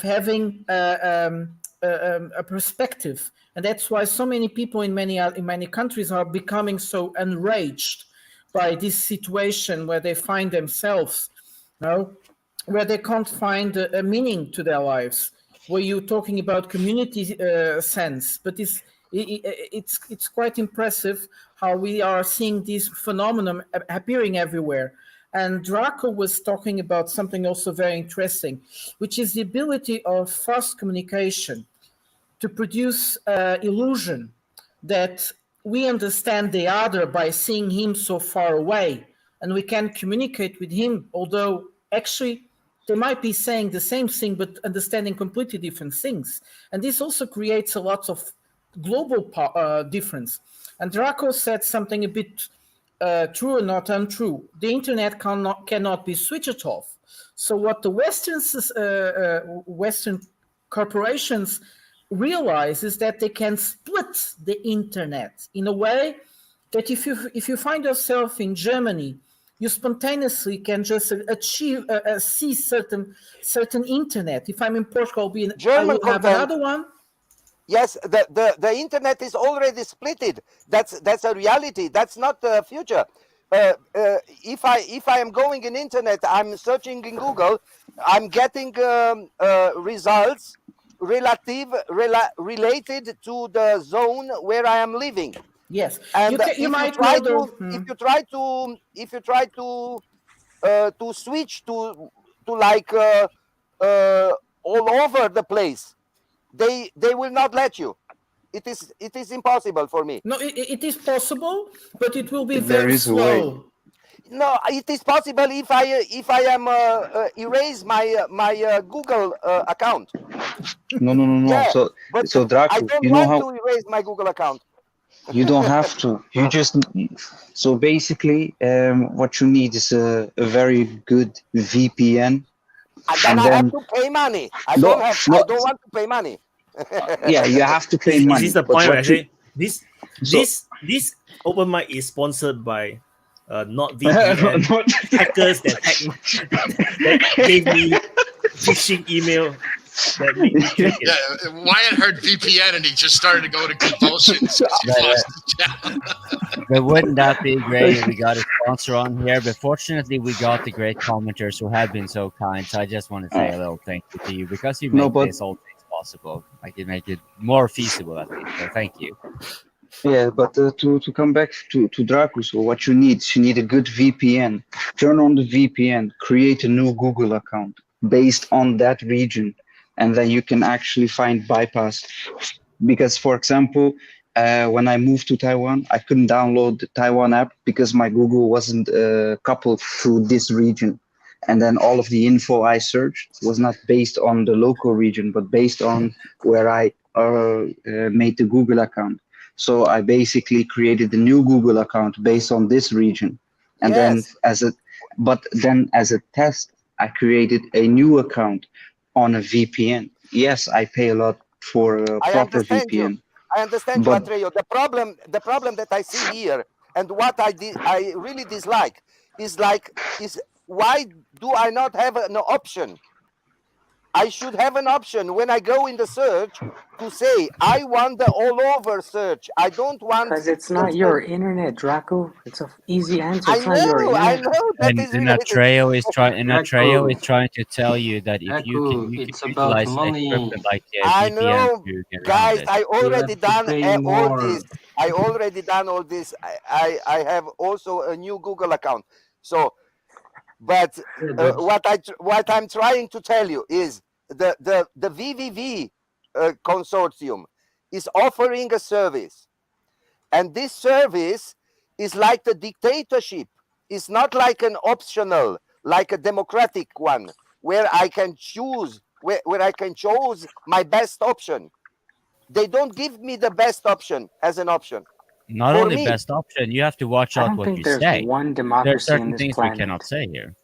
having a perspective, and that's why so many people in many countries are becoming so enraged by this situation where they find themselves, where they can't find a meaning to their lives. Where you're talking about community sense, but it's quite impressive how we are seeing this phenomenon appearing everywhere. And Draco was talking about something also very interesting, which is the ability of fast communication to produce illusion that we understand the other by seeing him so far away, and we can communicate with him, although actually they might be saying the same thing but understanding completely different things. And this also creates a lot of global difference. And Draco said something a bit true or not untrue. The internet cannot be switched off. So what the Western corporations realize is that they can split the internet in a way that if you find yourself in Germany, you spontaneously can just see certain internet. If I'm in Portugal, I will have another one. Yes, the internet is already splitted. That's a reality. That's not the future. If I am going in internet, I'm searching in Google, I'm getting results related to the zone where I am living. Yes, and if you try to switch to like all over the place, they will not let you. It is impossible for me. No, it is possible, but it will be very slow. No, it is possible if I am erase my Google account. No. Yeah, So but I Draco, don't you know want how to erase my Google account. you don't have to. You just so basically, what you need is a very good VPN, And then and I have then to pay money. I no, don't want to pay money. yeah, you have to pay Is money. this the But point, right? what you Actually, this so this open mic is sponsored by not VPN hackers that gave me phishing email that made me click it. Yeah, Wyatt heard VPN and he just started to go to convulsions because he lost the channel. But wouldn't that be great if we got a sponsor on here? But fortunately, we got the great commenters who have been so kind. So I just want to say a little thank you to you because you No, make but this all things possible. Like you make it more feasible at least. So thank you. yeah, but to come back to Draco, so what you need a good VPN. Turn on the VPN, create a new Google account based on that region, and then you can actually find bypass. Because, for example, when I moved to Taiwan, I couldn't download the Taiwan app because my Google wasn't coupled through this region. And then all of the info I searched was not based on the local region, but based on where I made the Google account. So I basically created a new Google account based on this region. And then as a test, I created a new account on a VPN. Yes, I pay a lot for a proper VPN. I understand you, But Atreo. The problem that I see here, and what I really dislike is why do I not have an option? I should have an option when I go in the search to say I want the all over search. I don't want Because it's not your internet, Draco. It's an easy answer. It's not your I internet. know. That And is really Atreo is trying. And Atreo Draco, is trying to tell you that if you can it's about utilize money. equipment like I VPN know, to get around guys. it. I You already have to done pay all more. this. I already done all this. I have also a new Google account. So, but what I'm trying to tell you is the VVV consortium is offering a service, and this service is like the dictatorship. It's not like an optional, like a democratic one, where I can choose, where I can choose my best option. They don't give me the best option as an option. Not For only me, best option, you have to watch I out don't what think you there's say. one There are democracy on certain this things we planet. cannot say here.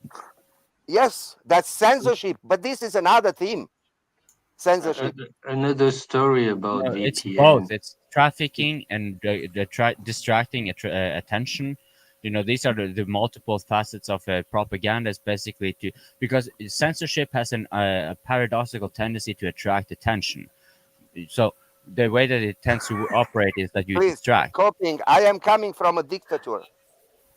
yes, that's censorship, but this is another theme. Censorship. Another story about No, VPN. it's both. It's trafficking and distracting attention. You know, these are the multiple facets of propaganda. Is basically because censorship has a paradoxical tendency to attract attention. So the way that it tends to operate is that you Please, distract. copying. I am coming from a dictator.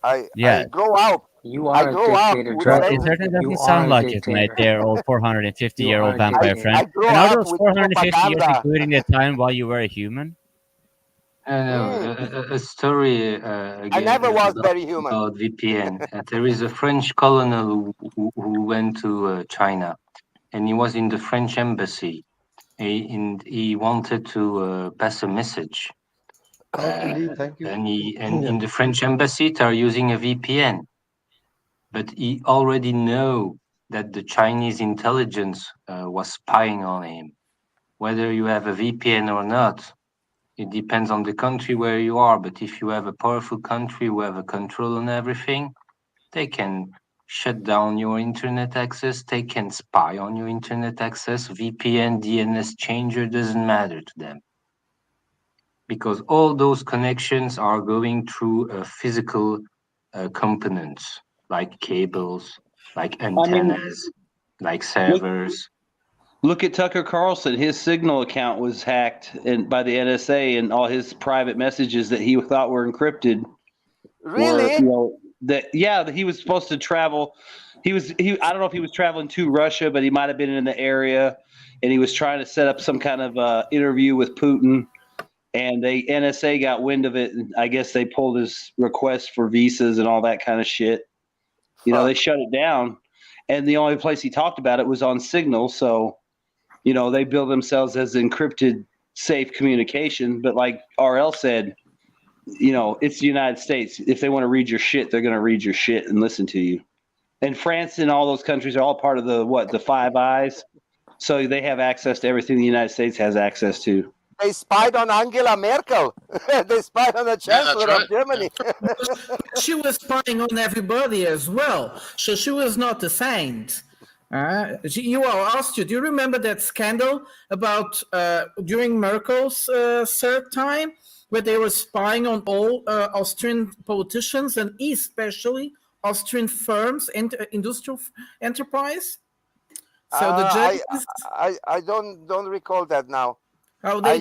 I Yeah. grow up. You I are a grow up dictator, with Well, it censorship. certainly You doesn't are sound a like it, mate. dictator. They're old You 450-year-old are a vampire dictator. friend. I grow And are up those with 450 years propaganda. including the time while you were a human? A story I again never was very human. about VPN. There is a French colonel who went to China, and he was in the French embassy. He wanted to pass a message. Thank you. And in the French embassy, they are using a VPN, but he already know that the Chinese intelligence was spying on him. Whether you have a VPN or not, it depends on the country where you are. But if you have a powerful country who have a control on everything, they can shut down your internet access. They can spy on your internet access. VPN, DNS changer doesn't matter to them, because all those connections are going through physical components like cables, like antennas, like servers. Look at Tucker Carlson. His Signal account was hacked by the NSA, and all his private messages that he thought were encrypted Really? were, that he was supposed to travel. I don't know if he was traveling to Russia, but he might have been in the area, and he was trying to set up some kind of interview with Putin. And the NSA got wind of it, and I guess they pulled his request for visas and all that kind of shit. You know, they shut it down, and the only place he talked about it was on Signal. So, you know, they build themselves as encrypted, safe communication. But like RL said, it's the United States. If they want to read your shit, they're going to read your shit and listen to you. And France and all those countries are all part of the Five Eyes. So they have access to everything the United States has access to. They spied on Angela Merkel. They spied on the Chancellor of Germany. She was spying on everybody as well. So she was not a saint. You all asked you, do you remember that scandal about during Merkel's third time, where they were spying on all Austrian politicians and especially Austrian firms and industrial enterprise? So the judges... I don't recall that now. Oh, I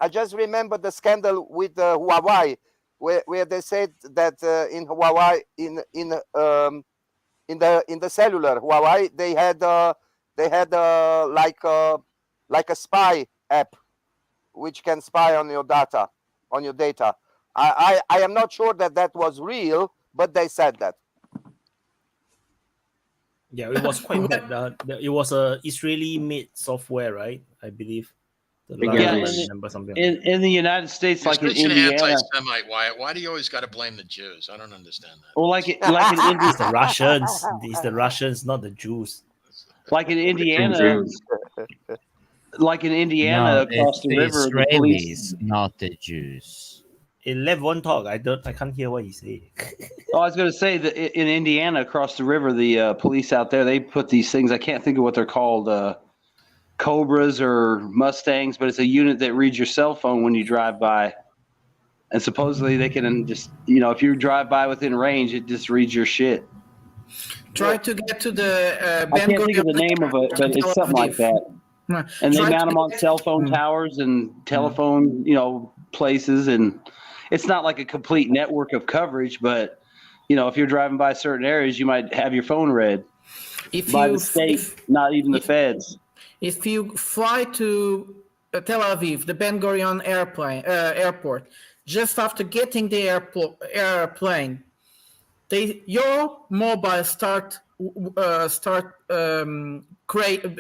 just remember the scandal with Huawei, where they said that in Huawei in the cellular Huawei they had like a spy app which can spy on your data. I am not sure that was real, but they said that. Yeah, it was quite bad. It was a Israeli-made software, right? I believe. Remember something. In the United States, You're like in such an Indiana, anti-Semite, Wyatt. Why do you always got to blame the Jews? I don't understand that. Well, like in India, it's the Russians. It's the Russians, not the Jews. Like in Indiana, across the river, Israelis, the police, not the Jews. Let one talk. I can't hear what he say. Oh, I was going to say that in Indiana, across the river, the police out there, they put these things. I can't think of what they're called, Cobras or Mustangs, but it's a unit that reads your cell phone when you drive by. And supposedly they can just, if you drive by within range, it just reads your shit. Try to get to the. I can't think of the name of it, but it's something like that. And they mount them on cell phone towers and telephone, places, and it's not like a complete network of coverage, but if you're driving by certain areas, you might have your phone read by the state, not even the feds. If you fly to Tel Aviv, the Ben Gurion airport, just after getting the airplane, your mobile start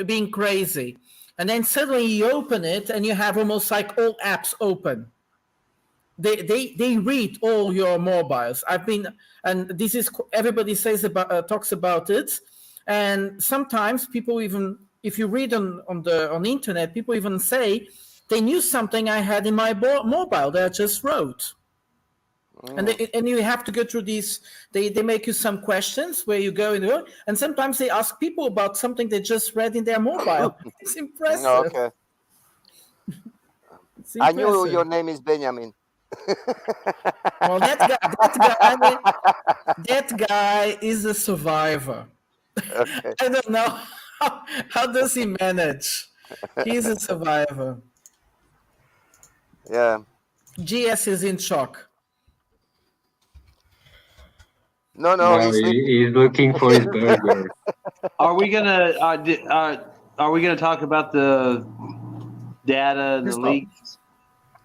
being crazy, and then suddenly you open it and you have almost like all apps open. They read all your mobiles. And this is everybody talks about it, and sometimes people even, if you read on the internet, people even say they knew something I had in my mobile that I just wrote. And you have to go through these. They make you some questions where you go in, and sometimes they ask people about something they just read in their mobile. It's impressive. Okay. I knew your name is Benjamin. Well, that guy is a survivor. Okay. I don't know how does he manage. He's a survivor. Yeah. GS is in shock. No, he's looking for his burger. Are we gonna talk about the data, the leaks?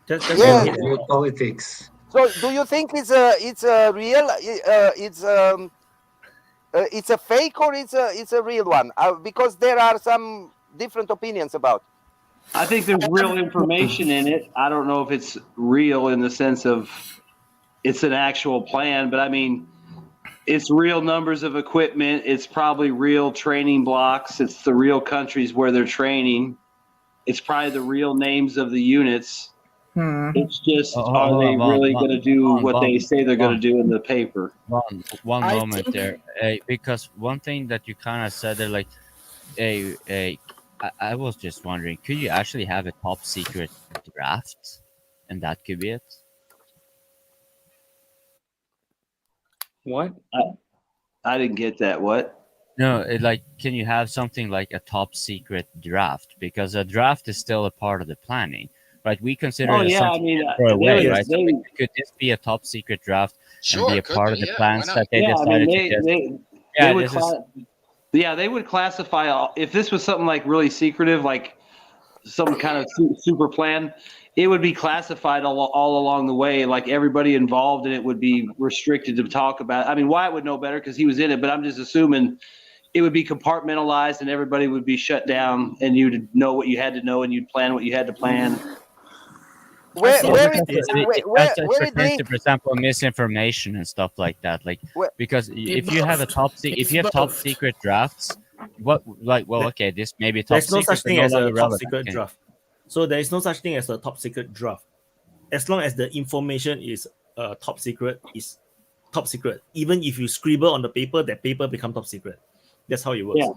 Geopolitics. So, do you think it's a real? It's a fake or it's a real one? Because there are some different opinions about. I think there's real information in it. I don't know if it's real in the sense of it's an actual plan, but I mean, it's real numbers of equipment. It's probably real training blocks. It's the real countries where they're training. It's probably the real names of the units. It's just, are they really going to do what they say they're going to do in the paper? One moment there, because one thing that you kind of said there, like, I was just wondering, could you actually have a top secret draft, and that could be it? What? I didn't get that. What? No, can you have something like a top secret draft? Because a draft is still a part of the planning, right? We consider it something far away, right? So could this be a top secret draft and be a part of the plans that they decided to do? They would classify if this was something like really secretive, like some kind of super plan. It would be classified all along the way. Like everybody involved in it would be restricted to talk about. I mean, Wyatt would know better because he was in it, but I'm just assuming it would be compartmentalized and everybody would be shut down and you'd know what you had to know and you'd plan what you had to plan. where it pertains to, for example, misinformation and stuff like that. Like, because if you have top secret drafts, okay, this may be top there's no secret, such thing no as a longer top relevant. secret draft. So there is no such thing as a top secret draft. As long as the information is top secret, is top secret. Even if you scribble on the paper, that paper become top secret. That's how it works. Yeah.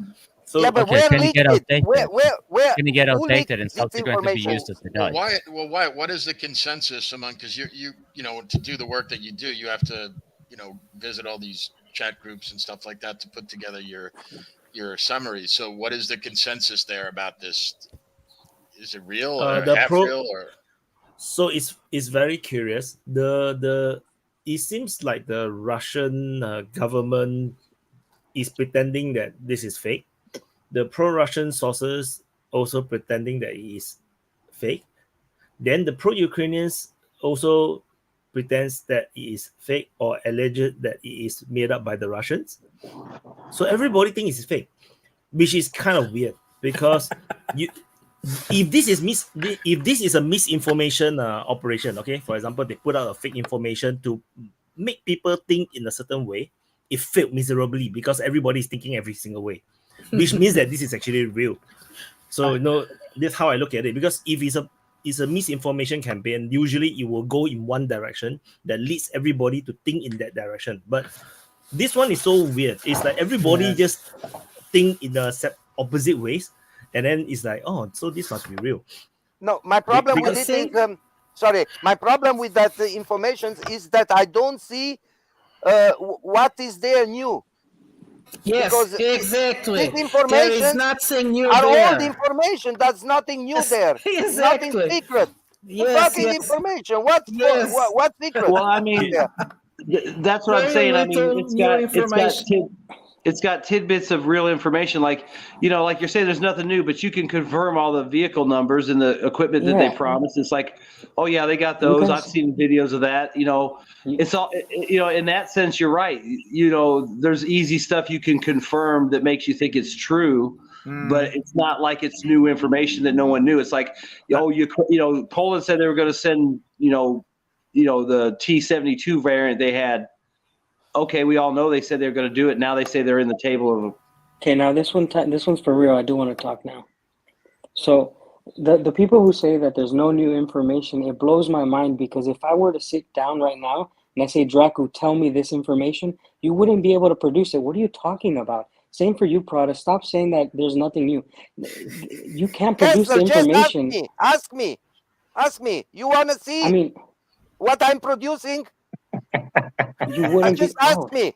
So Yeah, but okay, where can you leaked get it? outdated? Where Can you get who leaked outdated and this subsequently be information? used as a die? Wyatt, what is the consensus among? Because you know, to do the work that you do, you have to, you know, visit all these chat groups and stuff like that to put together your summary. So what is the consensus there about this? Is it real or half real or? So it's very curious. It seems like the Russian government is pretending that this is fake. The pro-Russian sources also pretending that it is fake. Then the pro-Ukrainians also pretends that it is fake or alleged that it is made up by the Russians. So everybody thinks it's fake, which is kind of weird because if this is a misinformation operation, okay, for example, they put out a fake information to make people think in a certain way, it failed miserably because everybody is thinking every single way, which means that this is actually real. So that's how I look at it. Because if it's a misinformation campaign, usually it will go in one direction that leads everybody to think in that direction. But this one is so weird. It's like everybody just think in the opposite ways, and then it's like, oh, so this must be real. No, my problem with it is my problem with that information is that I don't see what is there new. Yes, because exactly. This information there is nothing new are there. old information. That's nothing new there. Exactly. Nothing secret. Yes, Fucking yes. information. What secret? Well, I mean, that's what I'm saying. I mean, it's got tidbits of real information. Like, you know, like you're saying, there's nothing new, but you can confirm all the vehicle numbers and the equipment that they promised. It's like, oh yeah, they got those. I've seen videos of that. You know, it's all, you know, in that sense, you're right. You know, there's easy stuff you can confirm that makes you think it's true. But it's not like it's new information that no one knew. It's like, oh, you know, Poland said they were going to send, you know, the T-72 variant they had. Okay, we all know they said they're going to do it. Now they say they're in the table of. Okay, now this one's for real. I do want to talk now. So the people who say that there's no new information, it blows my mind, because if I were to sit down right now and I say, Dracu, tell me this information, you wouldn't be able to produce it. What are you talking about? Same for you, Prada. Stop saying that there's nothing new. You can't produce the information. Just ask me. You want to see what I'm producing? You wouldn't just ask me.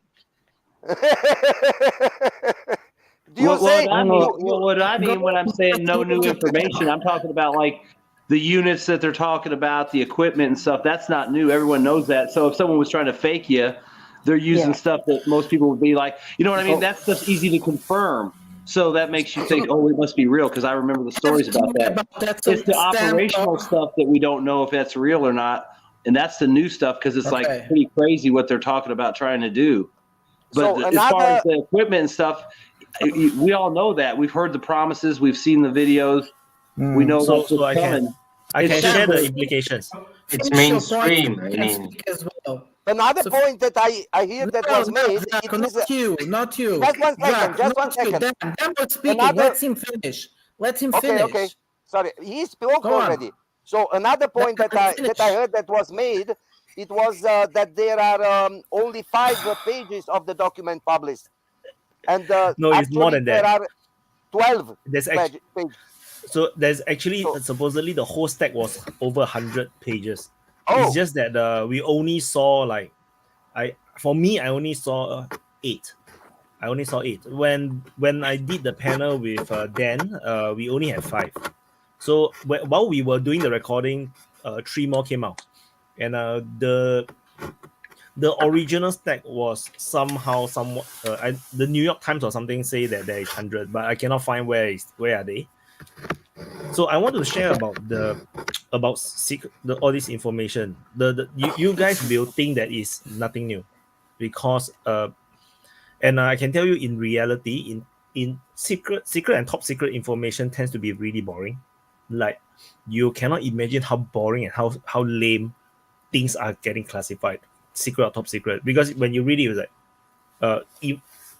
Do you say? What I mean when I'm saying no new information, I'm talking about like the units that they're talking about, the equipment and stuff. That's not new. Everyone knows that. So if someone was trying to fake you, they're using stuff that most people would be like, you know what I mean? That's just easy to confirm. So that makes you think, oh, it must be real, because I remember the stories about that. It's the operational stuff that we don't know if that's real or not. And that's the new stuff, because it's like pretty crazy what they're talking about trying to do. But as far as the equipment and stuff, we all know that. We've heard the promises. We've seen the videos. We know what's coming. I can share the implications. It's mainstream. I mean, another point that I hear that was made. Not you. Just one second. Dan was speaking. Let him finish. Okay. Sorry, he spoke already. So another point that I heard that was made, it was that there are only 5 pages of the document published, and no, it's more than that. There are 12 pages. So there's actually supposedly the whole stack was over 100 pages. It's just that we only saw I only saw 8. I only saw 8. When I did the panel with Dan, we only had 5. So while we were doing the recording, 3 more came out, and the original stack was somewhat. The New York Times or something say that there is 100, but I cannot find where are they. So I want to share about all this information. You guys will think that is nothing new, because and I can tell you, in reality, in secret and top secret information tends to be really boring. Like, you cannot imagine how boring and how lame things are getting classified, secret or top secret. Because when you read it, it's like,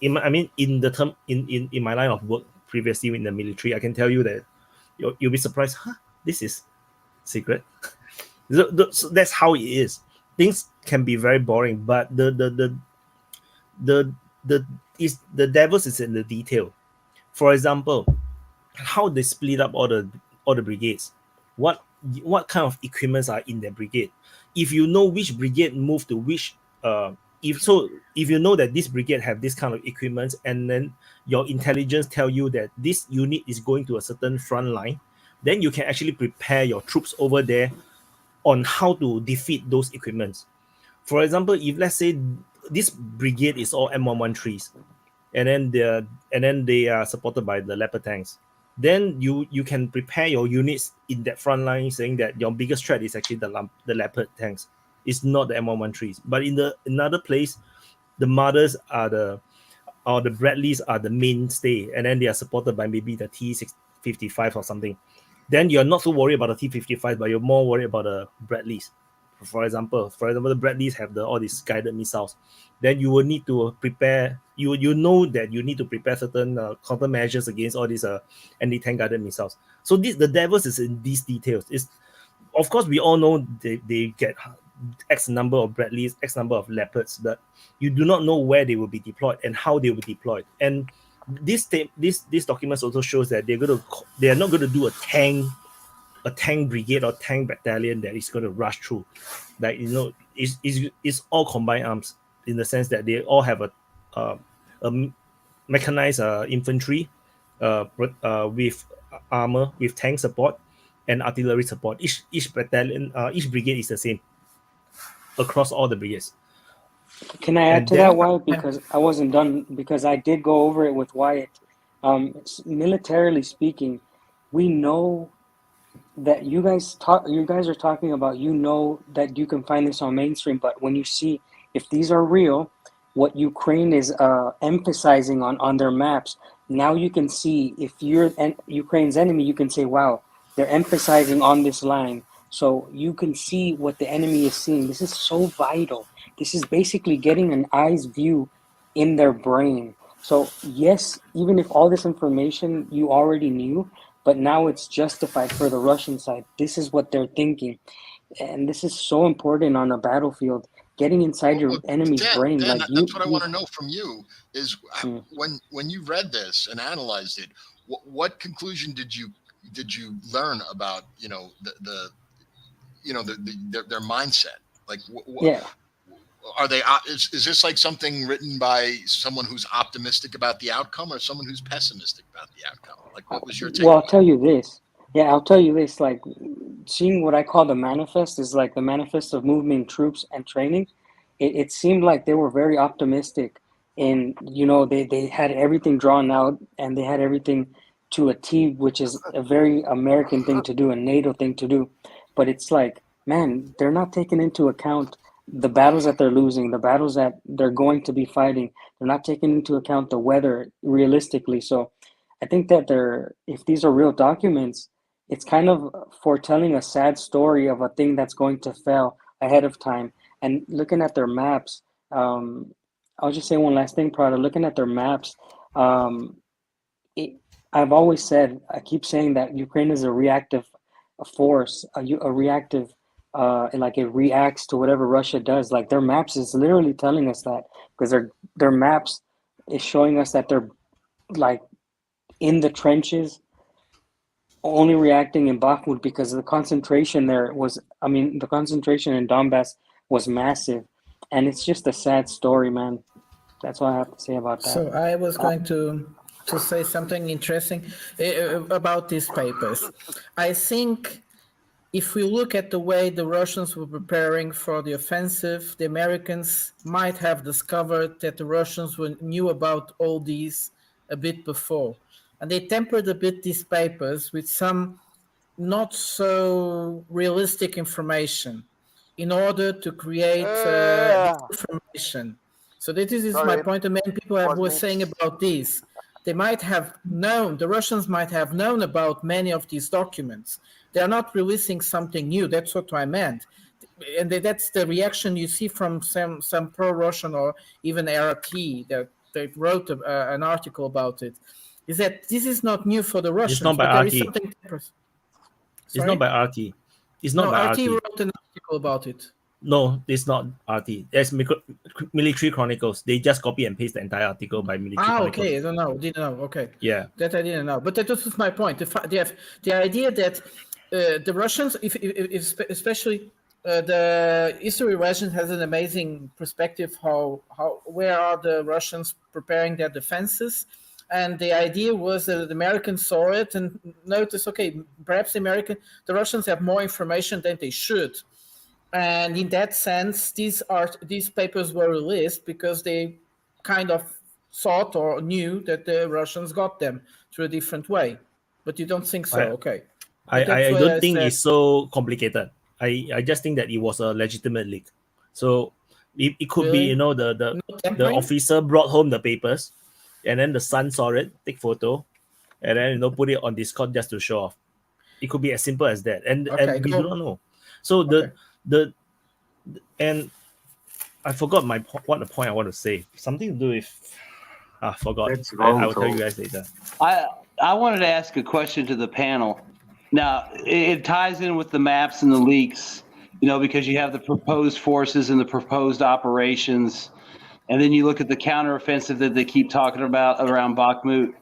in the term in my line of work previously in the military, I can tell you that you'll be surprised. Huh? This is secret. So that's how it is. Things can be very boring, but the devils is in the detail. For example, how they split up all the brigades, what kind of equipments are in the brigade. If you know which brigade moved to which, if you know that this brigade have this kind of equipment, and then your intelligence tell you that this unit is going to a certain front line, then you can actually prepare your troops over there on how to defeat those equipments. For example, if let's say this brigade is all M113s, and then they are supported by the Leopard tanks, then you can prepare your units in that front line, saying that your biggest threat is actually the Leopard tanks. It's not the M113s. But in another place, the Mothers are the Bradleys are the mainstay, and then they are supported by maybe the T-55 or something. Then you're not so worried about the T-55, but you're more worried about the Bradleys. For example, the Bradleys have all these guided missiles. Then you will need to prepare. You know that you need to prepare certain countermeasures against all these anti-tank guided missiles. So the devils is in these details. Of course, we all know they get X number of Bradleys, X number of Leopards, but you do not know where they will be deployed and how they will be deployed. And this documents also shows that they are not going to do a tank brigade or tank battalion that is going to rush through. Like, it's all combined arms, in the sense that they all have a mechanized infantry with armor, with tank support and artillery support. Each battalion, each brigade is the same across all the brigades. Can I add to that, Wyatt? Because I wasn't done, because I did go over it with Wyatt. Militarily speaking, we know that you guys are talking about, that you can find this on mainstream, but when you see if these are real, what Ukraine is emphasizing on their maps, now you can see, if you're Ukraine's enemy, you can say, wow, they're emphasizing on this line. So you can see what the enemy is seeing. This is so vital. This is basically getting an eye's view in their brain. So yes, even if all this information you already knew, but now it's justified for the Russian side. This is what they're thinking. And this is so important on a battlefield, getting inside your enemy's brain. Dan, Like that's what I want to know from you is when you read this and analyzed it, what conclusion did you learn about, their mindset? Like, are they, is this like something written by someone who's optimistic about the outcome or someone who's pessimistic about the outcome? Like, what was your take? Well, I'll tell you this. I'll tell you this. Like, seeing what I call the manifest is like the manifest of movement, troops, and training. It seemed like they were very optimistic, and they had everything drawn out, and they had everything to a T, which is a very American thing to do, a NATO thing to do. But it's like, man, they're not taking into account the battles that they're losing, the battles that they're going to be fighting. They're not taking into account the weather realistically. So I think that if these are real documents, it's kind of foretelling a sad story of a thing that's going to fail ahead of time. And looking at their maps, I'll just say one last thing, Prada. Looking at their maps, I've always said, I keep saying that Ukraine is a reactive force, a reactive, like it reacts to whatever Russia does. Like, their maps is literally telling us that, because their maps is showing us that they're like in the trenches, only reacting in Bakhmut, because the concentration the concentration in Donbass was massive. And it's just a sad story, man. That's what I have to say about that. So I was going to say something interesting about these papers. I think if we look at the way the Russians were preparing for the offensive, the Americans might have discovered that the Russians knew about all these a bit before. And they tempered a bit these papers with some not so realistic information in order to create this information. So this is my point, and many people were saying about this. they might have known, the Russians might have known about many of these documents. They are not releasing something new. That's what I meant. And that's the reaction you see from some pro-Russian or even RT that they wrote an article about it, is that this is not new for the Russians. It's not by but there RT. is something. It's not by RT. It's not no, by RT RT. wrote an article about it. No, it's not RT. There's Military Chronicles. They just copy and paste the entire article by Military Chronicles. Okay. I don't know. Didn't know. Okay. Yeah. That I didn't know. But that was my point. The idea that the Russians, if especially the history Russian has an amazing perspective where are the Russians preparing their defenses. And the idea was that the Americans saw it and noticed, okay, perhaps the Russians have more information than they should. And in that sense, these papers were released because they kind of thought or knew that the Russians got them through a different way. But you don't think so, okay? I don't think it's so complicated. I just think that it was a legitimate leak. So it could be, the officer brought home the papers, and then the son saw it, take photo, and then put it on Discord just to show off. It could be as simple as that, and we do not know. So and I forgot what the point I want to say. Something to do with I forgot. I will tell you guys later. I wanted to ask a question to the panel. Now it ties in with the maps and the leaks, because you have the proposed forces and the proposed operations, and then you look at the counteroffensive that they keep talking about around Bakhmut.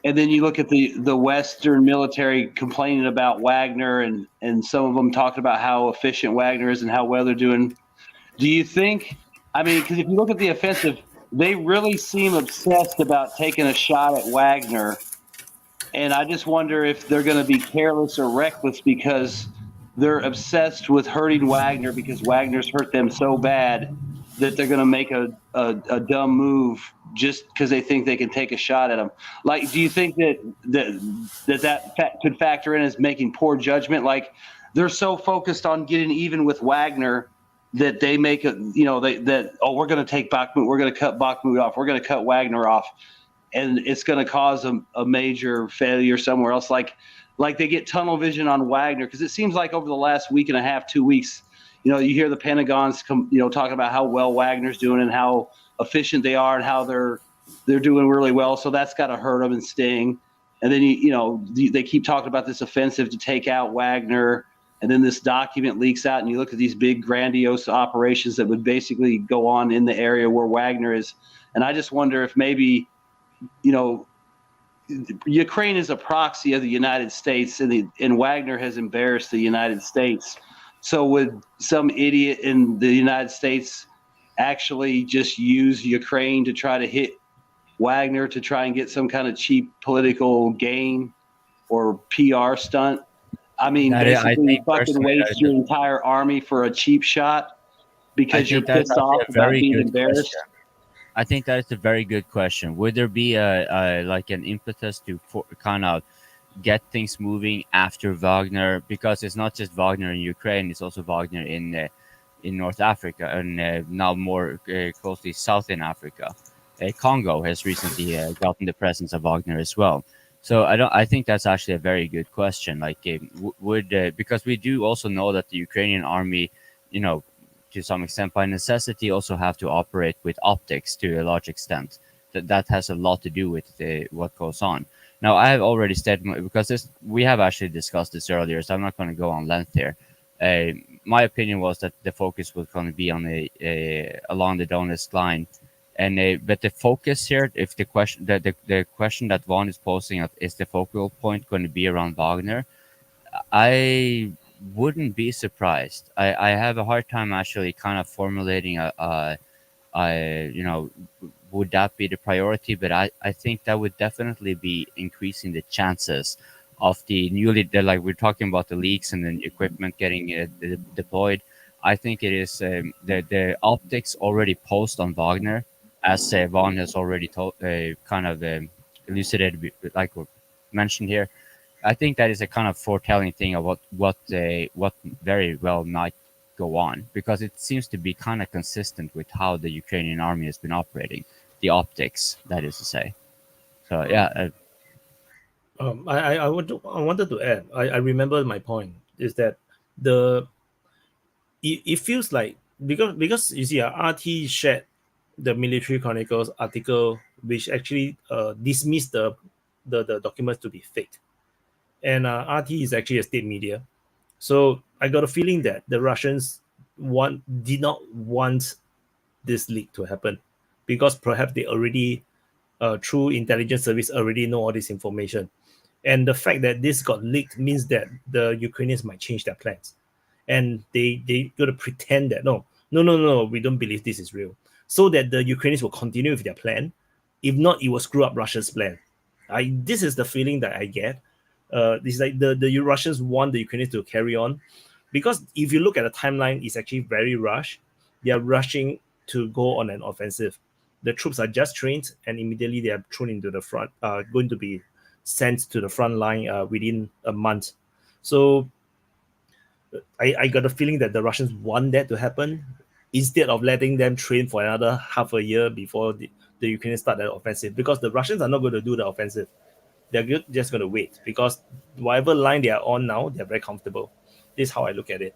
And then you look at the Western military complaining about Wagner, and some of them talking about how efficient Wagner is and how well they're doing. Do you think, because if you look at the offensive, they really seem obsessed about taking a shot at Wagner. And I just wonder if they're going to be careless or reckless because they're obsessed with hurting Wagner because Wagner's hurt them so bad that they're going to make a dumb move just because they think they can take a shot at him. Like, do you think that could factor in as making poor judgment? Like, they're so focused on getting even with Wagner that they make we're going to take Bakhmut, we're going to cut Bakhmut off, we're going to cut Wagner off, and it's going to cause a major failure somewhere else. Like they get tunnel vision on Wagner because it seems like over the last week and a half, 2 weeks, you hear the Pentagon's talking about how well Wagner's doing and how efficient they are and how they're doing really well. So that's got to hurt them and sting. And then they keep talking about this offensive to take out Wagner, and then this document leaks out, and you look at these big grandiose operations that would basically go on in the area where Wagner is. And I just wonder if maybe Ukraine is a proxy of the United States, and Wagner has embarrassed the United States. So would some idiot in the United States actually just use Ukraine to try to hit Wagner to try and get some kind of cheap political gain or PR stunt? Basically fucking waste your entire army for a cheap shot because you're pissed off about being embarrassed? I think that is a very good question. Would there be an impetus to kind of get things moving after Wagner? Because it's not just Wagner in Ukraine; it's also Wagner in North Africa and now more closely Southern Africa. Congo has recently gotten the presence of Wagner as well. So I think that's actually a very good question. Like, because we do also know that the Ukrainian army, to some extent by necessity, also have to operate with optics to a large extent. That has a lot to do with what goes on. Now, I have already said, because we have actually discussed this earlier, so I'm not going to go on length here. My opinion was that the focus was going to be on along the Donetsk line. But the focus here, if the question that Vaughn is posing, is the focal point going to be around Wagner, I wouldn't be surprised. I have a hard time actually kind of formulating would that be the priority? But I think that would definitely be increasing the chances of like we're talking about the leaks and then equipment getting deployed. I think it is the optics already posed on Wagner, as Vaughn has already elucidated, like mentioned here. I think that is a kind of foretelling thing of what very well might go on, because it seems to be kind of consistent with how the Ukrainian army has been operating. The optics, that is to say. So yeah. I wanted to add. I remember my point is that it feels like because you see, RT shared the Military Chronicles article, which actually dismissed the documents to be fake, and RT is actually a state media, so I got a feeling that the Russians did not want this leak to happen, because perhaps they already through intelligence service already know all this information, and the fact that this got leaked means that the Ukrainians might change their plans, and they got to pretend that no, we don't believe this is real, so that the Ukrainians will continue with their plan. If not, it will screw up Russia's plan. This is the feeling that I get. It's like the Russians want the Ukrainians to carry on, because if you look at the timeline, it's actually very rushed. They are rushing to go on an offensive. The troops are just trained, and immediately they are thrown into the front, going to be sent to the front line within a month. So I got a feeling that the Russians want that to happen, instead of letting them train for another half a year before the Ukrainians start the offensive, because the Russians are not going to do the offensive. They're just going to wait, because whatever line they are on now, they're very comfortable. This is how I look at it.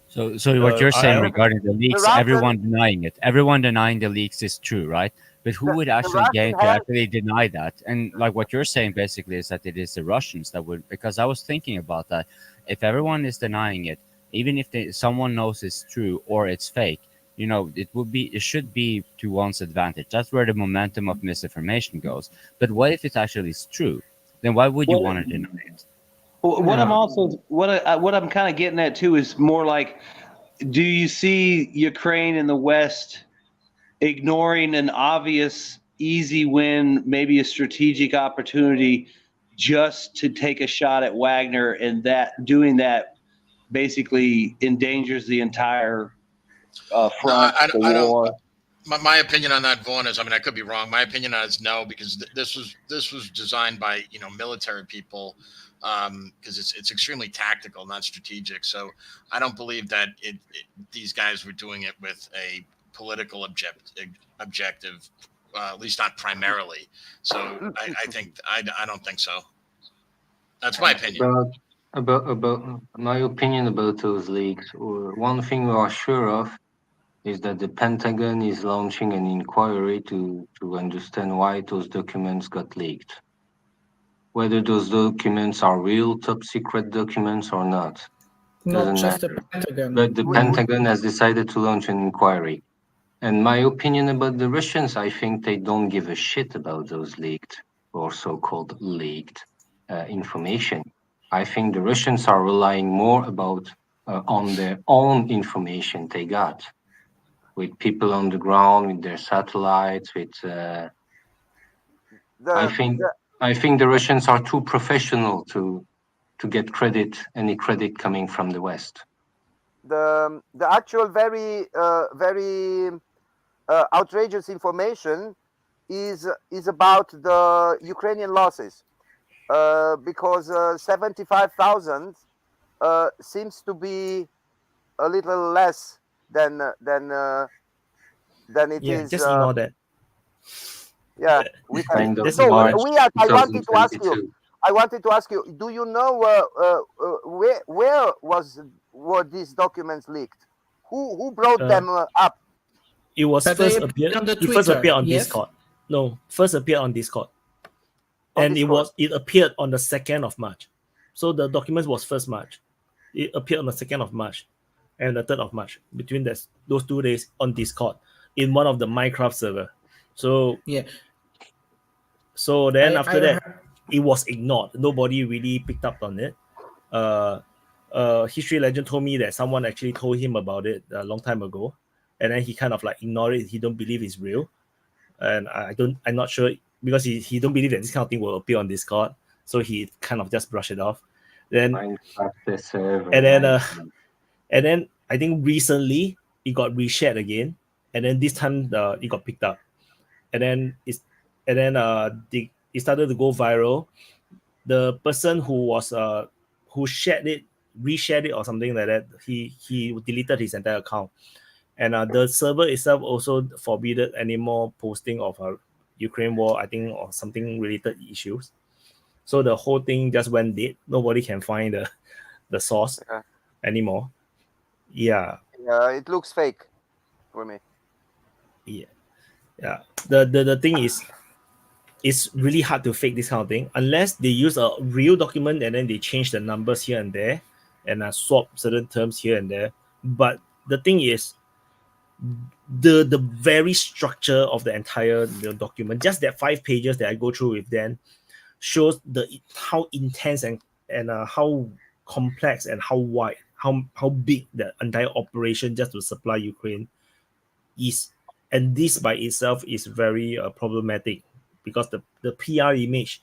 So what you're saying regarding the leaks, everyone denying it, everyone denying the leaks is true, right? But who would actually gain to actually deny that? And like what you're saying basically is that it is the Russians that would, because I was thinking about that. If everyone is denying it, even if someone knows it's true or it's fake, it should be to one's advantage. That's where the momentum of misinformation goes. But what if it actually is true? Then why would you want to deny it? What I'm kind of getting at too is more like, do you see Ukraine and the West ignoring an obvious easy win, maybe a strategic opportunity, just to take a shot at Wagner, and that doing that basically endangers the entire front? I don't. My opinion on that, Vaughn, is, I could be wrong. My opinion on it is no, because this was designed by military people, because it's extremely tactical, not strategic. So I don't believe that these guys were doing it with a political objective, at least not primarily. So I don't think so. That's my opinion. About my opinion about those leaks, or one thing we are sure of is that the Pentagon is launching an inquiry to understand why those documents got leaked. Whether those documents are real top secret documents or not, doesn't matter. The Pentagon. But the Pentagon has decided to launch an inquiry. And my opinion about the Russians, I think they don't give a shit about those leaked or so-called leaked information. I think the Russians are relying more on their own information they got, with people on the ground, with their satellites, with. I think the Russians are too professional to get any credit coming from the West. The actual very outrageous information is about the Ukrainian losses, because 75,000 seems to be a little less than it is. Just ignore that. Yeah, Wyatt, I wanted to ask you. Do you know where were these documents leaked? Who brought them up? It was first appeared on yes? Discord. No, first appeared on Discord, and it appeared on the 2nd of March. So the documents was 1st March. It appeared on the 2nd of March, and the 3rd of March. Between those 2 days on Discord, in one of the Minecraft server. So yeah. So then after that, it was ignored. Nobody really picked up on it. History legend told me that someone actually told him about it a long time ago, and then he kind of like ignored it. He don't believe it's real, and I'm not sure, because he don't believe that this kind of thing will appear on Discord, so he kind of just brushed it off. Then and then I think recently it got reshared again, and then this time it got picked up, and then it started to go viral. The person who shared it, reshared it or something like that, he deleted his entire account, and the server itself also forbidden any more posting of Ukraine war, I think, or something related issues. So the whole thing just went dead. Nobody can find the source anymore. Yeah. It looks fake for me. Yeah. The thing is, it's really hard to fake this kind of thing unless they use a real document and then they change the numbers here and there and swap certain terms here and there. But the thing is, the very structure of the entire document, just that 5 pages that I go through with them, shows how intense and how complex and how wide, how big the entire operation just to supply Ukraine is. And this by itself is very problematic, because the PR image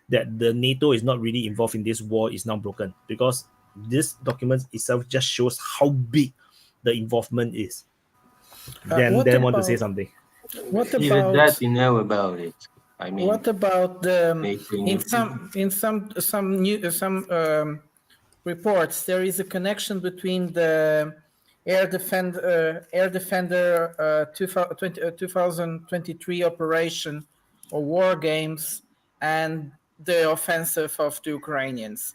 that the NATO is not really involved in this war is now broken, because this document itself just shows how big the involvement is. Then want to say something. What about even that you know about it? I mean, what about in some reports there is a connection between the Air Defender 2023 operation or war games and the offensive of the Ukrainians.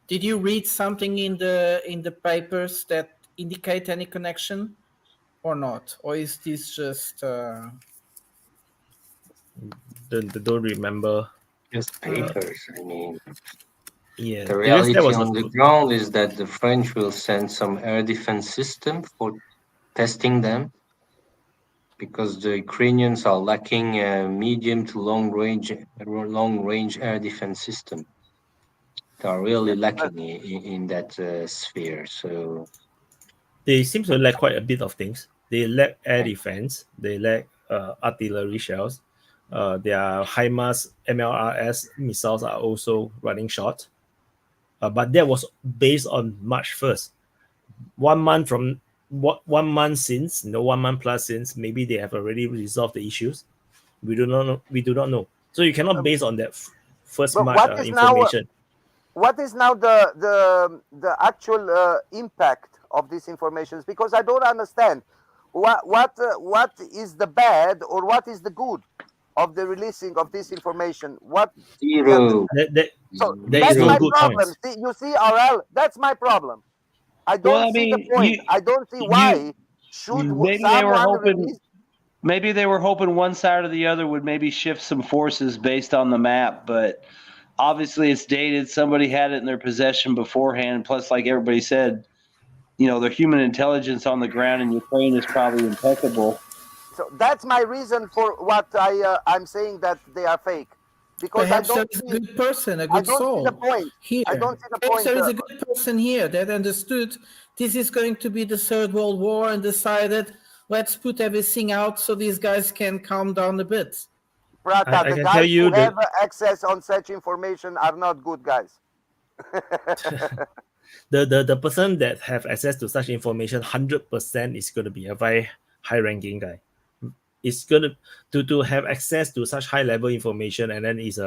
Did you read something in the papers that indicate any connection or not? Or is this just don't remember? Just papers. I mean, yeah. The reality on the ground is that the French will send some air defense system for testing them, because the Ukrainians are lacking a medium to long range air defense system. They are really lacking in that sphere. So they seem to lack quite a bit of things. They lack air defense. They lack artillery shells. Their HIMARS MLRS missiles are also running short. But that was based on March 1st. 1 month from 1 month since, 1 month plus since, maybe they have already resolved the issues. We do not know. So you cannot base on that first March information. What is now the actual impact of these informations? Because I don't understand what is the bad or what is the good of the releasing of this information. Zero. So that's my problem. See, you see, RL, that's my problem. I don't see the point. I don't see why should someone release. Maybe they were hoping one side or the other would maybe shift some forces based on the map, but obviously it's dated. Somebody had it in their possession beforehand. Plus, like everybody said, the human intelligence on the ground in Ukraine is probably impeccable. So that's my reason for what I'm saying that they are fake. Because perhaps there is a good person, a good soul. I don't see the point. Here. I don't see the point. There is a good person here that understood this is going to be the Third World War and decided, let's put everything out so these guys can calm down a bit. Prata, the guys who have access on such information are not good guys. The person that have access to such information, 100% is going to be a very high-ranking guy. It's going to have access to such high-level information, and then is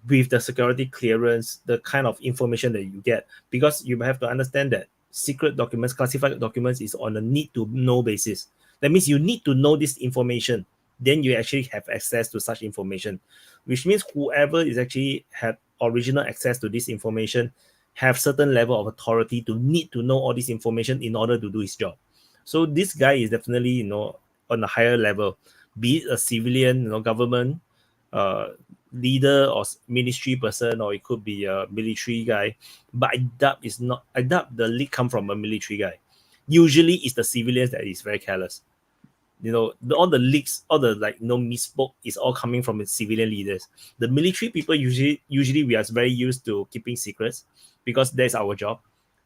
with the security clearance, the kind of information that you get, because you have to understand that secret documents, classified documents, is on a need-to-know basis. That means you need to know this information, then you actually have access to such information, which means whoever is actually had original access to this information have certain level of authority to need to know all this information in order to do his job. So this guy is definitely, on a higher level, be it a civilian, government leader or ministry person, or it could be a military guy. But I doubt the leak come from a military guy. Usually it's the civilians that is very careless. All the leaks, all the misspoke is all coming from the civilian leaders. The military people usually we are very used to keeping secrets because that's our job.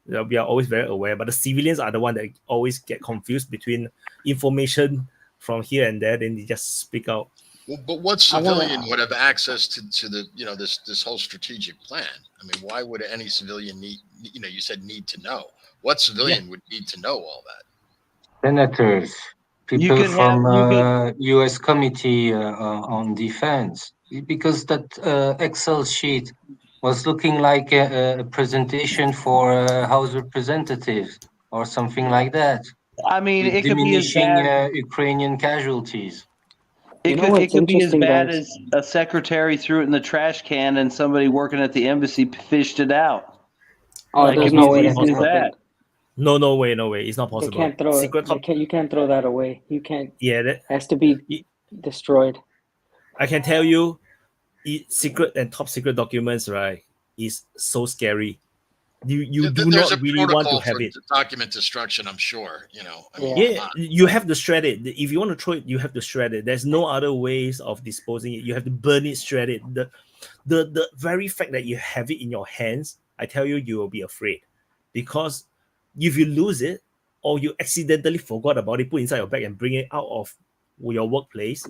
We are always very aware, but the civilians are the one that always get confused between information from here and there, then they just speak out. Well, but what civilian would have access to the this whole strategic plan? I mean, why would any civilian need? You said need to know. What civilian would need to know all that? Senators, people from U.S. Committee on Defense, because that Excel sheet was looking like a presentation for House Representatives or something like that. I mean, it could be diminishing Ukrainian casualties. It could be as bad as a secretary threw it in the trash can and somebody working at the embassy fished it out. Oh, there's no way that can that. happen. No way. It's not They possible. can't throw it. You can't throw that away. You can't. Yeah, that has to be destroyed. I can tell you, secret and top secret documents, right, is so scary. You do There's not a really want to protocol have for it. document destruction, I'm sure. I mean, Yeah, you have to shred it. If you want to throw it, you have to shred it. There's no other ways of disposing it. You have to burn it, shred it. The very fact that you have it in your hands, I tell you, you will be afraid, because if you lose it or you accidentally forgot about it, put inside your bag and bring it out of your workplace,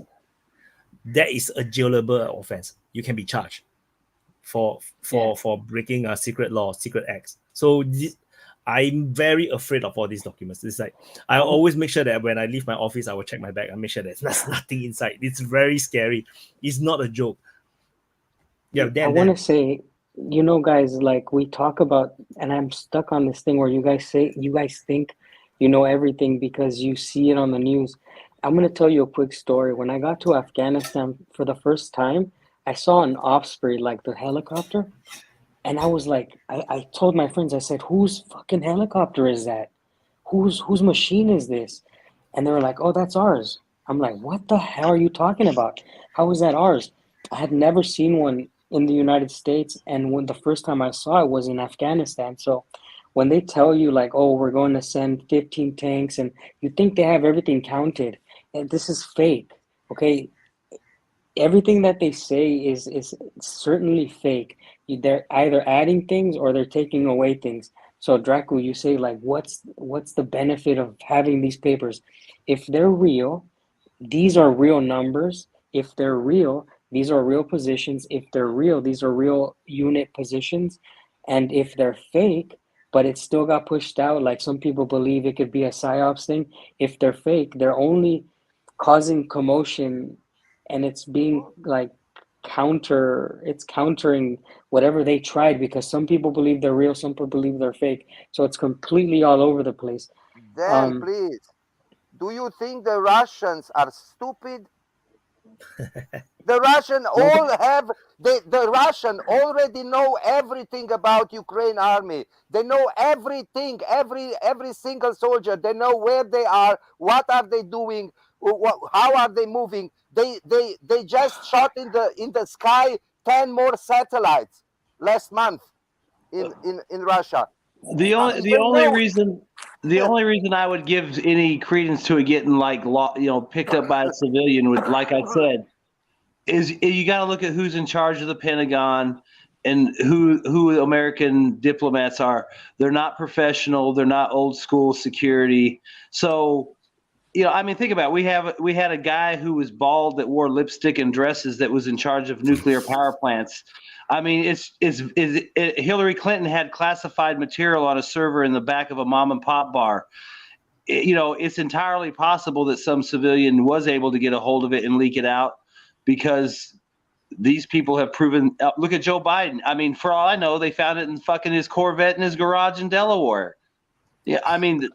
that is a jailable offense. You can be charged for breaking a secret law, secret acts. So I'm very afraid of all these documents. It's like I always make sure that when I leave my office, I will check my bag and make sure there's nothing inside. It's very scary. It's not a joke. Yeah, I want to say, guys, like we talk about, and I'm stuck on this thing where you guys think you know everything because you see it on the news. I'm going to tell you a quick story. When I got to Afghanistan for the first time, I saw an Osprey, like the helicopter. And I was like, I told my friends, I said, whose fucking helicopter is that? Whose machine is this? And they were like, oh, that's ours. I'm like, what the hell are you talking about? How is that ours? I had never seen one in the United States. And when the first time I saw it was in Afghanistan. So when they tell you like, oh, we're going to send 15 tanks and you think they have everything counted, and this is fake, okay? Everything that they say is certainly fake. They're either adding things or they're taking away things. So Dracu, you say like, what's the benefit of having these papers? If they're real, these are real numbers. If they're real, these are real positions. If they're real, these are real unit positions. And if they're fake, but it still got pushed out, like some people believe it could be a PSYOPs thing. If they're fake, they're only causing commotion, and it's being like countering whatever they tried, because some people believe they're real, some people believe they're fake. So it's completely all over the place. Dan, please, do you think the Russians are stupid? The Russian the Russian already know everything about Ukraine army. They know everything, every single soldier. They know where they are, what are they doing, how are they moving. They just shot in the sky 10 more satellites last month in Russia. The only reason I would give any credence to it getting picked up by a civilian would, like I said, is you got to look at who's in charge of the Pentagon and who American diplomats are. They're not professional. They're not old school security. So, I mean, think about it. We had a guy who was bald that wore lipstick and dresses that was in charge of nuclear power plants. I mean, Hillary Clinton had classified material on a server in the back of a mom and pop bar. It's entirely possible that some civilian was able to get a hold of it and leak it out, because these people have proven. Look at Joe Biden. I mean, for all I know, they found it in fucking his Corvette in his garage in Delaware. Yeah, I mean,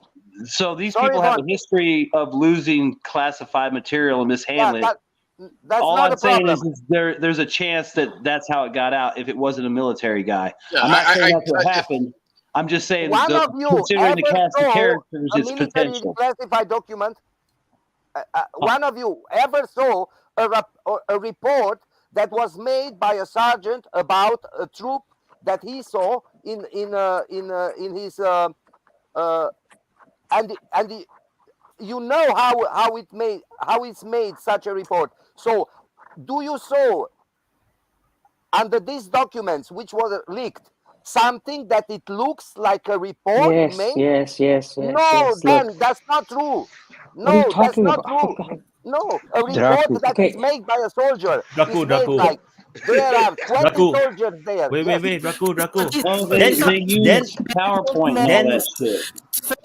so these people have a history of losing classified material and mishandling it. That's all not I'm a saying problem. is there's a chance that's how it got out if it wasn't a military guy. Yeah, I'm not saying that's what happened. I'm just saying, One of you considering the ever cast of saw characters, a it's military potential. classified document? One of you ever saw a report that was made by a sergeant about a troop that he saw in his how it's made such a report. So do you saw under these documents which were leaked something that it looks like a report made? Yes. No, then Look, that's not true. what are you No, that's talking not about? true. No, a report that is made by a soldier is made like there are 20 soldiers there. Wait, Dracu. Oh, they use PowerPoint and all that shit.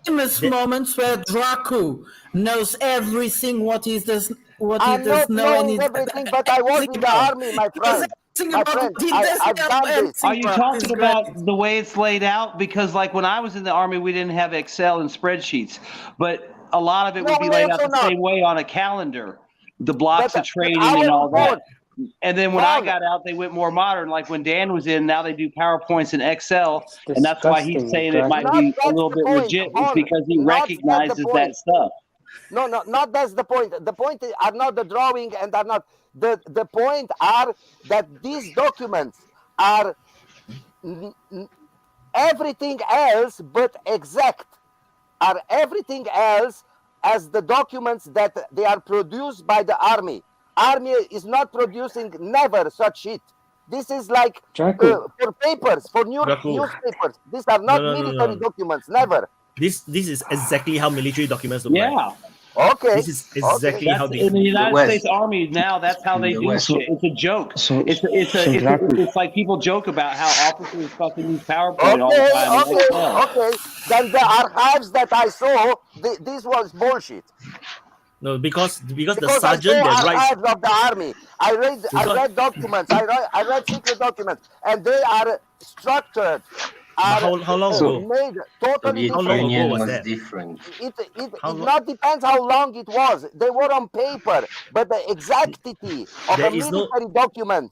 Famous moments where Dracu knows everything what he does I'm not knowing everything, but I was in the army, my friend. I've done this. Are you talking about the way it's laid out? Because like when I was in the army, we didn't have Excel and spreadsheets, but a lot of it would be laid out the same way on a calendar. the blocks But- of training but and all our that. And then when I got out, they went more modern. Like when Dan was in, now they do PowerPoints and Excel, and that's why he's disgusting, saying it might Not be a that's little the bit point. legit, is Paul, because he not that's the recognizes point. that stuff. No, not that's the point. The point are not the drawing and are not the point are that these documents are everything else but exact, are everything else as the documents that they are produced by the army. Army is not producing never such shit. This is like Draco. for papers, for Draco. newspapers. These are not military documents, never. This is exactly how military documents look like. Yeah. Okay. This is exactly how they. In the United States Army now. That's how they do shit. It's a joke. It's like people joke about how officers fucking use PowerPoint all the time. Okay. Then the archives that I saw, this was bullshit. No, because the Because sergeant I that saw writes. archives of the army. I read documents. I read secret documents, and they are structured. How long ago? Made totally How long ago was was that? different. It not depends how long it was. They were on paper, but the exactity of There a is no- military document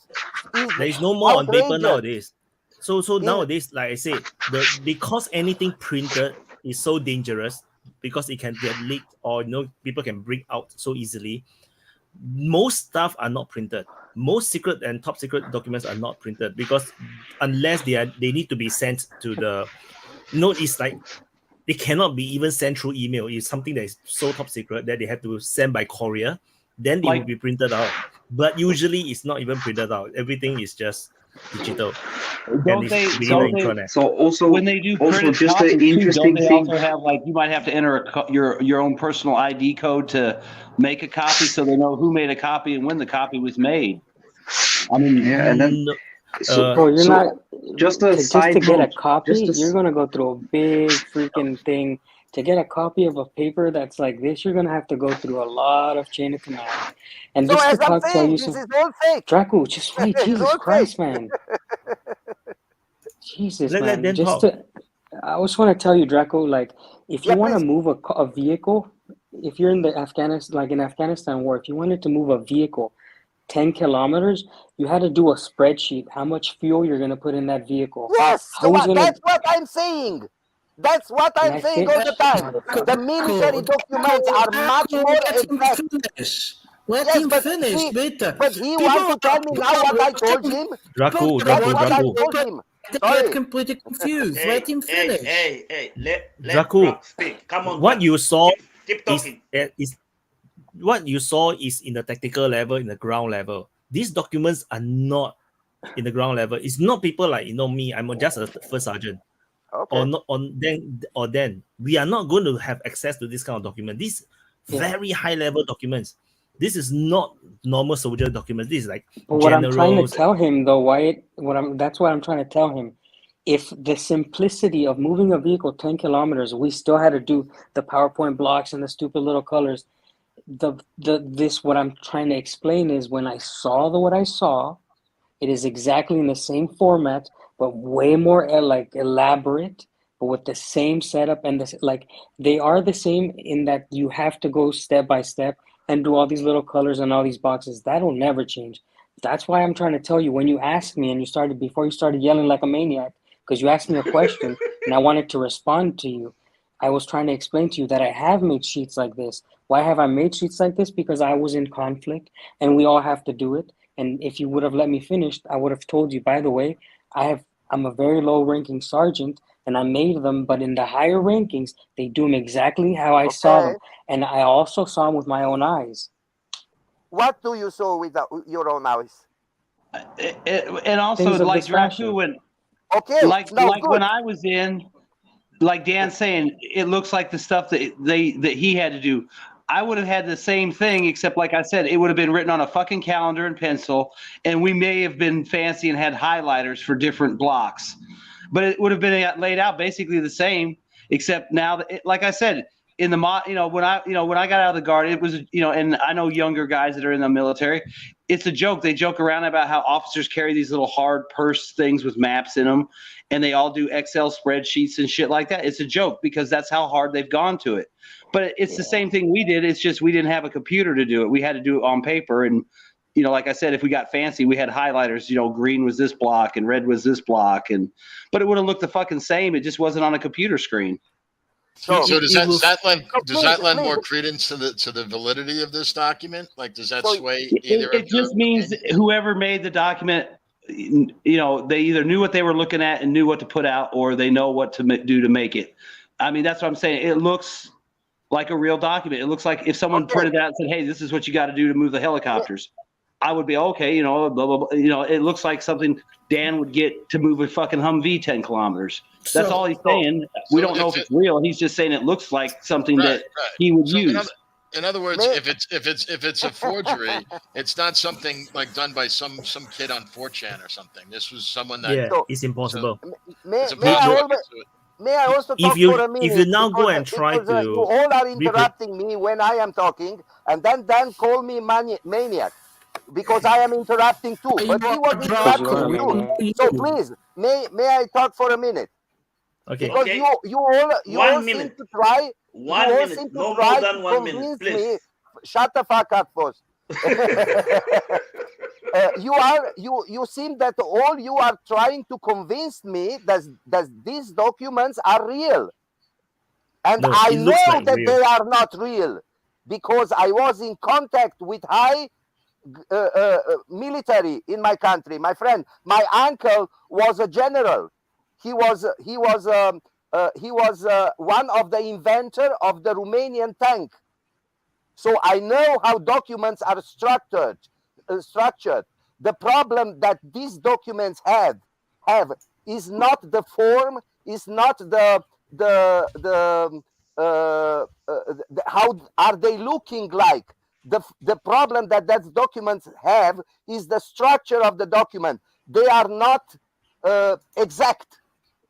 is There is no more on paper outrageous. nowadays. So nowadays, like I said, because anything printed is so dangerous, because it can get leaked or people can break out so easily. Most stuff are not printed. Most secret and top secret documents are not printed because unless they need to be sent to the it's like they cannot be even sent through email. It's something that is so top secret that they have to send by courier. Then it will be printed out. But usually it's not even printed out. Everything is just digital. So also when they do printed just an copies too, interesting don't they thing. also have like you might have to enter your own personal ID code to make a copy so they know who made a copy and when the copy was made. I mean, yeah, and then Bro, you're not just to get a note, copy. just a You're gonna go through a big freaking thing to get a copy of a paper that's like this. You're gonna have to go through a lot of chain of command. And So just as to I'm tell saying, you this some, is all fake. Draco, just wait. It's Jesus all Christ, fake. man. Jesus, Let man. them Just talk. I just want to tell you, Draco. Like, if you Yeah, want to please. move a vehicle, if you're in the Afghanistan war, if you wanted to move a vehicle 10 kilometers, you had to do a spreadsheet how much fuel you're going to put in that vehicle. Yes, Who's gonna, that's what I'm saying. That's what and I'm I saying think all the time. The military documents are much more exact. Let Yes, him but finish, he, Peter. but he wants to tell me now what I told him. Draco, That's what I told him. They Sorry. get completely confused. Let him finish. Hey, let Draco, Rock speak. Come on, what Rock. you saw Keep is, talking. is what you saw is in the tactical level, in the ground level. These documents are not in the ground level. It's not people like me. I'm just a first sergeant. Okay. Or then we are not going to have access to this kind of document. These very high level documents. This is not normal soldier documents. This is like but what I'm trying to generals. tell him though, Wyatt, that's what I'm trying to tell him. If the simplicity of moving a vehicle 10 kilometers, we still had to do the PowerPoint blocks and the stupid little colors. What I'm trying to explain is when I saw what I saw, it is exactly in the same format, but way more elaborate, but with the same setup and they are the same in that you have to go step by step and do all these little colors and all these boxes. That'll never change. That's why I'm trying to tell you when you asked me and before you started yelling like a maniac, because you asked me a question and I wanted to respond to you. I was trying to explain to you that I have made sheets like this. Why have I made sheets like this? Because I was in conflict and we all have to do it. And if you would have let me finish, I would have told you, by the way, I'm a very low ranking sergeant and I made them, but in the higher rankings, they do them exactly how I saw them. And I also saw them with my own eyes. What do you saw with your own eyes? And also like Dracu when when I was in, like Dan's saying, it looks like the stuff that he had to do. I would have had the same thing, except like I said, it would have been written on a fucking calendar and pencil, and we may have been fancy and had highlighters for different blocks, but it would have been laid out basically the same, except now that, like I said, in the when I got out of the Guard, it was and I know younger guys that are in the military, it's a joke. They joke around about how officers carry these little hard purse things with maps in them, and they all do Excel spreadsheets and shit like that. It's a joke because that's how hard they've gone to it. But it's the same thing we did. It's just we didn't have a computer to do it. We had to do it on paper. And, like I said, if we got fancy, we had highlighters, green was this block and red was this block. But it would have looked the fucking same. It just wasn't on a computer screen. So does that lend more credence to the validity of this document? Like, does that sway either? It just means whoever made the document, they either knew what they were looking at and knew what to put out, or they know what to do to make it. I mean, that's what I'm saying. It looks like a real document. It looks like if someone printed out and said, "Hey, this is what you got to do to move the helicopters," I would be okay. Blah, blah, blah. It looks like something Dan would get to move a fucking Humvee 10 kilometers. That's all he's saying. We don't know if it's real. He's just saying it looks like something that he would use. In other words, if it's a forgery, it's not something like done by some kid on 4chan or something. This was someone that it's impossible. May I also talk for a minute? If you now go and try to, you all are interrupting me when I am talking, and then call me maniac because I am interrupting too. But he was interrupting you. So please, may I talk for a minute? Okay. Because you all seem to try. 1 minute. No more than 1 minute, please. Shut the fuck up, boss. You seem that all you are trying to convince me that these documents are real, and I know that they are not real because I was in contact with high military in my country. My friend, my uncle was a general. He was one of the inventor of the Romanian tank. So I know how documents are structured. The problem that these documents have is not the form, is not how are they looking like. The problem that documents have is the structure of the document. They are not exact.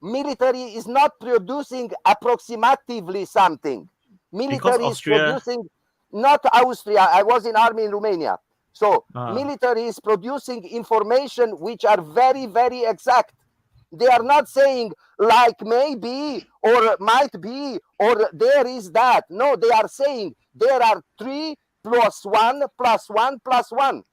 Military is not producing approximatively something. Military is producing, not Austria. I was in army in Romania. So military is producing information which are very, very exact. They are not saying like maybe or might be or there is that. No, they are saying there are 3 + 1 + 1 + 1.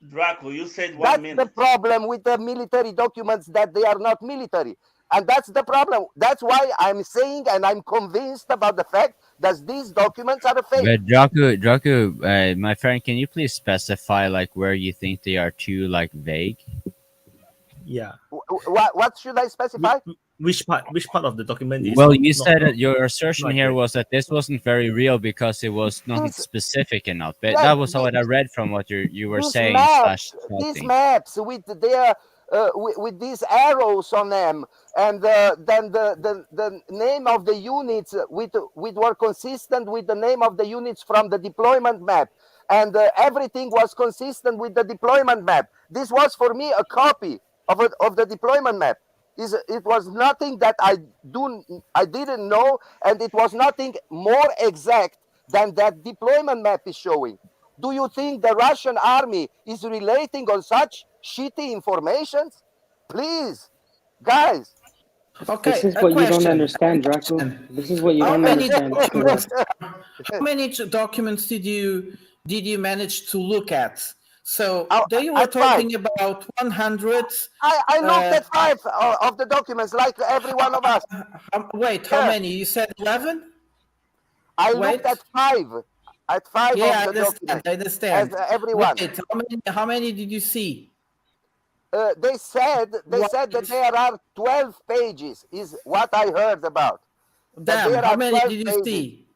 Draco, you said 1 minute. That's the problem with the military documents, that they are not military. And that's the problem. That's why I'm saying and I'm convinced about the fact that these documents are fake. But Draco, my friend, can you please specify like where you think they are too vague? Yeah. What should I specify? Which part of the document is? Well, you said that your assertion here was that this wasn't very real because it was not specific enough. But that was what I read from what you were saying. These maps with their with these arrows on them, and then the name of the units were consistent with the name of the units from the deployment map, and everything was consistent with the deployment map. This was for me a copy of the deployment map. It was nothing that I didn't know, and it was nothing more exact than that deployment map is showing. Do you think the Russian army is relating on such shitty informations? Please, guys. Okay, this is what you don't understand, Draco. This is what you don't understand. How many documents did you manage to look at? So they were talking about 100. I looked at 5 of the documents, like every one of us. Wait, how many? You said 11? I looked at 5. At 5 yeah, of the documents. I understand. As everyone. Wait, how many did you see? They said that there are 12 pages, is what I heard about. Damn, how many did you see?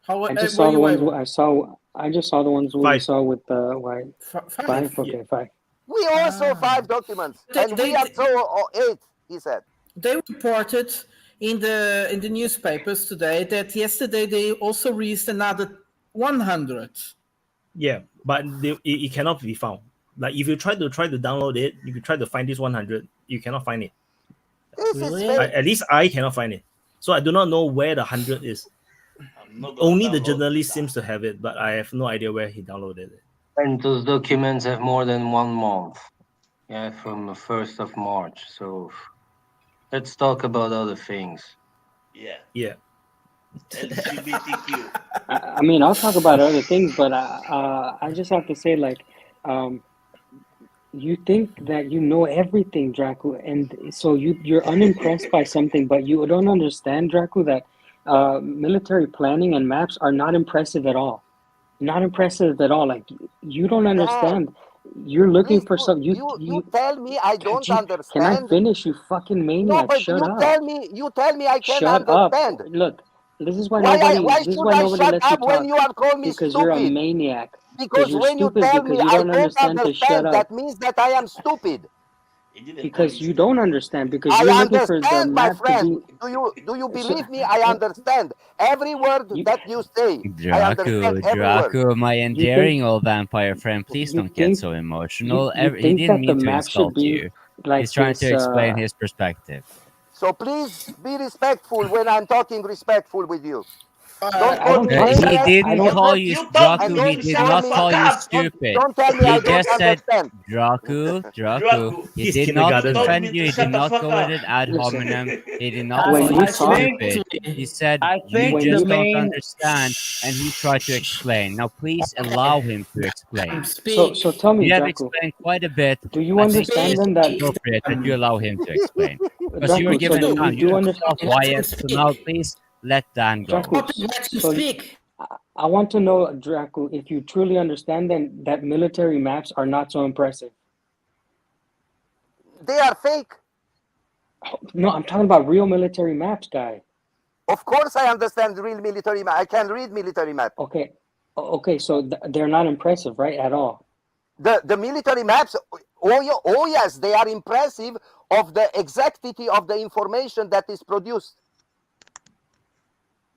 I just saw the ones I saw. I just saw the ones we saw with Wyatt. 5? Okay, 5. We all saw 5 documents, and we saw 8. He said they reported in the newspapers today that yesterday they also released another 100. Yeah, but it cannot be found. Like if you try to download it, if you try to find this 100, you cannot find it. Really? At least I cannot find it. So I do not know where the 100 is. Only the journalist seems to have it, but I have no idea where he downloaded it. And those documents have more than 1 month. Yeah, from the 1st of March. So let's talk about other things. Yeah. Yeah. LGBTQ. I mean, I'll talk about other things, but I just have to say, like, you think that you know everything, Dracu, and so you're unimpressed by something, but you don't understand, Dracu, that military planning and maps are not impressive at all. Not impressive at all. Like, you don't understand. You're looking for some. You tell me I don't understand. Can I finish, you fucking maniac? No, but Shut you up. tell me I can Shut understand. up. Look, this is why Why nobody should I shut lets you up when talk. you are calling me Because stupid? you're a maniac. Because you're when you stupid tell because me you I don't don't understand to shut understand, up. that means that I am stupid. Because you don't understand. Because I you're looking for the understand, my map to friend. be. Do you believe me? I understand every word that you say. I understand every word. Draco, my endearing old vampire friend, please don't get so emotional. He didn't mean to insult you. Like He's trying to this, explain his perspective. So please be respectful when I'm talking respectful with you. I don't think He didn't call you Draco. He did not call you stupid. Don't tell me He I don't just said understand. Draco. He He's did not kindergarten. defend you. He did not go with it ad hominem. He did not call you stupid. He said you just don't understand, and he tried to explain. Now please allow him to explain. So tell me, You have Draco, explained quite a bit. do you I think understand it is then that appropriate that you allow him to explain? Because you were Draco, given so time. you You do yourself, understand? Wyatt. So now please let Dan go. Draco, so I want to know, Draco, if you truly understand then that military maps are not so impressive. They are fake. No, I'm talking about real military maps, guy. Of course, I understand real military map. I can read military map. Okay, so they're not impressive, right, at all. The military maps, oh yes, they are impressive of the exactity of the information that is produced.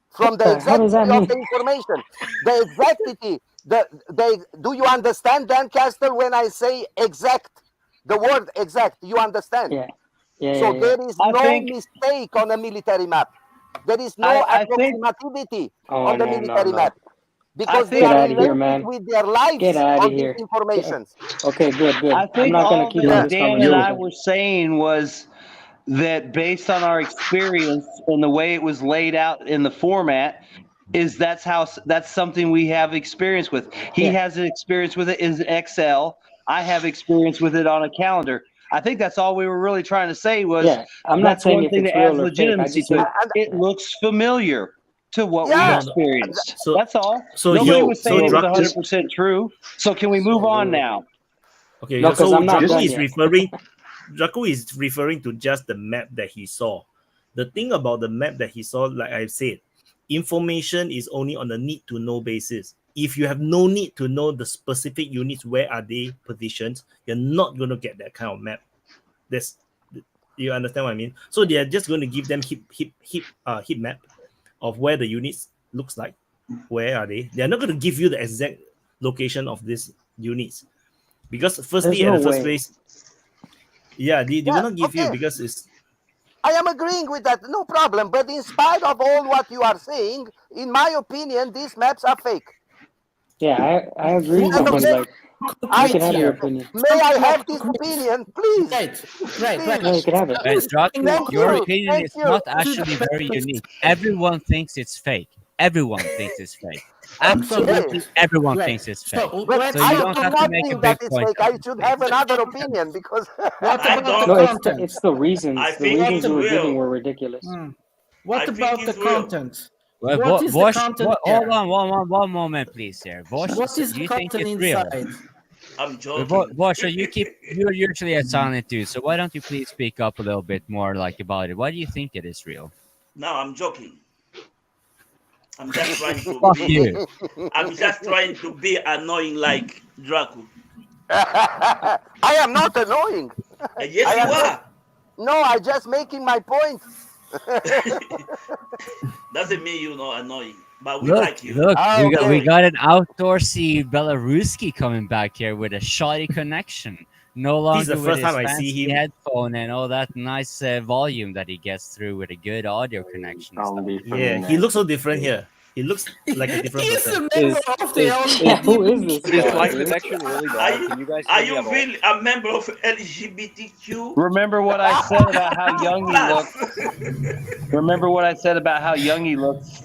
From the exactity of the information, the exactity, do you understand, Dan Castle, when I say exact, the word exact, you understand? So there is no mistake on a military map. There is no approximativity on the military map. Because they are related with their lives on these informations. Okay, good. I think all that Dan and I were saying was that based on our experience and the way it was laid out in the format, that's something we have experience with. He has an experience with it in Excel. I have experience with it on a calendar. I think that's all we were really trying to say was I'm not saying one thing that adds legitimacy to it. It looks familiar to what we experienced. That's all. Nobody was saying it was 100% true. So can we move on now? Okay, so Draco is referring to just the map that he saw. The thing about the map that he saw, like I said, information is only on a need to know basis. If you have no need to know the specific units, where are they positioned, you're not going to get that kind of map. You understand what I mean? So they are just going to give them heat map of where the units looks like. Where are they? They are not going to give you the exact location of these units, because firstly, at the first place, they will not give you, because it's. I am agreeing with that, no problem. But in spite of all what you are saying, in my opinion, these maps are fake. Yeah, I agree. You can have your opinion. May I have this opinion, please? Right. Yeah, you can have it. Draco, your opinion is not actually very unique. Everyone thinks it's fake. Everyone thinks it's fake. Absolutely everyone thinks it's fake. So you don't have to make a big point. I should have another opinion, because it's the reasons. The reasons you were giving were ridiculous. What about the content? Well, What is the content? Hold on, one moment, please, here. Bosch, What is do you the think content it's real? inside? I'm joking. Bosch, you're usually a silent dude, so why don't you please speak up a little bit more about it? Why do you think it is real? No, I'm joking. I'm just trying to Fuck be. you. I'm just trying to be annoying like Draco. I am not annoying. Yes, you are. No, I'm just making my point. Doesn't mean you're not annoying, but we like you. Look, we got an outdoorsy Belaruski coming back here with a shoddy connection. No longer the first with his time I see fancy him. headphone and all that nice volume that he gets through with a good audio connection. Yeah, he looks so different here. He looks like a different person. Who is this Is guy? my connection really bad? Can you guys Are hear me you at all? really a member of LGBTQ? Remember what I said about how young he looks. Remember what I said about how young he looks.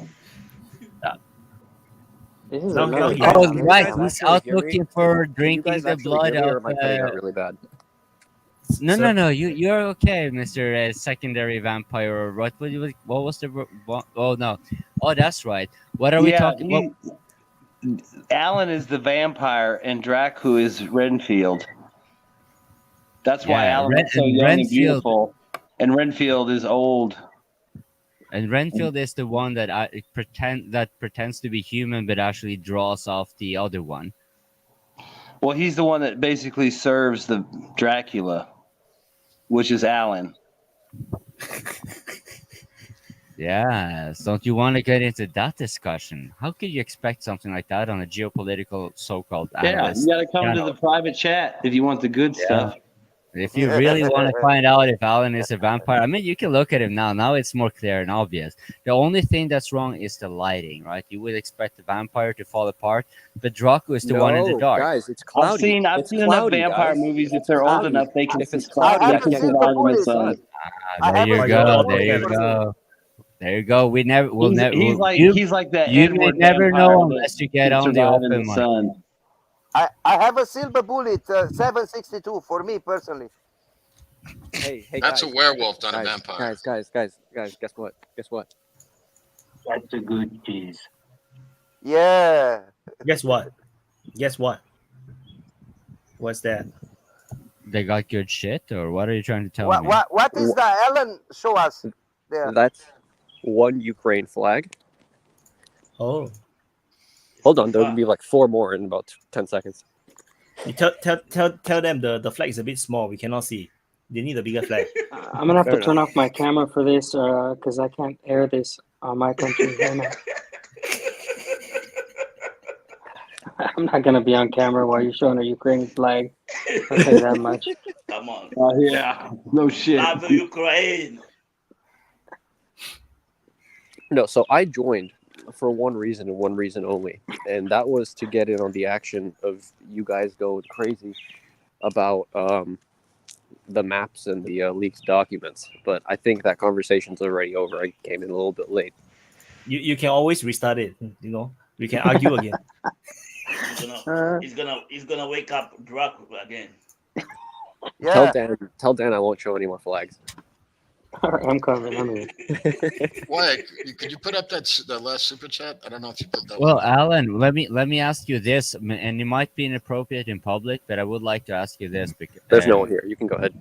This is Now another. can you hear Oh, me? right. guys He's actually out hear me? looking for Can you drinking guys the actually blood hear me, or of. am I cutting out really bad? No, So- no, no. You're okay, Mister Secondary Vampire. Or what was the? Oh no. Oh, that's right. What are we talking? Alan is the vampire, and Dracu is Renfield. That's why Yeah, Alan is so young and Renfield. beautiful, and Renfield is old. And Renfield is the one that pretends to be human, but actually draws off the other one. Well, he's the one that basically serves the Dracula, which is Alan. Yes. Don't you want to get into that discussion? How could you expect something like that on a geopolitical so-called Yeah, analyst? you got to come to channel? the private chat if you want the good stuff. If you really want to find out if Alan is a vampire, I mean, you can look at him now. Now it's more clear and obvious. The only thing that's wrong is the lighting, right? You would expect the vampire to fall apart, but Draco is the one in the dark. Guys, it's cloudy. I've seen enough vampire movies. If they're old enough, they can If it's survive. cloudy, They I can can't survive in the sun. There you go. There you go. There you go. We'll never. He's like that. You may Edward never vampire know that unless you get can on the survive in open the mic. sun. I have a silver bullet, 762 for me personally. Hey, That's guys, a werewolf, not a guys, vampire. Guys, guess what? That's a good cheese. Yeah. Guess what? What's that? They got good shit, or what are you trying to tell me? What is that? Ellen, show us there. That's one Ukraine flag. Oh. Hold on, there'll be like 4 more in about 10 seconds. You tell them the flag is a bit small. We cannot see. They need a bigger flag. I'm gonna have to turn off my camera for this, because I can't air this on my country right now. I'm not gonna be on camera while you're showing a Ukrainian flag. I'll tell you that much. Come on. Yeah, no shit. Love Ukraine. No, so I joined for one reason and one reason only, and that was to get in on the action of you guys going crazy about the maps and the leaked documents. But I think that conversation's already over. I came in a little bit late. You can always restart it. You know, we can argue again. He's gonna wake up Dracula again. Yeah. Tell Dan I won't show any more flags. All right, I'm coming. I'm here. Wyatt, could you put up that last super chat? I don't know if you put that. Well, one. Alan, let me ask you this, and it might be inappropriate in public, but I would like to ask you this because There's no one here. You can go ahead.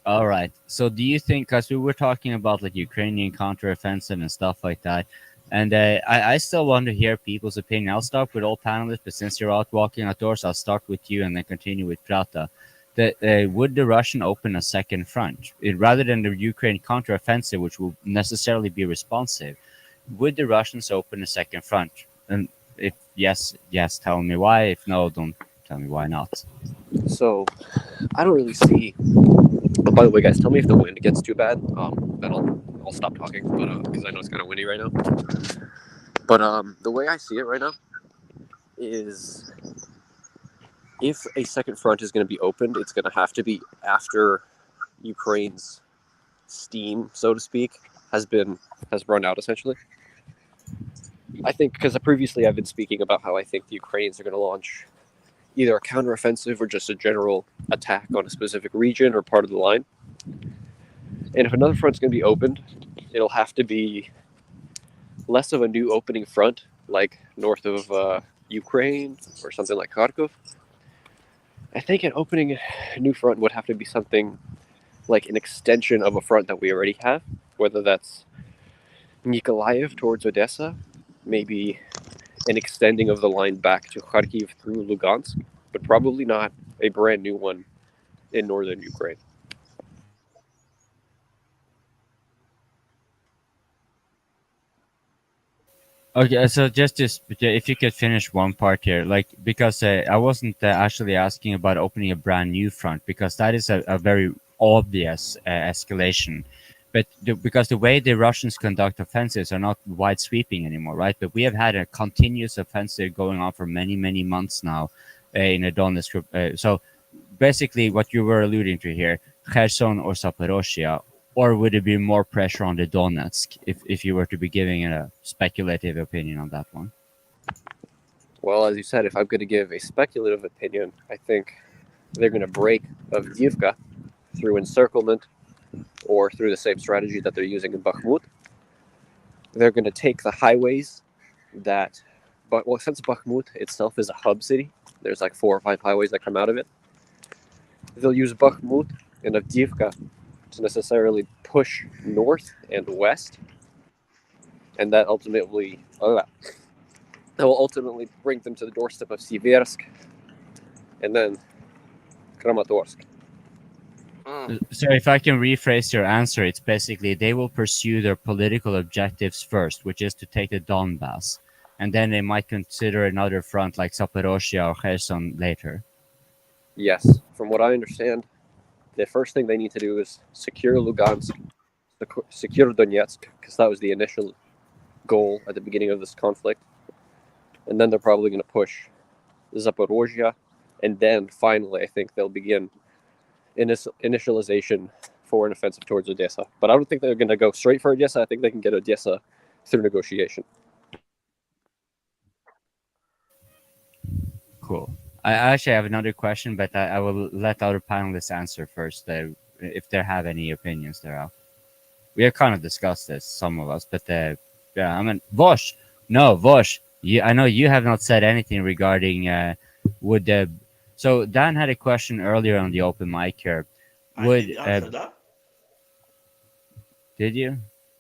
All right. So, do you think, because we were talking about like Ukrainian counteroffensive and stuff like that, and I still want to hear people's opinion. I'll start with all panelists, but since you're out walking outdoors, I'll start with you and then continue with Prata. Would the Russian open a second front rather than the Ukraine counteroffensive, which will necessarily be responsive? Would the Russians open a second front? And if yes, tell me why. If no, don't tell me why not. So, I don't really see. Oh, by the way, guys, tell me if the wind gets too bad. Then I'll stop talking. But because I know it's kind of windy right now. But the way I see it right now is, if a second front is going to be opened, it's going to have to be after Ukraine's steam, so to speak, has run out, essentially. I think, because previously I've been speaking about how I think the Ukrainians are going to launch either a counteroffensive or just a general attack on a specific region or part of the line. And if another front's going to be opened, it'll have to be less of a new opening front, like north of Ukraine or something like Kharkov. I think an opening a new front would have to be something like an extension of a front that we already have, whether that's Mykolaiv towards Odessa, maybe an extending of the line back to Kharkiv through Lugansk, but probably not a brand new one in northern Ukraine. Okay, so just if you could finish one part here, like, because I wasn't actually asking about opening a brand new front, because that is a very obvious escalation. But because the way the Russians conduct offensives are not wide sweeping anymore, right? But we have had a continuous offensive going on for many, many months now in the Donetsk. So basically what you were alluding to here, Kherson or Zaporozhye, or would it be more pressure on the Donetsk if you were to be giving a speculative opinion on that one? Well, as you said, if I'm going to give a speculative opinion, I think they're going to break Avdiivka through encirclement or through the same strategy that they're using in Bakhmut. They're going to take the highways that, well, since Bakhmut itself is a hub city, there's like 4 or 5 highways that come out of it. They'll use Bakhmut and Avdiivka to necessarily push north and west, and that ultimately will ultimately bring them to the doorstep of Siversk and then Kramatorsk. So if I can rephrase your answer, it's basically they will pursue their political objectives first, which is to take the Donbass, and then they might consider another front like Zaporozhye or Kherson later. Yes, from what I understand, the first thing they need to do is secure Lugansk, secure Donetsk, because that was the initial goal at the beginning of this conflict. And then they're probably going to push Zaporozhye, and then finally I think they'll begin initialization for an offensive towards Odessa. But I don't think they're going to go straight for Odessa. I think they can get Odessa through negotiation. Cool. I actually have another question, but I will let other panelists answer first if they have any opinions thereof. We have kind of discussed this, some of us, but yeah, I mean, Vosh, I know you have not said anything regarding so Dan had a question earlier on the open mic here. Did you?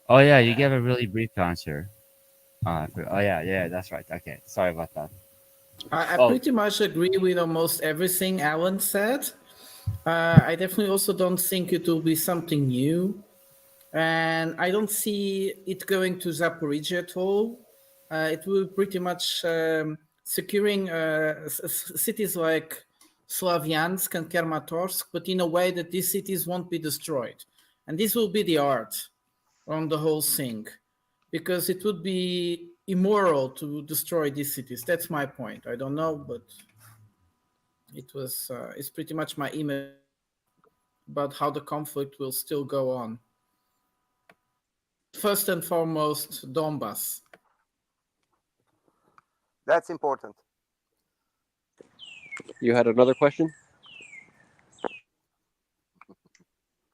Oh yeah, you gave a really brief answer. Oh yeah, that's right. Okay, sorry about that. I pretty much agree with almost everything Alan said. I definitely also don't think it will be something new. And I don't see it going to Zaporizhzhia at all. It will pretty much securing cities like Slavyansk and Kramatorsk, but in a way that these cities won't be destroyed. And this will be the art on the whole thing, because it would be immoral to destroy these cities. That's my point. I don't know, but it's pretty much my image about how the conflict will still go on. First and foremost, Donbass. That's important. You had another question?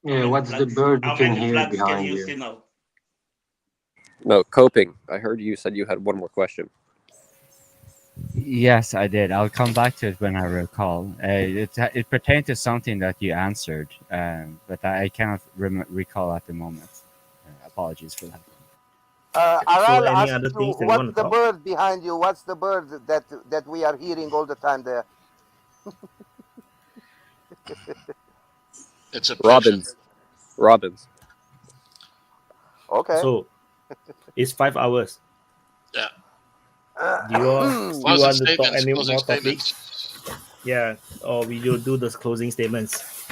Yeah, what's the bird you can hear behind you? No, coping. I heard you said you had one more question. Yes, I did. I'll come back to it when I recall. It pertained to something that you answered, but I cannot recall at the moment. Apologies for that. Aral asked you, what's the bird behind you? What's the bird that we are hearing all the time there? It's a Robins. Okay. So it's 5 hours. Yeah. Do you want to talk any more topics? Yeah, or we will do the closing statements.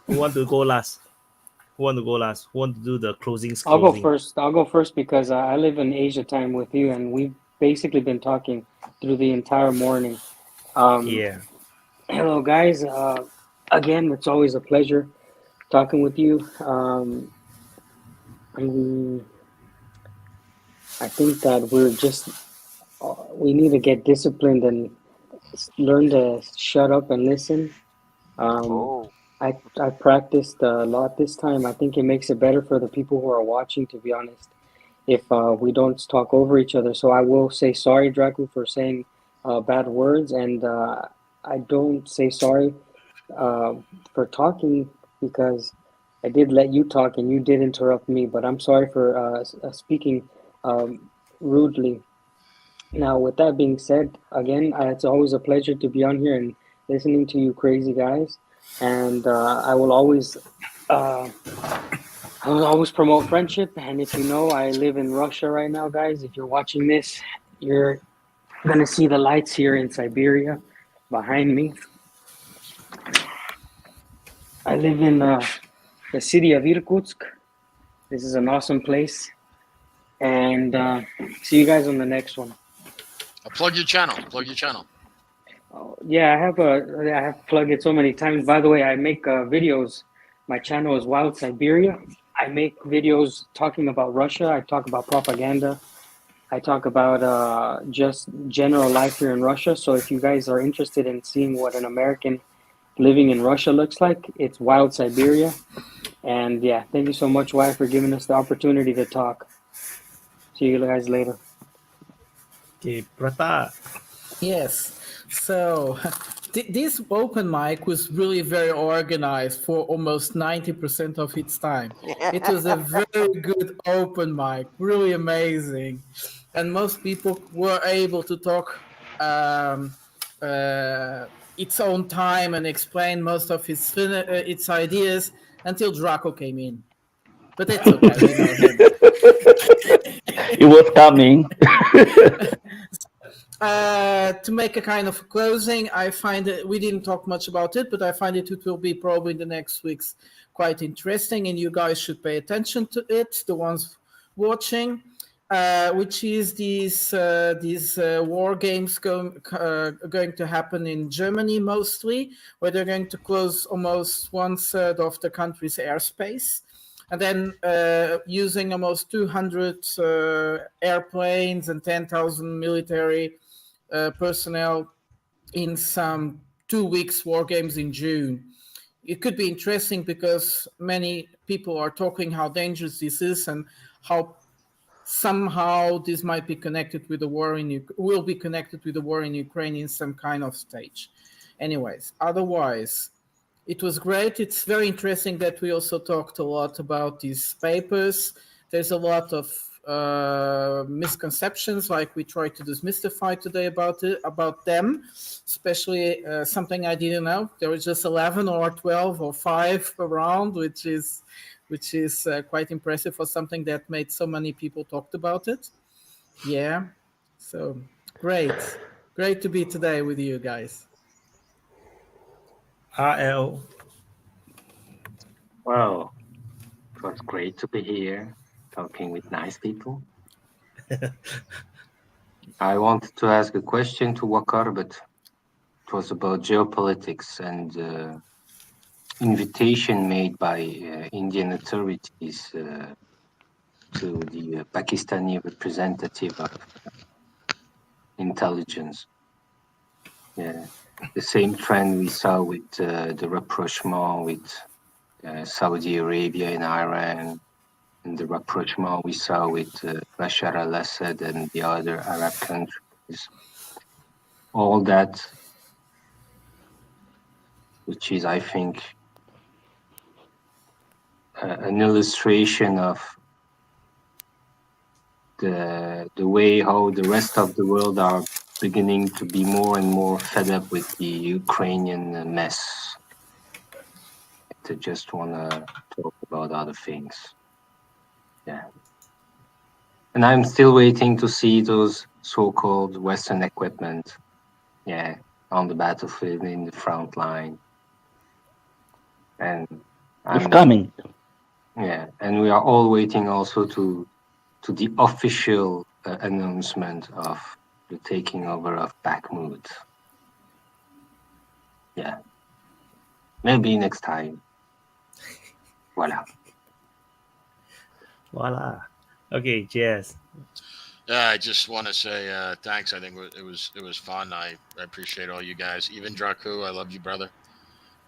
Who want to go last? Who want to do the closing? I'll go first because I live in Asia time with you, and we've basically been talking through the entire morning. Yeah. Hello, guys. Again, it's always a pleasure talking with you. I think that we need to get disciplined and learn to shut up and listen. I practiced a lot this time. I think it makes it better for the people who are watching, to be honest, if we don't talk over each other. So I will say sorry, Dracu, for saying bad words, and I don't say sorry for talking because I did let you talk and you did interrupt me, but I'm sorry for speaking rudely. Now, with that being said, again, it's always a pleasure to be on here and listening to you crazy guys. And I will always promote friendship. And if you know, I live in Russia right now, guys. If you're watching this, you're going to see the lights here in Siberia behind me. I live in the city of Irkutsk. This is an awesome place. And see you guys on the next one. Plug your channel. Yeah, I have plugged it so many times. By the way, I make videos. My channel is Wild Siberia. I make videos talking about Russia. I talk about propaganda. I talk about just general life here in Russia. So if you guys are interested in seeing what an American living in Russia looks like, it's Wild Siberia. And yeah, thank you so much, Wyatt, for giving us the opportunity to talk. See you guys later. Okay, Prata. Yes. So this open mic was really very organized for almost 90% of its time. It was a very good open mic, really amazing. And most people were able to talk its own time and explain most of its ideas until Draco came in. But it's okay, we know him. It was coming. To make a kind of closing, I find that we didn't talk much about it, but I find it will be probably in the next weeks quite interesting, and you guys should pay attention to it, the ones watching, which is these war games going to happen in Germany mostly, where they're going to close almost 1/3 of the country's airspace. And then using almost 200 airplanes and 10,000 military personnel in some 2 weeks war games in June. It could be interesting because many people are talking how dangerous this is and how somehow this might be connected with the war will be connected with the war in Ukraine in some kind of stage. Anyways, otherwise, it was great. It's very interesting that we also talked a lot about these papers. There's a lot of misconceptions, like we tried to demystify today about them, especially something I didn't know. There was just 11 or 12 or 5 around, which is quite impressive for something that made so many people talked about it. Yeah, so great to be today with you guys. RL. Well, it was great to be here talking with nice people. I wanted to ask a question to Wakar, but it was about geopolitics and invitation made by Indian authorities to the Pakistani representative of intelligence. Yeah, the same trend we saw with the rapprochement with Saudi Arabia and Iran, and the rapprochement we saw with Bashar al-Assad and the other Arab countries. All that, which is, I think, an illustration of the way how the rest of the world are beginning to be more and more fed up with the Ukrainian mess. To just want to talk about other things. Yeah. And I'm still waiting to see those so-called Western equipment, yeah, on the battlefield in the front line. And it's coming. Yeah, and we are all waiting also to the official announcement of the taking over of Bakhmut. Yeah, maybe next time. Voila. Voila. Okay, cheers. Yeah, I just want to say thanks. I think it was fun. I appreciate all you guys. Even Draku, I love you, brother.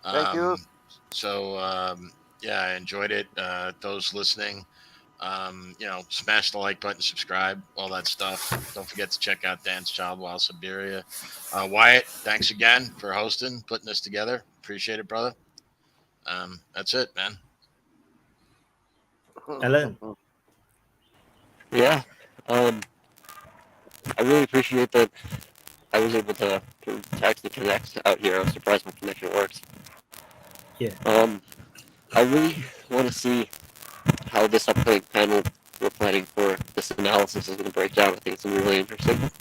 Thank you. So yeah, I enjoyed it. Those listening, smash the like button, subscribe, all that stuff. Don't forget to check out Dance Child Wild Siberia. Wyatt, thanks again for hosting, putting this together. Appreciate it, brother. That's it, man. Alan. Yeah. I really appreciate that I was able to actually connect out here. I'm surprised my connection works. Yeah. I really want to see how this upcoming panel we're planning for this analysis is going to break down. I think it's going to be really interesting.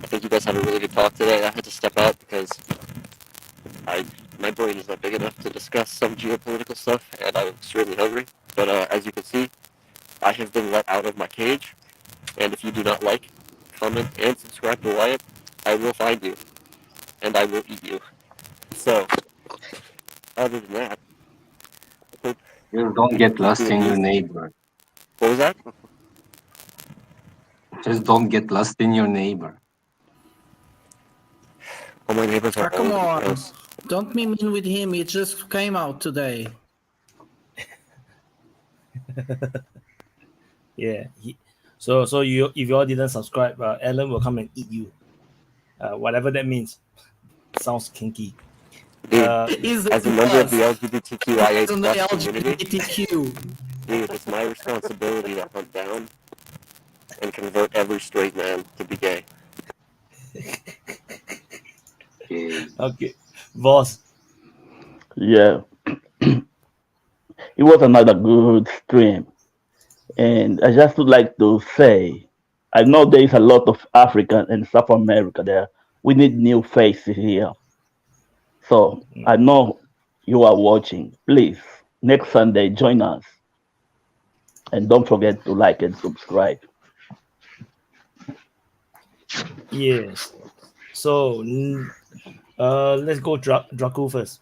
I think you guys had a really good talk today. I had to step out because my brain is not big enough to discuss some geopolitical stuff, and I'm extremely hungry. But as you can see, I have been let out of my cage, and if you do not like, comment, and subscribe to Wyatt, I will find you, and I will eat you. So, other than that, I hope you don't get lost in your neighbor. What was that? Just don't get lost in your neighbor. All my neighbors are Come old and on. gross. Don't be mean with him. It just came out today. Yeah. So you, if you all didn't subscribe, Alan will come and eat you. Whatever that means. Sounds kinky. Dude, as a member of the LGBTQIA plus community, dude, it's my responsibility to hunt down and convert every straight man to be gay. Okay, boss. Yeah, it was another good stream, and I just would like to say, I know there is a lot of African and South America there. We need new faces here. So I know you are watching. Please, next Sunday, join us. And don't forget to like and subscribe. Yes. So let's go Draco first.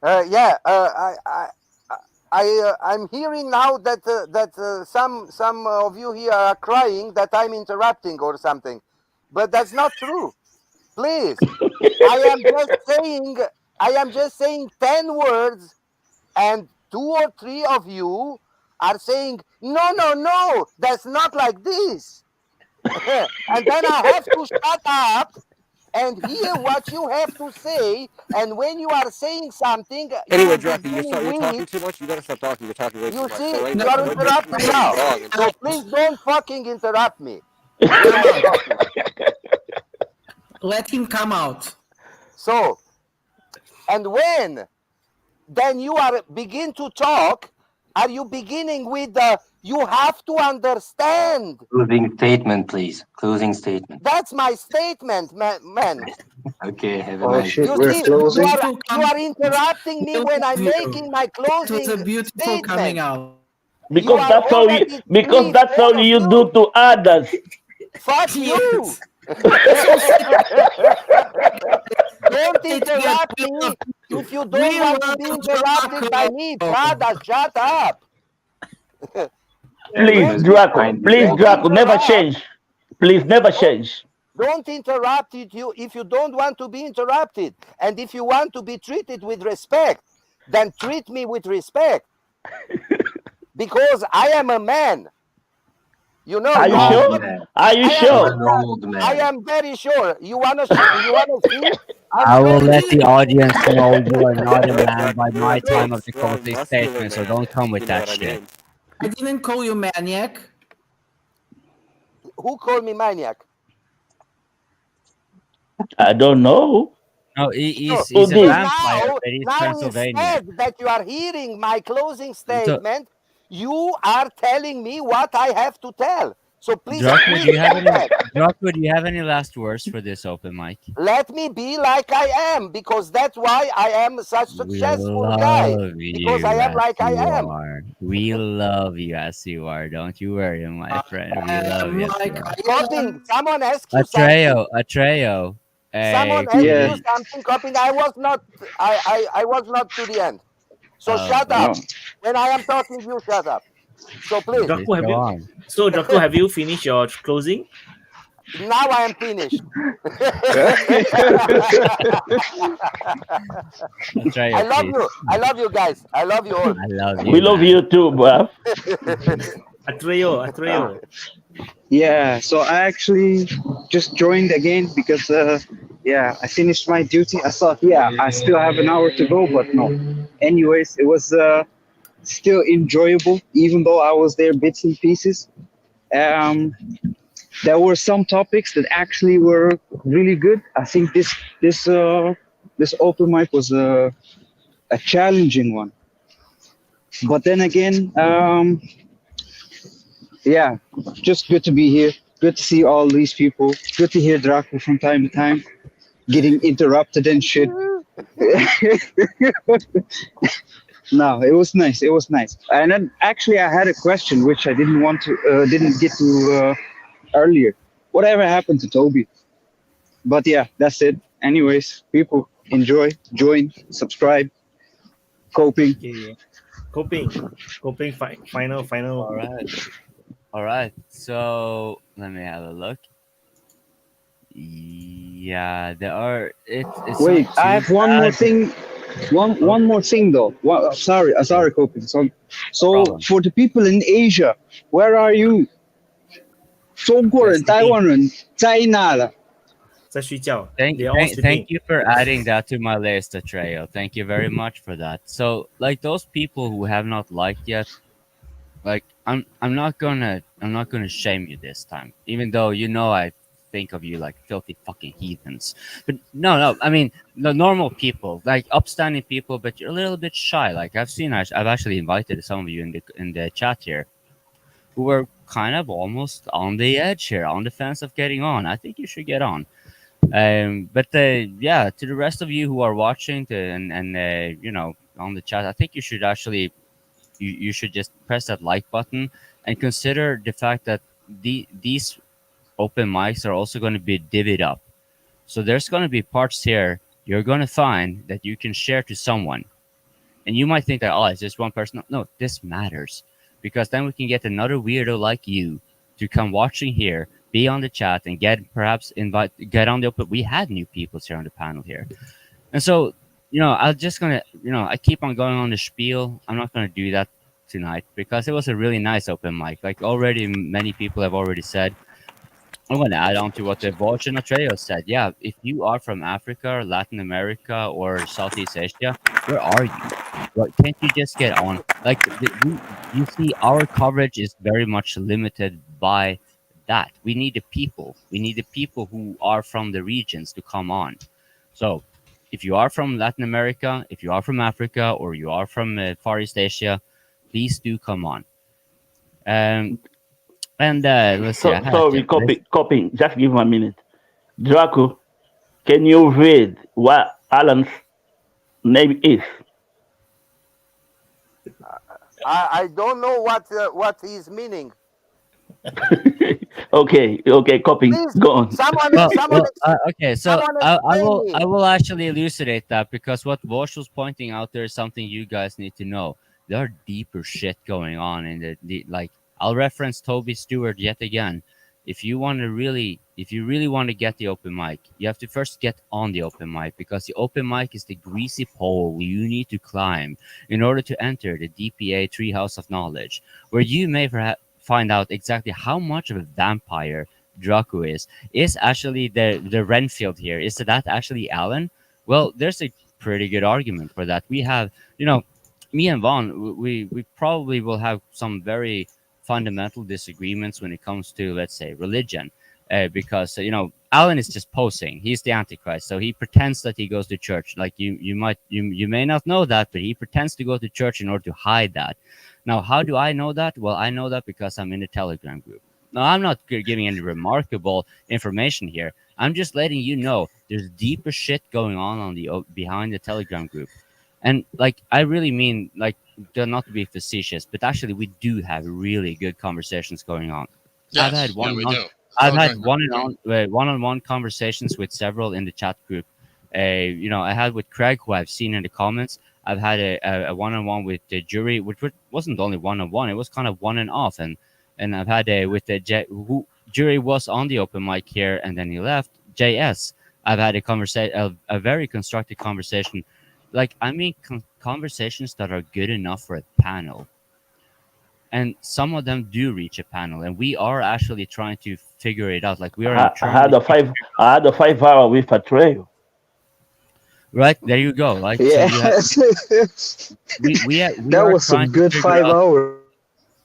I'm hearing now that some of you here are crying that I'm interrupting or something, but that's not true. Please, I am just saying 10 words, and 2 or 3 of you are saying no, that's not like this, and then I have to shut up and hear what you have to say. And when you are saying something, Anyway, Draco, you're talking too much. You gotta stop talking. You're talking way too much. see, So you are interrupting now. So please don't fucking interrupt me. When I'm talking. Let him come out. So, and when then you are begin to talk, are you beginning with the you have to understand? Closing statement, please. Closing statement. That's my statement, man. Okay, have a Oh nice shit, day. we're closing. You are interrupting me when I'm making my closing It was a beautiful statement. coming out. Because that's all you. Because that's all you do to others. Fuck you! Don't interrupt me if you don't want to be interrupted by me, brother. Shut up. Please, Draco, never change. Please, never change. Don't interrupt if you don't want to be interrupted. And if you want to be treated with respect, then treat me with respect. Because I am a man. You know. Are you sure? Are you sure? I am very sure. You wanna see? I will let the audience know you are not a man by my time of the closing statement, so don't come with that shit. I didn't call you maniac. Who called me maniac? I don't know. No, he's a vampire, but he's Pennsylvania. Instead that you are hearing my closing statement, you are telling me what I have to tell. So please, Draco, do you have any last words for this open mic? Let me be like I am, because that's why I am such a successful guy. Because I am like I am. We love you as you are. Don't you worry, my friend. We love you as you are. Someone asked you something. Atreyo. Someone asked you something, copying. I was not to the end. So shut up. When I am talking, you shut up. So please. Draco, have you finished your closing? Now I am finished. I love you. I love you guys. I love you all. I love you. We love you too, bro. Atreyo. Yeah, so I actually just joined again because I finished my duty. I thought, I still have an hour to go, but no. Anyways, it was still enjoyable, even though I was there bits and pieces. There were some topics that actually were really good. I think this open mic was a challenging one. But then again, just good to be here. Good to see all these people. Good to hear Draco from time to time getting interrupted and shit. No, it was nice. It was nice. And then actually, I had a question which I didn't get to earlier. Whatever happened to Toby? But yeah, that's it. Anyways, people, enjoy, join, subscribe. Coping. Coping. Final. All All right. So let me have a look. Yeah, there are. It's Wait, not I too have one more bad. thing. One more thing though. Sorry, Kopi. So Problem. for the people in Asia, where are you? 中国人、台湾人在哪了？在睡觉。 Thank They're all sleeping. you for adding that to my list, Atreo. Thank you very much for that. So, like those people who have not liked yet, like I'm not gonna shame you this time, even though you know I think of you like filthy fucking heathens. But no, I mean the normal people, like upstanding people, but you're a little bit shy. Like I've actually invited some of you in the chat here, who were kind of almost on the edge here, on the fence of getting on. I think you should get on. But yeah, to the rest of you who are watching and you know, on the chat, I think you should actually you should just press that like button and consider the fact that these open mics are also going to be divvied up. So there's going to be parts here you're going to find that you can share to someone. And you might think that, oh, it's just one person. No, this matters, because then we can get another weirdo like you to come watching here, be on the chat, and get on the open. We had new people here on the panel here. And so, you know, I'm just going to, you know, I keep on going on the spiel. I'm not going to do that tonight because it was a really nice open mic. Like already many people have already said. I'm going to add on to what the Voice and Atreo said. Yeah, if you are from Africa or Latin America or Southeast Asia, where are you? Well, can't you just get on? Like, you see, our coverage is very much limited by that. We need the people. We need the people who are from the regions to come on. So, if you are from Latin America, if you are from Africa, or you are from Far East Asia, please do come on. And let's see. Sorry, copying. Just give me a minute. Draco, can you read what Alan's name is? I don't know what he's meaning. Okay, copying. Please, Go on. Okay, so I will actually elucidate that, because what Vosh was pointing out there is something you guys need to know. There are deeper shit going on in the like. I'll reference Toby Stewart yet again. If you really want to get the open mic, you have to first get on the open mic, because the open mic is the greasy pole you need to climb in order to enter the DPA Treehouse of Knowledge, where you may find out exactly how much of a vampire Draco is. Is actually the Renfield here? Is that actually Alan? Well, there's a pretty good argument for that. We have, you know, me and Vaughn, we probably will have some very fundamental disagreements when it comes to, let's say, religion, because you know, Alan is just posing. He's the Antichrist, so he pretends that he goes to church. Like you may not know that, but he pretends to go to church in order to hide that. Now, how do I know that? Well, I know that because I'm in the Telegram group. Now, I'm not giving any remarkable information here. I'm just letting you know there's deeper shit going on the behind the Telegram group. And like, I really mean, like, not to be facetious, but actually we do have really good conversations going on. Yes, I've had one-on-one conversations with several in the chat group. You know, I had with Craig, who I've seen in the comments. I've had a one-on-one with the jury, which wasn't only one-on-one; it was kind of one and off. And I've had with the jury was on the open mic here, and then he left. JS, I've had a very constructive conversation. Like, I mean, conversations that are good enough for a panel. And some of them do reach a panel, and we are actually trying to figure it out. Like, we are. I had a 5 hour with Atreo. Right, there you go. Like, yeah. So that was some good 5 hours.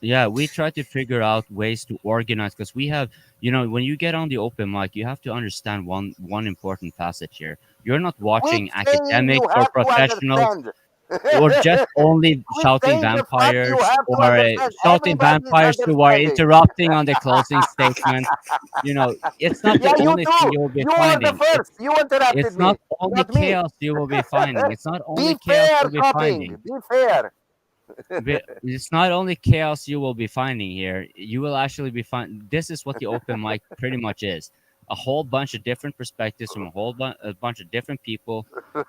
Yeah, we try to figure out ways to organize, because we have, you know, when you get on the open mic, you have to understand one important facet here. You're not watching academics or professionals, or just only shouting vampires, or shouting vampires who are interrupting on the closing statement. You know, it's not the only thing you will be finding. It's not only chaos you will be finding. It's not only chaos you'll be finding. Be fair. It's not only chaos you will be finding here. You will actually be finding. This is what the open mic pretty much is. A whole bunch of different perspectives from a bunch of different people,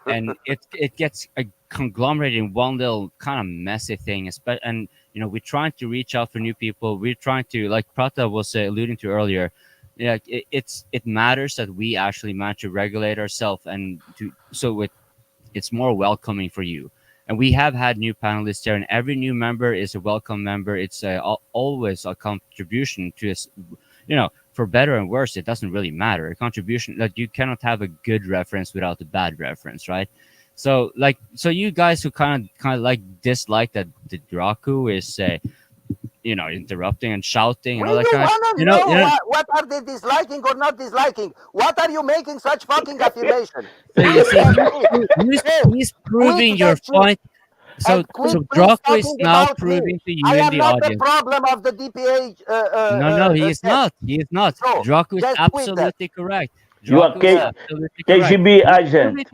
and it gets conglomerated in one little kind of messy thing. And We're trying to reach out for new people. We're trying to, like Prata was alluding to earlier, it matters that we actually manage to regulate ourselves and it's more welcoming for you. And we have had new panelists here, and every new member is a welcome member. It's always a contribution to us, for better and worse. It doesn't really matter. A contribution, like, you cannot have a good reference without a bad reference, right? So you guys who kind of like dislike that the Draku is interrupting and shouting and all that kind of, know what are they disliking or not disliking? What are you making such fucking affirmation? So you see, he's proving your point. So Draco is now proving to you in the audience. I am not the problem of the DPA. No, he is not. He is not. So, Draco is absolutely correct. You are KGB agent.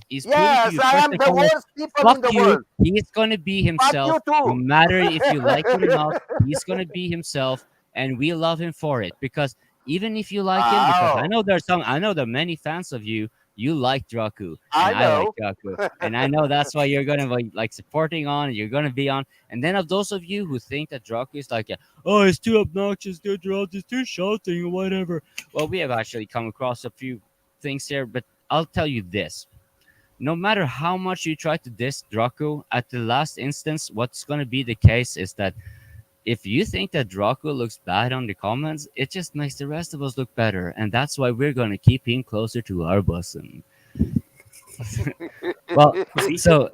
He's yes, I am the worst people in the world. He's gonna be himself, no matter if you like it or not. He's gonna be himself, and we love him for it. Because even if you like him, because I know there are many fans of you. You like Draku, and I like Draku, and I know that's why you're gonna be like supporting on. You're gonna be on, and then of those of you who think that Draku is like, it's too obnoxious, it's too shouting or whatever. Well, we have actually come across a few things here, but I'll tell you this: no matter how much you try to diss Draku, at the last instance, what's gonna be the case is that if you think that Draco looks bad on the comments, it just makes the rest of us look better. And that's why we're going to keep him closer to our bosom. Well, so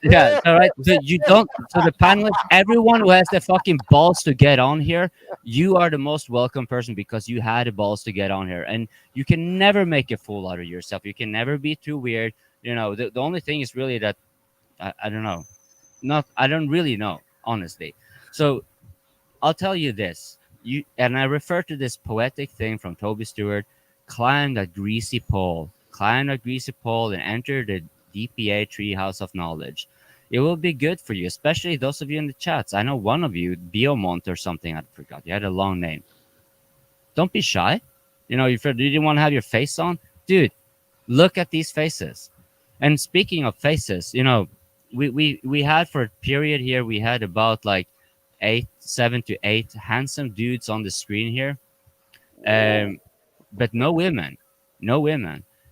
right. So the panelists, everyone who has the fucking balls to get on here, you are the most welcome person because you had the balls to get on here. And you can never make a fool out of yourself. You can never be too weird. The only thing is really that, I don't know. I don't really know, honestly. So, I'll tell you this, and I refer to this poetic thing from Toby Stewart: climb that greasy pole, and enter the DPA treehouse of knowledge. It will be good for you, especially those of you in the chats. I know one of you, Biomont or something, I forgot. You had a long name. Don't be shy. If you didn't want to have your face on, dude, look at these faces. And speaking of faces, we had for a period here, we had about like 7 to 8 handsome dudes on the screen here, but no women.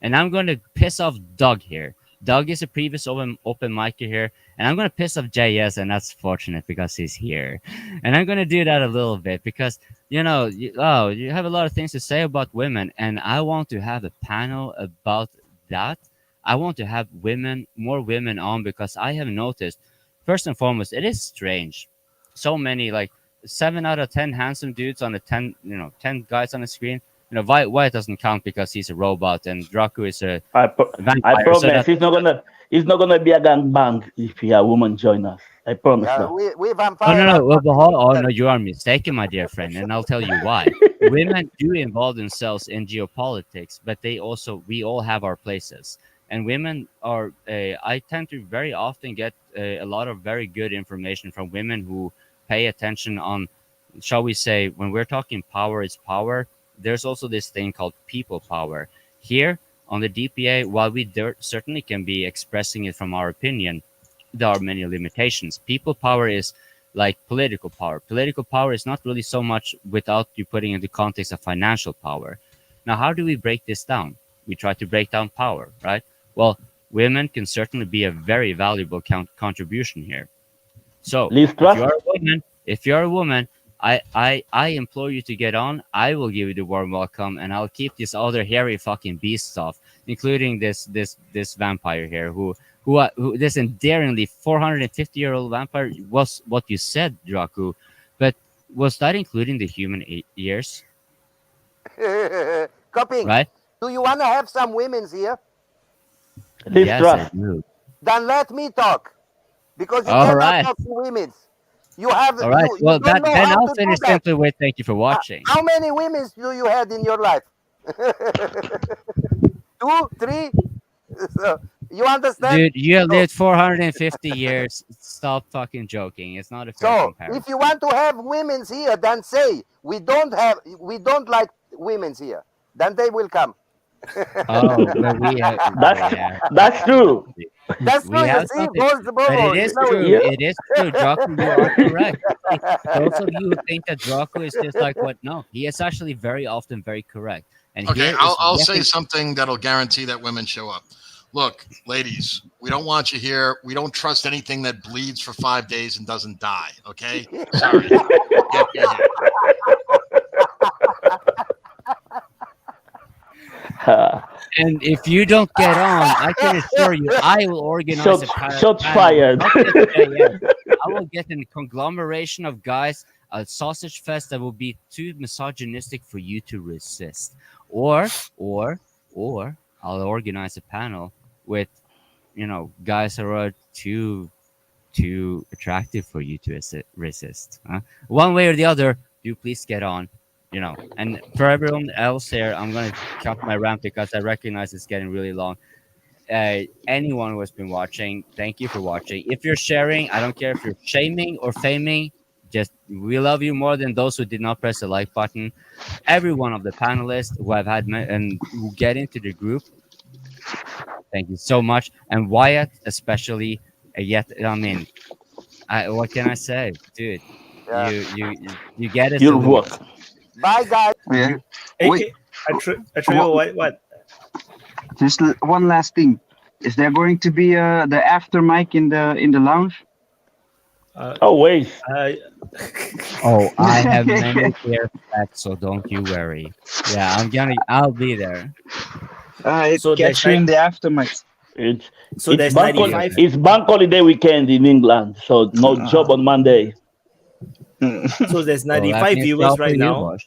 And I'm going to piss off Doug here. Doug is a previous open micer here, and I'm going to piss off JS, and that's fortunate because he's here. And I'm going to do that a little bit because you have a lot of things to say about women, and I want to have a panel about that. I want to have more women on, because I have noticed, first and foremost, it is strange. So many, like 7 out of 10 handsome dudes on the 10 guys on the screen. Wyatt doesn't count because he's a robot, and Draku is a vampire. I promise it's not gonna be a gangbang if a woman join us. I promise. We vampire. No, you are mistaken, my dear friend, and I'll tell you why. Women do involve themselves in geopolitics, but we all have our places. And women are, I tend to very often get a lot of very good information from women who pay attention on, shall we say, when we're talking power is power, there's also this thing called people power. Here on the DPA, while we certainly can be expressing it from our opinion, there are many limitations. People power is like political power. Political power is not really so much without you putting in the context of financial power. Now, how do we break this down? We try to break down power, right? Well, women can certainly be a very valuable contribution here. So, if you're a woman, I implore you to get on. I will give you the warm welcome, and I'll keep these other hairy fucking beasts off, including this vampire here, who this endearingly 450-year-old vampire was what you said, Draku, but was that including the human years? Copying. Right? Do you want to have some women's here? Yes, I do. Then let me talk, because you All cannot right. talk to women's. You have. All right. Well, then I'll finish simply with thank you for watching. How many women do you had in your life? 2, 3. So, you understand? Dude, you have lived 450 years. Stop fucking joking. It's not a fair comparison. If you want to have women's here, then say we don't like women's here. Then they will come. Oh, but that's true. That's We true. You have see, something, both, but it both, is you know. true. It is true. Draco, you are correct. See, those of you who think that Draco is just like what? No, he is actually very often very correct. And Okay, here is I'll say getting something that'll guarantee that women show up. Look, ladies, we don't want you here. We don't trust anything that bleeds for 5 days and doesn't die. Okay, sorry. Get me here. And if you don't get on, I can assure you, I will organize a Shots fired. Not just JS. I will get a conglomeration of guys, a sausage fest that will be too misogynistic for you to resist. Or I'll organize a panel with, guys that are too attractive for you to resist. One way or the other, do please get on. And for everyone else here, I'm gonna cut my rant because I recognize it's getting really long. Anyone who has been watching, thank you for watching. If you're sharing, I don't care if you're shaming or faming, just we love you more than those who did not press the like button. Every one of the panelists who I've had and who get into the group, thank you so much. And Wyatt especially. What can I say, dude? Yeah. You get us. Your work. Bye, guys. Yeah. Hey, what? Just one last thing. Is there going to be the after mic in the lounge? Always. Oh, I have many clear facts, so don't you worry. Yeah, I'll be there. So catch you in the after mic. It's there's bank 95. It's bank holiday weekend in England, so no job on Monday. So there's Well, 95 that viewers means right you, now. boss.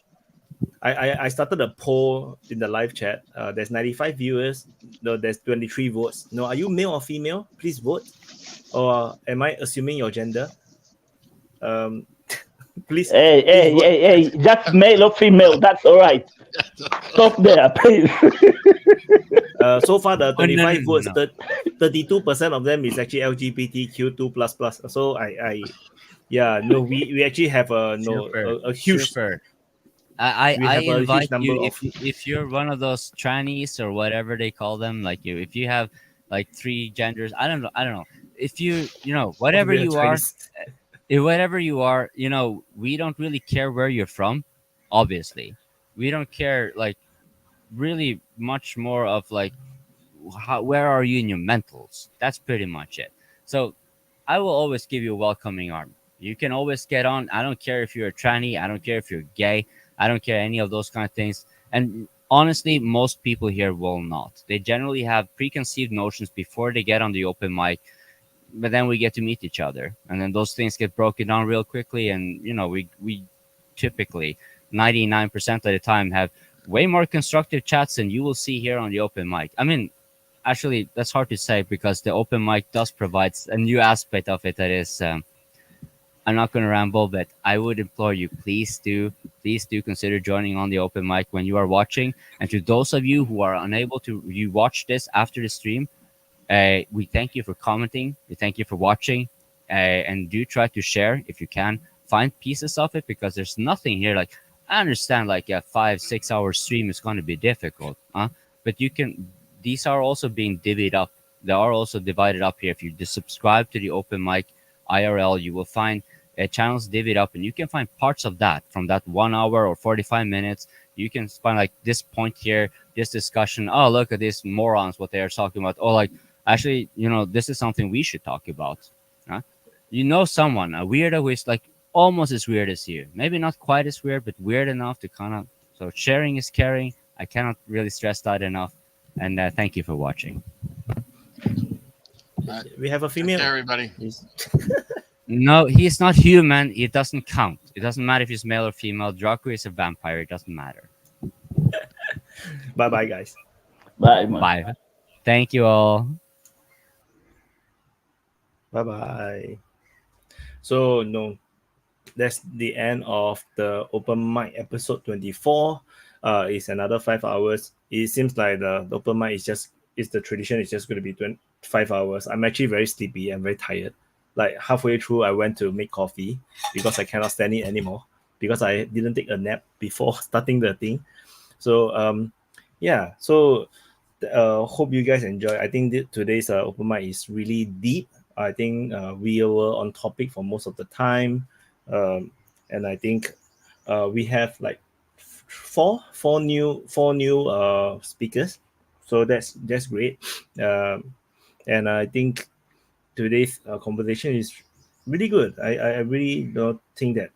I started a poll in the live chat. There's 95 viewers. No, there's 23 votes. No, are you male or female? Please vote. Or am I assuming your gender? Please. Hey, just male or female, that's all right. Stop there, please. So far, the 25 no. votes, 32% of them is actually LGBTQ2++. So we actually have a huge. Super. I have a invite huge number you of. if you're one of those trannies or whatever they call them, like if you have like 3 genders, I don't know. If whatever you are, whatever you are, we don't really care where you're from. Obviously, we don't care like really much more of like where are you in your mentals. That's pretty much it. So I will always give you a welcoming arm. You can always get on. I don't care if you're a tranny. I don't care if you're gay. I don't care any of those kind of things. And honestly, most people here will not. They generally have preconceived notions before they get on the open mic, but then we get to meet each other, and then those things get broken down real quickly. And we typically 99% of the time have way more constructive chats than you will see here on the open mic. I mean, actually, that's hard to say because the open mic does provide a new aspect of it that is. I'm not going to ramble, but I would implore you, please do consider joining on the open mic when you are watching. And to those of you who are unable to, you watch this after the stream, we thank you for commenting. We thank you for watching, and do try to share if you can. Find pieces of it because there's nothing here. Like I understand, like a 5-6 hour stream is going to be difficult, but you can. These are also being divvied up. They are also divided up here. If you just subscribe to the open mic IRL, you will find channels divvied up, and you can find parts of that from that 1 hour or 45 minutes. You can find like this point here, this discussion. Oh, look at these morons, what they are talking about. Oh, like actually, this is something we should talk about. Someone, a weirdo who is like almost as weird as you. Maybe not quite as weird, but weird enough to kind of. So sharing is caring. I cannot really stress that enough. And thank you for watching. We have a female. Okay, everybody. No, he's not human. It doesn't count. It doesn't matter if he's male or female. Draco is a vampire. It doesn't matter. Bye, guys. Bye, man. Bye. Thank you all. Bye. So that's the end of the open mic episode 24. It's another 5 hours. It seems like the open mic is the tradition. It's just going to be 25 hours. I'm actually very sleepy. I'm very tired. Like halfway through, I went to make coffee because I cannot stand it anymore because I didn't take a nap before starting the thing. So So hope you guys enjoy. I think today's open mic is really deep. I think we were on topic for most of the time, and I think we have like four new speakers, so that's great. And I think today's conversation is really good. I really don't think that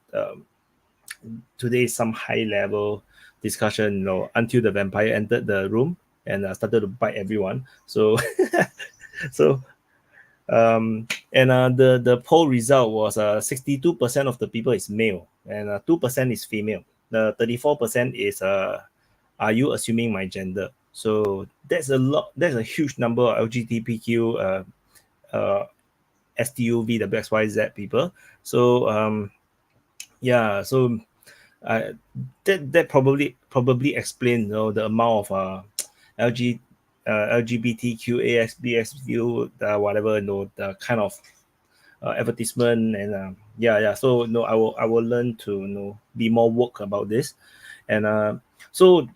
today is some high level discussion, until the vampire entered the room and started to bite everyone. So so and the poll result was 62% of the people is male and 2% is female. The 34% is are you assuming my gender? So that's a huge number of LGBTQ STUV WXYZ people. So yeah, so that probably explains the amount of LGBTQ ASBSU whatever the kind of advertisement and yeah. So I will learn to be more woke about this. And so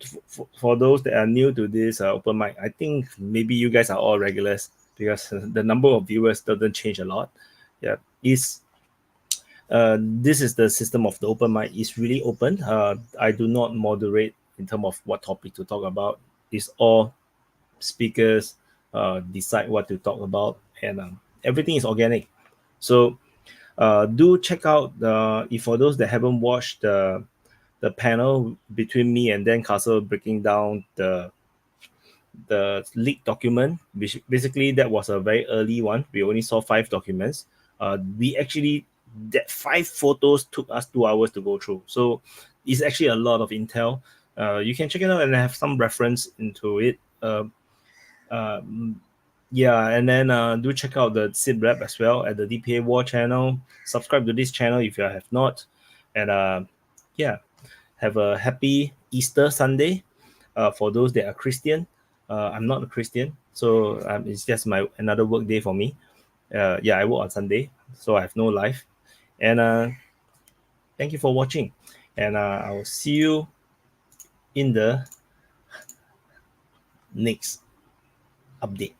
for those that are new to this open mic, I think maybe you guys are all regulars because the number of viewers doesn't change a lot. Yeah, this is the system of the open mic. It's really open. I do not moderate in terms of what topic to talk about. It's all speakers decide what to talk about, and everything is organic. So do check out if for those that haven't watched the panel between me and Dan Castle breaking down the leaked document, which basically that was a very early one. We only saw 5 documents. We actually, that 5 photos took us 2 hours to go through. So it's actually a lot of intel. You can check it out and have some reference into it. Yeah, and then do check out the SID Rep as well at the DPA War channel. Subscribe to this channel if you have not. And yeah, have a happy Easter Sunday for those that are Christian. I'm not a Christian, so it's just another work day for me. Yeah, I work on Sunday, so I have no life. And thank you for watching, and I will see you in the next update.